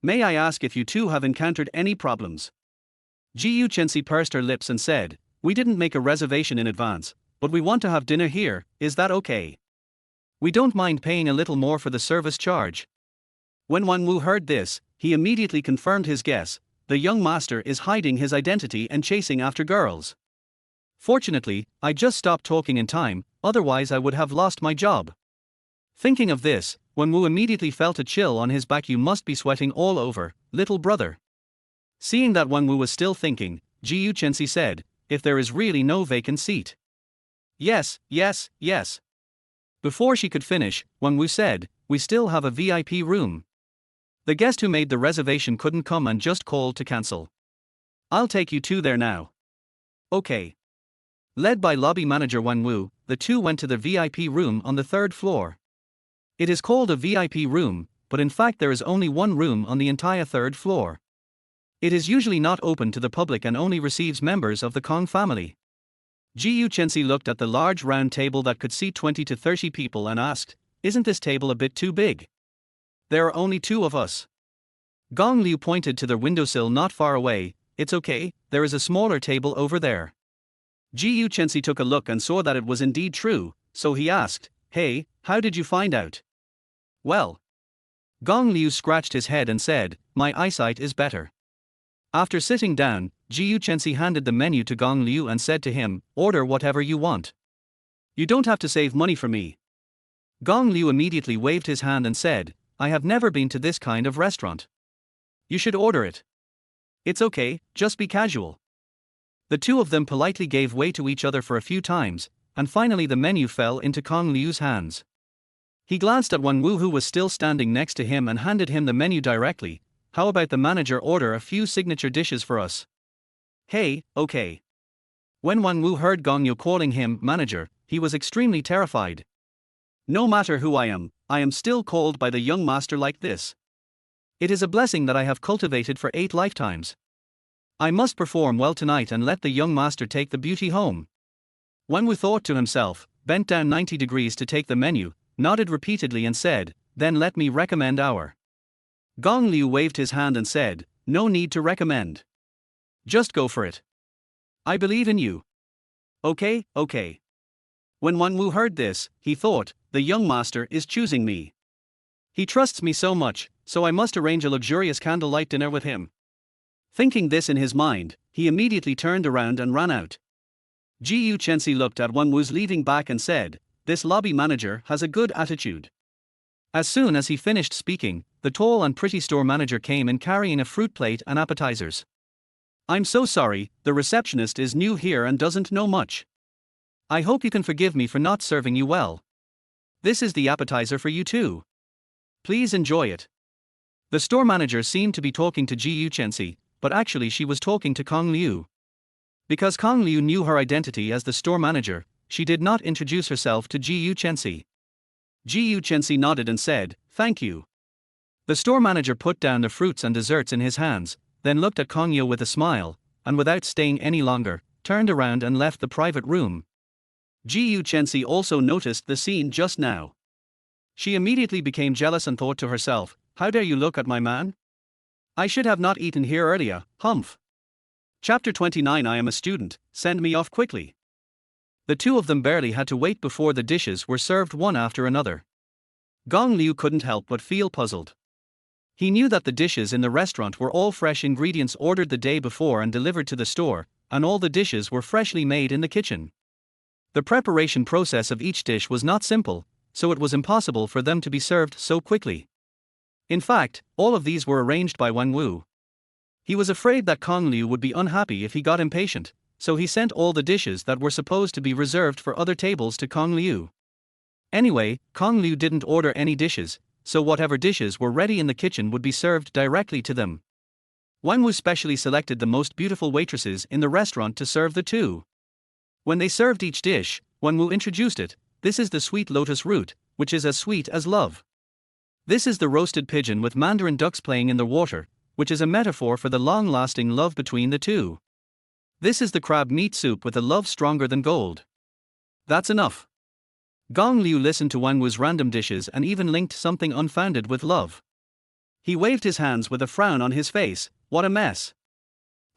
May I ask if you two have encountered any problems? Xixi pursed her lips and said, we didn't make a reservation in advance, but we want to have dinner here, is that okay? We don't mind paying a little more for the service charge. When Wang Wu heard this, he immediately confirmed his guess, the young master is hiding his identity and chasing after girls. Fortunately, I just stopped talking in time, otherwise I would have lost my job. Thinking of this, Wang Wu immediately felt a chill on his back. You must be sweating all over, little brother. Seeing that Wang Wu was still thinking, Xixi said, if there is really no vacant seat. Yes. Before she could finish, Wang Wu said, we still have a VIP room. The guest who made the reservation couldn't come and just called to cancel. I'll take you two there now. Okay. Led by lobby manager Wang Wu, the two went to the VIP room on the third floor. It is called a VIP room, but in fact there is only one room on the entire third floor. It is usually not open to the public and only receives members of the Kong family. Xixi looked at the large round table that could seat 20 to 30 people and asked, isn't this table a bit too big? There are only two of us. Gong Liu pointed to the windowsill not far away, it's okay, there is a smaller table over there. Xixi took a look and saw that it was indeed true, so he asked, hey, how did you find out? Well. Gong Liu scratched his head and said, my eyesight is better. After sitting down, Xixi handed the menu to Gong Liu and said to him, order whatever you want. You don't have to save money for me. Gong Liu immediately waved his hand and said, I have never been to this kind of restaurant. You should order it. It's okay, just be casual. The two of them politely gave way to each other for a few times, and finally the menu fell into Gong Liu's hands. He glanced at Wang Wu who was still standing next to him and handed him the menu directly. How about the manager order a few signature dishes for us? Hey, okay. When Wang Wu heard Gong Liu calling him manager, he was extremely terrified. No matter who I am still called by the young master like this. It is a blessing that I have cultivated for 8 lifetimes. I must perform well tonight and let the young master take the beauty home. Wang Wu thought to himself, bent down 90 degrees to take the menu, nodded repeatedly and said, then let me recommend our. Gong Liu waved his hand and said, no need to recommend. Just go for it. I believe in you. Okay. When Wang Wu heard this, he thought, the young master is choosing me. He trusts me so much, so I must arrange a luxurious candlelight dinner with him. Thinking this in his mind, he immediately turned around and ran out. Xixi looked at Wang Wu's leaving back and said, this lobby manager has a good attitude. As soon as he finished speaking, the tall and pretty store manager came in carrying a fruit plate and appetizers. I'm so sorry, the receptionist is new here and doesn't know much. I hope you can forgive me for not serving you well. This is the appetizer for you too. Please enjoy it. The store manager seemed to be talking to Xixi, but actually she was talking to Gong Liu. Because Gong Liu knew her identity as the store manager, she did not introduce herself to Xixi. Xixi nodded and said, thank you. The store manager put down the fruits and desserts in his hands, then looked at Gong Liu with a smile, and without staying any longer, turned around and left the private room. Xixi also noticed the scene just now. She immediately became jealous and thought to herself, how dare you look at my man? I should have not eaten here earlier, humph. Chapter 29 I am a student, send me off quickly. The two of them barely had to wait before the dishes were served one after another. Gong Liu couldn't help but feel puzzled. He knew that the dishes in the restaurant were all fresh ingredients ordered the day before and delivered to the store, and all the dishes were freshly made in the kitchen. The preparation process of each dish was not simple, so it was impossible for them to be served so quickly. In fact, all of these were arranged by Wang Wu. He was afraid that Kong Liu would be unhappy if he got impatient, so he sent all the dishes that were supposed to be reserved for other tables to Kong Liu. Anyway, Kong Liu didn't order any dishes, so whatever dishes were ready in the kitchen would be served directly to them. Wang Wu specially selected the most beautiful waitresses in the restaurant to serve the two. When they served each dish, Wang Wu introduced it. This is the sweet lotus root, which is as sweet as love. This is the roasted pigeon with mandarin ducks playing in the water, which is a metaphor for the long-lasting love between the two. This is the crab meat soup with a love stronger than gold. That's enough. Gong Liu listened to Wang Wu's random dishes and even linked something unfounded with love. He waved his hands with a frown on his face. What a mess.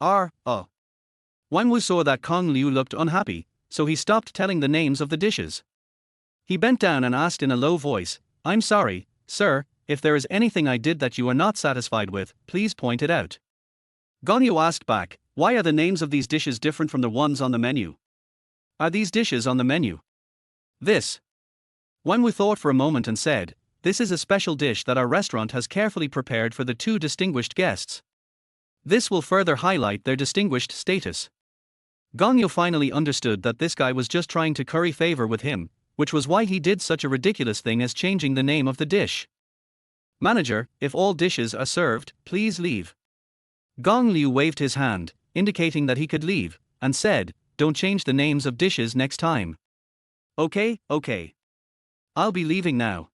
Wang Wu saw that Kong Liu looked unhappy, so he stopped telling the names of the dishes. He bent down and asked in a low voice, "I'm sorry, sir, if there is anything I did that you are not satisfied with, please point it out." Gong Liu asked back, "Why are the names of these dishes different from the ones on the menu? Are these dishes on the menu?" This. Wang Wu thought for a moment and said, "This is a special dish that our restaurant has carefully prepared for the two distinguished guests. This will further highlight their distinguished status." Gong Yu finally understood that this guy was just trying to curry favor with him, which was why he did such a ridiculous thing as changing the name of the dish. "Manager, if all dishes are served, please leave." Gong Liu waved his hand, indicating that he could leave, and said, "Don't change the names of dishes next time." Okay. I'll be leaving now.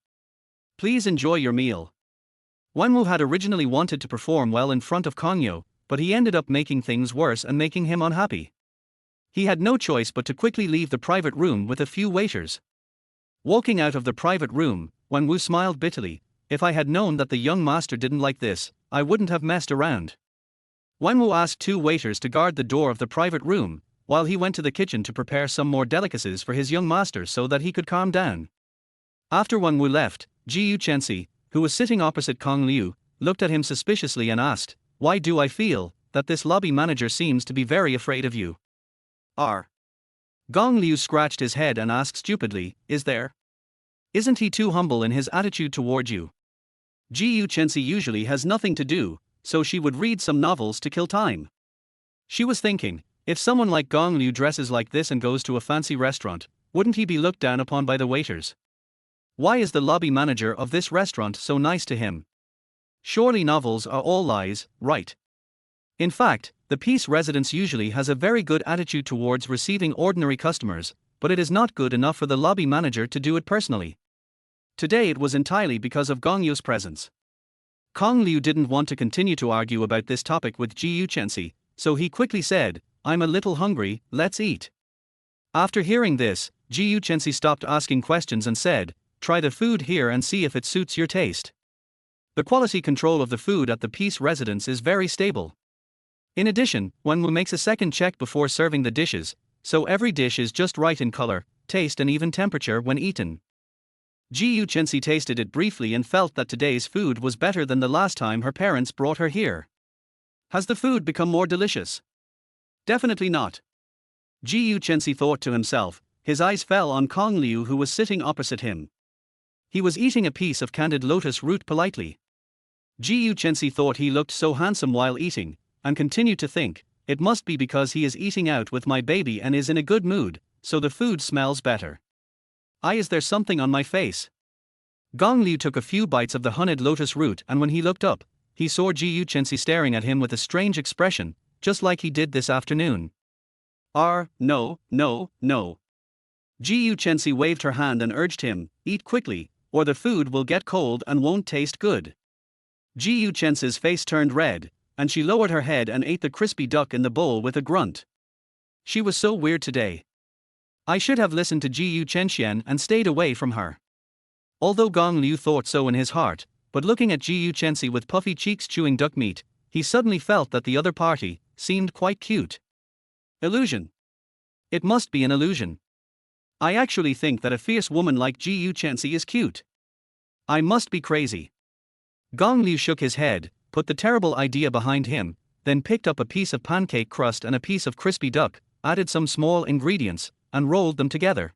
Please enjoy your meal." Wang Wu had originally wanted to perform well in front of Kong Yu, but he ended up making things worse and making him unhappy. He had no choice but to quickly leave the private room with a few waiters. Walking out of the private room, Wang Wu smiled bitterly. "If I had known that the young master didn't like this, I wouldn't have messed around." Wang Wu asked two waiters to guard the door of the private room, while he went to the kitchen to prepare some more delicacies for his young master so that he could calm down. After Wang Wu left, Xixi, who was sitting opposite Kong Liu, looked at him suspiciously and asked, "Why do I feel that this lobby manager seems to be very afraid of you?" Gong Liu scratched his head and asked stupidly, Isn't he too humble in his attitude toward you? Xixi usually has nothing to do, so she would read some novels to kill time. She was thinking, if someone like Gong Liu dresses like this and goes to a fancy restaurant, wouldn't he be looked down upon by the waiters? Why is the lobby manager of this restaurant so nice to him? Surely novels are all lies, right? In fact, the Peace residence usually has a very good attitude towards receiving ordinary customers, but it is not good enough for the lobby manager to do it personally. Today it was entirely because of Gong Yu's presence. Kong Liu didn't want to continue to argue about this topic with Xixi, so he quickly said, "I'm a little hungry, let's eat." After hearing this, Xixi stopped asking questions and said, "Try the food here and see if it suits your taste." The quality control of the food at the Peace residence is very stable. In addition, Wang Wu makes a second check before serving the dishes, so every dish is just right in color, taste and even temperature when eaten. Xixi tasted it briefly and felt that today's food was better than the last time her parents brought her here. Has the food become more delicious? Definitely not. Xixi thought to himself. His eyes fell on Kong Liu, who was sitting opposite him. He was eating a piece of candied lotus root politely. Xixi thought he looked so handsome while eating, and continued to think, it must be because he is eating out with my baby and is in a good mood, so the food smells better. Is there something on my face? Gong Liu took a few bites of the honeyed lotus root, and when he looked up, he saw Xixi staring at him with a strange expression, just like he did this afternoon. No. Xixi waved her hand and urged him, "Eat quickly, or the food will get cold and won't taste good." Xixi's face turned red, and she lowered her head and ate the crispy duck in the bowl with a grunt. She was so weird today. I should have listened to Xixi and stayed away from her. Although Gong Liu thought so in his heart, but looking at Xixi with puffy cheeks chewing duck meat, he suddenly felt that the other party seemed quite cute. Illusion. It must be an illusion. I actually think that a fierce woman like Xixi is cute. I must be crazy. Gong Liu shook his head, put the terrible idea behind him, then picked up a piece of pancake crust and a piece of crispy duck, added some small ingredients, and rolled them together.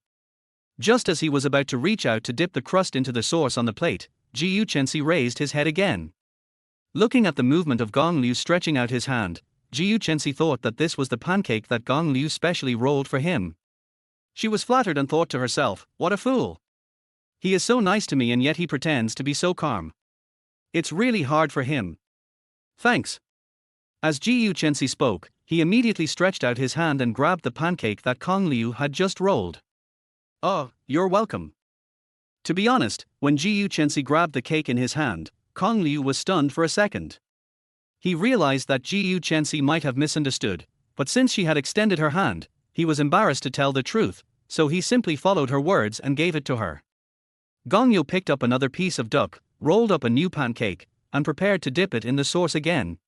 Just as he was about to reach out to dip the crust into the sauce on the plate, Xixi raised his head again. Looking at the movement of Gong Liu stretching out his hand, Xixi thought that this was the pancake that Gong Liu specially rolled for him. She was flattered and thought to herself, what a fool. He is so nice to me and yet he pretends to be so calm. It's really hard for him. Thanks. As Xixi spoke, he immediately stretched out his hand and grabbed the pancake that Gong Liu had just rolled. Oh, you're welcome. To be honest, when Xixi grabbed the cake in his hand, Gong Liu was stunned for a second. He realized that Xixi might have misunderstood, but since she had extended her hand, he was embarrassed to tell the truth, so he simply followed her words and gave it to her. Gong Liu picked up another piece of duck, rolled up a new pancake, and prepared to dip it in the sauce again.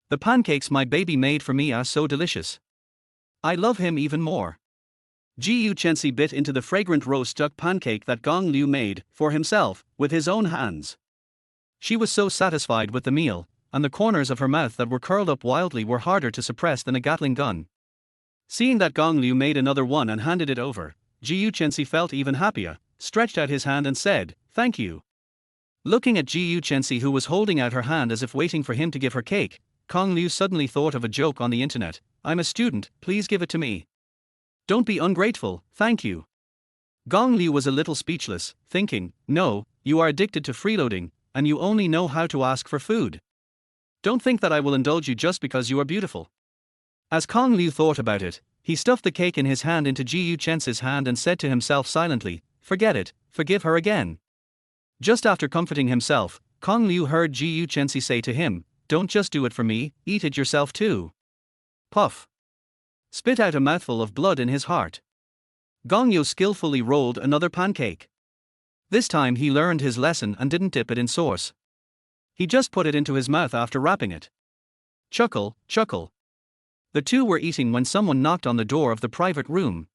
The pancakes my baby made for me are so delicious. I love him even more. Xixi bit into the fragrant roast duck pancake that Gong Liu made for himself with his own hands. She was so satisfied with the meal, and the corners of her mouth that were curled up wildly were harder to suppress than a Gatling gun. Seeing that Gong Liu made another one and handed it over, Xixi felt even happier, stretched out his hand and said, "Thank you." Looking at Xixi, who was holding out her hand as if waiting for him to give her cake, Gong Liu suddenly thought of a joke on the internet. "I'm a student, please give it to me." "Don't be ungrateful, thank you." Gong Liu was a little speechless, thinking, no, you are addicted to freeloading, and you only know how to ask for food. Don't think that I will indulge you just because you are beautiful. As Gong Liu thought about it, he stuffed the cake in his hand into Xixi hand and said to himself silently, "Forget it, forgive her again." Just after comforting himself, Gong Liu heard Xixi say to him, "Don't just do it for me, eat it yourself too." Puff. Spit out a mouthful of blood in his heart. Gong Liu skillfully rolled another pancake. This time he learned his lesson and didn't dip it in sauce. He just put it into his mouth after wrapping it. Chuckle, chuckle. The two were eating when someone knocked on the door of the private room.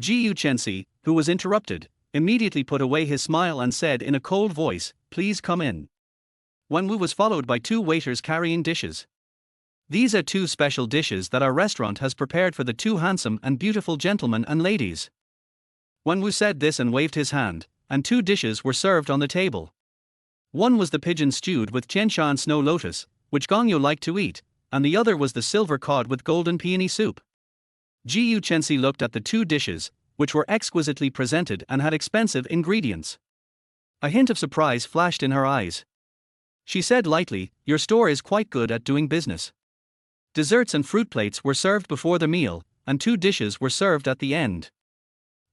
Xixi, who was interrupted, immediately put away his smile and said in a cold voice, "Please come in." Wenwu was followed by two waiters carrying dishes. "These are two special dishes that our restaurant has prepared for the two handsome and beautiful gentlemen and ladies." Wenwu said this and waved his hand, and two dishes were served on the table. One was the pigeon stewed with Qianshan snow lotus, which Gong Liu liked to eat, and the other was the silver cod with golden peony soup. Xixi looked at the two dishes, which were exquisitely presented and had expensive ingredients. A hint of surprise flashed in her eyes. She said lightly, "Your store is quite good at doing business." Desserts and fruit plates were served before the meal, and two dishes were served at the end.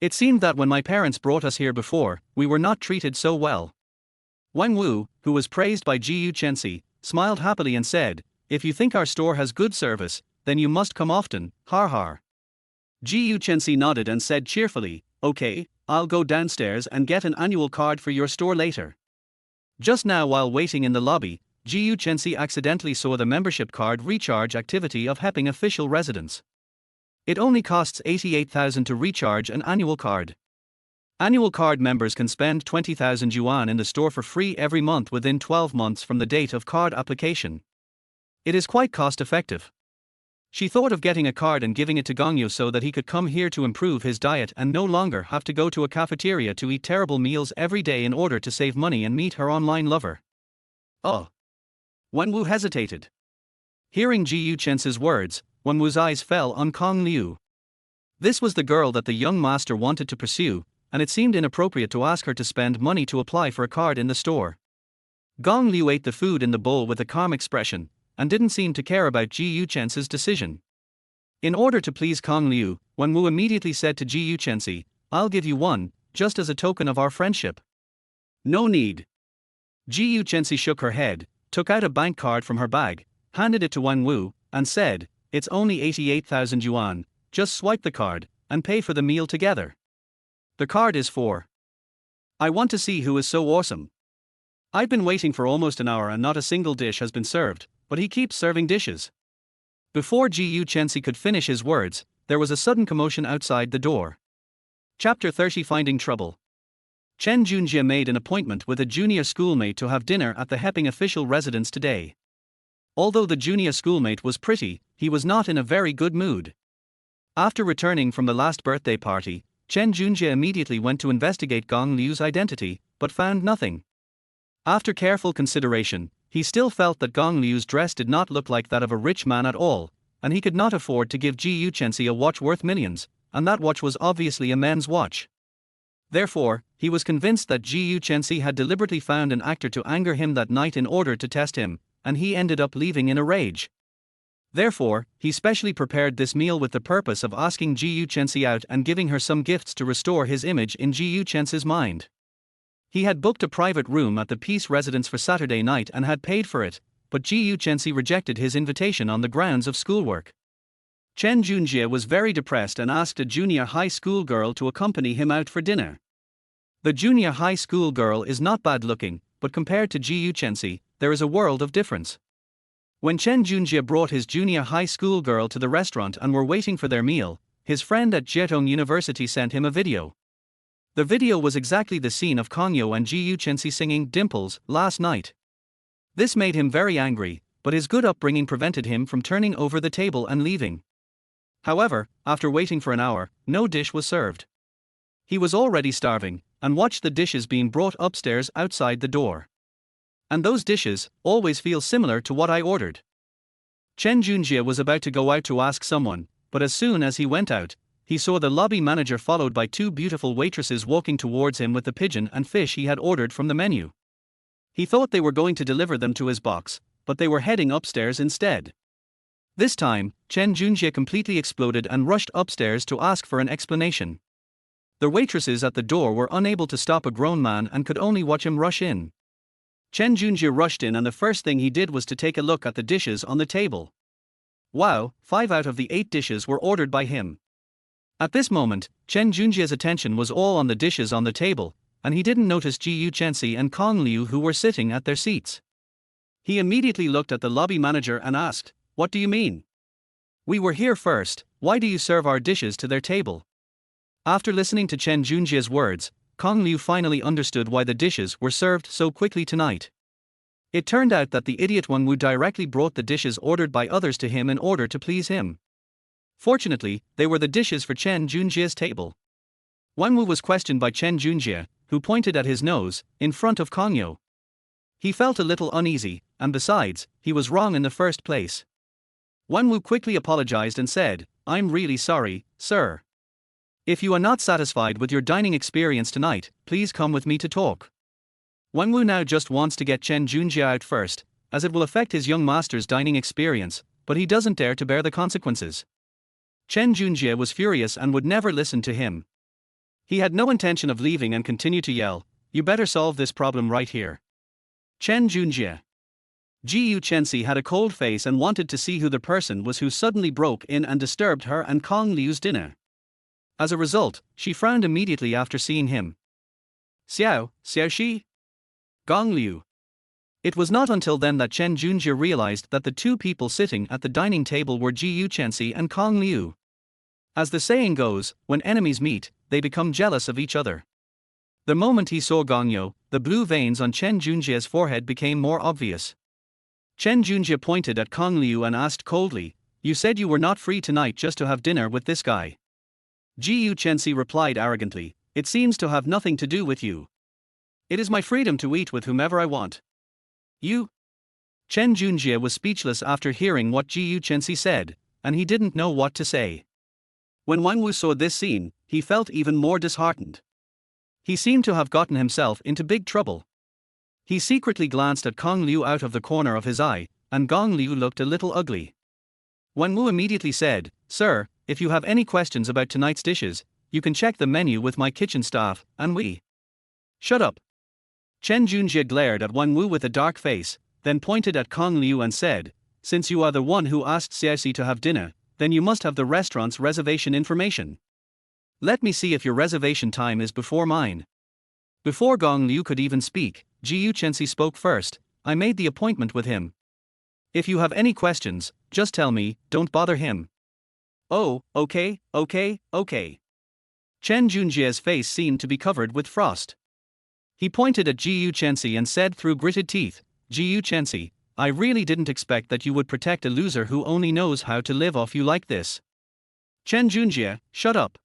It seemed that when my parents brought us here before, we were not treated so well. Wenwu, who was praised by Xixi, smiled happily and said, "If you think our store has good service, then you must come often, har har." Xixi nodded and said cheerfully, "Okay, I'll go downstairs and get an annual card for your store later." Just now while waiting in the lobby, Xixi accidentally saw the membership card recharge activity of Heping official residence. It only costs 88,000 to recharge an annual card. Annual card members can spend 20,000 yuan in the store for free every month within 12 months from the date of card application. It is quite cost-effective. She thought of getting a card and giving it to Gong Liu so that he could come here to improve his diet and no longer have to go to a cafeteria to eat terrible meals every day in order to save money and meet her online lover. Oh. Wenwu hesitated. Hearing Xixi's words, Wenwu's eyes fell on Gong Liu. This was the girl that the young master wanted to pursue, and it seemed inappropriate to ask her to spend money to apply for a card in the store. Gong Liu ate the food in the bowl with a calm expression, and didn't seem to care about Xixi's decision. In order to please Gong Liu, Wenwu immediately said to Xixi, "I'll give you one, just as a token of our friendship." "No need." Xixi shook her head, took out a bank card from her bag, handed it to Wenwu, and said, "It's only 88,000 yuan, just swipe the card, and pay for the meal together. The card is for. I want to see who is so awesome. I've been waiting for almost an hour and not a single dish has been served, but he keeps serving dishes." Before Xixi could finish his words, there was a sudden commotion outside the door. Chapter 30 Finding Trouble. Chen Junjie made an appointment with a junior schoolmate to have dinner at the Heping official residence today. Although the junior schoolmate was pretty, he was not in a very good mood. After returning from the last birthday party, Chen Junjie immediately went to investigate Gong Liu's identity, but found nothing. After careful consideration, he still felt that Gong Liu's dress did not look like that of a rich man at all, and he could not afford to give Ji Yuchensi a watch worth millions, and that watch was obviously a men's watch. Therefore, he was convinced that Ji Yuchensi had deliberately found an actor to anger him that night in order to test him, and he ended up leaving in a rage. Therefore, he specially prepared this meal with the purpose of asking Ji Yuchensi out and giving her some gifts to restore his image in Ji Yuchensi's mind. He had booked a private room at the Peace residence for Saturday night and had paid for it, but Ji Yuchensi rejected his invitation on the grounds of schoolwork. Chen Junjie was very depressed and asked a junior high school girl to accompany him out for dinner. The junior high school girl is not bad looking, but compared to Ji Yuchensi, there is a world of difference. When Chen Junjie brought his junior high school girl to the restaurant and were waiting for their meal, his friend at Jietong University sent him a video. The video was exactly the scene of Kongyo and Ji Yuchensi singing Dimples last night. This made him very angry, but his good upbringing prevented him from turning over the table and leaving. However, after waiting for an hour, no dish was served. He was already starving, and watched the dishes being brought upstairs outside the door. And those dishes always feel similar to what I ordered. Chen Junjie was about to go out to ask someone, but as soon as he went out, he saw the lobby manager followed by two beautiful waitresses walking towards him with the pigeon and fish he had ordered from the menu. He thought they were going to deliver them to his box, but they were heading upstairs instead. This time, Chen Junjie completely exploded and rushed upstairs to ask for an explanation. The waitresses at the door were unable to stop a grown man and could only watch him rush in. Chen Junjie rushed in and the first thing he did was to take a look at the dishes on the table. Wow, 5 out of the 8 dishes were ordered by him. At this moment, Chen Junjie's attention was all on the dishes on the table, and he didn't notice Ji Yuchensi and Kong Liu who were sitting at their seats. He immediately looked at the lobby manager and asked, "What do you mean? We were here first, why do you serve our dishes to their table?" After listening to Chen Junjie's words, Kong Liu finally understood why the dishes were served so quickly tonight. It turned out that the idiot Wang Wu directly brought the dishes ordered by others to him in order to please him. Fortunately, they were the dishes for Chen Junjie's table. Wang Wu was questioned by Chen Junjie, who pointed at his nose, in front of Kongyo. He felt a little uneasy, and besides, he was wrong in the first place. Wang Wu quickly apologized and said, "I'm really sorry, sir. If you are not satisfied with your dining experience tonight, please come with me to talk." Wang Wu now just wants to get Chen Junjie out first, as it will affect his young master's dining experience, but he doesn't dare to bear the consequences. Chen Junjie was furious and would never listen to him. He had no intention of leaving and continued to yell, "You better solve this problem right here." Chen Junjie. Ji Yuchensi had a cold face and wanted to see who the person was who suddenly broke in and disturbed her and Kong Liu's dinner. As a result, she frowned immediately after seeing him. Xiao Shi? Gong Liu. It was not until then that Chen Junjie realized that the two people sitting at the dining table were Ji Yuchensi and Kong Liu. As the saying goes, when enemies meet, they become jealous of each other. The moment he saw Gongyo, the blue veins on Chen Junjie's forehead became more obvious. Chen Junjie pointed at Kong Liu and asked coldly, "You said you were not free tonight just to have dinner with this guy." Ji Yuchensi replied arrogantly, "It seems to have nothing to do with you. It is my freedom to eat with whomever I want." You? Chen Junjie was speechless after hearing what Ji Yuchensi said, and he didn't know what to say. When Wang Wu saw this scene, he felt even more disheartened. He seemed to have gotten himself into big trouble. He secretly glanced at Kong Liu out of the corner of his eye, and Gong Liu looked a little ugly. Wang Wu immediately said, "Sir, if you have any questions about tonight's dishes, you can check the menu with my kitchen staff, and we." "Shut up." Chen Junjie glared at Wang Wu with a dark face, then pointed at Kong Liu and said, "Since you are the one who asked Xixi to have dinner, then you must have the restaurant's reservation information. Let me see if your reservation time is before mine." Before Gong Liu could even speak, Ji Yuchensi spoke first, "I made the appointment with him. If you have any questions, just tell me, don't bother him." "Oh, okay. Chen Junjie's face seemed to be covered with frost. He pointed at Ji Yuchensi and said through gritted teeth, "Ji Yuchensi, I really didn't expect that you would protect a loser who only knows how to live off you like this." "Chen Junjie, shut up."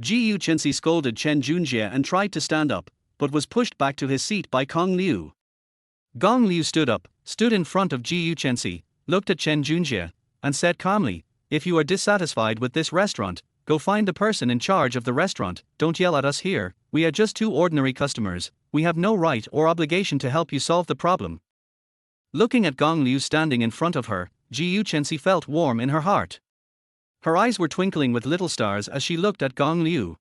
Ji Yuchensi scolded Chen Junjie and tried to stand up, but was pushed back to his seat by Kong Liu. Gong Liu stood in front of Xixi, looked at Chen Junjie, and said calmly, "If you are dissatisfied with this restaurant, go find the person in charge of the restaurant. Don't yell at us here, we are just two ordinary customers, we have no right or obligation to help you solve the problem." Looking at Gong Liu standing in front of her, Xixi felt warm in her heart. Her eyes were twinkling with little stars as she looked at Gong Liu.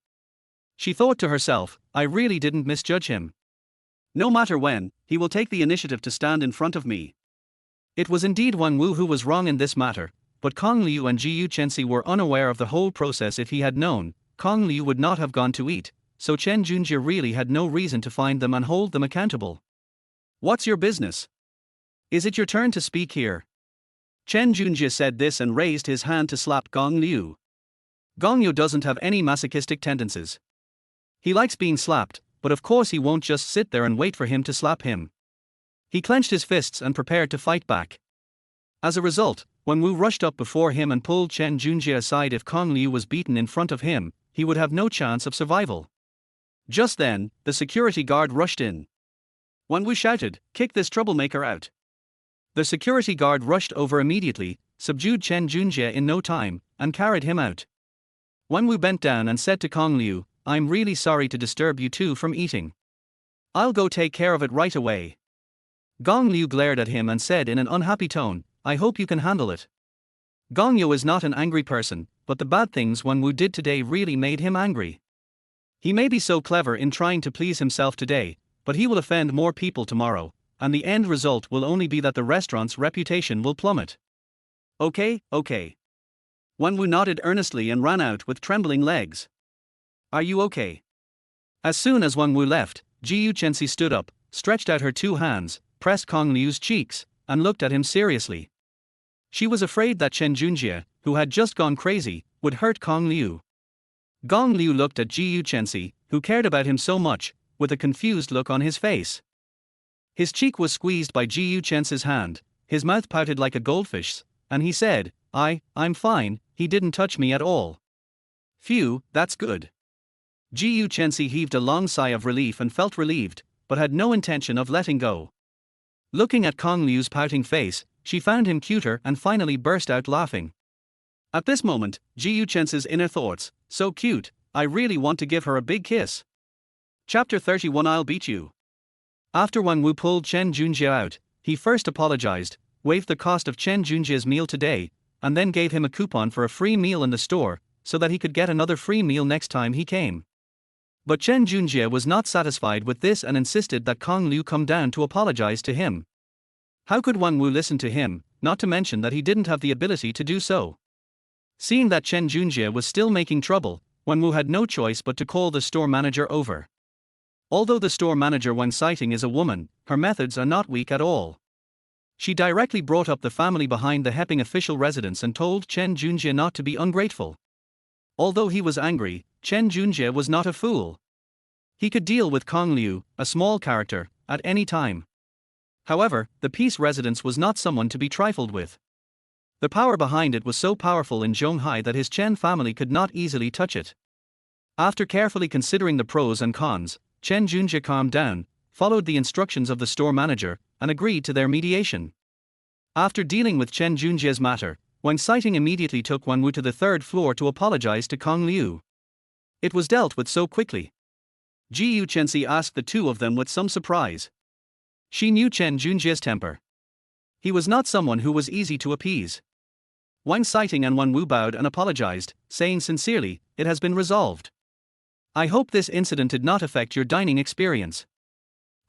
She thought to herself, I really didn't misjudge him. No matter when, he will take the initiative to stand in front of me. It was indeed Wang Wu who was wrong in this matter, but Gong Liu and Xixi were unaware of the whole process. If he had known, Gong Liu would not have gone to eat, so Chen Junjie really had no reason to find them and hold them accountable. What's your business? Is it your turn to speak here? Chen Junjie said this and raised his hand to slap Gong Liu. Gong Liu doesn't have any masochistic tendencies. He likes being slapped, but of course he won't just sit there and wait for him to slap him. He clenched his fists and prepared to fight back. As a result, Wang Wu rushed up before him and pulled Chen Junjie aside. If Gong Liu was beaten in front of him, he would have no chance of survival. Just then, the security guard rushed in. Wang Wu shouted, "Kick this troublemaker out." The security guard rushed over immediately, subdued Chen Junjie in no time, and carried him out. Wang Wu bent down and said to Gong Liu, "I'm really sorry to disturb you two from eating. I'll go take care of it right away." Gong Liu glared at him and said in an unhappy tone, "I hope you can handle it." Gong Liu is not an angry person, but the bad things Wang Wu did today really made him angry. He may be so clever in trying to please himself today, but he will offend more people tomorrow, and the end result will only be that the restaurant's reputation will plummet. Okay. Wang Wu nodded earnestly and ran out with trembling legs. Are you okay? As soon as Wang Wu left, Xixi stood up, stretched out her two hands, pressed Gong Liu's cheeks, and looked at him seriously. She was afraid that Chen Junjie, who had just gone crazy, would hurt Gong Liu. Gong Liu looked at Xixi, who cared about him so much, with a confused look on his face. His cheek was squeezed by Xixi's hand, his mouth pouted like a goldfish's, and he said, I'm fine, he didn't touch me at all. Phew, that's good. Xixi heaved a long sigh of relief and felt relieved, but had no intention of letting go. Looking at Gong Liu's pouting face, she found him cuter and finally burst out laughing. At this moment, Xixi's inner thoughts, so cute, I really want to give her a big kiss. Chapter 31 I'll beat you. After Wang Wu pulled Chen Junjie out, he first apologized, waived the cost of Chen Junjie's meal today, and then gave him a coupon for a free meal in the store, so that he could get another free meal next time he came. But Chen Junjie was not satisfied with this and insisted that Gong Liu come down to apologize to him. How could Wang Wu listen to him, not to mention that he didn't have the ability to do so? Seeing that Chen Junjie was still making trouble, Wang Wu had no choice but to call the store manager over. Although the store manager when citing is a woman, her methods are not weak at all. She directly brought up the family behind the Heping official residence and told Chen Junjie not to be ungrateful. Although he was angry, Chen Junjie was not a fool. He could deal with Gong Liu, a small character, at any time. However, the Peace residence was not someone to be trifled with. The power behind it was so powerful in Zhonghai that his Chen family could not easily touch it. After carefully considering the pros and cons, Chen Junjie calmed down, followed the instructions of the store manager, and agreed to their mediation. After dealing with Chen Junjie's matter, Wang Citing immediately took Wang Wu to the third floor to apologize to Gong Liu. It was dealt with so quickly. Xixi asked the two of them with some surprise. She knew Chen Junjie's temper. He was not someone who was easy to appease. Wang Citing and Wang Wu bowed and apologized, saying sincerely, "It has been resolved. I hope this incident did not affect your dining experience.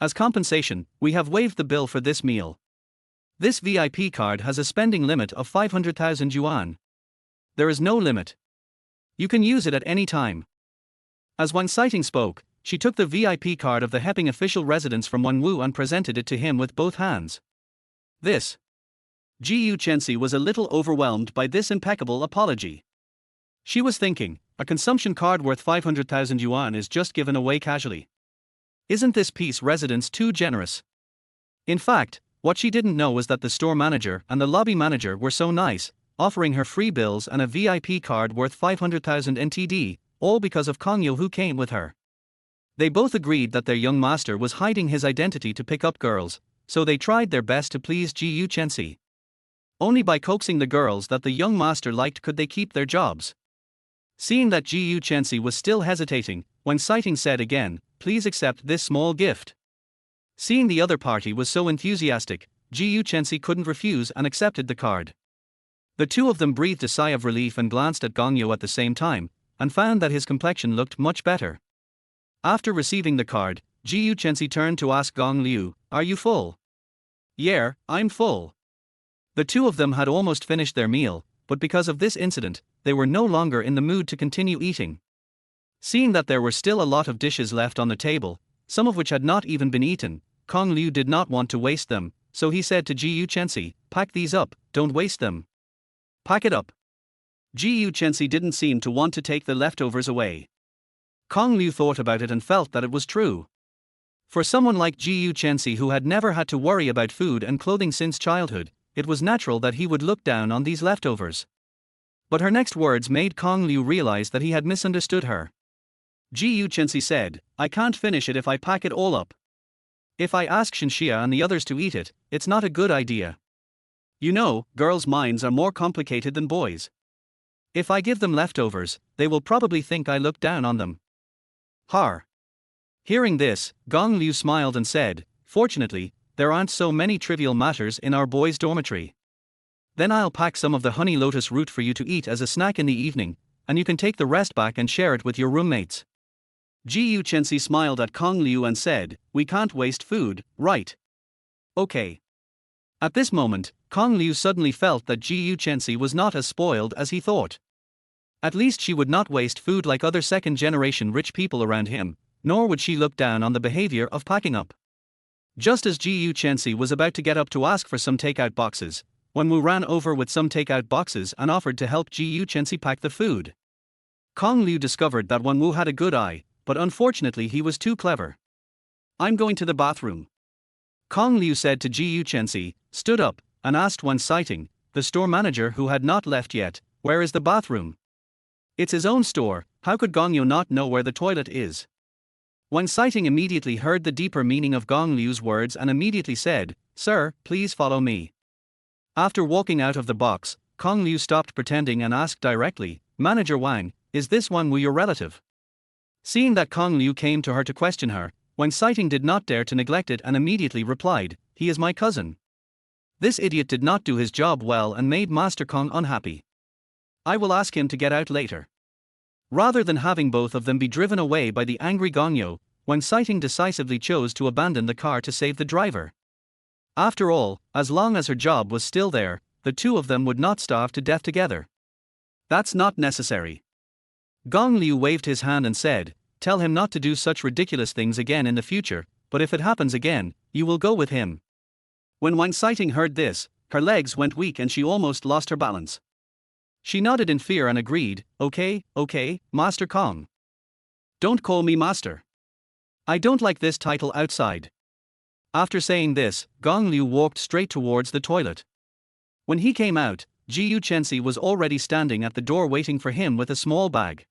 As compensation, we have waived the bill for this meal. This VIP card has a spending limit of 500,000 yuan. There is no limit. You can use it at any time." As Wang Citing spoke, she took the VIP card of the Heping official residence from Wang Wu and presented it to him with both hands. This. Xixi was a little overwhelmed by this impeccable apology. She was thinking, a consumption card worth 500,000 yuan is just given away casually. Isn't this Peace residence too generous? In fact, what she didn't know was that the store manager and the lobby manager were so nice, offering her free bills and a VIP card worth 500,000 NTD, all because of Gong Liu who came with her. They both agreed that their young master was hiding his identity to pick up girls, so they tried their best to please Xixi. Only by coaxing the girls that the young master liked could they keep their jobs. Seeing that Xixi was still hesitating, Wang Xiting said again, "Please accept this small gift." Seeing the other party was so enthusiastic, Xixi couldn't refuse and accepted the card. The two of them breathed a sigh of relief and glanced at Gong Yu at the same time, and found that his complexion looked much better. After receiving the card, Xixi turned to ask Gong Liu, "Are you full?" "Yeah, I'm full." The two of them had almost finished their meal, but because of this incident, they were no longer in the mood to continue eating. Seeing that there were still a lot of dishes left on the table, some of which had not even been eaten, Kong Liu did not want to waste them, so he said to Xixi, "Pack these up, don't waste them." "Pack it up." Xixi didn't seem to want to take the leftovers away. Kong Liu thought about it and felt that it was true. For someone like Xixi who had never had to worry about food and clothing since childhood, it was natural that he would look down on these leftovers. But her next words made Kong Liu realize that he had misunderstood her. Xixi said, "I can't finish it if I pack it all up. If I ask Xinxia and the others to eat it, it's not a good idea. You know, girls' minds are more complicated than boys. If I give them leftovers, they will probably think I look down on them." Har. Hearing this, Gong Liu smiled and said, "Fortunately, there aren't so many trivial matters in our boys' dormitory. Then I'll pack some of the honey lotus root for you to eat as a snack in the evening, and you can take the rest back and share it with your roommates." Xixi smiled at Kong Liu and said, "We can't waste food, right?" "Okay." At this moment, Kong Liu suddenly felt that Xixi was not as spoiled as he thought. At least she would not waste food like other second-generation rich people around him, nor would she look down on the behavior of packing up. Just as Xixi was about to get up to ask for some takeout boxes, Wenwu ran over with some takeout boxes and offered to help Xixi pack the food. Kong Liu discovered that Wenwu had a good eye, but unfortunately he was too clever. "I'm going to the bathroom." Kong Liu said to Xixi, stood up, and asked Wang Xiting, the store manager who had not left yet, "Where is the bathroom?" It's his own store, how could Gong Yu not know where the toilet is? Wang Xiting immediately heard the deeper meaning of Gong Liu's words and immediately said, "Sir, please follow me." After walking out of the box, Kong Liu stopped pretending and asked directly, "Manager Wang, is this Wang Wu your relative?" Seeing that Kong Liu came to her to question her, Wang Xiting did not dare to neglect it and immediately replied, "He is my cousin." This idiot did not do his job well and made Master Kong unhappy. "I will ask him to get out later." Rather than having both of them be driven away by the angry Gong Yu, Wang Xiting decisively chose to abandon the car to save the driver. After all, as long as her job was still there, the two of them would not starve to death together. "That's not necessary." Gong Liu waved his hand and said, "Tell him not to do such ridiculous things again in the future, but if it happens again, you will go with him." When Wang Xiting heard this, her legs went weak and she almost lost her balance. She nodded in fear and agreed, okay, Master Kong. Don't call me Master. I don't like this title outside." After saying this, Gong Liu walked straight towards the toilet. When he came out, Xixi was already standing at the door waiting for him with a small bag.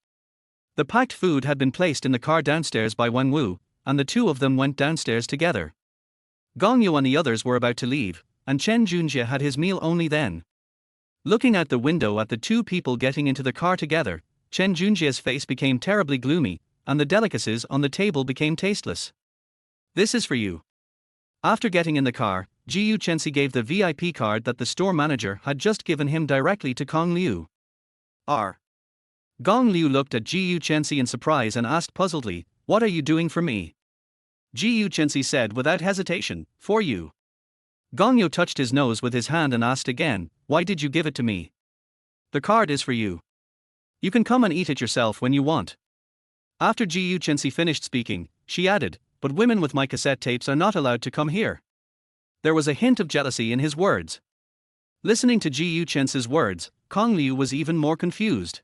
The packed food had been placed in the car downstairs by Wenwu, and the two of them went downstairs together. Gong Yu and the others were about to leave, and Chen Junjie had his meal only then. Looking out the window at the two people getting into the car together, Chen Junjie's face became terribly gloomy, and the delicacies on the table became tasteless. "This is for you." After getting in the car, Xixi gave the VIP card that the store manager had just given him directly to Kong Liu. R. Gong Liu looked at Xixi in surprise and asked puzzledly, "What are you doing for me?" Xixi said without hesitation, "For you." Gong Yu touched his nose with his hand and asked again, "Why did you give it to me?" "The card is for you. You can come and eat it yourself when you want." After Xixi finished speaking, she added, "But women with my cassette tapes are not allowed to come here." There was a hint of jealousy in his words. Listening to Xixi's words, Kong Liu was even more confused.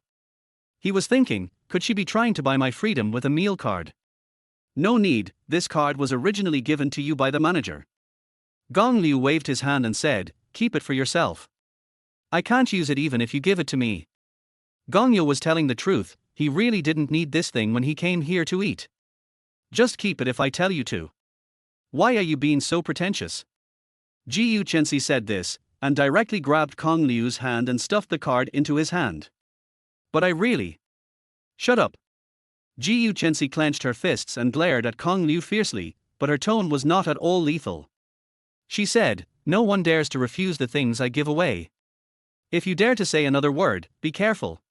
He was thinking, could she be trying to buy my freedom with a meal card? "No need, this card was originally given to you by the manager." Gong Liu waved his hand and said, "Keep it for yourself. I can't use it even if you give it to me." Gong Yu was telling the truth, he really didn't need this thing when he came here to eat. "Just keep it if I tell you to. Why are you being so pretentious?" Xixi said this, and directly grabbed Kong Liu's hand and stuffed the card into his hand. But I really. Shut up. Xixi clenched her fists and glared at Kong Liu fiercely, but her tone was not at all lethal. She said, "No one dares to refuse the things I give away. If you dare to say another word, be careful.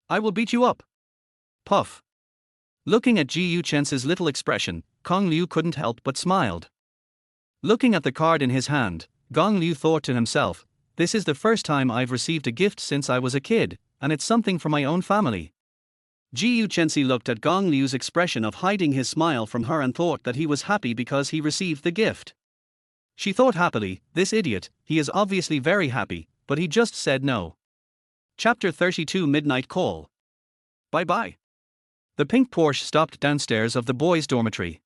I will beat you up." Puff. Looking at Xixi little expression, Kong Liu couldn't help but smiled. Looking at the card in his hand, Gong Liu thought to himself, "This is the first time I've received a gift since I was a kid, and it's something from my own family." Xixi looked at Gong Liu's expression of hiding his smile from her and thought that he was happy because he received the gift. She thought happily, "This idiot, he is obviously very happy, but he just said no." Chapter 32 Midnight Call. Bye-bye. The pink Porsche stopped downstairs of the boys' dormitory.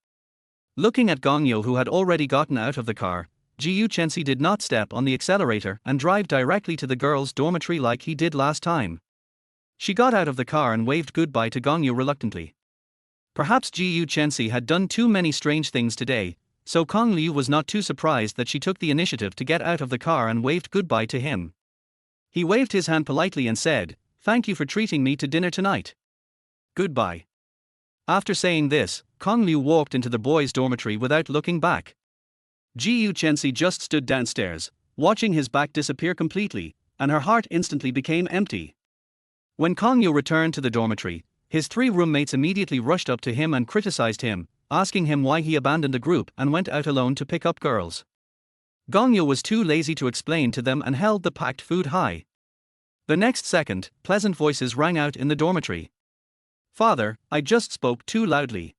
Looking at Gongyo, who had already gotten out of the car, Xixi did not step on the accelerator and drive directly to the girls' dormitory like he did last time. She got out of the car and waved goodbye to Gongyo reluctantly. Perhaps Xixi had done too many strange things today, so Kong Liu was not too surprised that she took the initiative to get out of the car and waved goodbye to him. He waved his hand politely and said, "Thank you for treating me to dinner tonight. Goodbye." After saying this, Kong Liu walked into the boys' dormitory without looking back. Xixi just stood downstairs, watching his back disappear completely, and her heart instantly became empty. When Kong Liu returned to the dormitory, his three roommates immediately rushed up to him and criticized him, asking him why he abandoned the group and went out alone to pick up girls. Gongyo was too lazy to explain to them and held the packed food high. The next second, pleasant voices rang out in the dormitory. "Father, I just spoke too loudly.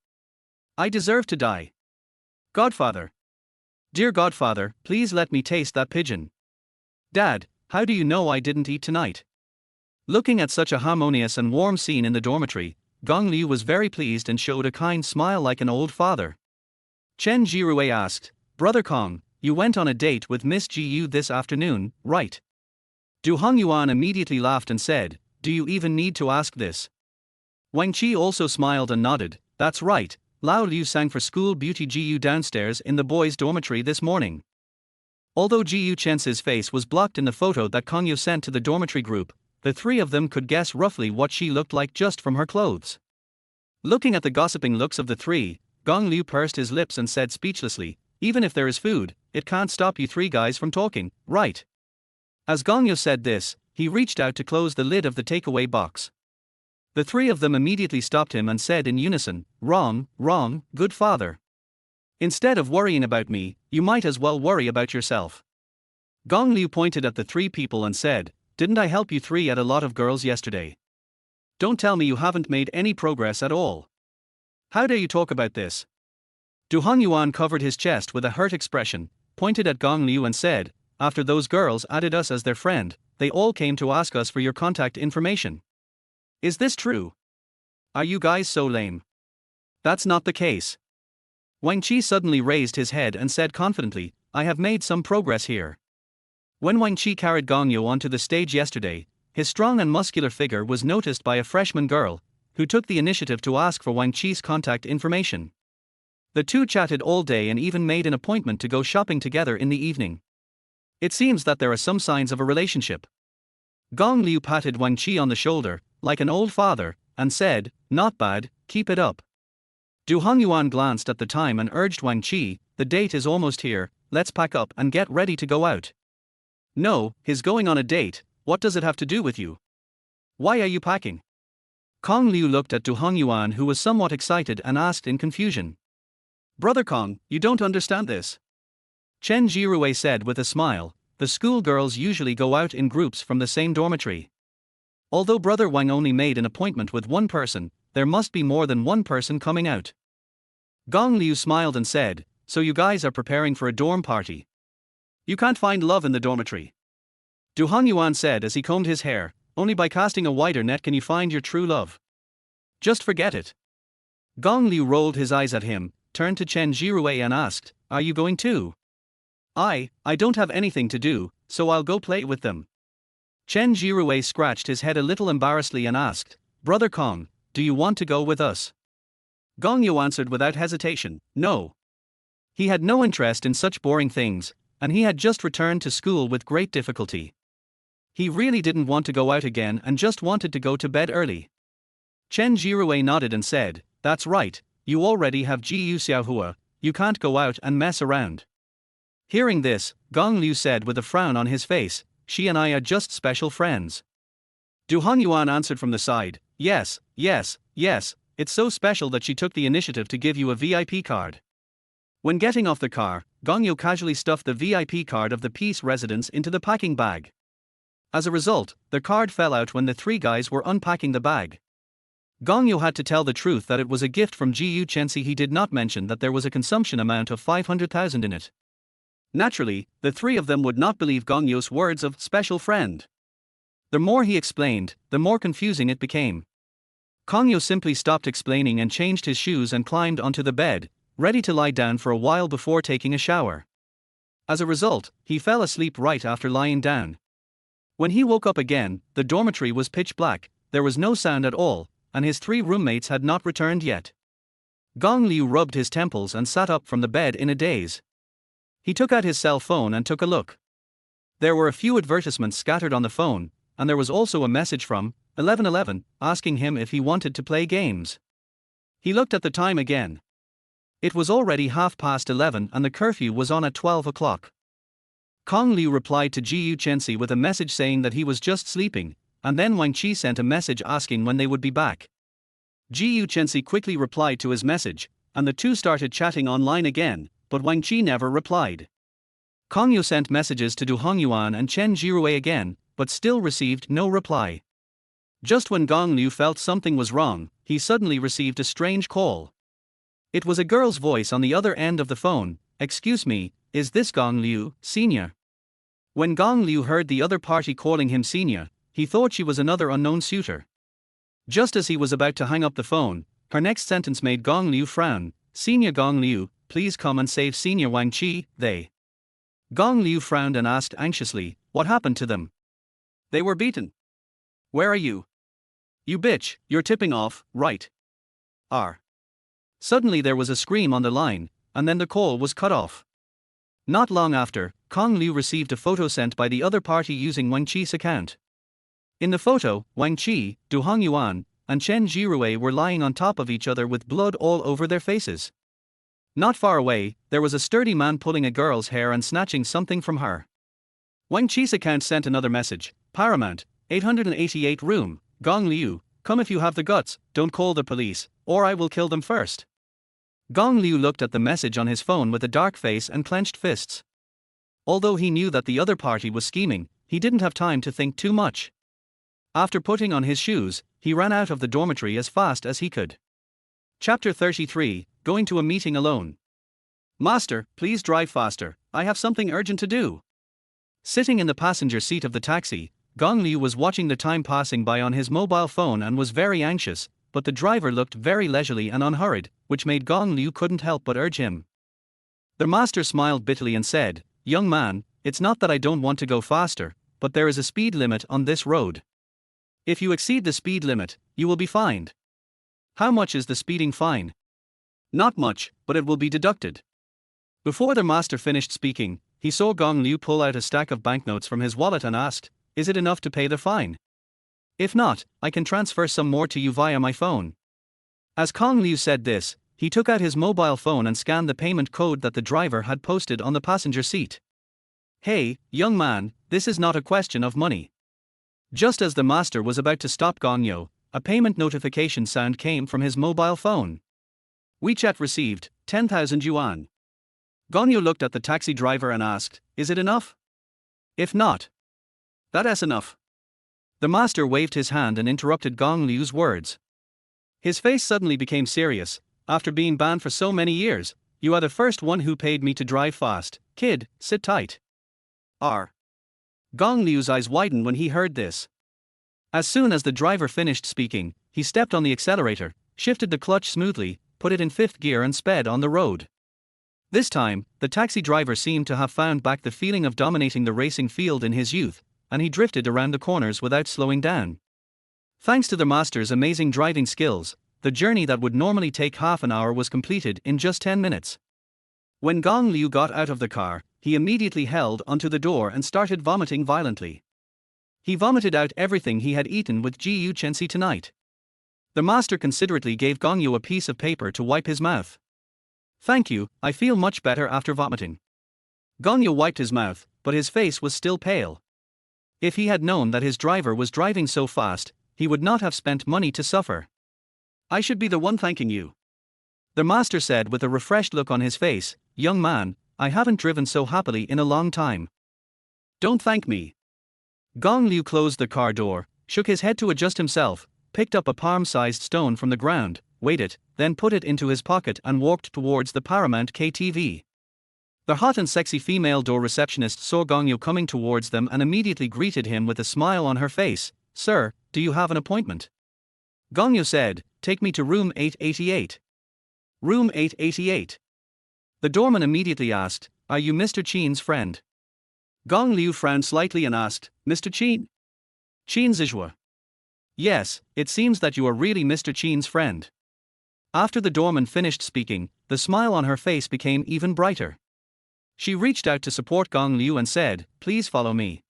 I deserve to die. Godfather. Dear Godfather, please let me taste that pigeon. Dad, how do you know I didn't eat tonight?" Looking at such a harmonious and warm scene in the dormitory, Gong Liu was very pleased and showed a kind smile like an old father. Chen Jirue asked, "Brother Kong, you went on a date with Miss Ji this afternoon, right?" Du Hongyuan immediately laughed and said, "Do you even need to ask this?" Wang Qi also smiled and nodded, "That's right, Lao Liu sang for school beauty Ji downstairs in the boys' dormitory this morning." Although Ji Chen's face was blocked in the photo that Kong Yu sent to the dormitory group, the three of them could guess roughly what she looked like just from her clothes. Looking at the gossiping looks of the three, Gong Liu pursed his lips and said speechlessly, "Even if there is food, it can't stop you three guys from talking, right?" As Gong Liu said this, he reached out to close the lid of the takeaway box. The three of them immediately stopped him and said in unison, "Wrong, wrong, good father. Instead of worrying about me, you might as well worry about yourself." Gong Liu pointed at the three people and said, "Didn't I help you three at a lot of girls yesterday? Don't tell me you haven't made any progress at all. How dare you talk about this?" Du Hongyuan covered his chest with a hurt expression, pointed at Gong Liu and said, "After those girls added us as their friend, they all came to ask us for your contact information. Is this true? Are you guys so lame?" "That's not the case." Wang Qi suddenly raised his head and said confidently, "I have made some progress here." When Wang Qi carried Gongyo onto the stage yesterday, his strong and muscular figure was noticed by a freshman girl, who took the initiative to ask for Wang Qi's contact information. The two chatted all day and even made an appointment to go shopping together in the evening. It seems that there are some signs of a relationship. Gong Liu patted Wang Qi on the shoulder, like an old father, and said, "Not bad, keep it up." Du Hongyuan glanced at the time and urged Wang Qi, "The date is almost here, let's pack up and get ready to go out." "No, he's going on a date, what does it have to do with you? Why are you packing?" Kong Liu looked at Du Hongyuan, who was somewhat excited, and asked in confusion. "Brother Kong, you don't understand this." Chen Jirue said with a smile, "The schoolgirls usually go out in groups from the same dormitory. Although Brother Wang only made an appointment with one person, there must be more than one person coming out." Gong Liu smiled and said, "So you guys are preparing for a dorm party? You can't find love in the dormitory." Du Hongyuan said as he combed his hair, "Only by casting a wider net can you find your true love. Just forget it." Gong Liu rolled his eyes at him, turned to Chen Jirue and asked, "Are you going too?" I don't have anything to do, so I'll go play with them." Chen Jirue scratched his head a little embarrassedly and asked, "Brother Kong, do you want to go with us?" Gongyo answered without hesitation, "No." He had no interest in such boring things, and he had just returned to school with great difficulty. He really didn't want to go out again and just wanted to go to bed early. Chen Jirue nodded and said, "That's right, you already have Jiu Xiaohua, you can't go out and mess around." Hearing this, Gong Liu said with a frown on his face, "She and I are just special friends." Du Hongyuan answered from the side, "Yes, yes, yes, it's so special that she took the initiative to give you a VIP card." When getting off the car, Gong Yu casually stuffed the VIP card of the Peace residence into the packing bag. As a result, the card fell out when the three guys were unpacking the bag. Gong Yu had to tell the truth that it was a gift from Jiu Chensi. He did not mention that there was a consumption amount of 500,000 in it. Naturally, the three of them would not believe Gong Yu's words of special friend. The more he explained, the more confusing it became. Gong Yu simply stopped explaining and changed his shoes and climbed onto the bed, ready to lie down for a while before taking a shower. As a result, he fell asleep right after lying down. When he woke up again, the dormitory was pitch black, there was no sound at all, and his three roommates had not returned yet. Gong Liu rubbed his temples and sat up from the bed in a daze. He took out his cell phone and took a look. There were a few advertisements scattered on the phone, and there was also a message from 1111 asking him if he wanted to play games. He looked at the time again. It was already 11:30 and the curfew was on at 12 o'clock. Gong Liu replied to Jiu Chensi with a message saying that he was just sleeping, and then Wang Qi sent a message asking when they would be back. Jiu Chensi quickly replied to his message, and the two started chatting online again, but Wang Qi never replied. Gong Yu sent messages to Du Hongyuan and Chen Jirue again, but still received no reply. Just when Gong Liu felt something was wrong, he suddenly received a strange call. It was a girl's voice on the other end of the phone. "Excuse me, is this Gong Liu, senior?" When Gong Liu heard the other party calling him senior, he thought she was another unknown suitor. Just as he was about to hang up the phone, her next sentence made Gong Liu frown. "Senior Gong Liu, please come and save Senior Wang Qi, they." Gong Liu frowned and asked anxiously, "What happened to them?" "They were beaten." "Where are you?" "You bitch, you're tipping off, right?" "R." Suddenly there was a scream on the line, and then the call was cut off. Not long after, Gong Liu received a photo sent by the other party using Wang Qi's account. In the photo, Wang Qi, Du Hongyuan, and Chen Jirue were lying on top of each other with blood all over their faces. Not far away, there was a sturdy man pulling a girl's hair and snatching something from her. Wang Qi's account sent another message, "Paramount, 888 room, Gong Liu, come if you have the guts, don't call the police, or I will kill them first." Gong Liu looked at the message on his phone with a dark face and clenched fists. Although he knew that the other party was scheming, he didn't have time to think too much. After putting on his shoes, he ran out of the dormitory as fast as he could. Chapter 33, Going to a Meeting Alone. "Master, please drive faster, I have something urgent to do." Sitting in the passenger seat of the taxi, Gong Liu was watching the time passing by on his mobile phone and was very anxious, but the driver looked very leisurely and unhurried, which made Gong Liu couldn't help but urge him. The master smiled bitterly and said, "Young man, it's not that I don't want to go faster, but there is a speed limit on this road. If you exceed the speed limit, you will be fined." "How much is the speeding fine?" "Not much, but it will be deducted." Before the master finished speaking, he saw Gong Liu pull out a stack of banknotes from his wallet and asked, "Is it enough to pay the fine? If not, I can transfer some more to you via my phone." As Gong Liu said this, he took out his mobile phone and scanned the payment code that the driver had posted on the passenger seat. "Hey, young man, this is not a question of money." Just as the master was about to stop Gong Liu, a payment notification sound came from his mobile phone. WeChat received 10,000 yuan. Gong Liu looked at the taxi driver and asked, "Is it enough?" "If not, that's enough." The master waved his hand and interrupted Gong Liu's words. His face suddenly became serious. "After being banned for so many years, you are the first one who paid me to drive fast. Kid, sit tight." R. Gong Liu's eyes widened when he heard this. As soon as the driver finished speaking, he stepped on the accelerator, shifted the clutch smoothly, put it in fifth gear and sped on the road. This time, the taxi driver seemed to have found back the feeling of dominating the racing field in his youth, and he drifted around the corners without slowing down. Thanks to the master's amazing driving skills, the journey that would normally take half an hour was completed in just 10 minutes. When Gong Liu got out of the car, he immediately held onto the door and started vomiting violently. He vomited out everything he had eaten with Xixi tonight. The master considerately gave Gongyu a piece of paper to wipe his mouth. "Thank you, I feel much better after vomiting." Gongyu wiped his mouth, but his face was still pale. If he had known that his driver was driving so fast, he would not have spent money to suffer. "I should be the one thanking you," the master said with a refreshed look on his face. "Young man, I haven't driven so happily in a long time." "Don't thank me." Gong Liu closed the car door, shook his head to adjust himself, picked up a palm-sized stone from the ground, weighed it, then put it into his pocket and walked towards the Paramount KTV. The hot and sexy female door receptionist saw Gongyu coming towards them and immediately greeted him with a smile on her face. "Sir, do you have an appointment?" Gongyu said, "Take me to room 888. Room 888. The doorman immediately asked, "Are you Mr. Qin's friend?" Gong Liu frowned slightly and asked, "Mr. Qin? Qin Zixi?" "Yes, it seems that you are really Mr. Qin's friend." After the doorman finished speaking, the smile on her face became even brighter. She reached out to support Gong Liu and said, "Please follow me."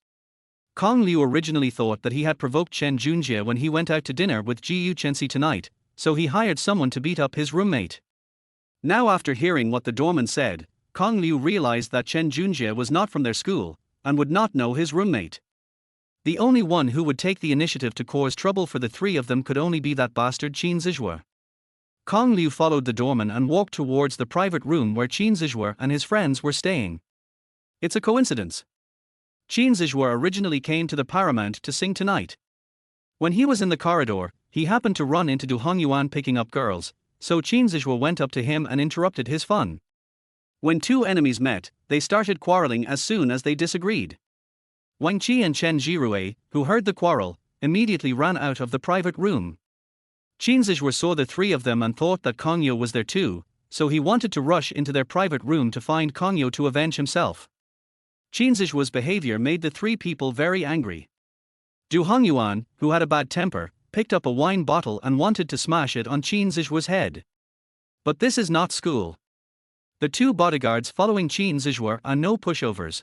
Gong Liu originally thought that he had provoked Chen Junjie when he went out to dinner with Xixi tonight, so he hired someone to beat up his roommate. Now after hearing what the doorman said, Gong Liu realized that Chen Junjie was not from their school, and would not know his roommate. The only one who would take the initiative to cause trouble for the three of them could only be that bastard Qin Zixi. Gong Liu followed the doorman and walked towards the private room where Qin Zixi and his friends were staying. It's a coincidence. Qin Zixi originally came to the Paramount to sing tonight. When he was in the corridor, he happened to run into Du Hongyuan picking up girls, so Qin Zixi went up to him and interrupted his fun. When two enemies met, they started quarreling as soon as they disagreed. Wang Qi and Chen Jirue, who heard the quarrel, immediately ran out of the private room. Qin Zixi saw the three of them and thought that Gongyu was there too, so he wanted to rush into their private room to find Gongyu to avenge himself. Qin Zixi's behavior made the three people very angry. Du Hongyuan, who had a bad temper, picked up a wine bottle and wanted to smash it on Qin Zixi's head. But this is not school. The two bodyguards following Qin Zixi are no pushovers.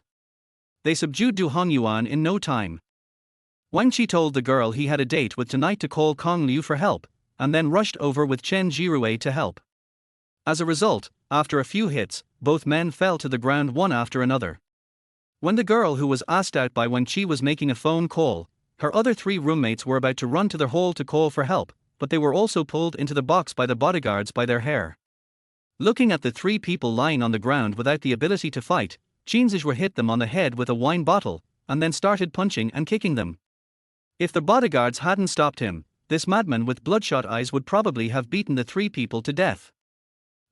They subdued Du Hongyuan in no time. Wang Qi told the girl he had a date with tonight to call Gong Liu for help, and then rushed over with Chen Jirue to help. As a result, after a few hits, both men fell to the ground one after another. When the girl who was asked out by Wang Qi was making a phone call, her other three roommates were about to run to their hall to call for help, but they were also pulled into the box by the bodyguards by their hair. Looking at the three people lying on the ground without the ability to fight, Qin Zixi hit them on the head with a wine bottle, and then started punching and kicking them. If the bodyguards hadn't stopped him, this madman with bloodshot eyes would probably have beaten the three people to death.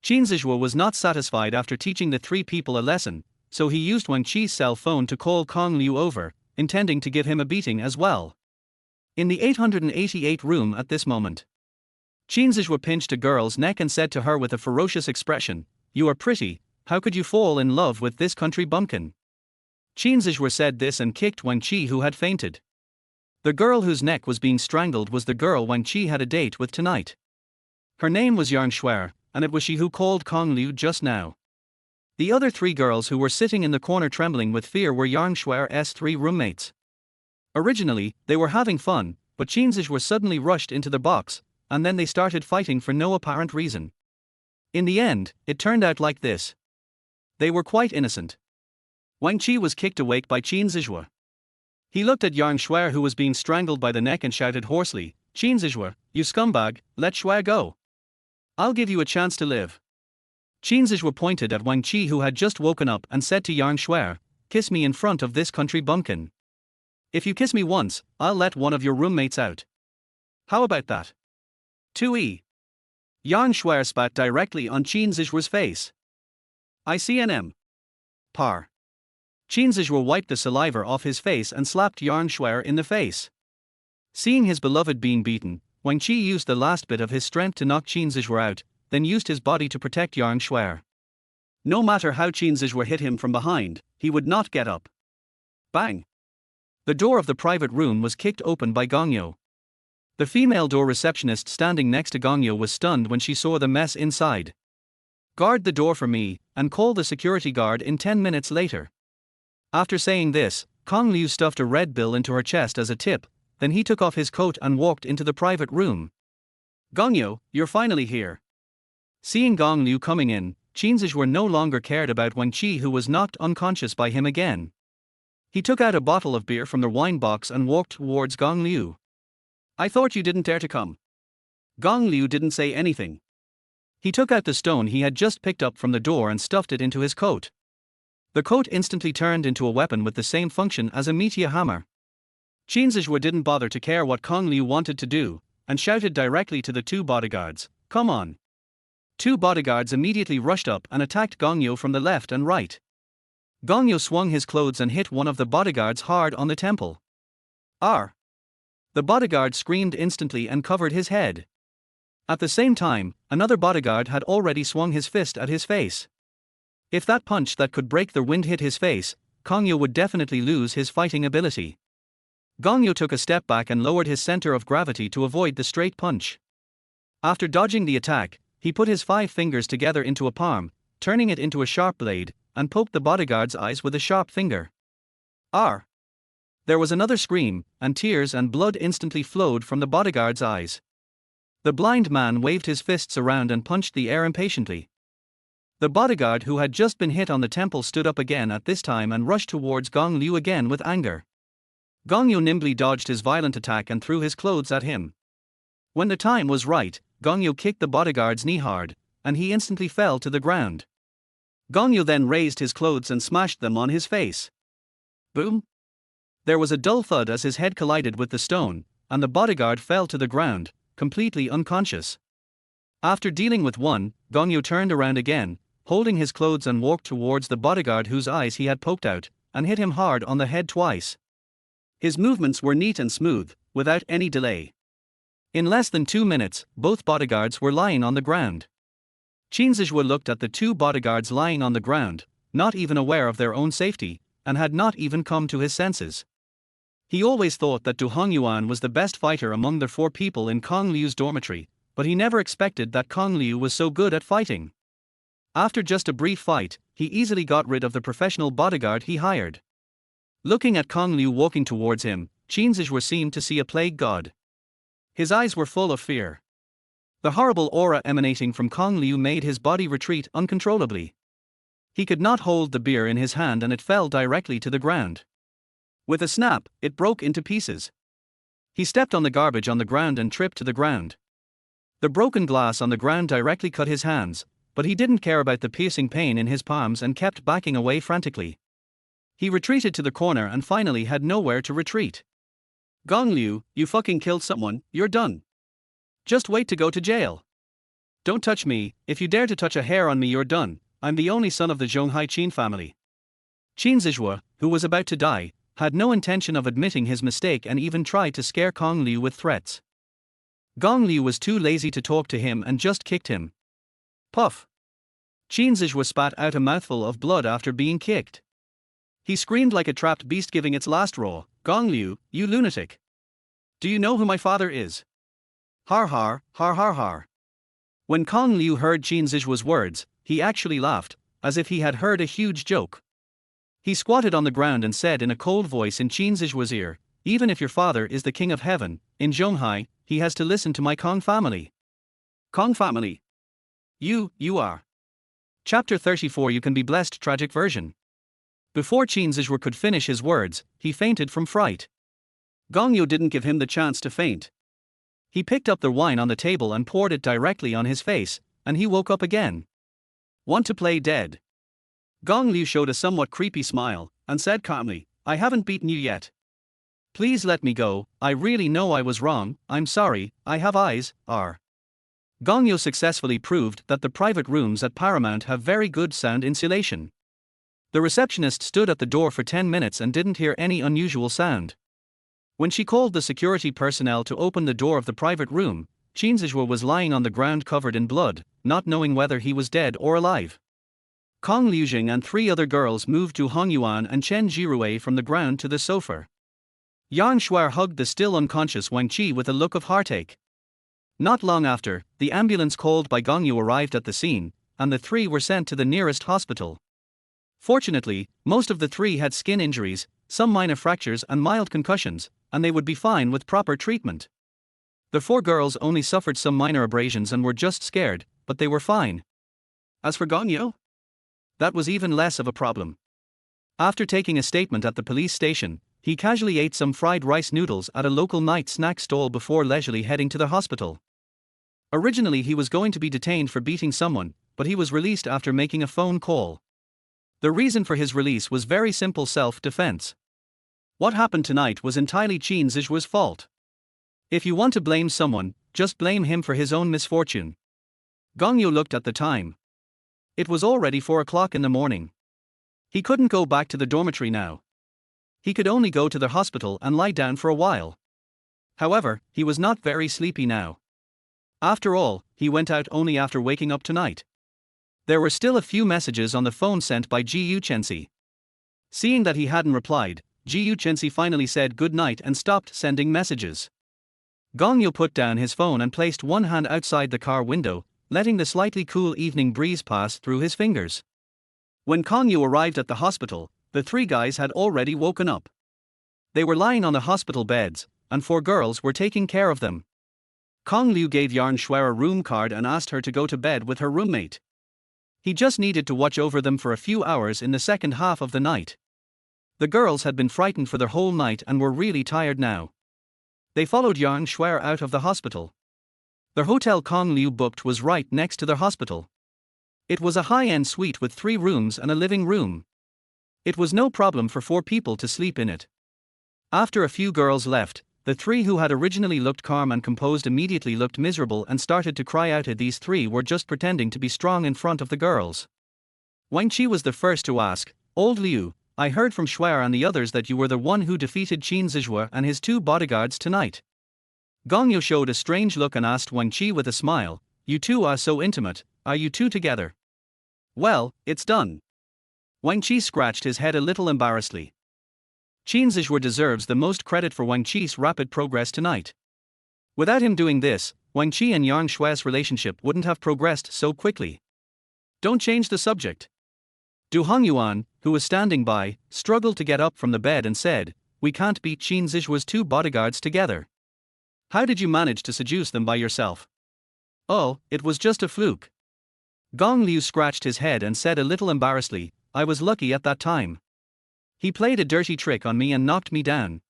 Qin Zixi was not satisfied after teaching the three people a lesson, so he used Wang Qi's cell phone to call Gong Liu over, intending to give him a beating as well. In the 888 room at this moment, Qin Zixi pinched a girl's neck and said to her with a ferocious expression, "You are pretty, how could you fall in love with this country bumpkin?" Qin Zixi said this and kicked Wang Qi, who had fainted. The girl whose neck was being strangled was the girl Wang Qi had a date with tonight. Her name was Yang Shuer, and it was she who called Gong Liu just now. The other three girls who were sitting in the corner trembling with fear were Yang Shuer's three roommates. Originally, they were having fun, but Qin Zixi suddenly rushed into the box, and then they started fighting for no apparent reason. In the end, it turned out like this. They were quite innocent. Wang Qi was kicked awake by Qin Zixi. He looked at Yang Shuer, who was being strangled by the neck, and shouted hoarsely, "Qin Zixi, you scumbag, let Shuer go. I'll give you a chance to live." Qin Zixi pointed at Wang Qi, who had just woken up, and said to Yang Shuer, "Kiss me in front of this country bumpkin. If you kiss me once, I'll let one of your roommates out. How about that?" 2e. Yang Shuer spat directly on Qin Zixi's face. ICNM. Par. Qin Zixi wiped the saliva off his face and slapped Yang Shuer in the face. Seeing his beloved being beaten, Wang Qi used the last bit of his strength to knock Qin Zixi out, then used his body to protect Yang Shuer. No matter how Qin Zixi hit him from behind, he would not get up. Bang! The door of the private room was kicked open by Gongyu. The female door receptionist standing next to Gongyu was stunned when she saw the mess inside. "Guard the door for me," and call the security guard in 10 minutes later. After saying this, Kong Liu stuffed a red bill into her chest as a tip, then he took off his coat and walked into the private room. Gongyo, you're finally here. Seeing Gong Liu coming in, Xixi were no longer cared about Wang Qi, who was knocked unconscious by him again. He took out a bottle of beer from the wine box and walked towards Gong Liu. I thought you didn't dare to come. Gong Liu didn't say anything. He took out the stone he had just picked up from the door and stuffed it into his coat. The coat instantly turned into a weapon with the same function as a meteor hammer. Xixi didn't bother to care what Gong Liu wanted to do, and shouted directly to the two bodyguards, "Come on." Two bodyguards immediately rushed up and attacked Gongyo from the left and right. Gongyo swung his clothes and hit one of the bodyguards hard on the temple. "Arr!" The bodyguard screamed instantly and covered his head. At the same time, another bodyguard had already swung his fist at his face. If that punch that could break the wind hit his face, Gongyo would definitely lose his fighting ability. Gongyo took a step back and lowered his center of gravity to avoid the straight punch. After dodging the attack, he put his 5 fingers together into a palm, turning it into a sharp blade, and poked the bodyguard's eyes with a sharp finger. Arr! There was another scream, and tears and blood instantly flowed from the bodyguard's eyes. The blind man waved his fists around and punched the air impatiently. The bodyguard who had just been hit on the temple stood up again at this time and rushed towards Gong Liu again with anger. Gongyo nimbly dodged his violent attack and threw his clothes at him. When the time was right, Gongyo kicked the bodyguard's knee hard, and he instantly fell to the ground. Gongyo then raised his clothes and smashed them on his face. Boom! There was a dull thud as his head collided with the stone, and the bodyguard fell to the ground, completely unconscious. After dealing with one, Gongyo turned around again, holding his clothes, and walked towards the bodyguard whose eyes he had poked out, and hit him hard on the head twice. His movements were neat and smooth, without any delay. In less than 2 minutes, both bodyguards were lying on the ground. Xixi looked at the two bodyguards lying on the ground, not even aware of their own safety, and had not even come to his senses. He always thought that Du Hongyuan was the best fighter among the 4 people in Kong Liu's dormitory, but he never expected that Kong Liu was so good at fighting. After just a brief fight, he easily got rid of the professional bodyguard he hired. Looking at Kong Liu walking towards him, Xixi seemed to see a plague god. His eyes were full of fear. The horrible aura emanating from Kong Liu made his body retreat uncontrollably. He could not hold the beer in his hand and it fell directly to the ground. With a snap, it broke into pieces. He stepped on the garbage on the ground and tripped to the ground. The broken glass on the ground directly cut his hands, but he didn't care about the piercing pain in his palms and kept backing away frantically. He retreated to the corner and finally had nowhere to retreat. Gong Liu, you fucking killed someone, you're done. Just wait to go to jail. Don't touch me, if you dare to touch a hair on me you're done, I'm the only son of the Zhonghai Qin family. Xixi, who was about to die, had no intention of admitting his mistake and even tried to scare Gong Liu with threats. Gong Liu was too lazy to talk to him and just kicked him. Puff! Xixi spat out a mouthful of blood after being kicked. He screamed like a trapped beast giving its last roar, Gong Liu, you lunatic! Do you know who my father is? Har har, har har har. When Gong Liu heard Xixi words, he actually laughed, as if he had heard a huge joke. He squatted on the ground and said in a cold voice in Xixi's ear, even if your father is the king of heaven, in Zhonghai, he has to listen to my Kong family. Kong family. You are. Chapter 34 You Can Be Blessed Tragic Version. Before Xixi could finish his words, he fainted from fright. Gongyo didn't give him the chance to faint. He picked up the wine on the table and poured it directly on his face, and he woke up again. Want to play dead? Gong Liu showed a somewhat creepy smile, and said calmly, I haven't beaten you yet. Please let me go, I really know I was wrong, I'm sorry, I have eyes, are. Gongyo successfully proved that the private rooms at Paramount have very good sound insulation. The receptionist stood at the door for 10 minutes and didn't hear any unusual sound. When she called the security personnel to open the door of the private room, Xixi was lying on the ground covered in blood, not knowing whether he was dead or alive. Kong Liujing and 3 other girls moved Du Hongyuan and Chen Jirue from the ground to the sofa. Yang Shuai hugged the still unconscious Wang Qi with a look of heartache. Not long after, the ambulance called by Gongyo arrived at the scene, and the three were sent to the nearest hospital. Fortunately, most of the three had skin injuries, some minor fractures and mild concussions, and they would be fine with proper treatment. The four girls only suffered some minor abrasions and were just scared, but they were fine. As for Gongyo, that was even less of a problem. After taking a statement at the police station, he casually ate some fried rice noodles at a local night snack stall before leisurely heading to the hospital. Originally he was going to be detained for beating someone, but he was released after making a phone call. The reason for his release was very simple: self-defense. What happened tonight was entirely Xixi's fault. If you want to blame someone, just blame him for his own misfortune. Gongyo looked at the time. It was already 4 o'clock in the morning. He couldn't go back to the dormitory now. He could only go to the hospital and lie down for a while. However, he was not very sleepy now. After all, he went out only after waking up tonight. There were still a few messages on the phone sent by Xixi. Seeing that he hadn't replied, Xixi finally said good night and stopped sending messages. Gongyo put down his phone and placed one hand outside the car window, letting the slightly cool evening breeze pass through his fingers. When Gongyo arrived at the hospital, the three guys had already woken up. They were lying on the hospital beds, and four girls were taking care of them. Kong Liu gave Yarn Shuer a room card and asked her to go to bed with her roommate. He just needed to watch over them for a few hours in the second half of the night. The girls had been frightened for their whole night and were really tired now. They followed Yarn Shuer out of the hospital. The hotel Kong Liu booked was right next to their hospital. It was a high-end suite with 3 rooms and a living room. It was no problem for 4 people to sleep in it. After a few girls left, the 3 who had originally looked calm and composed immediately looked miserable and started to cry out. These 3 were just pretending to be strong in front of the girls. Wang Qi was the first to ask, "Old Liu, I heard from Shuer and the others that you were the one who defeated Qin Zizhua and his 2 bodyguards tonight." Gongyo showed a strange look and asked Wang Qi with a smile, "You two are so intimate, are you two together?" "Well, it's done." Wang Qi scratched his head a little embarrassedly. Qin Zizhua deserves the most credit for Wang Qi's rapid progress tonight. Without him doing this, Wang Qi and Yarn Shue's relationship wouldn't have progressed so quickly. "Don't change the subject." Du Hongyuan, who was standing by, struggled to get up from the bed and said, "We can't beat Qin Zizhua's 2 bodyguards together. How did you manage to seduce them by yourself?" "Oh, it was just a fluke." Gong Liu scratched his head and said a little embarrassedly, "I was lucky at that time. He played a dirty trick on me and knocked me down."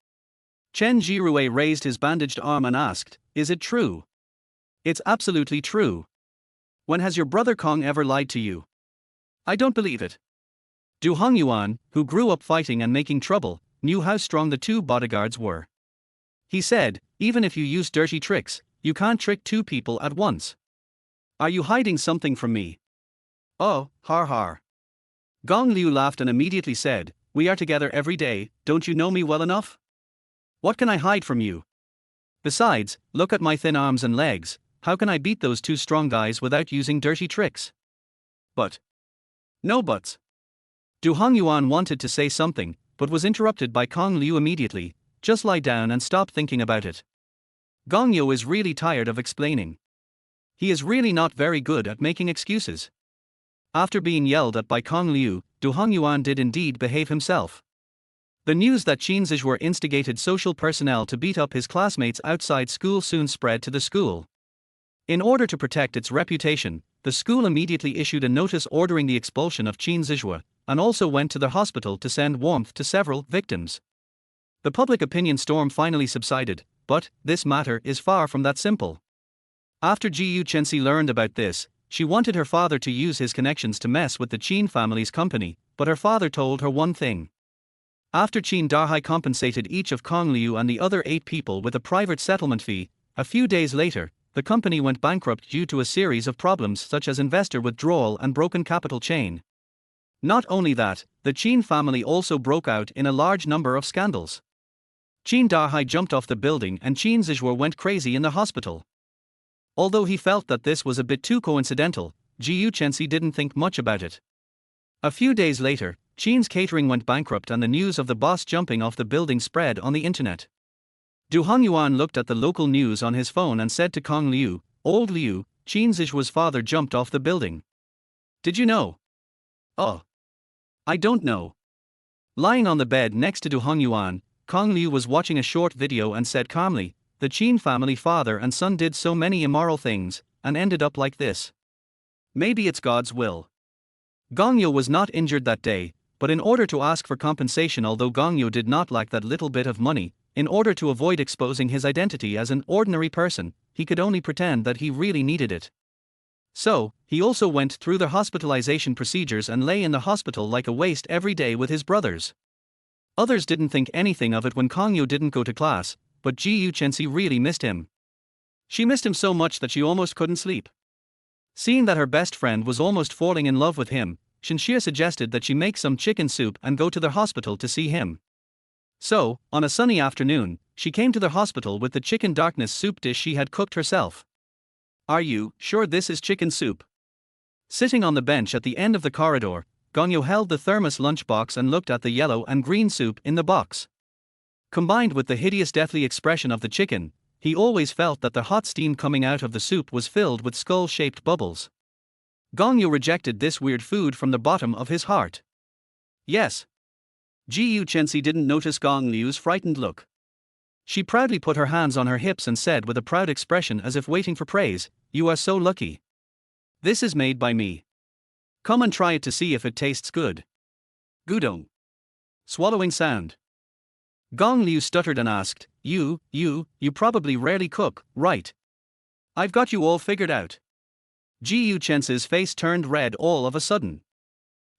Chen Jirue raised his bandaged arm and asked, "Is it true?" "It's absolutely true. When has your brother Kong ever lied to you?" "I don't believe it." Du Hongyuan, who grew up fighting and making trouble, knew how strong the 2 bodyguards were. He said, "Even if you use dirty tricks, you can't trick 2 people at once. Are you hiding something from me?" "Oh, har har." Gong Liu laughed and immediately said, "We are together every day, don't you know me well enough? What can I hide from you? Besides, look at my thin arms and legs, how can I beat those 2 strong guys without using dirty tricks?" "But." "No buts." Du Hongyuan wanted to say something, but was interrupted by Kong Liu immediately, "Just lie down and stop thinking about it." Gongyo is really tired of explaining. He is really not very good at making excuses. After being yelled at by Kong Liu, Du Hongyuan did indeed behave himself. The news that Qin Zizhua instigated social personnel to beat up his classmates outside school soon spread to the school. In order to protect its reputation, the school immediately issued a notice ordering the expulsion of Qin Zizhua, and also went to the hospital to send warmth to several victims. The public opinion storm finally subsided, but this matter is far from that simple. After Xixi learned about this, she wanted her father to use his connections to mess with the Qin family's company, but her father told her one thing. After Qin Dahai compensated each of Kong Liu and the other 8 people with a private settlement fee, a few days later, the company went bankrupt due to a series of problems such as investor withdrawal and broken capital chain. Not only that, the Qin family also broke out in a large number of scandals. Qin Dahai jumped off the building and Qin Zizhua went crazy in the hospital. Although he felt that this was a bit too coincidental, Xixi didn't think much about it. A few days later, Qin's catering went bankrupt and the news of the boss jumping off the building spread on the internet. Du Hongyuan looked at the local news on his phone and said to Kong Liu, "Old Liu, Qin Zizhua's father jumped off the building. Did you know? Oh. I don't know. Lying on the bed next to Du Hongyuan, Kong Liu was watching a short video and said calmly, the Qin family father and son did so many immoral things, and ended up like this. Maybe it's God's will. Gongyo was not injured that day, but in order to ask for compensation, although Gongyo did not lack that little bit of money, in order to avoid exposing his identity as an ordinary person, he could only pretend that he really needed it. So, he also went through the hospitalization procedures and lay in the hospital like a waste every day with his brothers. Others didn't think anything of it when Gongyo didn't go to class, but Xixi really missed him. She missed him so much that she almost couldn't sleep. Seeing that her best friend was almost falling in love with him, Xixi suggested that she make some chicken soup and go to the hospital to see him. So, on a sunny afternoon, she came to the hospital with the chicken darkness soup dish she had cooked herself. Are you sure this is chicken soup? Sitting on the bench at the end of the corridor, Gongyo held the thermos lunchbox and looked at the yellow and green soup in the box. Combined with the hideous deathly expression of the chicken, he always felt that the hot steam coming out of the soup was filled with skull-shaped bubbles. Gongyo rejected this weird food from the bottom of his heart. Yes. Xixi didn't notice Gong Liu's frightened look. She proudly put her hands on her hips and said with a proud expression as if waiting for praise, "You are so lucky. This is made by me. Come and try it to see if it tastes good." Gudong. Swallowing sound. Gong Liu stuttered and asked, You probably rarely cook, right? I've got you all figured out. Xixi face turned red all of a sudden.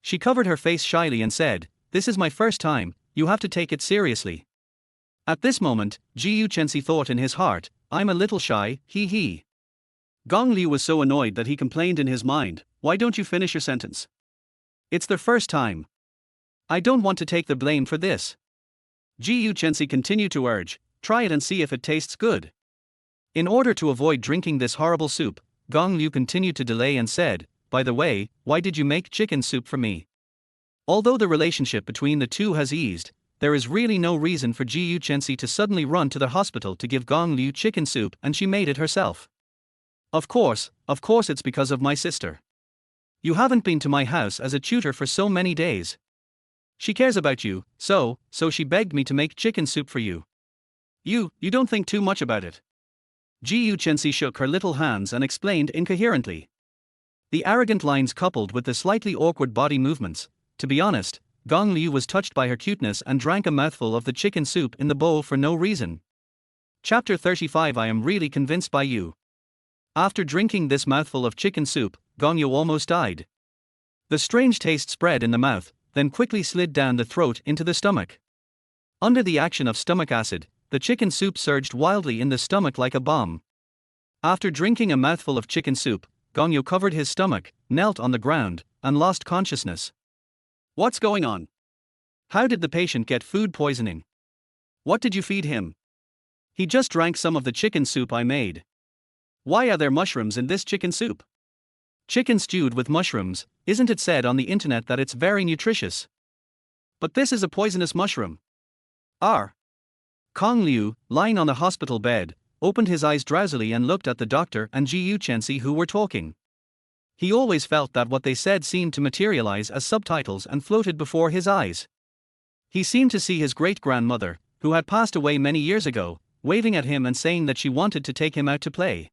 She covered her face shyly and said, "This is my first time, you have to take it seriously." At this moment, Xixi thought in his heart, "I'm a little shy, hee hee." Gong Liu was so annoyed that he complained in his mind, "Why don't you finish your sentence? It's their first time. I don't want to take the blame for this." Xixi continued to urge, "Try it and see if it tastes good." In order to avoid drinking this horrible soup, Gong Liu continued to delay and said, "By the way, why did you make chicken soup for me?" Although the relationship between the two has eased, there is really no reason for Xixi to suddenly run to the hospital to give Gong Liu chicken soup, and she made it herself. Of course it's because of my sister. You haven't been to my house as a tutor for so many days. She cares about you, so she begged me to make chicken soup for you. You don't think too much about it. Xixi shook her little hands and explained incoherently. The arrogant lines coupled with the slightly awkward body movements, to be honest, Gong Liu was touched by her cuteness and drank a mouthful of the chicken soup in the bowl for no reason. Chapter 35 I am really convinced by you. After drinking this mouthful of chicken soup, Gongyo almost died. The strange taste spread in the mouth, then quickly slid down the throat into the stomach. Under the action of stomach acid, the chicken soup surged wildly in the stomach like a bomb. After drinking a mouthful of chicken soup, Gongyo covered his stomach, knelt on the ground, and lost consciousness. What's going on? How did the patient get food poisoning? What did you feed him? He just drank some of the chicken soup I made. Why are there mushrooms in this chicken soup? Chicken stewed with mushrooms, isn't it said on the internet that it's very nutritious? But this is a poisonous mushroom. Kong Liu, lying on the hospital bed, opened his eyes drowsily and looked at the doctor and Xixi who were talking. He always felt that what they said seemed to materialize as subtitles and floated before his eyes. He seemed to see his great-grandmother, who had passed away many years ago, waving at him and saying that she wanted to take him out to play.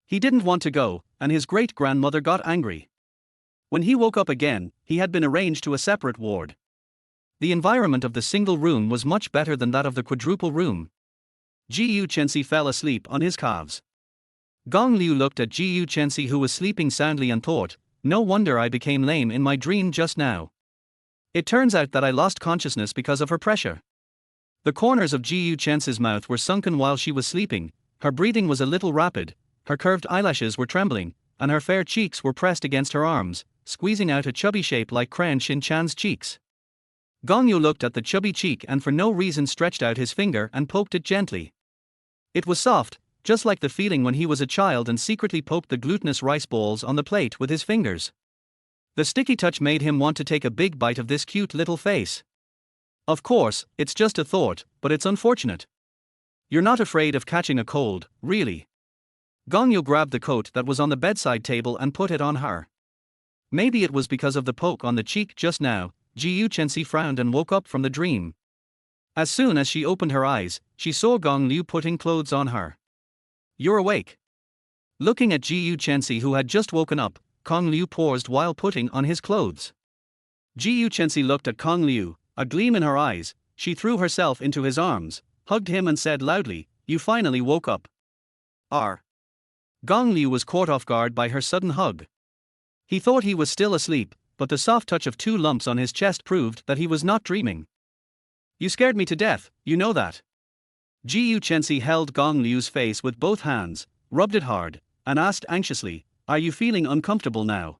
He didn't want to go, and his great-grandmother got angry. When he woke up again, he had been arranged to a separate ward. The environment of the single room was much better than that of the quadruple room. Xixi fell asleep on his calves. Gong Liu looked at Xixi who was sleeping soundly and thought, "No wonder I became lame in my dream just now. It turns out that I lost consciousness because of her pressure." The corners of Xixi mouth were sunken while she was sleeping, her breathing was a little rapid, her curved eyelashes were trembling, and her fair cheeks were pressed against her arms, squeezing out a chubby shape like Cran Shin Chan's cheeks. Gongyo looked at the chubby cheek and for no reason stretched out his finger and poked it gently. It was soft, just like the feeling when he was a child and secretly poked the glutinous rice balls on the plate with his fingers. The sticky touch made him want to take a big bite of this cute little face. Of course, it's just a thought, but it's unfortunate. You're not afraid of catching a cold, really? Gongyo grabbed the coat that was on the bedside table and put it on her. Maybe it was because of the poke on the cheek just now. Xixi frowned and woke up from the dream. As soon as she opened her eyes, she saw Gong Liu putting clothes on her. "You're awake." Looking at Xixi, who had just woken up, Gong Liu paused while putting on his clothes. Xixi looked at Gong Liu, a gleam in her eyes. She threw herself into his arms, hugged him and said loudly, "You finally woke up." R. Gong Liu was caught off guard by her sudden hug. He thought he was still asleep, but the soft touch of two lumps on his chest proved that he was not dreaming. "You scared me to death, you know that." Xixi held Gong Liu's face with both hands, rubbed it hard, and asked anxiously, "Are you feeling uncomfortable now?"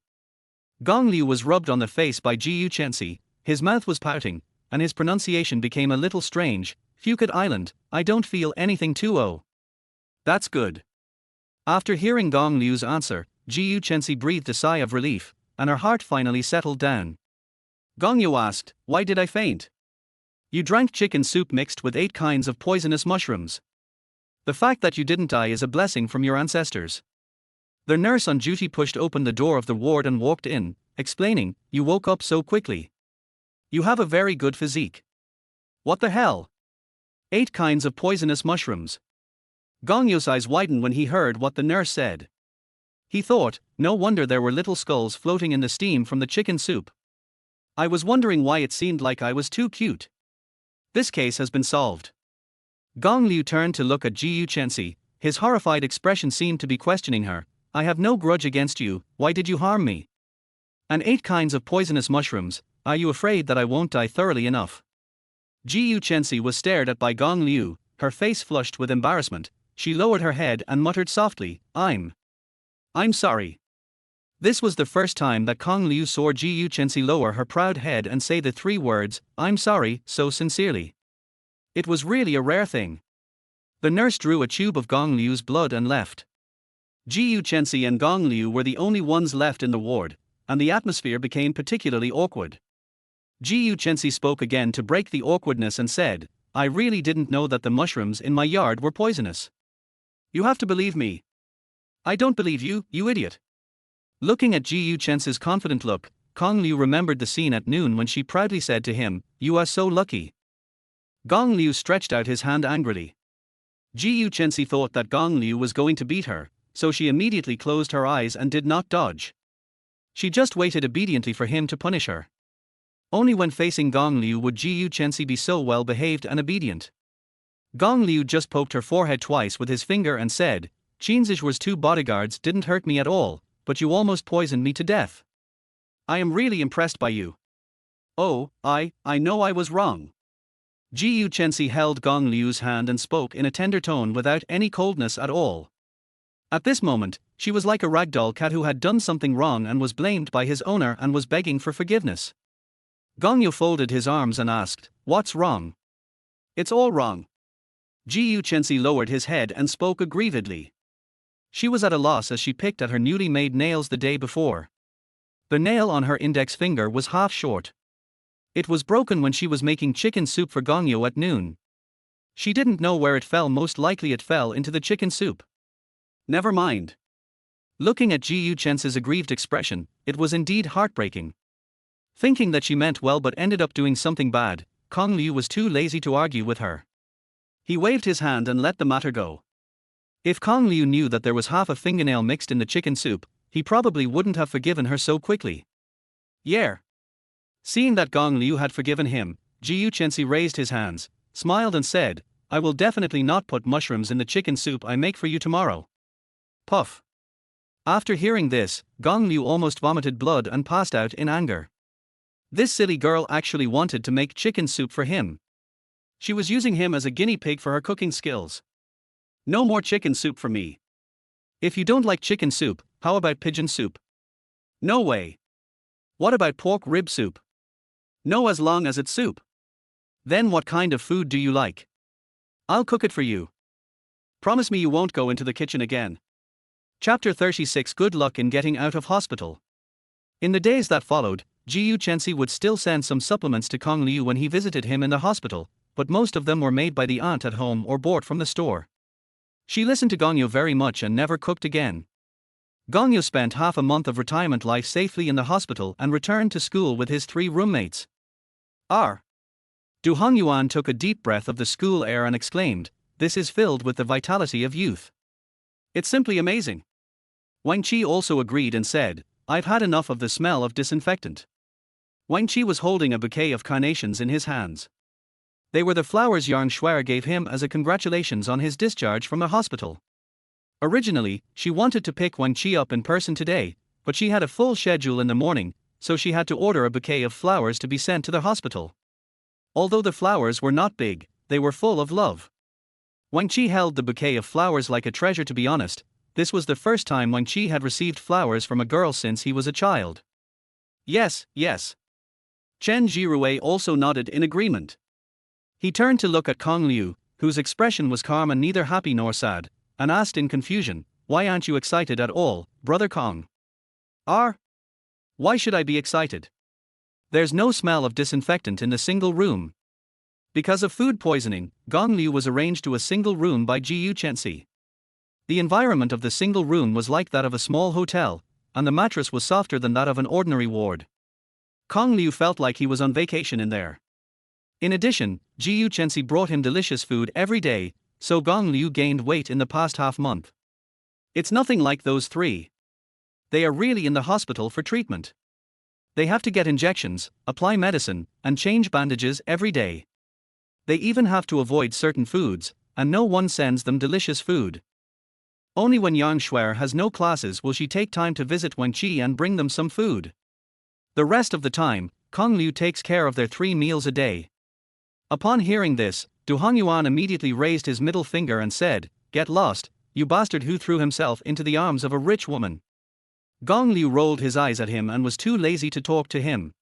Gong Liu was rubbed on the face by Xixi, his mouth was pouting, and his pronunciation became a little strange. "Phuket Island, I don't feel anything too. Oh. That's good." After hearing Gong Liu's answer, Xixi breathed a sigh of relief, and her heart finally settled down. Gong Liu asked, "Why did I faint?" "You drank chicken soup mixed with 8 kinds of poisonous mushrooms. The fact that you didn't die is a blessing from your ancestors." The nurse on duty pushed open the door of the ward and walked in, explaining, "You woke up so quickly. You have a very good physique." "What the hell? 8 kinds of poisonous mushrooms?" Gong Liu's eyes widened when he heard what the nurse said. He thought, no wonder there were little skulls floating in the steam from the chicken soup. "I was wondering why it seemed like I was too cute. This case has been solved." Gong Liu turned to look at Xixi, his horrified expression seemed to be questioning her. "I have no grudge against you, why did you harm me? And 8 kinds of poisonous mushrooms, are you afraid that I won't die thoroughly enough?" Xixi was stared at by Gong Liu, her face flushed with embarrassment. She lowered her head and muttered softly, I'm sorry." This was the first time that Gong Liu saw Xixi lower her proud head and say the 3 words, "I'm sorry," so sincerely. It was really a rare thing. The nurse drew a tube of Gong Liu's blood and left. Xixi and Gong Liu were the only ones left in the ward, and the atmosphere became particularly awkward. Xixi spoke again to break the awkwardness and said, "I really didn't know that the mushrooms in my yard were poisonous. You have to believe me." "I don't believe you, you idiot." Looking at Xixi confident look, Gong Liu remembered the scene at noon when she proudly said to him, "You are so lucky." Gong Liu stretched out his hand angrily. Xixi thought that Gong Liu was going to beat her, so she immediately closed her eyes and did not dodge. She just waited obediently for him to punish her. Only when facing Gong Liu would Xixi be so well behaved and obedient. Gong Liu just poked her forehead twice with his finger and said, "Xixi 2 bodyguards didn't hurt me at all, but you almost poisoned me to death. I am really impressed by you." "Oh, I know I was wrong." Xixi held Gong Liu's hand and spoke in a tender tone without any coldness at all. At this moment, she was like a ragdoll cat who had done something wrong and was blamed by his owner and was begging for forgiveness. Gong Liu folded his arms and asked, "What's wrong?" "It's all wrong." Xixi lowered his head and spoke aggrievedly. She was at a loss as she picked at her newly made nails the day before. The nail on her index finger was half short. It was broken when she was making chicken soup for Gong Liu at noon. She didn't know where it fell, most likely it fell into the chicken soup. Never mind. Looking at Xixi aggrieved expression, it was indeed heartbreaking. Thinking that she meant well but ended up doing something bad, Gong Liu was too lazy to argue with her. He waved his hand and let the matter go. If Gong Liu knew that there was half a fingernail mixed in the chicken soup, he probably wouldn't have forgiven her so quickly. Yeah. Seeing that Gong Liu had forgiven him, Xixi raised his hands, smiled and said, "I will definitely not put mushrooms in the chicken soup I make for you tomorrow." Puff. After hearing this, Gong Liu almost vomited blood and passed out in anger. This silly girl actually wanted to make chicken soup for him. She was using him as a guinea pig for her cooking skills. "No more chicken soup for me." "If you don't like chicken soup, how about pigeon soup?" "No way." "What about pork rib soup?" "No, as long as it's soup." "Then what kind of food do you like?" "I'll cook it for you. Promise me you won't go into the kitchen again." Chapter 36. Good luck in getting out of hospital. In the days that followed, Xixi would still send some supplements to Gong Liu when he visited him in the hospital, but most of them were made by the aunt at home or bought from the store. She listened to Gong Liu very much and never cooked again. Gong Yu spent half a month of retirement life safely in the hospital and returned to school with his 3 roommates. R. Du Hongyuan took a deep breath of the school air and exclaimed, "This is filled with the vitality of youth. It's simply amazing." Wang Qi also agreed and said, "I've had enough of the smell of disinfectant." Wang Qi was holding a bouquet of carnations in his hands. They were the flowers Yang Shuer gave him as a congratulations on his discharge from the hospital. Originally, she wanted to pick Wang Qi up in person today, but she had a full schedule in the morning, so she had to order a bouquet of flowers to be sent to the hospital. Although the flowers were not big, they were full of love. Wang Qi held the bouquet of flowers like a treasure. To be honest, this was the first time Wang Qi had received flowers from a girl since he was a child. Yes, yes. Chen Jirue also nodded in agreement. He turned to look at Kong Liu, whose expression was calm and neither happy nor sad, and asked in confusion, "Why aren't you excited at all, Brother Kong?" Why should I be excited? There's no smell of disinfectant in the single room. Because of food poisoning, Gong Liu was arranged to a single room by Xixi. The environment of the single room was like that of a small hotel, and the mattress was softer than that of an ordinary ward. Kong Liu felt like he was on vacation in there. In addition, Xixi brought him delicious food every day, so Gong Liu gained weight in the past half month. It's nothing like those 3. They are really in the hospital for treatment. They have to get injections, apply medicine, and change bandages every day. They even have to avoid certain foods, and no one sends them delicious food. Only when Yang Shuer has no classes will she take time to visit Wang Qi and bring them some food. The rest of the time, Kong Liu takes care of their 3 meals a day. Upon hearing this, Du Hongyuan immediately raised his middle finger and said, "Get lost, you bastard who threw himself into the arms of a rich woman." Gong Liu rolled his eyes at him and was too lazy to talk to him.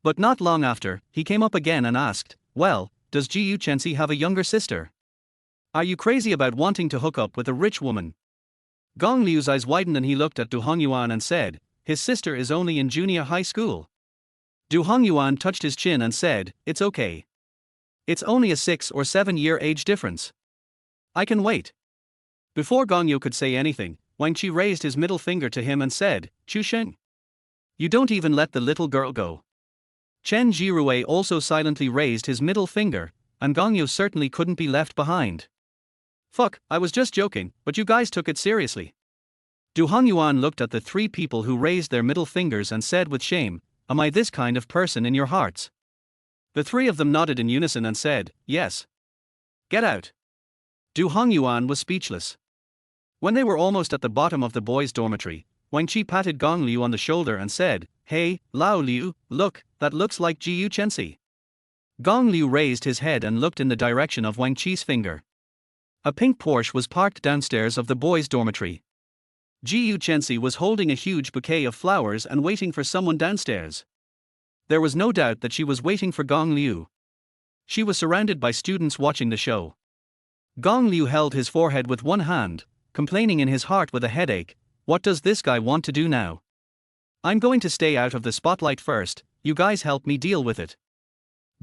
But not long after, he came up again and asked, "Well, does Xixi have a younger sister? Are you crazy about wanting to hook up with a rich woman?" Gong Liu's eyes widened and he looked at Du Hongyuan and said, "His sister is only in junior high school." Du Hongyuan touched his chin and said, "It's okay. It's only a 6 or 7 year age difference. I can wait." Before Gong Yu could say anything, Wang Qi raised his middle finger to him and said, "Chu Sheng. You don't even let the little girl go." Chen Jirue also silently raised his middle finger, and Gong Yu certainly couldn't be left behind. "Fuck, I was just joking, but you guys took it seriously." Du Hongyuan looked at the 3 people who raised their middle fingers and said with shame, "Am I this kind of person in your hearts?" The 3 of them nodded in unison and said, "Yes." "Get out." Du Hongyuan was speechless. When they were almost at the bottom of the boys' dormitory, Wang Qi patted Gong Liu on the shoulder and said, "Hey, Lao Liu, look, that looks like Xixi." Gong Liu raised his head and looked in the direction of Wang Qi's finger. A pink Porsche was parked downstairs of the boys' dormitory. Xixi was holding a huge bouquet of flowers and waiting for someone downstairs. There was no doubt that she was waiting for Gong Liu. She was surrounded by students watching the show. Gong Liu held his forehead with one hand, complaining in his heart with a headache, "What does this guy want to do now? I'm going to stay out of the spotlight first, you guys help me deal with it."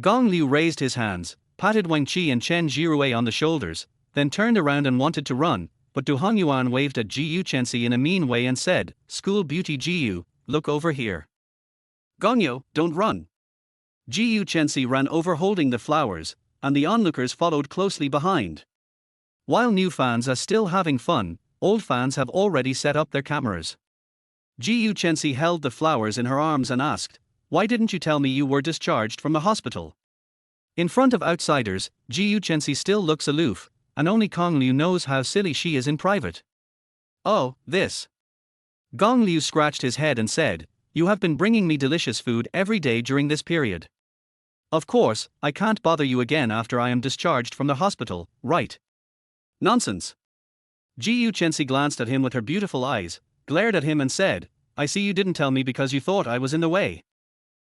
Gong Liu raised his hands, patted Wang Qi and Chen Jirue on the shoulders, then turned around and wanted to run, but Du Hongyuan waved at Xixi in a mean way and said, "School beauty Jiu, look over here." "Gongyo, don't run." Xixi ran over holding the flowers, and the onlookers followed closely behind. While new fans are still having fun, old fans have already set up their cameras. Xixi held the flowers in her arms and asked, "Why didn't you tell me you were discharged from the hospital?" In front of outsiders, Xixi still looks aloof, and only Gong Liu knows how silly she is in private. "Oh, this." Gong Liu scratched his head and said, "You have been bringing me delicious food every day during this period. Of course, I can't bother you again after I am discharged from the hospital, right?" "Nonsense." Xixi glanced at him with her beautiful eyes, glared at him and said, "I see you didn't tell me because you thought I was in the way."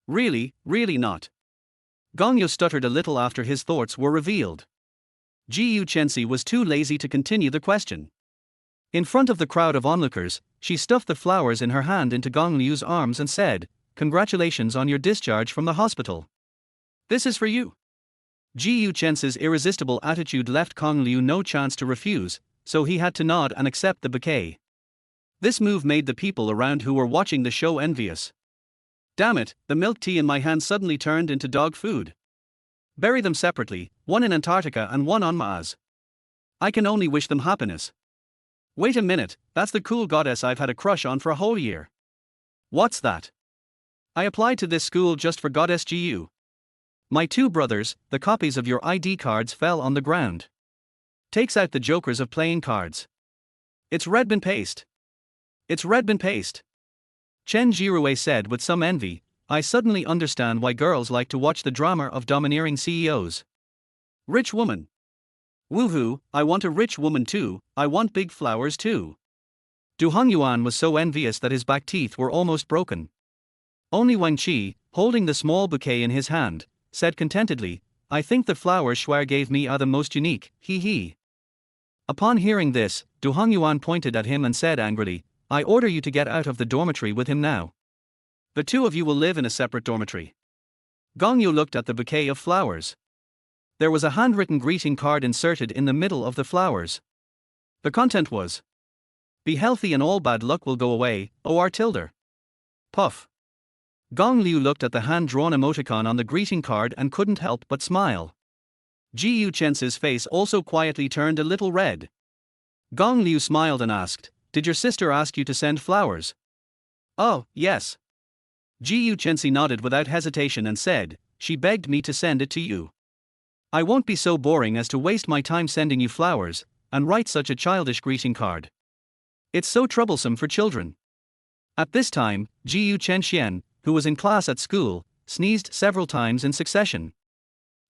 "Really, really not." Gongyo stuttered a little after his thoughts were revealed. Xixi was too lazy to continue the question. In front of the crowd of onlookers, she stuffed the flowers in her hand into Gong Liu's arms and said, "Congratulations on your discharge from the hospital. This is for you." Xixi irresistible attitude left Gong Liu no chance to refuse, so he had to nod and accept the bouquet. This move made the people around who were watching the show envious. Damn it, the milk tea in my hand suddenly turned into dog food. Bury them separately, one in Antarctica and one on Mars. I can only wish them happiness. Wait a minute, that's the cool goddess I've had a crush on for a whole year. What's that? I applied to this school just for Goddess GU. My two brothers, the copies of your ID cards fell on the ground. Takes out the jokers of playing cards. It's red bin paste. It's red bin paste. Chen Jirue said with some envy, I suddenly understand why girls like to watch the drama of domineering CEOs. Rich woman. Woohoo, I want a rich woman too, I want big flowers too. Du Hongyuan was so envious that his back teeth were almost broken. Only Wang Qi, holding the small bouquet in his hand, said contentedly, I think the flowers Shuai gave me are the most unique, he. Upon hearing this, Du Hongyuan pointed at him and said angrily, I order you to get out of the dormitory with him now. The two of you will live in a separate dormitory. Gong Yu looked at the bouquet of flowers. There was a handwritten greeting card inserted in the middle of the flowers. The content was, be healthy and all bad luck will go away, O.R. Tilder. Puff. Gong Liu looked at the hand-drawn emoticon on the greeting card and couldn't help but smile. Ji Yu Chen's face also quietly turned a little red. Gong Liu smiled and asked, did your sister ask you to send flowers? Oh, yes. Ji Yu Chen nodded without hesitation and said, she begged me to send it to you. I won't be so boring as to waste my time sending you flowers, and write such a childish greeting card. It's so troublesome for children. At this time, Ji Yu Chen, who was in class at school, sneezed several times in succession.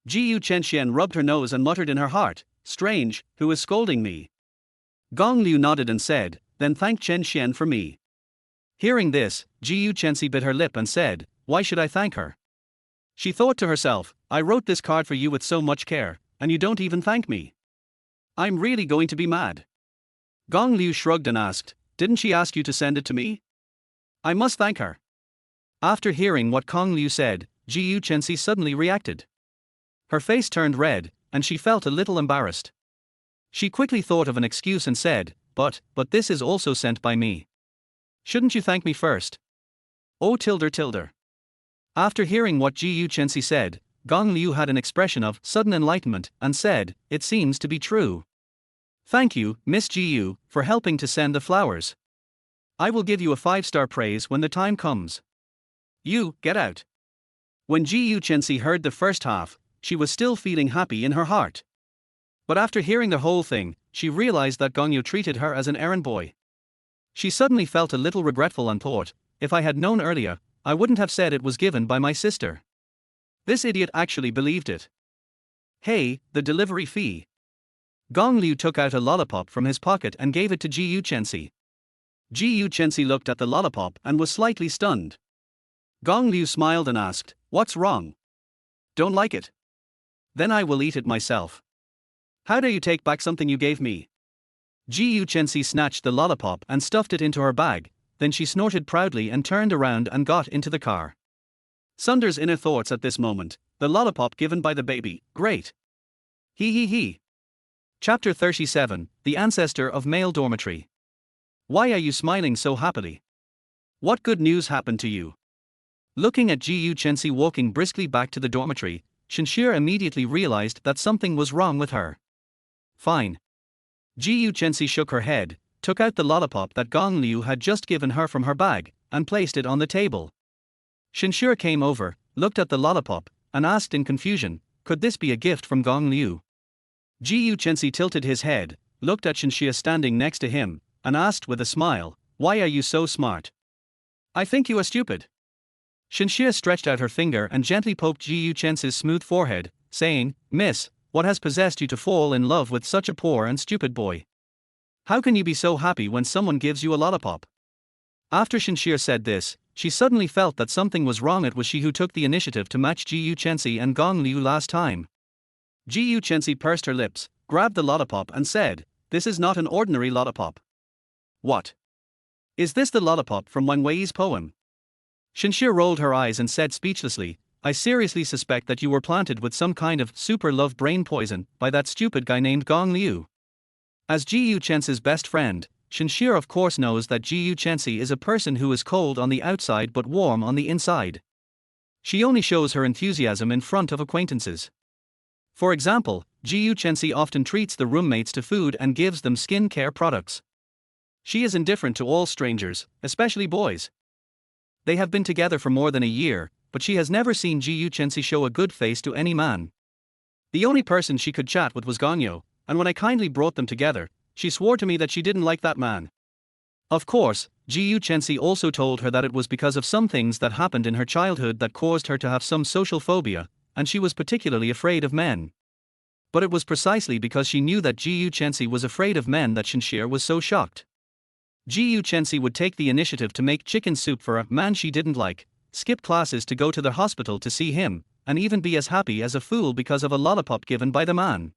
Ji Yu Chen rubbed her nose and muttered in her heart, strange, who is scolding me? Gong Liu nodded and said, then thank Chen for me. Hearing this, Ji Yu Chen bit her lip and said, why should I thank her? She thought to herself, I wrote this card for you with so much care, and you don't even thank me. I'm really going to be mad. Gong Liu shrugged and asked, didn't she ask you to send it to me? I must thank her. After hearing what Gong Liu said, Ji Yu Chen suddenly reacted. Her face turned red, and she felt a little embarrassed. She quickly thought of an excuse and said, but this is also sent by me. Shouldn't you thank me first? Oh tilder. After hearing what Ji Yu Chen said, Gong Liu had an expression of sudden enlightenment and said, it seems to be true. Thank you, Miss Ji Yu, for helping to send the flowers. I will give you a 5-star praise when the time comes. You, get out. When Ji Yu Chen heard the first half, she was still feeling happy in her heart. But after hearing the whole thing, she realized that Gong Yu treated her as an errand boy. She suddenly felt a little regretful and thought, if I had known earlier, I wouldn't have said it was given by my sister. This idiot actually believed it. Hey, the delivery fee. Gong Liu took out a lollipop from his pocket and gave it to Ji Yu Chen. Ji Yu Chen looked at the lollipop and was slightly stunned. Gong Liu smiled and asked, what's wrong? Don't like it? Then I will eat it myself. How dare you take back something you gave me? Ji Yu Chen snatched the lollipop and stuffed it into her bag, then she snorted proudly and turned around and got into the car. Sunder's inner thoughts at this moment, the lollipop given by the baby, great. He. Chapter 37, The Ancestor of Male Dormitory. Why are you smiling so happily? What good news happened to you? Looking at Ji Yu Chen walking briskly back to the dormitory, Xixi immediately realized that something was wrong with her. Fine. Ji Yu Chen shook her head, took out the lollipop that Gong Liu had just given her from her bag, and placed it on the table. Xixi came over, looked at the lollipop, and asked in confusion, could this be a gift from Gong Liu? Ji Yu Chen tilted his head, looked at Xixi standing next to him, and asked with a smile, why are you so smart? I think you are stupid. Xixi stretched out her finger and gently poked Ji Yu Chen's smooth forehead, saying, Miss, what has possessed you to fall in love with such a poor and stupid boy? How can you be so happy when someone gives you a lollipop? After Xixi said this, she suddenly felt that something was wrong. It was she who took the initiative to match Ji Yu Chen and Gong Liu last time. Ji Yu Chen pursed her lips, grabbed the lollipop and said, this is not an ordinary lollipop. What? Is this the lollipop from Wang Wei's poem? Xixi rolled her eyes and said speechlessly, I seriously suspect that you were planted with some kind of super love brain poison by that stupid guy named Gong Liu. As Ji Yu Chen's best friend, Shinshir of course knows that Xixi is a person who is cold on the outside but warm on the inside. She only shows her enthusiasm in front of acquaintances. For example, Xixi often treats the roommates to food and gives them skin care products. She is indifferent to all strangers, especially boys. They have been together for more than a year, but she has never seen Xixi show a good face to any man. The only person she could chat with was Gongyo, and when I kindly brought them together, she swore to me that she didn't like that man. Of course, Xixi also told her that it was because of some things that happened in her childhood that caused her to have some social phobia, and she was particularly afraid of men. But it was precisely because she knew that Xixi was afraid of men that Shinshir was so shocked. Xixi would take the initiative to make chicken soup for a man she didn't like, skip classes to go to the hospital to see him, and even be as happy as a fool because of a lollipop given by the man.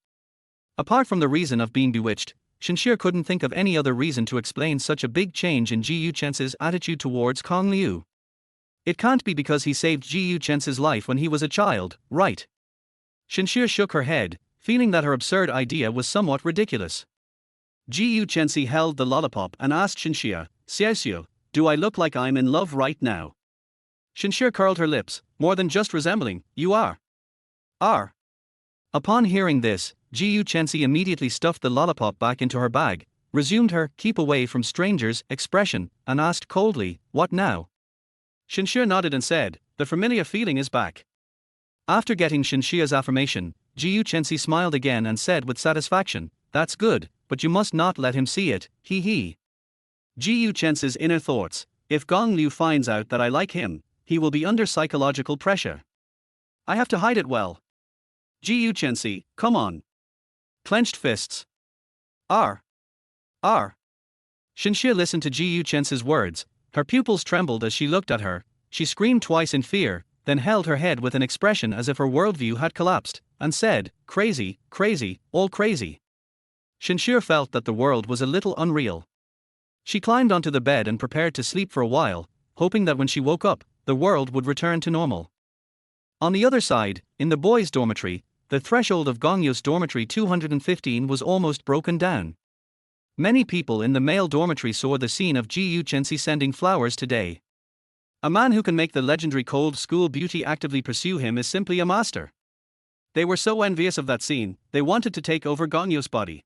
Apart from the reason of being bewitched, Shinshir couldn't think of any other reason to explain such a big change in Xiuchen's attitude towards Kong Liu. It can't be because he saved Xiuchen's life when he was a child, right? Shinshir shook her head, feeling that her absurd idea was somewhat ridiculous. Xiuchen held the lollipop and asked Shinshir, "Xiaoxiu, do I look like I'm in love right now?" Shinshir curled her lips, "More than just resembling, you are." "Are." Upon hearing this, Xiuchen immediately stuffed the lollipop back into her bag, resumed her "keep away from strangers" expression, and asked coldly, "What now?" Shinshir nodded and said, "The familiar feeling is back." After getting Shinshir's affirmation, Xiuchen smiled again and said with satisfaction, "That's good, but you must not let him see it, hee hee." Xiuchen's inner thoughts: if Gong Liu finds out that I like him, he will be under psychological pressure. I have to hide it well. Xiuchen, come on. Clenched fists. R. Shinshir listened to Xiuchen's words, her pupils trembled as she looked at her, she screamed twice in fear, then held her head with an expression as if her worldview had collapsed, and said, "Crazy, crazy, all crazy." Shinshir felt that the world was a little unreal. She climbed onto the bed and prepared to sleep for a while, hoping that when she woke up, the world would return to normal. On the other side, in the boys' dormitory, the threshold of Gongyo's dormitory 215 was almost broken down. Many people in the male dormitory saw the scene of Xiuchen sending flowers today. A man who can make the legendary cold school beauty actively pursue him is simply a master. They were so envious of that scene, they wanted to take over Gongyo's body.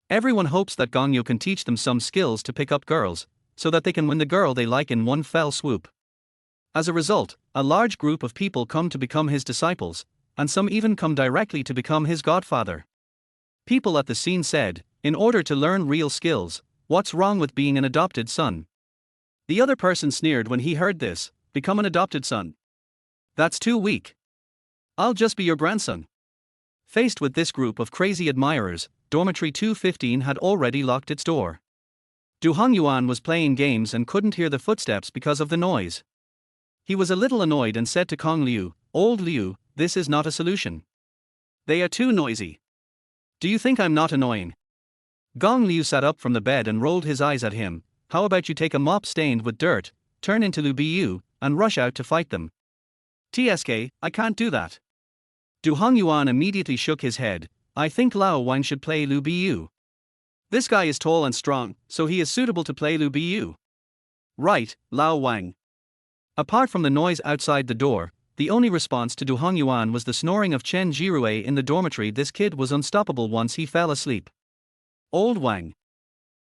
Everyone hopes that Gongyo can teach them some skills to pick up girls, so that they can win the girl they like in one fell swoop. As a result, a large group of people come to become his disciples, and some even come directly to become his godfather. People at the scene said, "In order to learn real skills, what's wrong with being an adopted son?" The other person sneered when he heard this, "Become an adopted son? That's too weak. I'll just be your grandson." Faced with this group of crazy admirers, dormitory 215 had already locked its door. Du Hongyuan was playing games and couldn't hear the footsteps because of the noise. He was a little annoyed and said to Kong Liu, "Old Liu, this is not a solution. They are too noisy. Do you think I'm not annoying?" Gong Liu sat up from the bed and rolled his eyes at him. "How about you take a mop stained with dirt, turn into Lu Biu, and rush out to fight them?" "TSK, I can't do that." Du Hongyuan immediately shook his head. "I think Lao Wang should play Lu Biu. This guy is tall and strong, so he is suitable to play Lu Biu." "Right, Lao Wang." Apart from the noise outside the door, the only response to Du Hongyuan was the snoring of Chen Jirue in the dormitory. This kid was unstoppable once he fell asleep. "Old Wang."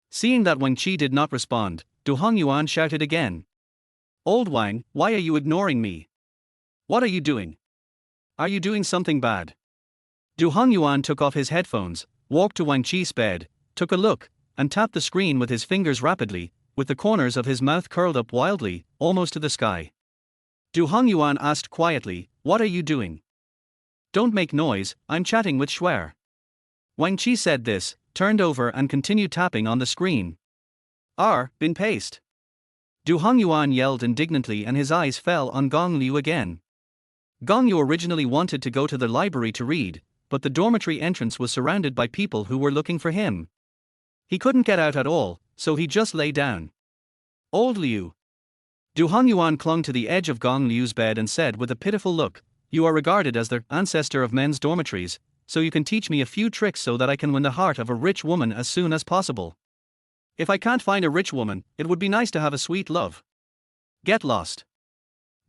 Seeing that Wang Qi did not respond, Du Hongyuan shouted again. "Old Wang, why are you ignoring me? What are you doing? Are you doing something bad?" Du Hongyuan took off his headphones, walked to Wang Qi's bed, took a look, and tapped the screen with his fingers rapidly, with the corners of his mouth curled up wildly, almost to the sky. Du Hongyuan asked quietly, "What are you doing?" "Don't make noise, I'm chatting with Shuer." Wang Qi said this, turned over and continued tapping on the screen. Been paste." Du Hongyuan yelled indignantly and his eyes fell on Gong Liu again. Gong Liu originally wanted to go to the library to read, but the dormitory entrance was surrounded by people who were looking for him. He couldn't get out at all, so he just lay down. "Old Liu." Du Hongyuan clung to the edge of Gong Liu's bed and said with a pitiful look, "You are regarded as the ancestor of men's dormitories, so you can teach me a few tricks so that I can win the heart of a rich woman as soon as possible." If I can't find a rich woman, it would be nice to have a sweet love. Get lost.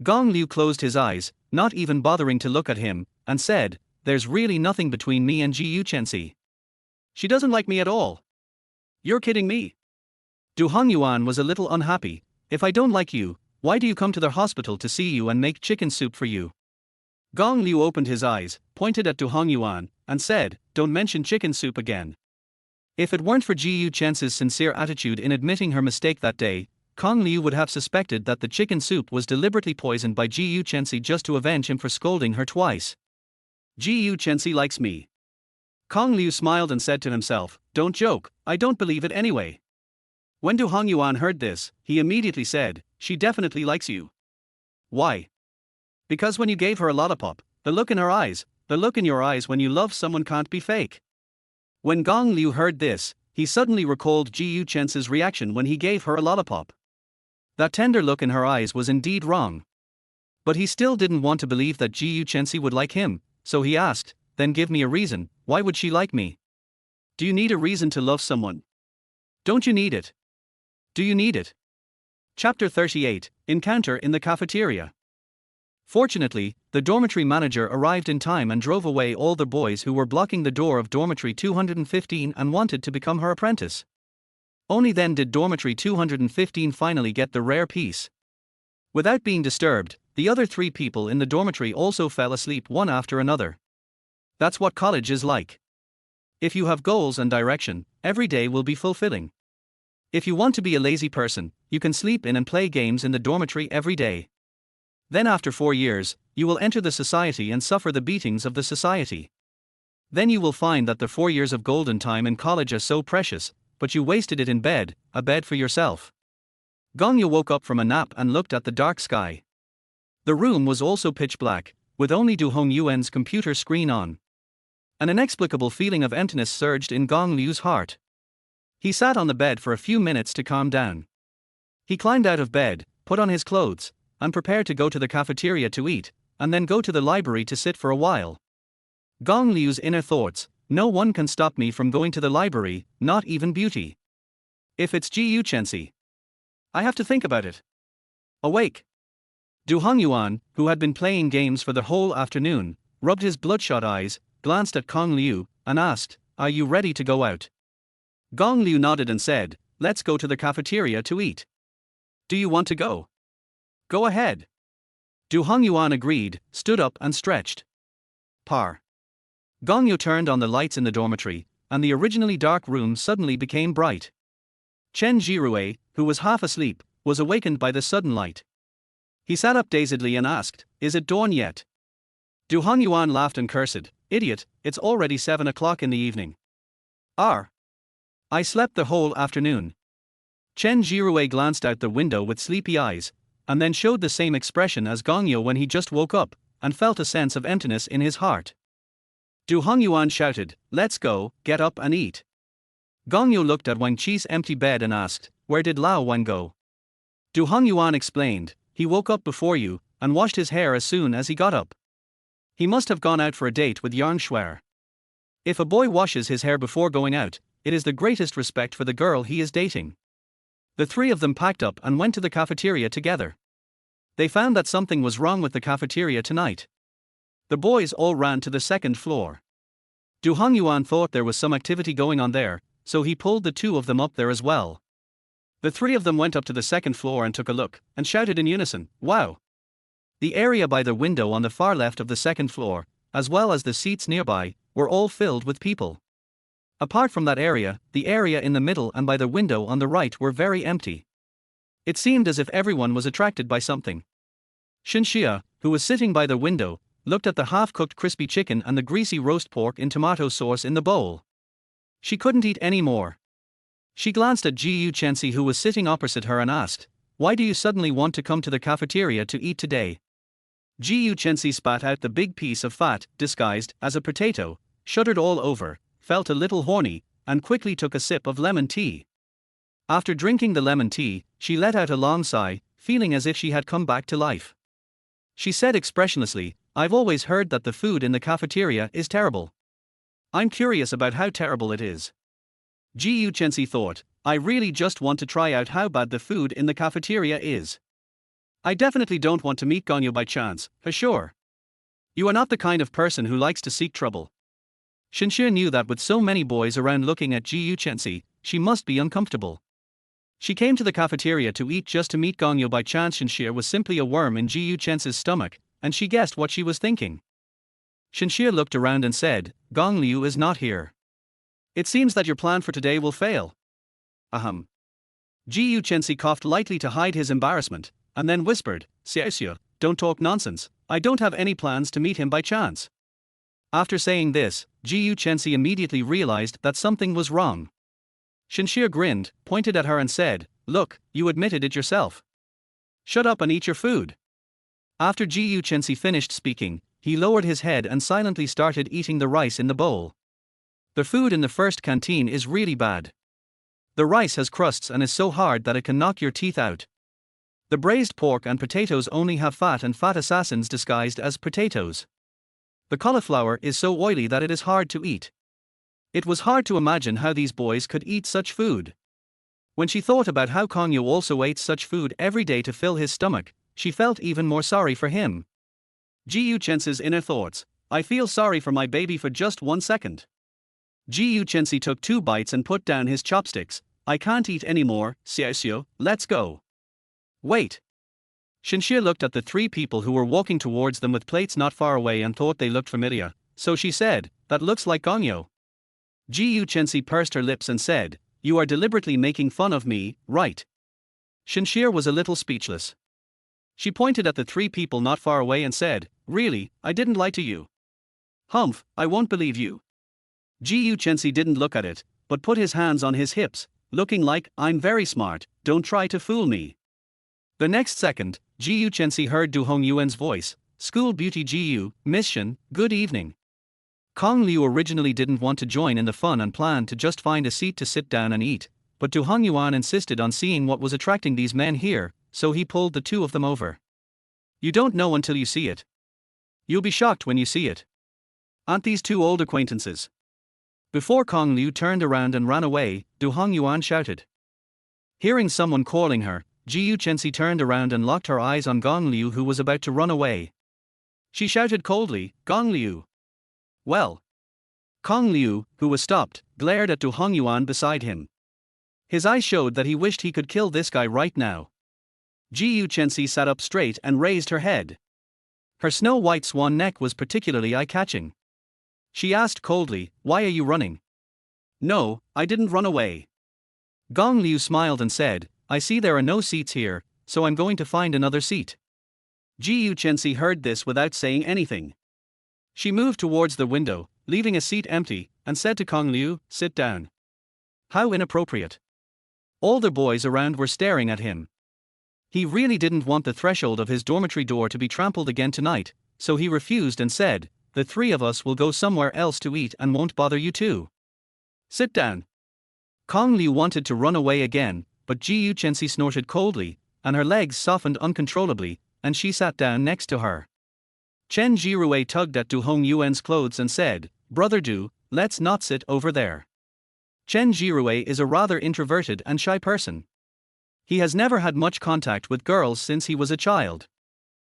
Gong Liu closed his eyes, not even bothering to look at him, and said, there's really nothing between me and Xixi. She doesn't like me at all. You're kidding me. Du Hongyuan was a little unhappy. If I don't like you, why do you come to the hospital to see you and make chicken soup for you? Gong Liu opened his eyes, pointed at Du Hongyuan, and said, don't mention chicken soup again. If it weren't for Ji Yu Chen's sincere attitude in admitting her mistake that day, Gong Liu would have suspected that the chicken soup was deliberately poisoned by Ji Yu Chen just to avenge him for scolding her twice. Ji Yu Chen likes me. Gong Liu smiled and said to himself, don't joke, I don't believe it anyway. When Du Hongyuan heard this, he immediately said, she definitely likes you. Why? Because when you gave her a lollipop, the look in your eyes when you love someone can't be fake. When Gong Liu heard this, he suddenly recalled Ji Yu Chen's reaction when he gave her a lollipop. That tender look in her eyes was indeed wrong. But he still didn't want to believe that Ji Yu Chen would like him, so he asked, then give me a reason, why would she like me? Do you need a reason to love someone? Don't you need it? Do you need it? Chapter 38, Encounter in the Cafeteria. Fortunately, the dormitory manager arrived in time and drove away all the boys who were blocking the door of dormitory 215 and wanted to become her apprentice. Only then did dormitory 215 finally get the rare piece. Without being disturbed, the other 3 people in the dormitory also fell asleep one after another. That's what college is like. If you have goals and direction, every day will be fulfilling. If you want to be a lazy person, you can sleep in and play games in the dormitory every day. Then after 4 years, you will enter the society and suffer the beatings of the society. Then you will find that the 4 years of golden time in college are so precious, but you wasted it in bed, a bed for yourself. Gong Yu woke up from a nap and looked at the dark sky. The room was also pitch black, with only Du Hongyuan's computer screen on. An inexplicable feeling of emptiness surged in Gong Liu's heart. He sat on the bed for a few minutes to calm down. He climbed out of bed, put on his clothes, and prepared to go to the cafeteria to eat, and then go to the library to sit for a while. Gong Liu's inner thoughts, no one can stop me from going to the library, not even beauty. If it's Ji Yu Chen, I have to think about it. Awake. Du Hongyuan, who had been playing games for the whole afternoon, rubbed his bloodshot eyes, glanced at Gong Liu, and asked, are you ready to go out? Gong Liu nodded and said, let's go to the cafeteria to eat. Do you want to go? Go ahead. Du Hongyuan agreed, stood up and stretched. Par. Gong Yu turned on the lights in the dormitory, and the originally dark room suddenly became bright. Chen Jirue, who was half asleep, was awakened by the sudden light. He sat up dazedly and asked, is it dawn yet? Du Hongyuan laughed and cursed, idiot, it's already 7 o'clock in the evening. I slept the whole afternoon. Chen Jirue glanced out the window with sleepy eyes, and then showed the same expression as Gong Yu when he just woke up, and felt a sense of emptiness in his heart. Du Hongyuan shouted, let's go, get up and eat. Gong Yu looked at Wang Qi's empty bed and asked, where did Lao Wan go? Du Hongyuan explained, he woke up before you, and washed his hair as soon as he got up. He must have gone out for a date with Yang Shuer. If a boy washes his hair before going out, it is the greatest respect for the girl he is dating. The 3 of them packed up and went to the cafeteria together. They found that something was wrong with the cafeteria tonight. The boys all ran to the 2nd floor. Du Hongyuan thought there was some activity going on there, so he pulled the 2 of them up there as well. The 3 of them went up to the 2nd floor and took a look, and shouted in unison, wow! The area by the window on the far left of the 2nd floor, as well as the seats nearby, were all filled with people. Apart from that area, the area in the middle and by the window on the right were very empty. It seemed as if everyone was attracted by something. Xixi, who was sitting by the window, looked at the half-cooked crispy chicken and the greasy roast pork in tomato sauce in the bowl. She couldn't eat any more. She glanced at Ji Yu Chen, who was sitting opposite her, and asked, why do you suddenly want to come to the cafeteria to eat today? Ji Yu Chen spat out the big piece of fat, disguised as a potato, shuddered all over, felt a little horny, and quickly took a sip of lemon tea. After drinking the lemon tea, she let out a long sigh, feeling as if she had come back to life. She said expressionlessly, I've always heard that the food in the cafeteria is terrible. I'm curious about how terrible it is. Ji Yu Chen thought, I really just want to try out how bad the food in the cafeteria is. I definitely don't want to meet Gongyo by chance, for sure. You are not the kind of person who likes to seek trouble. Xinxue knew that with so many boys around looking at Xixi, she must be uncomfortable. She came to the cafeteria to eat just to meet Gongyo by chance. Xinxue was simply a worm in Xix's stomach, and she guessed what she was thinking. Xinxue looked around and said, Gongyu is not here. It seems that your plan for today will fail. Ahem. Xixi coughed lightly to hide his embarrassment, and then whispered, Xixi, don't talk nonsense, I don't have any plans to meet him by chance. After saying this, Xixi immediately realized that something was wrong. Xinxue grinned, pointed at her and said, Look, you admitted it yourself. Shut up and eat your food. After Xixi finished speaking, he lowered his head and silently started eating the rice in the bowl. The food in the first canteen is really bad. The rice has crusts and is so hard that it can knock your teeth out. The braised pork and potatoes only have fat and fat assassins disguised as potatoes. The cauliflower is so oily that it is hard to eat. It was hard to imagine how these boys could eat such food. When she thought about how Gongyu also ate such food every day to fill his stomach, she felt even more sorry for him. Xixi's inner thoughts, I feel sorry for my baby for just 1 second. Xixi took 2 bites and put down his chopsticks. I can't eat anymore, Xixi, let's go. Wait. Xinxue looked at the 3 people who were walking towards them with plates not far away and thought they looked familiar, so she said, that looks like Gongyu. Xixi pursed her lips and said, You are deliberately making fun of me, right? Xinxue was a little speechless. She pointed at the 3 people not far away and said, Really, I didn't lie to you. Humph, I won't believe you. Xixi didn't look at it, but put his hands on his hips, looking like, I'm very smart, don't try to fool me. The next second, Xixi heard Du Hongyuan's voice, School Beauty Jiu, Miss Shen, good evening. Kong Liu originally didn't want to join in the fun and planned to just find a seat to sit down and eat, but Du Hongyuan insisted on seeing what was attracting these men here, so he pulled the 2 of them over. You don't know until you see it. You'll be shocked when you see it. Aren't these 2 old acquaintances? Before Kong Liu turned around and ran away, Du Hongyuan shouted. Hearing someone calling her, Xixi turned around and locked her eyes on Gong Liu, who was about to run away. She shouted coldly, Gong Liu. Well. Kong Liu, who was stopped, glared at Du Hongyuan beside him. His eyes showed that he wished he could kill this guy right now. Xixi sat up straight and raised her head. Her snow-white swan neck was particularly eye-catching. She asked coldly, Why are you running? No, I didn't run away. Gong Liu smiled and said, I see there are no seats here, so I'm going to find another seat. Xixi heard this without saying anything. She moved towards the window, leaving a seat empty, and said to Kong Liu, Sit down. How inappropriate. All the boys around were staring at him. He really didn't want the threshold of his dormitory door to be trampled again tonight, so he refused and said, The 3 of us will go somewhere else to eat and won't bother you too. Sit down. Kong Liu wanted to run away again, but Xixi snorted coldly, and her legs softened uncontrollably, and she sat down next to her. Chen Jirue tugged at Du Hongyuan's clothes and said, Brother Du, let's not sit over there. Chen Jirue is a rather introverted and shy person. He has never had much contact with girls since he was a child.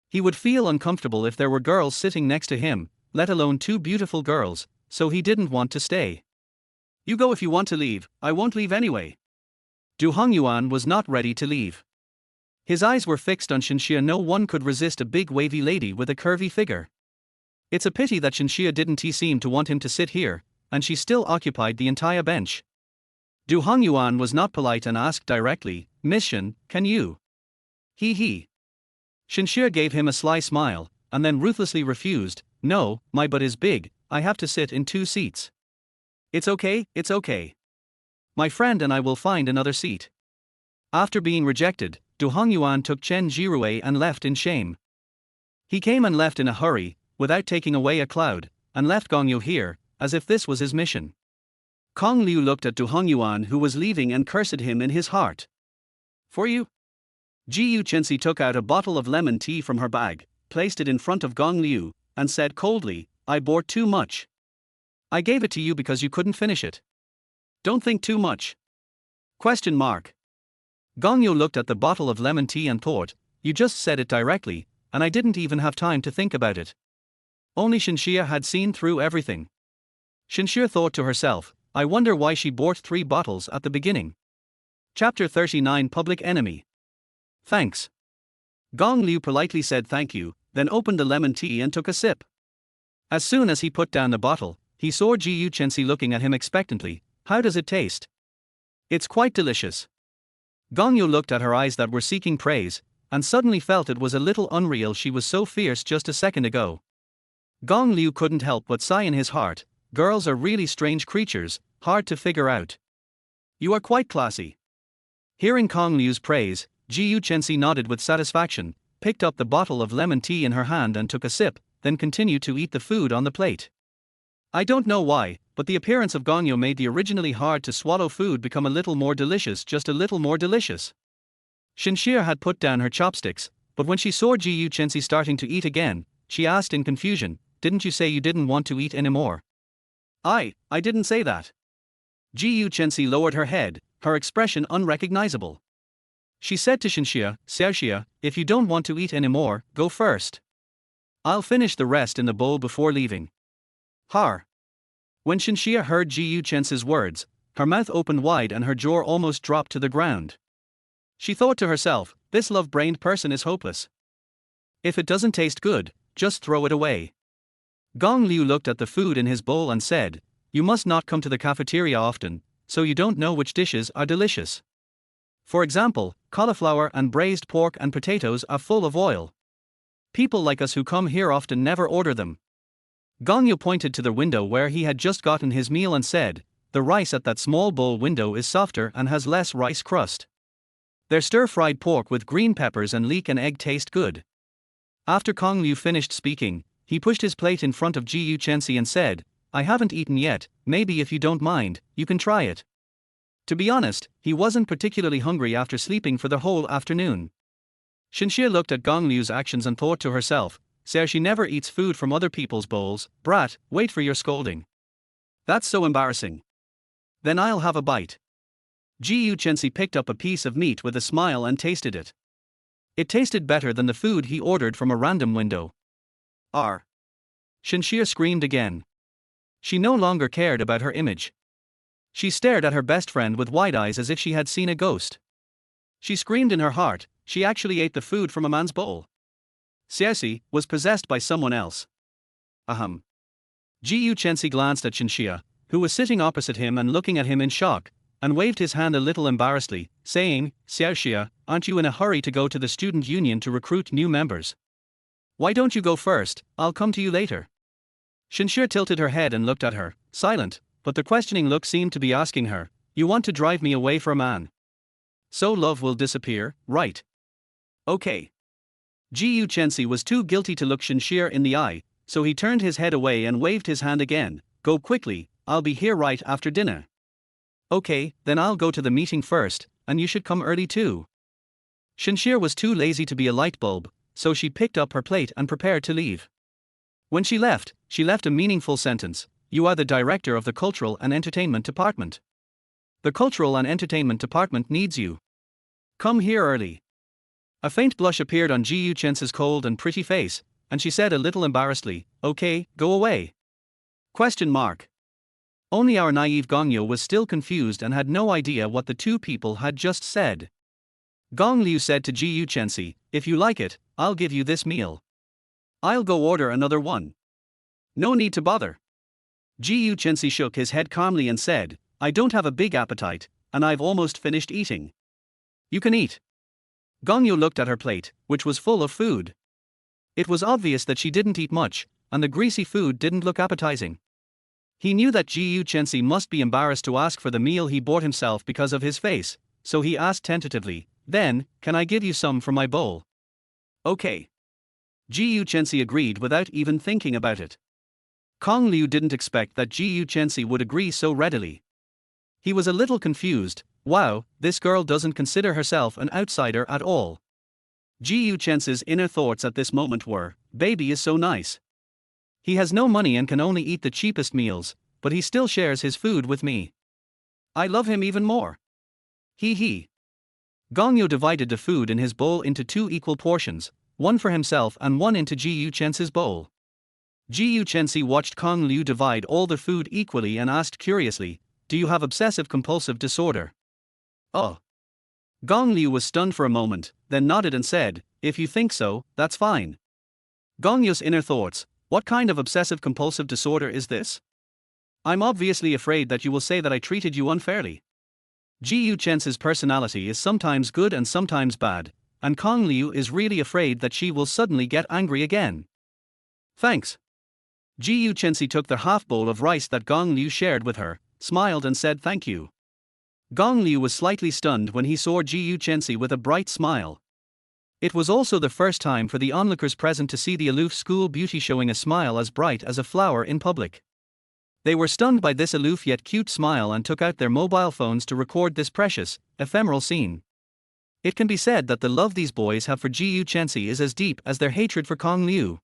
He would feel uncomfortable if there were girls sitting next to him, let alone 2 beautiful girls, so he didn't want to stay. You go if you want to leave, I won't leave anyway. Du Hongyuan was not ready to leave. His eyes were fixed on Xinxue. No one could resist a big wavy lady with a curvy figure. It's a pity that Xinxue didn't seem to want him to sit here, and she still occupied the entire bench. Du Hongyuan was not polite and asked directly, Miss Shen, can you? He. Xinxue gave him a sly smile, and then ruthlessly refused, No, my butt is big, I have to sit in 2 seats. It's okay. My friend and I will find another seat. After being rejected, Du Hongyuan took Chen Jirue and left in shame. He came and left in a hurry, without taking away a cloud, and left Gongyu here, as if this was his mission. Kong Liu looked at Du Hongyuan, who was leaving, and cursed him in his heart. For you? Xixi took out a bottle of lemon tea from her bag, placed it in front of Gong Liu, and said coldly, I bought too much. I gave it to you because you couldn't finish it. Don't think too much. Question mark. Gongyo looked at the bottle of lemon tea and thought, you just said it directly, and I didn't even have time to think about it. Only Xinxia had seen through everything. Xinxia thought to herself, I wonder why she bought 3 bottles at the beginning. Chapter 39 Public Enemy. Thanks. Gong Liu politely said thank you, then opened the lemon tea and took a sip. As soon as he put down the bottle, he saw Ji Yuchensi looking at him expectantly. How does it taste? It's quite delicious. Gongyo looked at her eyes that were seeking praise, and suddenly felt it was a little unreal she was so fierce just a second ago. Gong Liu couldn't help but sigh in his heart, girls are really strange creatures, hard to figure out. You are quite classy. Hearing Gong Liu's praise, Ji Yuchensi nodded with satisfaction, picked up the bottle of lemon tea in her hand and took a sip, then continued to eat the food on the plate. I don't know why, but the appearance of Gongyo made the originally hard to swallow food become a little more delicious, just a little more delicious. Xinxia had put down her chopsticks, but when she saw Ji Yuchensi starting to eat again, she asked in confusion, didn't you say you didn't want to eat anymore? I didn't say that. Ji Yuchensi lowered her head, her expression unrecognizable. She said to Xinxia, Xiaoxia, if you don't want to eat anymore, go first. I'll finish the rest in the bowl before leaving. Har. When Xinxia heard Ji Yuchensi's words, her mouth opened wide and her jaw almost dropped to the ground. She thought to herself, this love-brained person is hopeless. If it doesn't taste good, just throw it away. Gong Liu looked at the food in his bowl and said, you must not come to the cafeteria often, so you don't know which dishes are delicious. For example, cauliflower and braised pork and potatoes are full of oil. People like us who come here often never order them. Gongyo pointed to the window where he had just gotten his meal and said, the rice at that small bowl window is softer and has less rice crust. Their stir-fried pork with green peppers and leek and egg taste good. After Gong Liu finished speaking, he pushed his plate in front of Ji Yuchensi and said, I haven't eaten yet, maybe if you don't mind, you can try it. To be honest, he wasn't particularly hungry after sleeping for the whole afternoon. Xinxia looked at Gong Liu's actions and thought to herself, Sir, she never eats food from other people's bowls, brat, wait for your scolding. That's so embarrassing. Then I'll have a bite. Ji Yuchensi picked up a piece of meat with a smile and tasted it. It tasted better than the food he ordered from a random window. R. Xinxia screamed again. She no longer cared about her image. She stared at her best friend with wide eyes as if she had seen a ghost. She screamed in her heart, she actually ate the food from a man's bowl. Xixi was possessed by someone else. Ahem. Ji Yuchensi glanced at Xinxia, who was sitting opposite him and looking at him in shock, and waved his hand a little embarrassedly, saying, Xiaoxia, aren't you in a hurry to go to the student union to recruit new members? Why don't you go first, I'll come to you later. Xinxia tilted her head and looked at her, silent, but the questioning look seemed to be asking her, you want to drive me away for a man? So love will disappear, right? Okay. Ji Yuchensi was too guilty to look Xinxia in the eye, so he turned his head away and waved his hand again, go quickly, I'll be here right after dinner. Okay, then I'll go to the meeting first, and you should come early too. Xinxia was too lazy to be a light bulb, so she picked up her plate and prepared to leave. When she left a meaningful sentence, you are the director of the Cultural and Entertainment Department. The Cultural and Entertainment Department needs you. Come here early. A faint blush appeared on Ji Yuchensi's cold and pretty face, and she said a little embarrassedly, okay, go away. Question mark. Only our naive Gongyo was still confused and had no idea what the two people had just said. Gong Liu said to Ji Yuchensi, if you like it, I'll give you this meal. I'll go order another one. No need to bother. Ji Yuchensi shook his head calmly and said, I don't have a big appetite, and I've almost finished eating. You can eat. Gongyo looked at her plate, which was full of food. It was obvious that she didn't eat much, and the greasy food didn't look appetizing. He knew that Ji Yuchensi must be embarrassed to ask for the meal he bought himself because of his face, so he asked tentatively, then, can I give you some from my bowl? Okay. Ji Yuchensi agreed without even thinking about it. Gong Liu didn't expect that Ji Yuchensi would agree so readily. He was a little confused. Wow, this girl doesn't consider herself an outsider at all. Ji Yuchensi's inner thoughts at this moment were, baby is so nice. He has no money and can only eat the cheapest meals, but he still shares his food with me. I love him even more. Hee hee. Gongyo divided the food in his bowl into two equal portions, one for himself and one into Ji Yuchen's bowl. Ji Yuchensi watched Kong Liu divide all the food equally and asked curiously, "Do you have obsessive-compulsive disorder?" Oh. Gong Liu was stunned for a moment, then nodded and said, "If you think so, that's fine." Gongyo's inner thoughts, what kind of obsessive-compulsive disorder is this? I'm obviously afraid that you will say that I treated you unfairly. Ji Yuchen's personality is sometimes good and sometimes bad, and Kong Liu is really afraid that she will suddenly get angry again. Thanks. Ji Yuchensi took the half bowl of rice that Gong Liu shared with her, smiled and said thank you. Gong Liu was slightly stunned when he saw Ji Yuchensi with a bright smile. It was also the first time for the onlookers present to see the aloof school beauty showing a smile as bright as a flower in public. They were stunned by this aloof yet cute smile and took out their mobile phones to record this precious, ephemeral scene. It can be said that the love these boys have for Ji Yuchensi is as deep as their hatred for Kong Liu.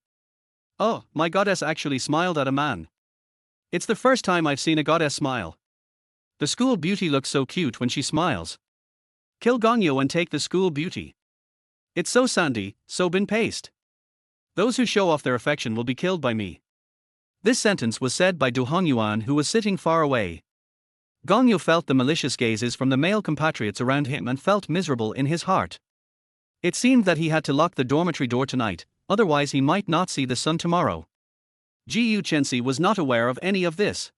Oh, my goddess actually smiled at a man. It's the first time I've seen a goddess smile. The school beauty looks so cute when she smiles. Kill Gongyo and take the school beauty. It's so sandy, so bin paste. Those who show off their affection will be killed by me. This sentence was said by Du Hongyuan, who was sitting far away. Gongyo felt the malicious gazes from the male compatriots around him and felt miserable in his heart. It seemed that he had to lock the dormitory door tonight, otherwise he might not see the sun tomorrow. Ji Yuchensi was not aware of any of this.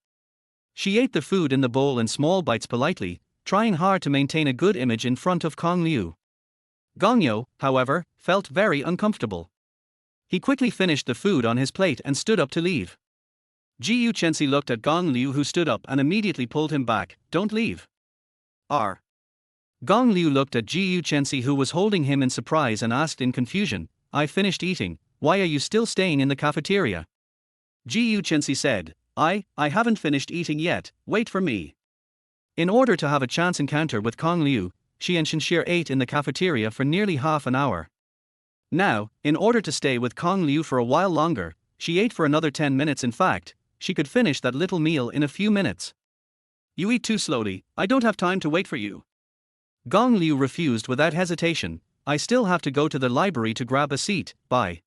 She ate the food in the bowl in small bites politely, trying hard to maintain a good image in front of Kong Liu. Gongyo, however, felt very uncomfortable. He quickly finished the food on his plate and stood up to leave. Ji Yuchensi looked at Gong Liu, who stood up and immediately pulled him back. Don't leave. R. Gong Liu looked at Ji Yuchensi, who was holding him in surprise, and asked in confusion, I finished eating, why are you still staying in the cafeteria? Ji Yuchensi said, I haven't finished eating yet, wait for me. In order to have a chance encounter with Kong Liu, she and Xixi ate in the cafeteria for nearly half an hour. Now, in order to stay with Kong Liu for a while longer, she ate for another 10 minutes. In fact, she could finish that little meal in a few minutes. You eat too slowly, I don't have time to wait for you. Gong Liu refused without hesitation, I still have to go to the library to grab a seat, bye.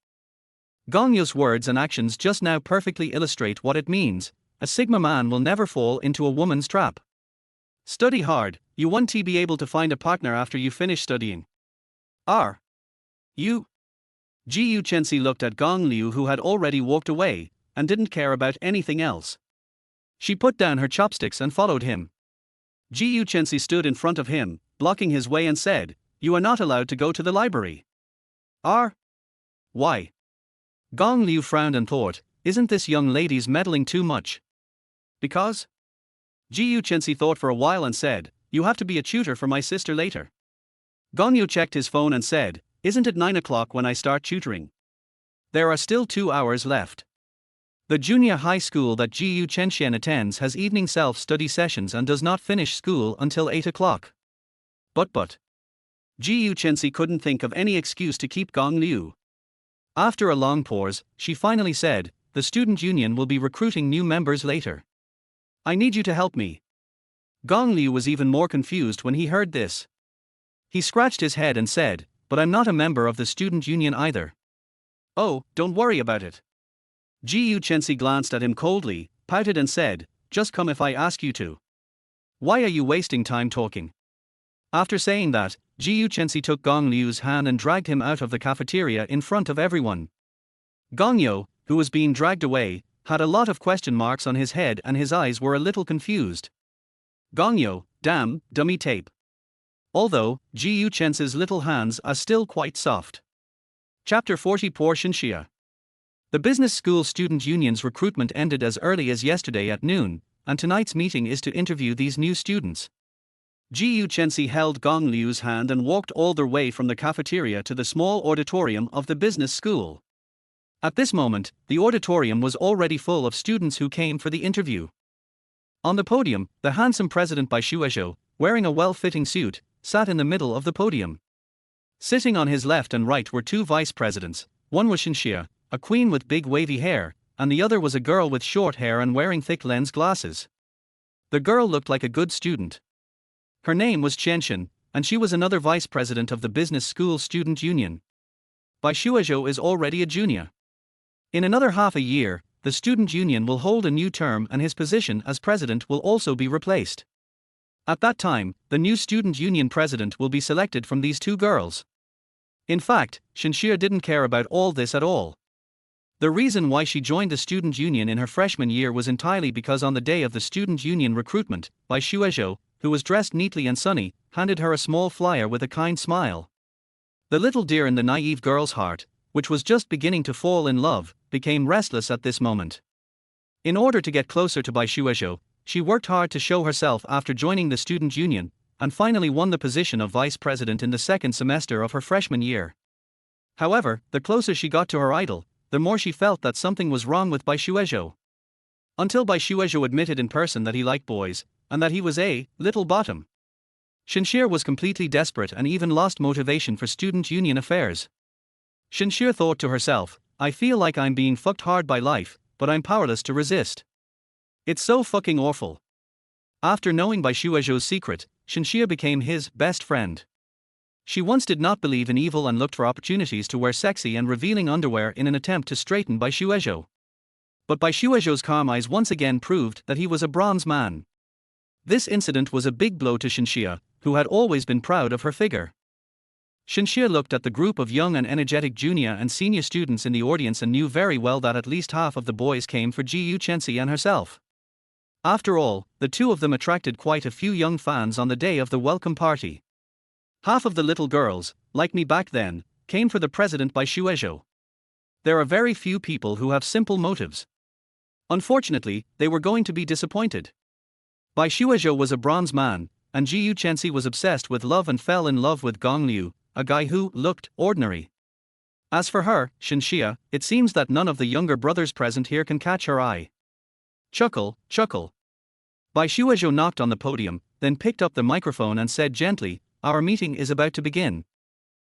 Gongyo's words and actions just now perfectly illustrate what it means. A Sigma man will never fall into a woman's trap. Study hard, you won't be able to find a partner after you finish studying. R. You. Ji Yuchensi looked at Gong Liu, who had already walked away, and didn't care about anything else. She put down her chopsticks and followed him. Ji Yuchensi stood in front of him, blocking his way, and said, You are not allowed to go to the library. R. Why? Gong Liu frowned and thought, isn't this young lady's meddling too much? Because? Ji Yuchensi thought for a while and said, You have to be a tutor for my sister later. Gongyo checked his phone and said, Isn't it 9 o'clock when I start tutoring? There are still 2 hours left. The junior high school that Ji Yuchenxian attends has evening self-study sessions and does not finish school until 8 o'clock. But. Ji Yuchensi couldn't think of any excuse to keep Gong Liu. After a long pause, she finally said, The student union will be recruiting new members later. I need you to help me. Gong Liu was even more confused when he heard this. He scratched his head and said, But I'm not a member of the student union either. Oh, don't worry about it. Ji Yuchensi glanced at him coldly, pouted and said, Just come if I ask you to. Why are you wasting time talking? After saying that, Ji Yuchensi took Gong Liu's hand and dragged him out of the cafeteria in front of everyone. Gongyo, who was being dragged away, had a lot of question marks on his head and his eyes were a little confused. Gongyo, damn, dummy tape. Although, Ji Yuchensi's little hands are still quite soft. Chapter 40 Portion Xia. The business school student union's recruitment ended as early as yesterday at noon, and tonight's meeting is to interview these new students. Ji Yuchensi held Gong Liu's hand and walked all the way from the cafeteria to the small auditorium of the business school. At this moment, the auditorium was already full of students who came for the interview. On the podium, the handsome president Bai Shuizhou, wearing a well-fitting suit, sat in the middle of the podium. Sitting on his left and right were 2 vice presidents, one was Xixi, a queen with big wavy hair, and the other was a girl with short hair and wearing thick lens glasses. The girl looked like a good student. Her name was Chen, and she was another vice president of the business school student union. Bai Shuozhou is already a junior. In another half a year, the student union will hold a new term and his position as president will also be replaced. At that time, the new student union president will be selected from these two girls. In fact, Xixi didn't care about all this at all. The reason why she joined the student union in her freshman year was entirely because on the day of the student union recruitment, Bai Shuozhou, who was dressed neatly and sunny, handed her a small flyer with a kind smile. The little deer in the naive girl's heart, which was just beginning to fall in love, became restless at this moment. In order to get closer to Bai Shuozhou, she worked hard to show herself after joining the student union, and finally won the position of vice president in the second semester of her freshman year. However, the closer she got to her idol, the more she felt that something was wrong with Bai Shuozhou. Until Bai Shuozhou admitted in person that he liked boys, and that he was a little bottom. Xixi was completely desperate and even lost motivation for student union affairs. Xixi thought to herself, I feel like I'm being fucked hard by life, but I'm powerless to resist. It's so fucking awful. After knowing Bai Shuozhou's secret, Xixi became his best friend. She once did not believe in evil and looked for opportunities to wear sexy and revealing underwear in an attempt to straighten Bai Shuozhou. But Bai Shuozhou's calm eyes once again proved that he was a bronze man. This incident was a big blow to Xixi, who had always been proud of her figure. Xixi looked at the group of young and energetic junior and senior students in the audience and knew very well that at least half of the boys came for Xixi and herself. After all, the two of them attracted quite a few young fans on the day of the welcome party. Half of the little girls, like me back then, came for the president Bai Shuozhou. There are very few people who have simple motives. Unfortunately, they were going to be disappointed. Bai Shuozhou was a bronze man, and Xixi was obsessed with love and fell in love with Gong Liu, a guy who looked ordinary. As for her, Xixi, it seems that none of the younger brothers present here can catch her eye. Chuckle, chuckle. Bai Shuozhou knocked on the podium, then picked up the microphone and said gently, Our meeting is about to begin.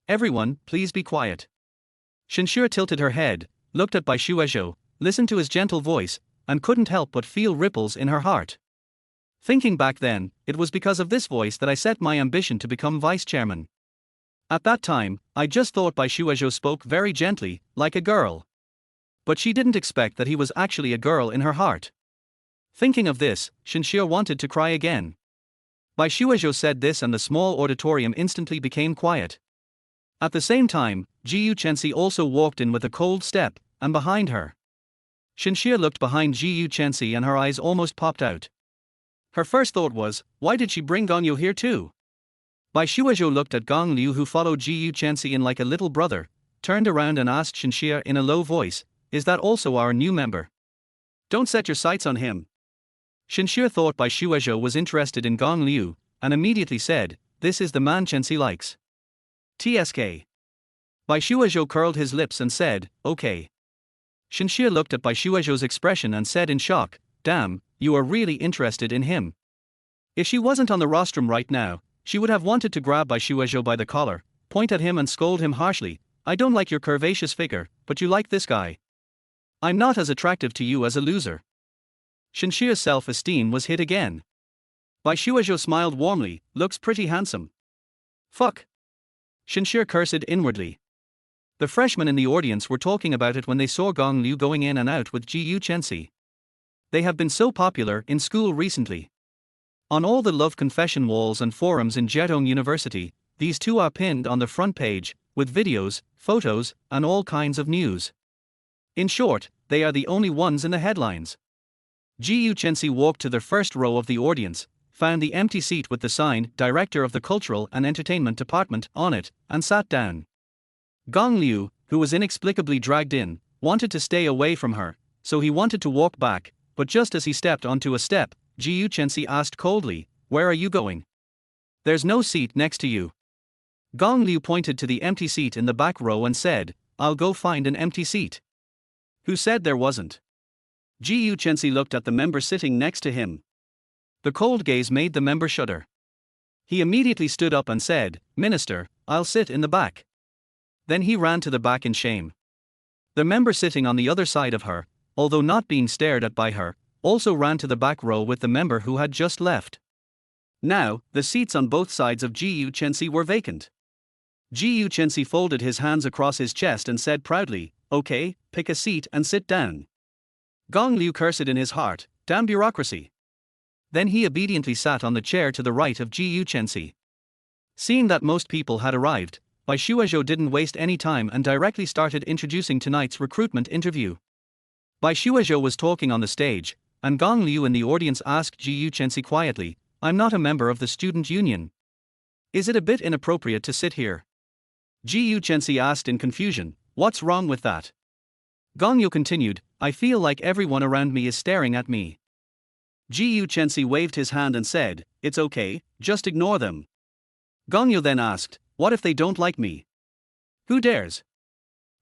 Everyone, please be quiet. Xixi tilted her head, looked at Bai Shuozhou, listened to his gentle voice, and couldn't help but feel ripples in her heart. Thinking back then, it was because of this voice that I set my ambition to become vice chairman. At that time, I just thought Bai Shuozhou spoke very gently, like a girl. But she didn't expect that he was actually a girl in her heart. Thinking of this, Xixi wanted to cry again. Bai Shuozhou said this and the small auditorium instantly became quiet. At the same time, Xixi also walked in with a cold step, and behind her. Xixi looked behind Xixi and her eyes almost popped out. Her first thought was, why did she bring Gong Liu here too? Bai Shuozhou looked at Gong Liu who followed Xixi in like a little brother, turned around and asked Xixi in a low voice, is that also our new member? Don't set your sights on him. Xixi thought Bai Shuozhou was interested in Gong Liu, and immediately said, this is the man Xixi likes. TSK. Bai Shuozhou curled his lips and said, okay. Xixi looked at Bai Shuozhou's expression and said in shock, damn, you are really interested in him. If she wasn't on the rostrum right now, she would have wanted to grab Bai Shuozhou by the collar, point at him and scold him harshly, I don't like your curvaceous figure, but you like this guy. I'm not as attractive to you as a loser. Xixi's self-esteem was hit again. Bai Shuozhou smiled warmly, looks pretty handsome. Fuck. Xixi cursed inwardly. The freshmen in the audience were talking about it when they saw Gong Liu going in and out with Xixi. They have been so popular in school recently. On all the love confession walls and forums in Zhejiang University, these two are pinned on the front page, with videos, photos, and all kinds of news. In short, they are the only ones in the headlines. Xixi walked to the first row of the audience, found the empty seat with the sign, Director of the Cultural and Entertainment Department, on it, and sat down. Gong Liu, who was inexplicably dragged in, wanted to stay away from her, so he wanted to walk back, but just as he stepped onto a step, Xixi asked coldly, where are you going? There's no seat next to you. Gong Liu pointed to the empty seat in the back row and said, I'll go find an empty seat. Who said there wasn't? Xixi looked at the member sitting next to him. The cold gaze made the member shudder. He immediately stood up and said, Minister, I'll sit in the back. Then he ran to the back in shame. The member sitting on the other side of her, although not being stared at by her, also ran to the back row with the member who had just left. Now, the seats on both sides of Xixi were vacant. Xixi folded his hands across his chest and said proudly, "Okay, pick a seat and sit down." Gong Liu cursed in his heart, "Damn bureaucracy." Then he obediently sat on the chair to the right of Xixi. Seeing that most people had arrived, Bai Shuozhou didn't waste any time and directly started introducing tonight's recruitment interview. Bai Shuozhou was talking on the stage, and Gong Liu in the audience asked Xixi quietly, "I'm not a member of the student union. Is it a bit inappropriate to sit here?" Xixi asked in confusion, "What's wrong with that?" Gong Liu continued, "I feel like everyone around me is staring at me." Xixi waved his hand and said, "It's okay, just ignore them." Gong Liu then asked, "What if they don't like me?" "Who dares?"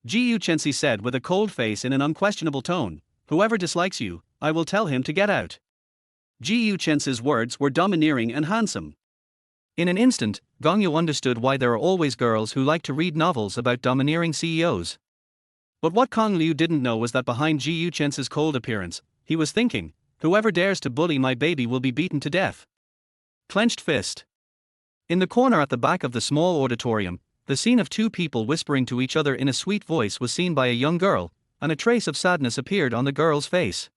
Xixi said with a cold face in an unquestionable tone, "Whoever dislikes you, I will tell him to get out." Xixi's words were domineering and handsome. In an instant, Gong Liu understood why there are always girls who like to read novels about domineering CEOs. But what Gong Liu didn't know was that behind Xixi's cold appearance, he was thinking, "Whoever dares to bully my baby will be beaten to death." Clenched fist. In the corner at the back of the small auditorium, the scene of two people whispering to each other in a sweet voice was seen by a young girl, and a trace of sadness appeared on the girl's face.